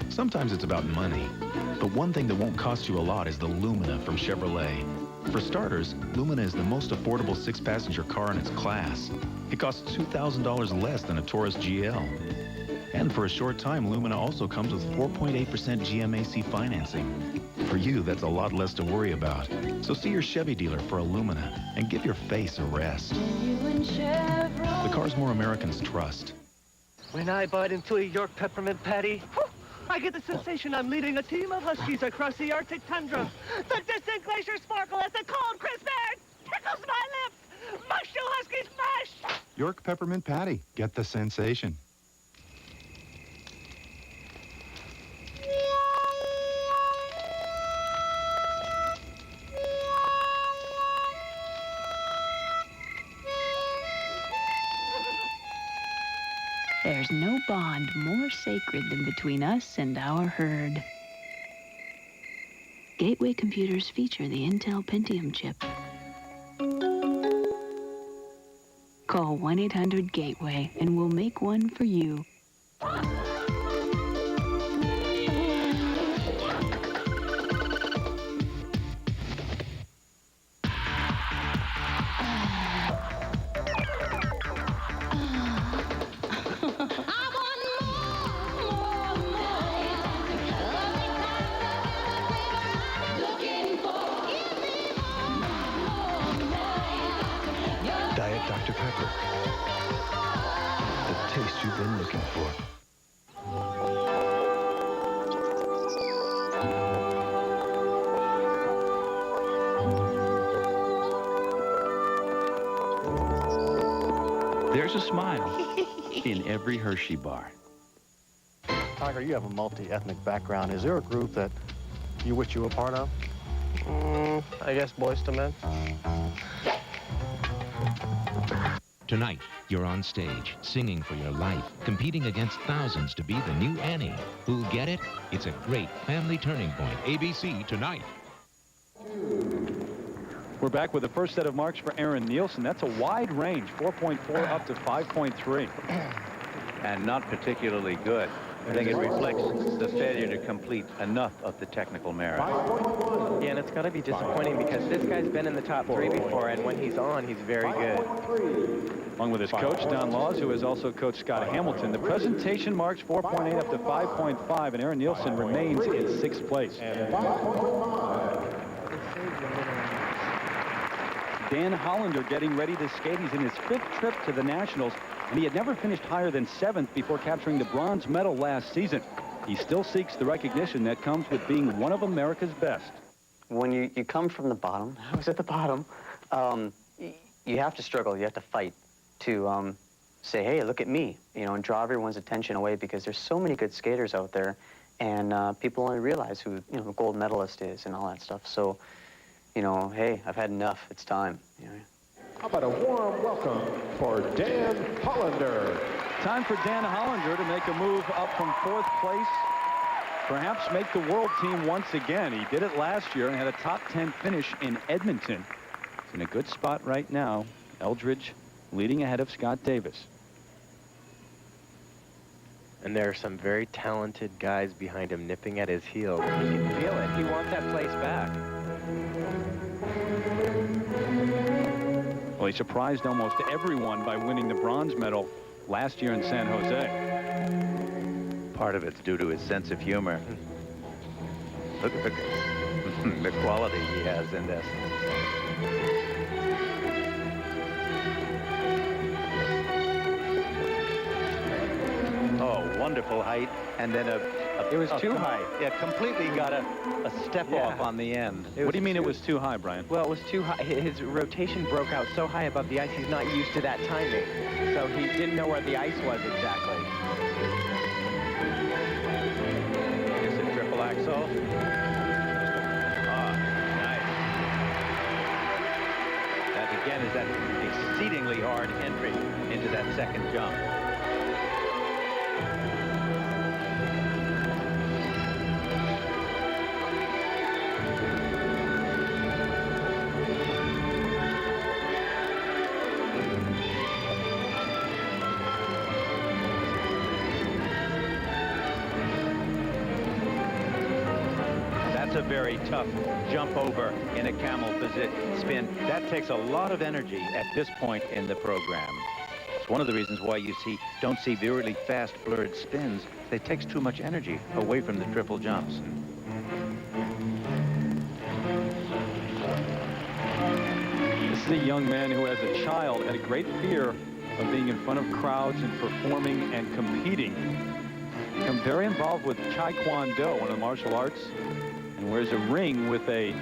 Sometimes it's about money. But one thing that won't cost you a lot is the Lumina from Chevrolet. For starters, Lumina is the most affordable 6-passenger car in its class. It costs $2,000 less than a Taurus GL. And for a short time, Lumina also comes with 4.8% GMAC financing. For you, that's a lot less to worry about. So see your Chevy dealer for a Lumina and give your face a rest. The cars more Americans trust. When I bite into a York peppermint patty, I get the sensation I'm leading a team of huskies across the Arctic tundra. The distant glacier sparkle as the cold, crisp air tickles my lips. Mush, you huskies, mush! York peppermint patty. Get the sensation. There's no bond more sacred than between us and our herd. Gateway computers feature the Intel Pentium chip. Call 1-800-GATEWAY and we'll make one for you. Diet Dr. Pepper. The taste you've been looking for. There's a smile in every Hershey bar. Tiger, you have a multi-ethnic background. Is there a group that you wish you were part of? I guess Boyz II Men. Tonight, you're on stage, singing for your life, competing against thousands to be the new Annie. Who'll get it? It's a great family turning point. ABC tonight. We're back with the first set of marks for Aaron Nielsen. That's a wide range, 4.4 up to 5.3. And not particularly good. I think it reflects the failure to complete enough of the technical merit. Yeah, and it's got to be disappointing because this guy's been in the top 3 before, and when he's on, he's very good. Along with his coach, Don Laws, who has also coached Scott Hamilton. The presentation marks 4.8 up to 5.5, and Aaron Nielsen remains in 6th place. Dan Hollander getting ready to skate. He's in his 5th trip to the Nationals, and he had never finished higher than 7th before capturing the bronze medal last season. He still seeks the recognition that comes with being one of America's best. When you come from the bottom, I was at the bottom, you have to struggle, you have to fight to say, hey, look at me, you know, and draw everyone's attention away because there's so many good skaters out there, and people only realize who, you know, a gold medalist is and all that stuff. So, you know, hey, I've had enough. It's time. You know. How about a warm welcome for Dan Hollander? Time for Dan Hollander to make a move up from 4th place. Perhaps make the world team once again. He did it last year and had a top 10 finish in Edmonton. He's in a good spot right now. Eldridge leading ahead of Scott Davis. And there are some very talented guys behind him nipping at his heels. He can feel it. He wants that place back. Well, he surprised almost everyone by winning the bronze medal last year in San Jose. Part of it's due to his sense of humor. Look at the quality he has in this. Oh, wonderful height, and then it was too high. Yeah, completely got a step off on the end. What do you mean it was too high, Brian? Well, it was too high. His rotation broke out so high above the ice, he's not used to that timing. So he didn't know where the ice was exactly. Here's a triple axel. Ah, nice. That again is that exceedingly hard entry into that second jump. A very tough jump over in a camel spin. That takes a lot of energy at this point in the program. It's one of the reasons why you don't see the really fast blurred spins. It takes too much energy away from the triple jumps. This is a young man who, as a child, had a great fear of being in front of crowds and performing and competing. Become very involved with Taekwondo, one of the martial arts, and wears a ring with a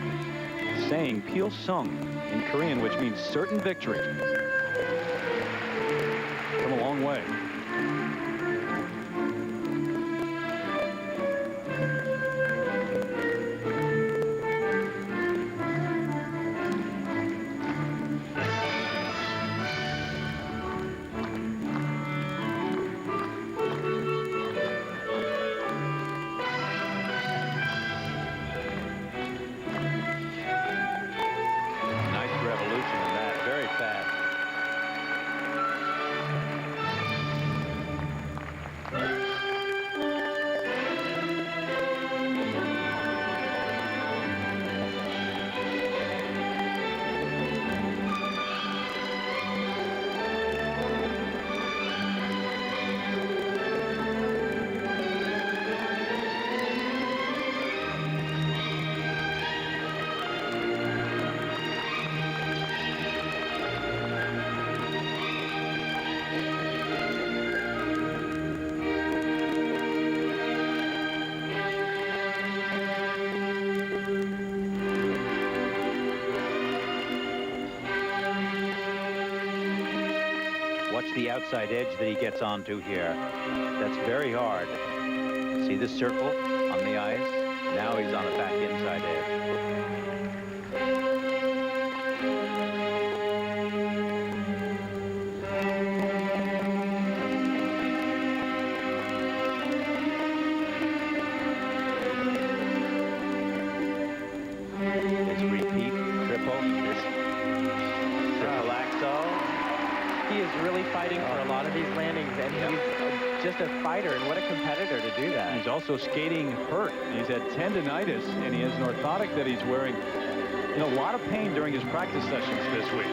saying, Pil Sung, in Korean, which means certain victory. Come a long way. The outside edge that he gets onto here. That's very hard. See the circle on the ice? Now he's on a back inside edge. is really fighting for a lot of these landings, and he's just a fighter, and what a competitor to do that. He's also skating hurt. He's had tendonitis, and he has an orthotic that he's wearing in a lot of pain during his practice sessions this week.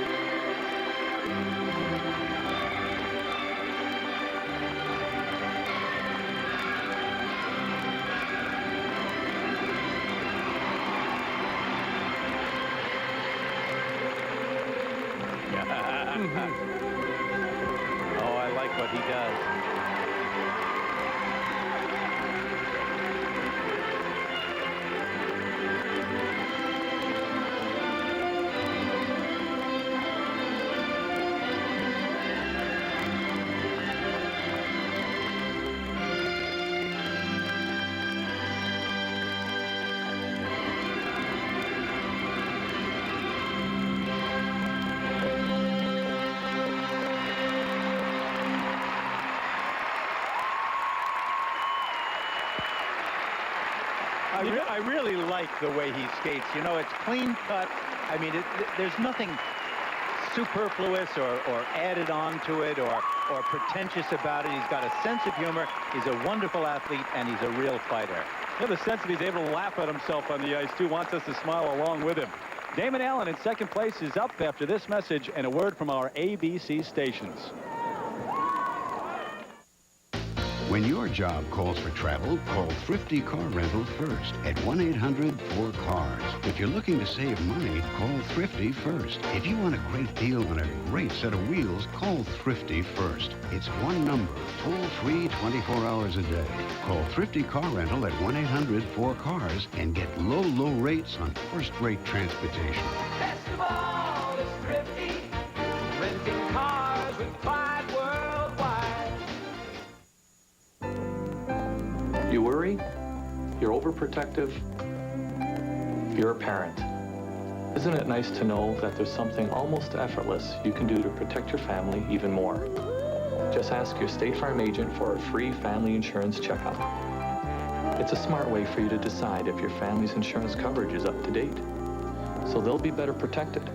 Oh, I like what he does. I really like the way he skates. You know, it's clean cut. I mean, there's nothing superfluous or added on to it or pretentious about it. He's got a sense of humor. He's a wonderful athlete, and he's a real fighter. You have the sense that he's able to laugh at himself on the ice, too. Wants us to smile along with him. Damon Allen in second place is up after this message and a word from our ABC stations. When your job calls for travel, call Thrifty Car Rental first at 1-800-4CARS. If you're looking to save money, call Thrifty first. If you want a great deal on a great set of wheels, call Thrifty first. It's one number, toll-free 24 hours a day. Call Thrifty Car Rental at 1-800-4CARS and get low, low rates on first-rate transportation. Best of all is Thrifty, renting cars with pride worldwide. You worry, you're overprotective, you're a parent. Isn't it nice to know that there's something almost effortless you can do to protect your family even more? Just ask your State Farm agent for a free family insurance checkup. It's a smart way for you to decide if your family's insurance coverage is up to date, so they'll be better protected.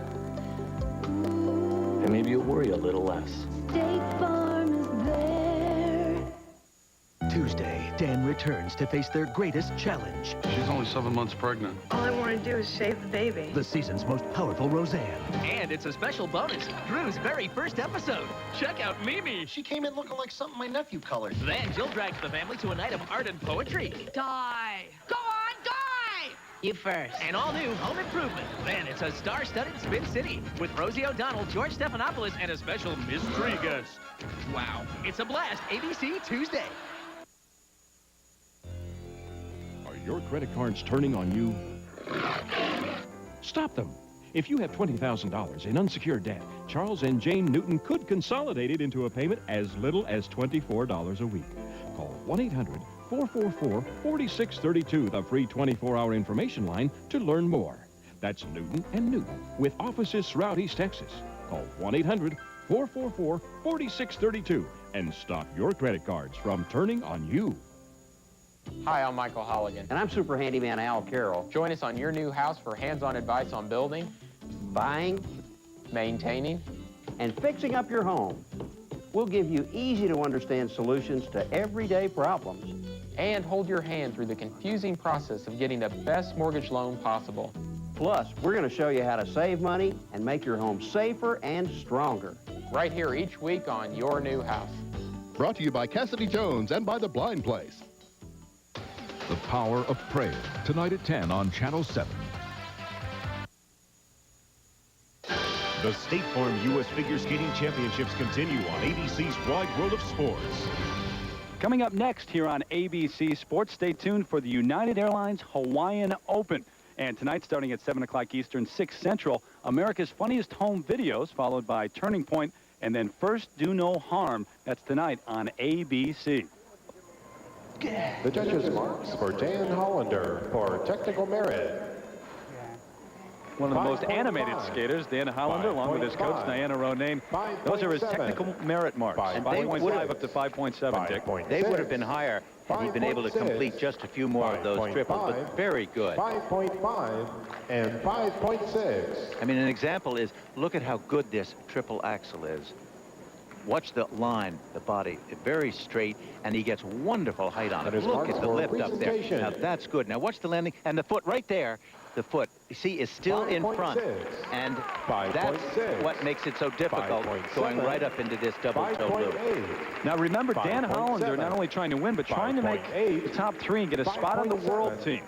And maybe you'll worry a little less. State Farm is there. Tuesday, Dan returns to face their greatest challenge. She's only 7 months pregnant. All I want to do is save the baby. The season's most powerful Roseanne. And it's a special bonus, Drew's very first episode. Check out Mimi. She came in looking like something my nephew colored. Then Jill drags the family to a night of art and poetry. Die. Go on, die! You first. An all-new Home Improvement. Then it's a star-studded Spin City with Rosie O'Donnell, George Stephanopoulos, and a special mystery guest. Wow, it's a blast. ABC Tuesday. Are your credit cards turning on you? Stop them. If you have $20,000 in unsecured debt, Charles and Jane Newton could consolidate it into a payment as little as $24 a week. Call 1-800-444-4632, the free 24-hour information line, to learn more. That's Newton and Newton, with offices throughout East Texas. Call 1-800-444-4632 and stop your credit cards from turning on you. Hi, I'm Michael Holligan. And I'm super handyman Al Carroll. Join us on your new house for hands-on advice on building, Buying, maintaining, and fixing up your home. We'll give you easy-to-understand solutions to everyday problems. and hold your hand through the confusing process of getting the best mortgage loan possible. Plus, we're going to show you how to save money and make your home safer and stronger. Right here each week on Your New House. Brought to you by Cassidy Jones and by The Blind Place. The Power of Prayer, tonight at 10 on Channel 7. The State Farm U.S. Figure Skating Championships continue on ABC's Wide World of Sports. Coming up next here on ABC Sports, stay tuned for the United Airlines Hawaiian Open. And tonight, starting at 7 o'clock Eastern, 6 Central, America's Funniest Home Videos, followed by Turning Point, and then First Do No Harm. That's tonight on ABC. The judges' marks for Dan Hollander for technical merit. One of the most animated skaters, Dan Hollander, along with his coach, Diana Ronayne. Those are his technical merit marks. 5.5 up to 5.7, Dick. They would have been higher had he been able to complete just a few more of those triples, but very good. 5.5 and 5.6. I mean, an example is, look at how good this triple axel is. Watch the line, the body, very straight, and he gets wonderful height on it. Look at the lift up there. Now that's good. Now watch the landing, and the foot right there. The foot, you see, is still in front, and that's what makes it so difficult going right up into this double-toe loop. Now remember, Dan Hollander not only trying to win, but trying to make the top 3 and get a spot on the world team.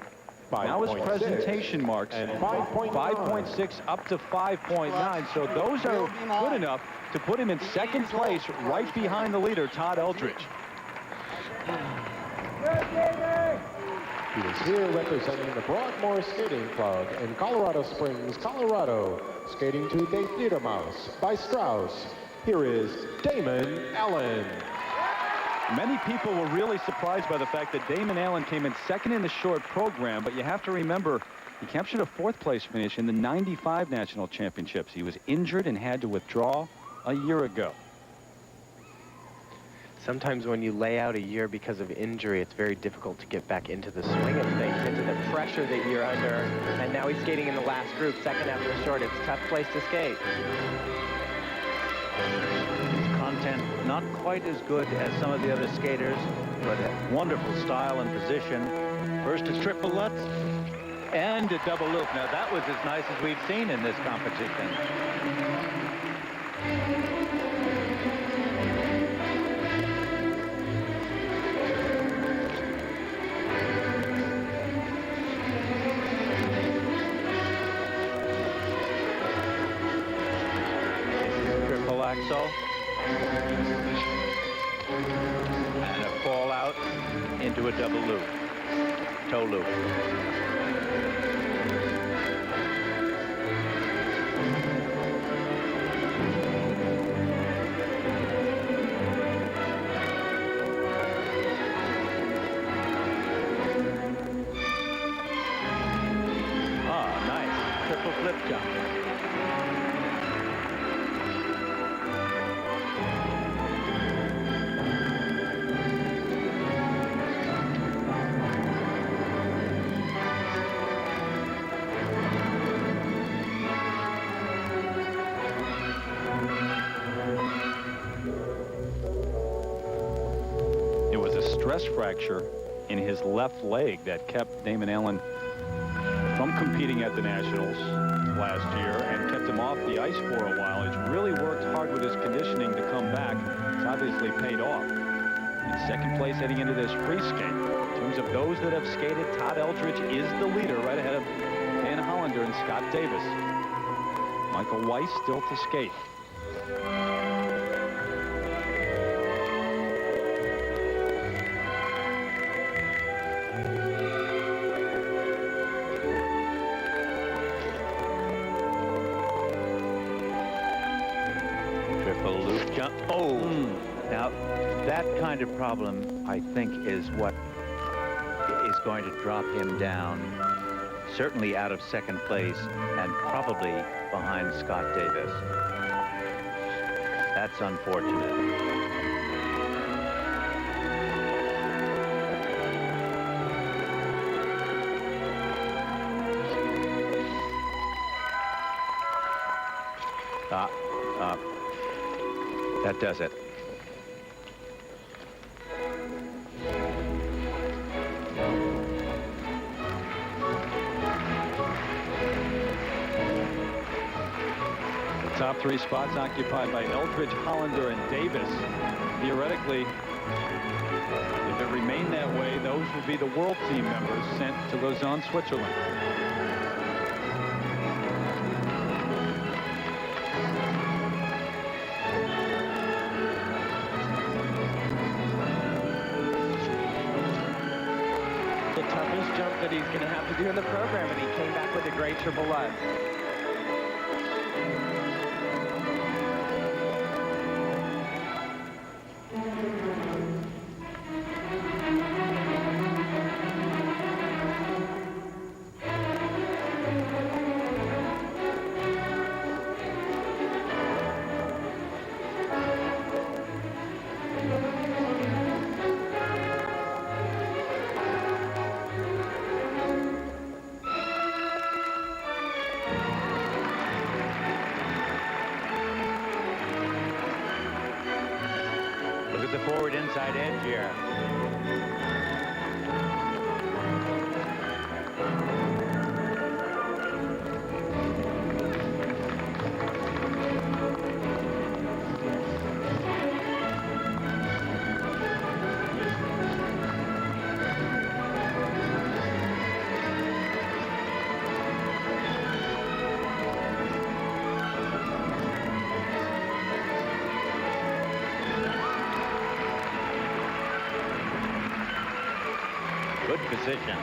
Now his presentation marks, 5.6 up to 5.9, so those are good enough to put him in second place right behind the leader, Todd Eldridge. He is here representing the Broadmoor Skating Club in Colorado Springs, Colorado, skating to De Fledermaus by Strauss. Here is Damon Allen. Many people were really surprised by the fact that Damon Allen came in second in the short program, but you have to remember he captured a 4th place finish in the '95 National Championships. He was injured and had to withdraw a year ago. Sometimes when you lay out a year because of injury, it's very difficult to get back into the swing of things, into the pressure that you're under. And now he's skating in the last group, second after the short. It's a tough place to skate. His content not quite as good as some of the other skaters, but wonderful style and position. First a triple lutz and a double loop. Now that was as nice as we've seen in this competition. Axel. And a fall out into a double loop. Toe loop. Ah, nice. Triple flip jump. Stress fracture in his left leg that kept Damon Allen from competing at the Nationals last year and kept him off the ice for a while. He's really worked hard with his conditioning to come back. It's obviously paid off. In second place heading into this free skate. In terms of those that have skated, Todd Eldridge is the leader right ahead of Dan Hollander and Scott Davis. Michael Weiss still to skate. Now, that kind of problem, I think, is what is going to drop him down, certainly out of second place, and probably behind Scott Davis. That's unfortunate. That does it. The top 3 spots occupied by Eldridge, Hollander, and Davis. Theoretically, if it remained that way, those would be the world team members sent to Lausanne, Switzerland. That he's going to have to do in the program, and he came back with a great triple lutz. There's the forward inside edge here. Good position.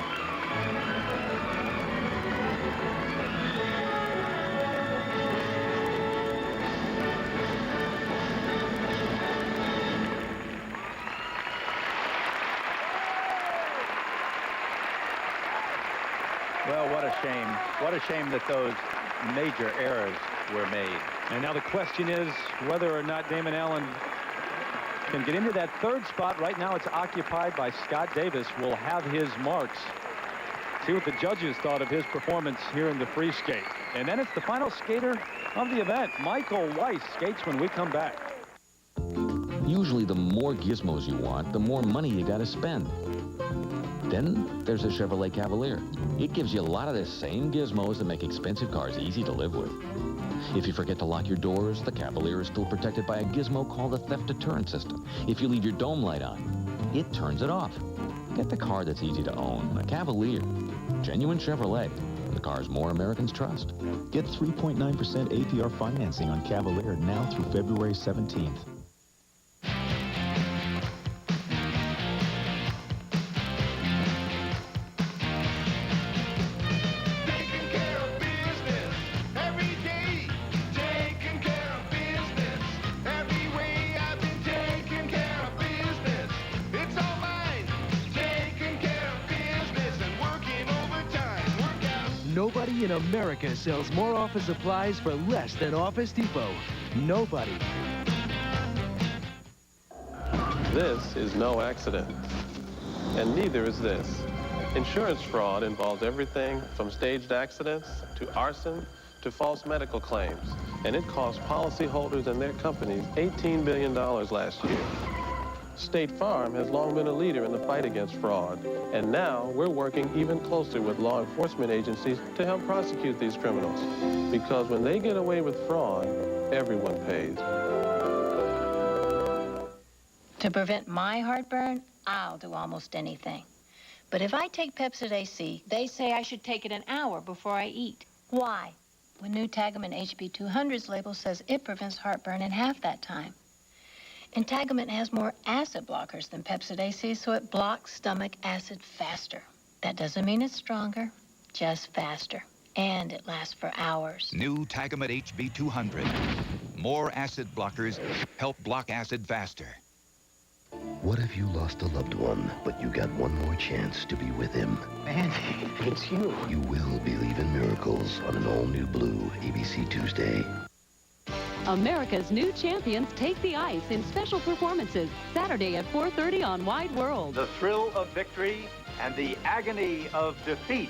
Well, what a shame. What a shame that those major errors were made. And now the question is whether or not Damon Allen can get into that third spot. Right now it's occupied by Scott Davis. Will have his marks. See what the judges thought of his performance here in the free skate. And then it's the final skater of the event. Michael Weiss skates when we come back. Usually the more gizmos you want, the more money you got to spend. Then there's a Chevrolet Cavalier. It gives you a lot of the same gizmos that make expensive cars easy to live with. If you forget to lock your doors, the Cavalier is still protected by a gizmo called a theft deterrent system. If you leave your dome light on, it turns it off. Get the car that's easy to own, a Cavalier. Genuine Chevrolet, the cars more Americans trust. Get 3.9% APR financing on Cavalier now through February 17th. Nobody in America sells more office supplies for less than Office Depot. Nobody. This is no accident, and neither is this. Insurance fraud involves everything from staged accidents to arson to false medical claims, and it cost policyholders and their companies $18 billion last year. State Farm has long been a leader in the fight against fraud, and now we're working even closer with law enforcement agencies to help prosecute these criminals. Because when they get away with fraud, everyone pays. To prevent my heartburn, I'll do almost anything. But if I take Pepsid AC, they say I should take it an hour before I eat. Why? When new Tagamet HB200's label says it prevents heartburn in half that time. And Tagamet has more acid blockers than Pepsid AC, so it blocks stomach acid faster. That doesn't mean it's stronger, just faster. And it lasts for hours. New Tagamet HB200. More acid blockers help block acid faster. What if you lost a loved one, but you got one more chance to be with him? Andy, it's you. You will believe in miracles on an all-new blue ABC Tuesday. America's new champions take the ice in special performances Saturday at 4:30 on Wide World. The thrill of victory and the agony of defeat.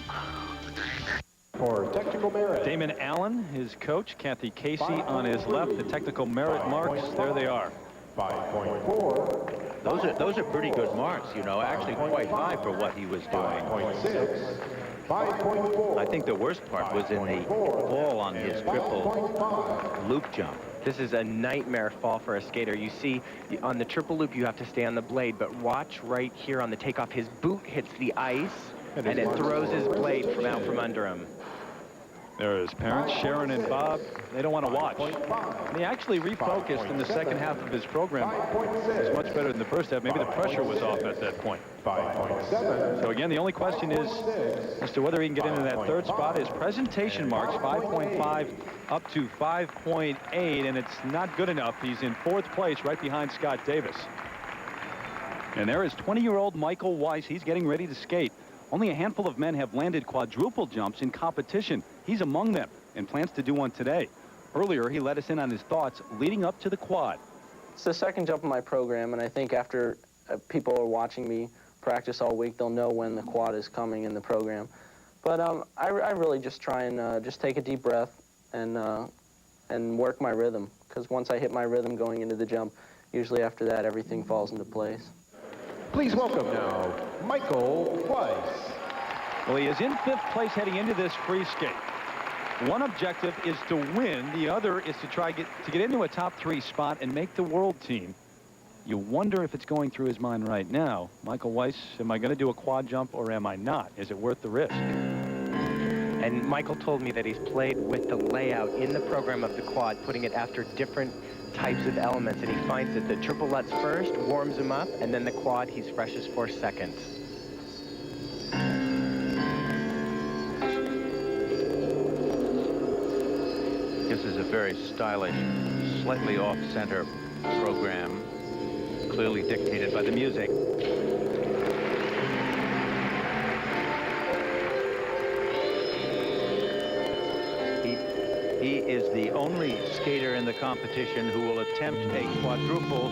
For technical merit, Damon Allen, his coach, Kathy Casey on his left. The technical merit marks, there they are. 5.4. Those are pretty good marks, you know, actually quite high for what he was doing. 5.6. 5.4. I think the worst part was in the fall on his triple loop jump. This is a nightmare fall for a skater. You see, on the triple loop, you have to stay on the blade, but watch right here on the takeoff. His boot hits the ice, and it throws his blade out from under him. There are his parents, Sharon and Bob. They don't want to watch. And he actually refocused in the second half of his program. It was much better than the first half. Maybe the pressure was off at that point. 5.7. So again, the only question is as to whether he can get into that third spot. His presentation marks 5.5 up to 5.8, and it's not good enough. He's in fourth place right behind Scott Davis. And there is 20-year-old Michael Weiss. He's getting ready to skate. Only a handful of men have landed quadruple jumps in competition. He's among them and plans to do one today. Earlier, he let us in on his thoughts leading up to the quad. It's the second jump in my program, and I think after people are watching me practice all week, they'll know when the quad is coming in the program. But I really just try and just take a deep breath and work my rhythm, because once I hit my rhythm going into the jump, usually after that, everything falls into place. Please welcome now, Michael Weiss. Well, he is in 5th place heading into this free skate. One objective is to win. The other is to try to get into a top 3 spot and make the world team. You wonder if it's going through his mind right now. Michael Weiss, am I going to do a quad jump or am I not? Is it worth the risk? And Michael told me that he's played with the layout in the program of the quad, putting it after different types of elements, and he finds that the triple Lutz first warms him up, and then the quad he's freshest for second. This is a very stylish, slightly off-center program, clearly dictated by the music. He is the only skater in the competition who will attempt a quadruple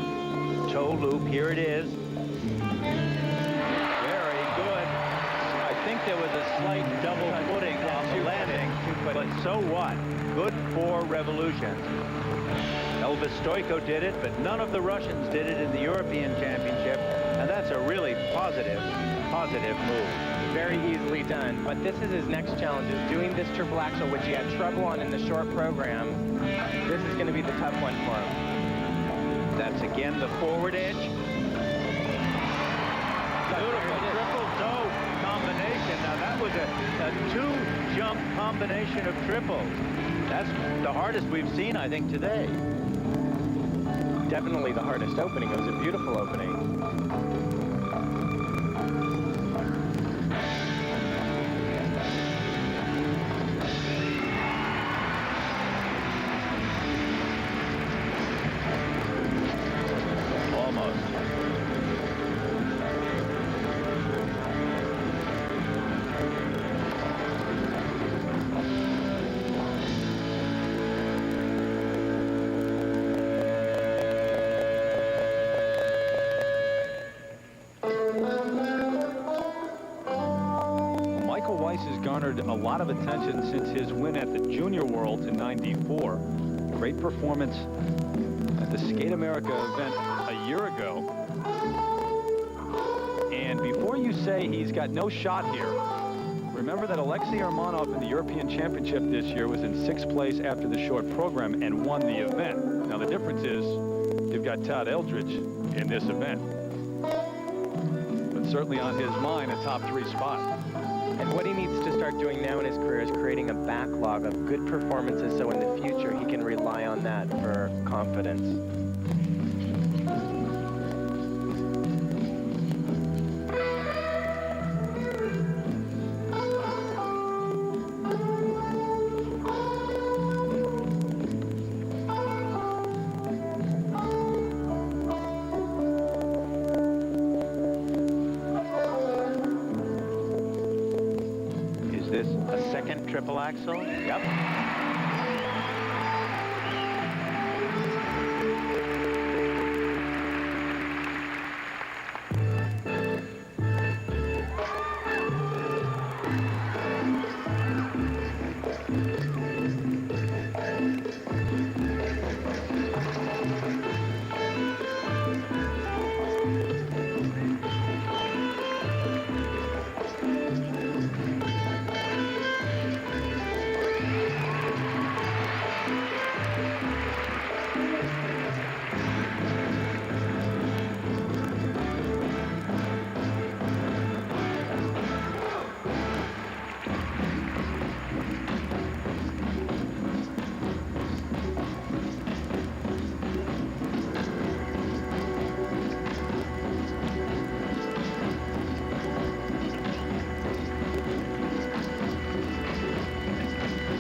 toe loop. Here it is. Very good. I think there was a slight double footing on the landing, but so what? Good 4 revolutions. Elvis Stoico did it, but none of the Russians did it in the European Championship, and that's a really positive move. Very easily done, but this is his next challenge, is doing this triple axel, which he had trouble on in the short program. This is going to be the tough one for him. That's again the forward edge. Beautiful triple toe combination. Now that was a 2-jump combination of triples. That's the hardest we've seen, I think, today. Definitely the hardest opening. It was a beautiful opening. Garnered a lot of attention since his win at the Junior Worlds in '94. Great performance at the Skate America event a year ago. And before you say he's got no shot here, remember that Alexei Armanov in the European Championship this year was in 6th place after the short program and won the event. Now the difference is you've got Todd Eldridge in this event. But certainly on his mind, a top 3 spot. And what he needs to start doing now in his career is creating a backlog of good performances so in the future he can rely on that for confidence. Triple axel. Yep.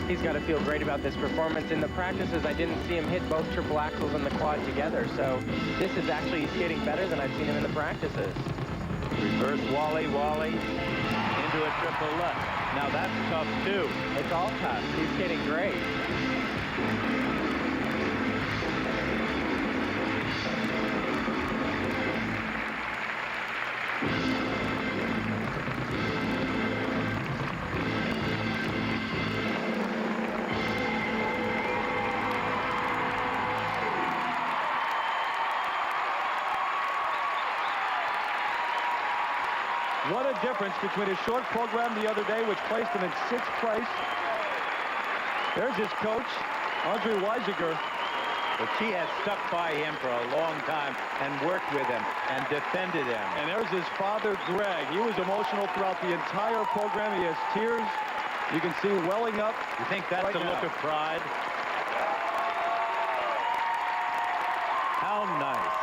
He's got to feel great about this performance. In the practices, I didn't see him hit both triple axels and the quad together, so this is actually skating better than I've seen him in the practices. Reverse Wally, into a triple Lutz. Now that's tough too. It's all tough. He's skating great. What a difference between his short program the other day, which placed him in 6th place. There's his coach, Audrey Weisiger. But she has stuck by him for a long time and worked with him and defended him. And there's his father, Greg. He was emotional throughout the entire program. He has tears you can see welling up. You think that's a look of pride? How nice.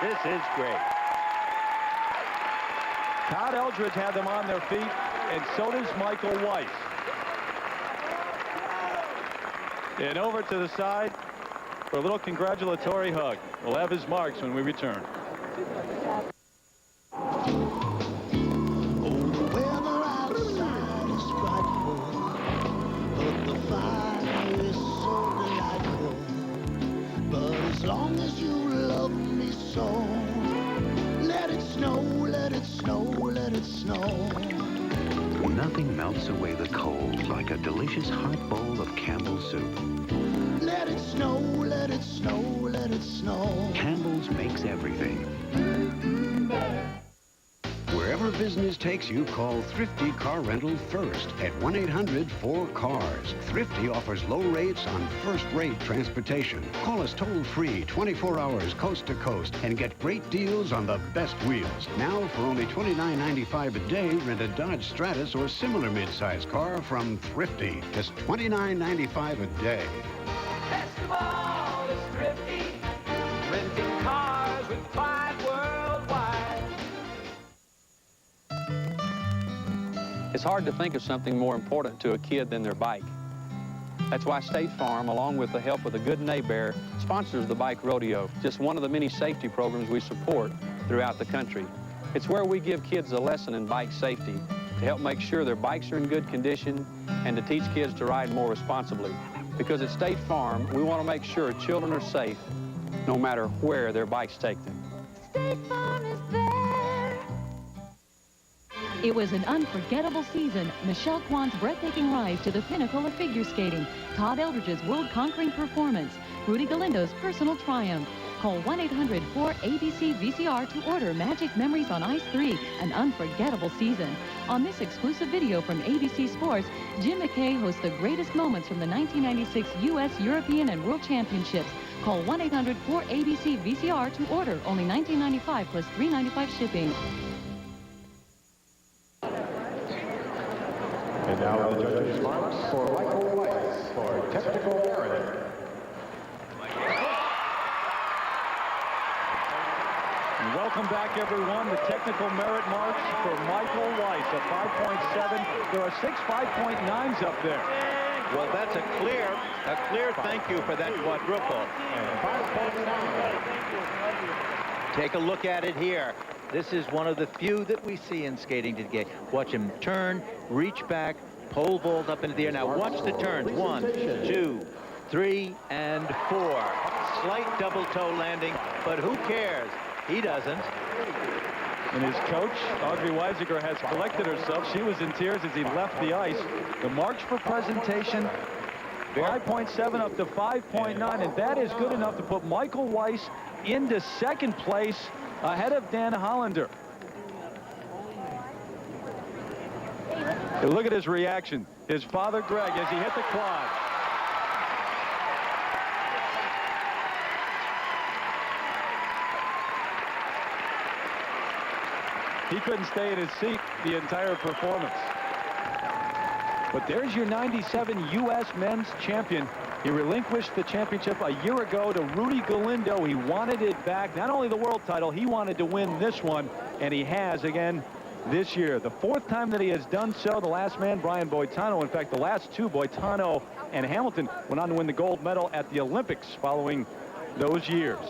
This is great. Todd Eldridge had them on their feet, and so does Michael Weiss. And over to the side for a little congratulatory hug. We'll have his marks when we return. As long as you love me so, let it snow, let it snow, let it snow. Nothing melts away the cold like a delicious hot bowl of Campbell's soup. Let it snow, let it snow, let it snow. Campbell's makes everything. Wherever business takes you, call Thrifty Car Rental first at 1-800-4CARS. Thrifty offers low rates on first-rate transportation. Call us toll-free 24 hours coast to coast and get great deals on the best wheels. Now, for only $29.95 a day, rent a Dodge Stratus or similar mid-size car from Thrifty. Just $29.95 a day. Best of all is Thrifty, renting cars with pride worldwide. It's hard to think of something more important to a kid than their bike. That's why State Farm, along with the help of the Good Neighbor, sponsors the Bike Rodeo, just one of the many safety programs we support throughout the country. It's where we give kids a lesson in bike safety to help make sure their bikes are in good condition and to teach kids to ride more responsibly. Because at State Farm, we want to make sure children are safe no matter where their bikes take them. State Farm is there. It was an unforgettable season. Michelle Kwan's breathtaking rise to the pinnacle of figure skating. Todd Eldridge's world-conquering performance. Rudy Galindo's personal triumph. Call 1-800-4ABC-VCR to order Magic Memories on Ice 3, an unforgettable season. On this exclusive video from ABC Sports, Jim McKay hosts the greatest moments from the 1996 U.S., European, and World Championships. Call 1-800-4ABC-VCR to order. Only $19.95 plus $3.95 shipping. And now the judges' marks for Michael Weiss for technical merit. And welcome back, everyone. The technical merit marks for Michael Weiss, a 5.7. There are 6 5.9s up there. Well, that's a clear thank you for that quadruple. And 5.9. Take a look at it here. This is one of the few that we see in skating today. Watch him turn, reach back, pole vault up into the air. Now watch the turns. 1, 2, 3, and 4. Slight double toe landing, but who cares? He doesn't. And his coach, Audrey Weisiger, has collected herself. She was in tears as he left the ice. The marks for presentation, 5.7 up to 5.9, and that is good enough to put Michael Weiss into 2nd place ahead of Dan Hollander. Look at his reaction. His father, Greg, as he hit the quad. He couldn't stay in his seat the entire performance. But there's your 97 U.S. men's champion. He relinquished the championship a year ago to Rudy Galindo. He wanted it back. Not only the world title, he wanted to win this one, and he has again this year. The 4th time that he has done so. The last man, Brian Boitano. In fact, the last 2, Boitano and Hamilton, went on to win the gold medal at the Olympics following those years.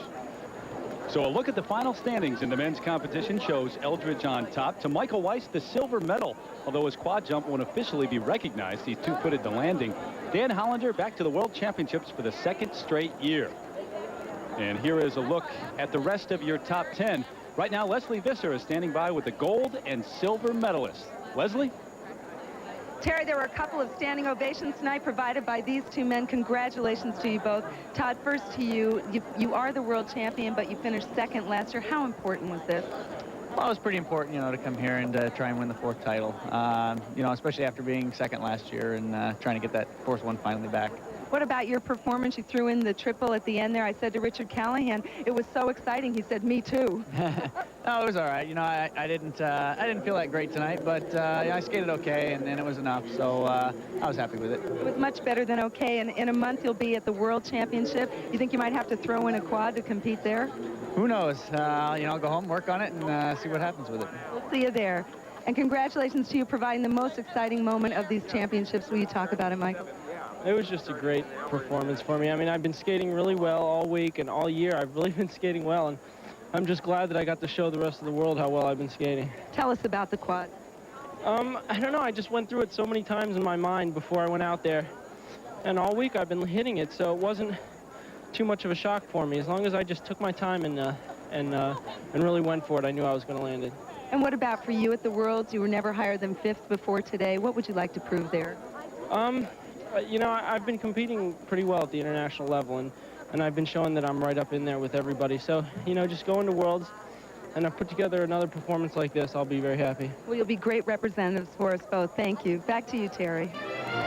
So a look at the final standings in the men's competition shows Eldridge on top. To Michael Weiss, the silver medal, although his quad jump won't officially be recognized. He's two-footed to landing. Dan Hollander back to the World Championships for the 2nd straight year. And here is a look at the rest of your top 10. Right now, Leslie Visser is standing by with the gold and silver medalists. Leslie? Terry, there were a couple of standing ovations tonight provided by these two men. Congratulations to you both. Todd, first to you. You are the world champion, but you finished 2nd last year. How important was this? Well, it was pretty important, you know, to come here and try and win the 4th title. You know, especially after being 2nd last year and trying to get that 4th one finally back. What about your performance? You threw in the triple at the end there. I said to Richard Callahan, it was so exciting. He said, me too. No, it was all right. You know, I didn't feel that great tonight, but yeah, I skated okay, and it was enough. So I was happy with it. It was much better than okay. And in a month, you'll be at the World Championship. You think you might have to throw in a quad to compete there? Who knows? You know, I'll go home, work on it, and see what happens with it. We'll see you there. And congratulations to you providing the most exciting moment of these championships. Will you talk about it, Michael? It was just a great performance for me. I mean, I've been skating really well all week and all year. I've really been skating well, and I'm just glad that I got to show the rest of the world how well I've been skating. Tell us about the quad. I don't know. I just went through it so many times in my mind before I went out there, and all week I've been hitting it, so it wasn't too much of a shock for me. As long as I just took my time and really went for it, I knew I was going to land it. And what about for you at the Worlds? You were never higher than 5th before today. What would you like to prove there? You know, I've been competing pretty well at the international level, and I've been showing that I'm right up in there with everybody. So, you know, just going to Worlds, and I've put together another performance like this, I'll be very happy. Well, you'll be great representatives for us both. Thank you. Back to you, Terry.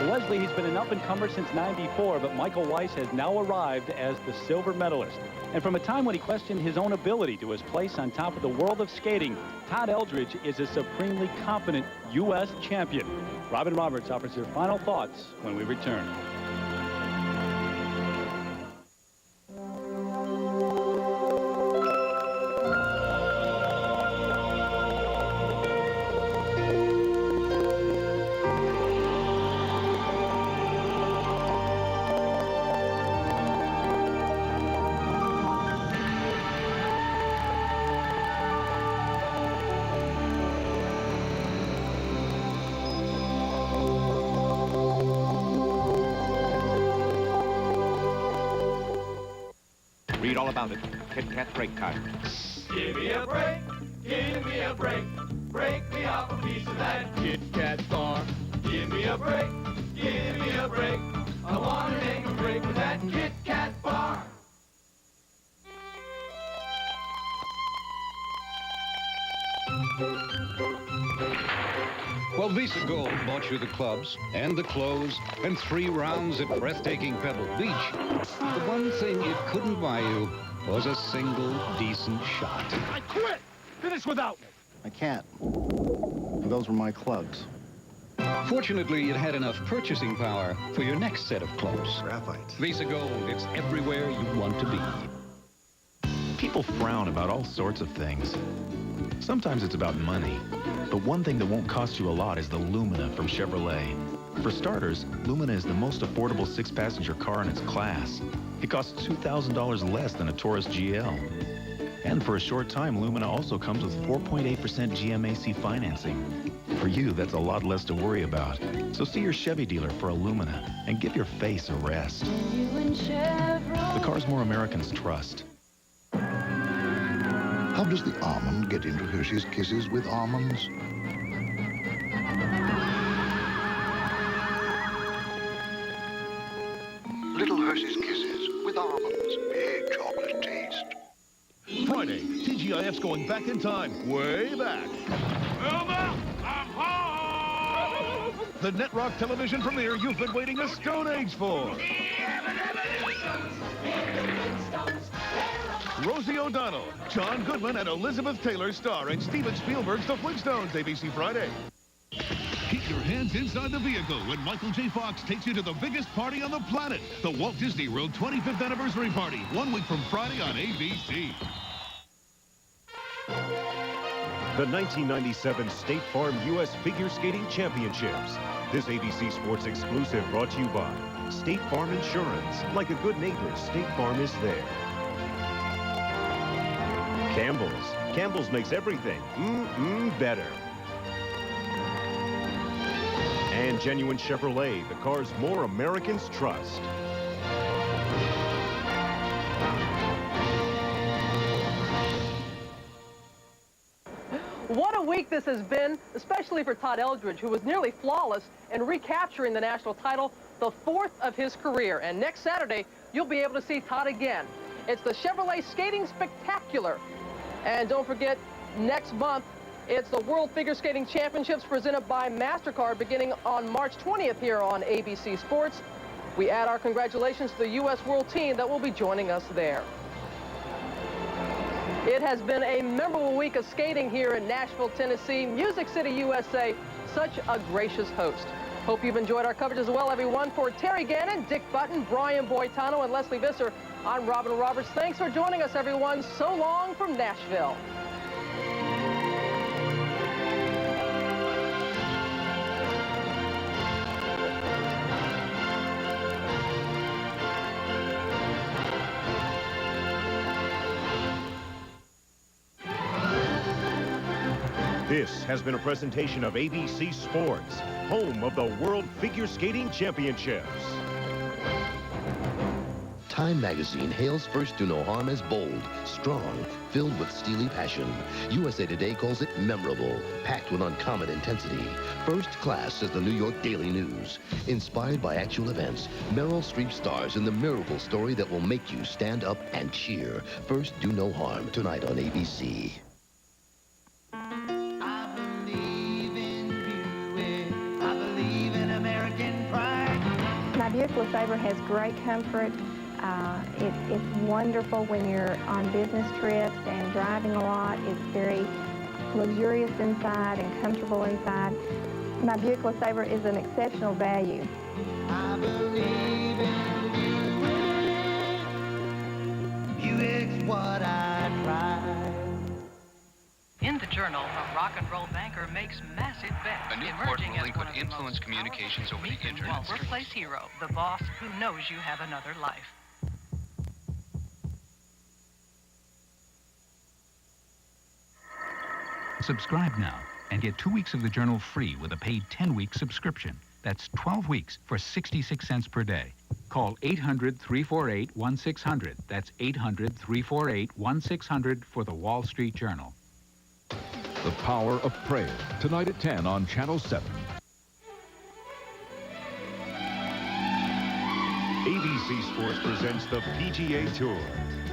Leslie, he's been an up-and-comer since '94, but Michael Weiss has now arrived as the silver medalist. And from a time when he questioned his own ability to his place on top of the world of skating, Todd Eldridge is a supremely competent U.S. champion. Robin Roberts offers her final thoughts when we return. Read all about it. Kit Kat break time. Give me a break, give me a break. Break me off a piece of that Kit Kat bar. Give me a break, give me a break. I want to take a break with that Kit Kat bar. Well, Visa Gold bought you the clubs and the clothes and 3 rounds at breathtaking Pebble Beach. The one thing it couldn't buy you was a single decent shot. I quit! Finish without me! I can't. Those were my clubs. Fortunately, it had enough purchasing power for your next set of clubs. Graphite. Visa Gold, it's everywhere you want to be. People frown about all sorts of things. Sometimes it's about money. But one thing that won't cost you a lot is the Lumina from Chevrolet. For starters, Lumina is the most affordable 6-passenger car in its class. It costs $2,000 less than a Taurus GL. And for a short time, Lumina also comes with 4.8% GMAC financing. For you, that's a lot less to worry about. So see your Chevy dealer for a Lumina and give your face a rest. The cars more Americans trust. How does the almond get into Hershey's Kisses with almonds? Little Hershey's Kisses with almonds. Big chocolate taste. Friday, TGIF's going back in time, way back. Wilma, I'm home! The Netrock television premiere you've been waiting a stone age for. Rosie O'Donnell, John Goodman, and Elizabeth Taylor star in Steven Spielberg's The Flintstones, ABC Friday. Keep your hands inside the vehicle when Michael J. Fox takes you to the biggest party on the planet, the Walt Disney World 25th Anniversary Party, 1 week from Friday on ABC. The 1997 State Farm U.S. Figure Skating Championships. This ABC Sports exclusive brought to you by State Farm Insurance. Like a good neighbor, State Farm is there. Campbell's. Campbell's makes everything better. And Genuine Chevrolet, the cars more Americans trust. What a week this has been, especially for Todd Eldridge, who was nearly flawless in recapturing the national title, the 4th of his career. And next Saturday, you'll be able to see Todd again. It's the Chevrolet Skating Spectacular. And don't forget, next month. It's the World Figure Skating Championships presented by MasterCard beginning on March 20th here on ABC Sports. We add our congratulations to the U.S. World team that will be joining us there. It has been a memorable week of skating here in Nashville, Tennessee. Music City, USA, such a gracious host. Hope you've enjoyed our coverage as well, everyone. For Terry Gannon, Dick Button, Brian Boitano, and Leslie Visser, I'm Robin Roberts. Thanks for joining us, everyone. So long from Nashville. This has been a presentation of ABC Sports, home of the World Figure Skating Championships. Time magazine hails First Do No Harm as bold, strong, filled with steely passion. USA Today calls it memorable, packed with uncommon intensity. First class, says the New York Daily News. Inspired by actual events, Meryl Streep stars in the miracle story that will make you stand up and cheer. First Do No Harm, tonight on ABC. My Buick LeSabre has great comfort. It's wonderful when you're on business trips and driving a lot. It's very luxurious inside and comfortable inside. My Buick LeSabre is an exceptional value. I believe in Buick's what I try. In the Journal, a rock and roll banker makes massive bets. A new court ruling could influence communications over the internet. Workplace hero, the boss who knows you have another life. Subscribe now and get 2 weeks of the Journal free with a paid 10-week subscription. That's 12 weeks for 66 cents per day. Call 800-348-1600. That's 800-348-1600 for the Wall Street Journal. The Power of Prayer, tonight at 10 on Channel 7. ABC Sports presents the PGA Tour.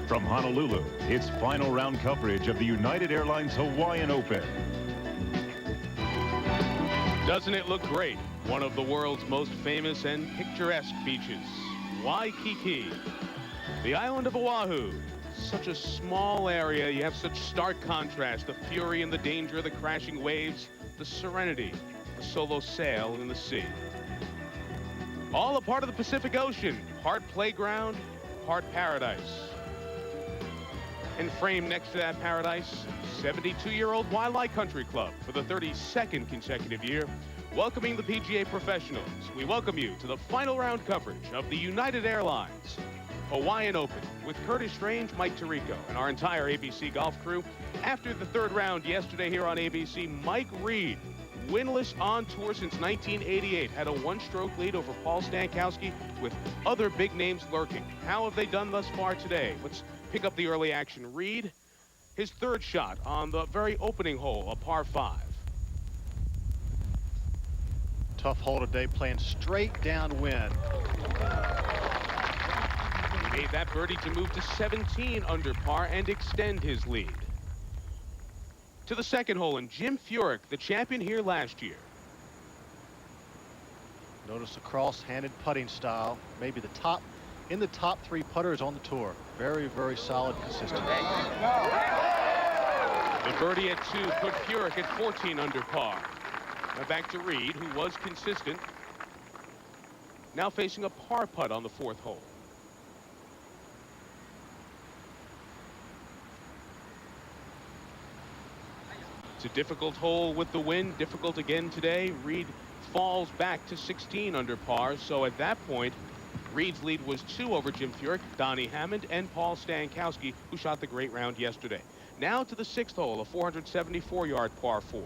From Honolulu, it's final round coverage of the United Airlines Hawaiian Open. Doesn't it look great? One of the world's most famous and picturesque beaches, Waikiki. The island of Oahu. Such a small area, you have such stark contrast, the fury and the danger of the crashing waves, the serenity, a solo sail in the sea. All a part of the Pacific Ocean, part playground, part paradise. And framed next to that paradise, 72-year-old Waialae Country Club for the 32nd consecutive year, welcoming the PGA professionals. We welcome you to the final round coverage of the United Airlines Hawaiian Open with Curtis Strange, Mike Tirico, and our entire ABC golf crew. After the third round yesterday here on ABC, Mike Reed, winless on tour since 1988, had a one-stroke lead over Paul Stankowski with other big names lurking. How have they done thus far today? Let's pick up the early action. Reed, his third shot on the very opening hole, a par 5. Tough hole today, playing straight downwind. He made that birdie to move to 17 under par and extend his lead. To the second hole, and Jim Furyk, the champion here last year. Notice the cross-handed putting style, maybe the top 3 putters on the tour. Very, very solid, consistent. The birdie at 2 put Furyk at 14 under par. Now back to Reed, who was consistent. Now facing a par putt on the 4th hole. It's a difficult hole with the wind, difficult again today. Reed falls back to 16 under par, so at that point, Reed's lead was 2 over Jim Furyk, Donnie Hammond, and Paul Stankowski, who shot the great round yesterday. Now to the 6th hole, a 474-yard par 4.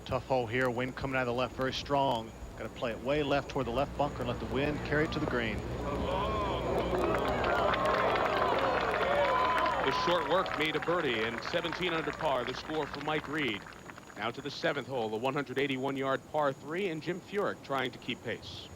Tough hole here, wind coming out of the left very strong. Got to play it way left toward the left bunker and let the wind carry it to the green. The short work made a birdie, and 17 under par, the score for Mike Reed. Now to the 7th hole, a 181-yard par 3, and Jim Furyk trying to keep pace.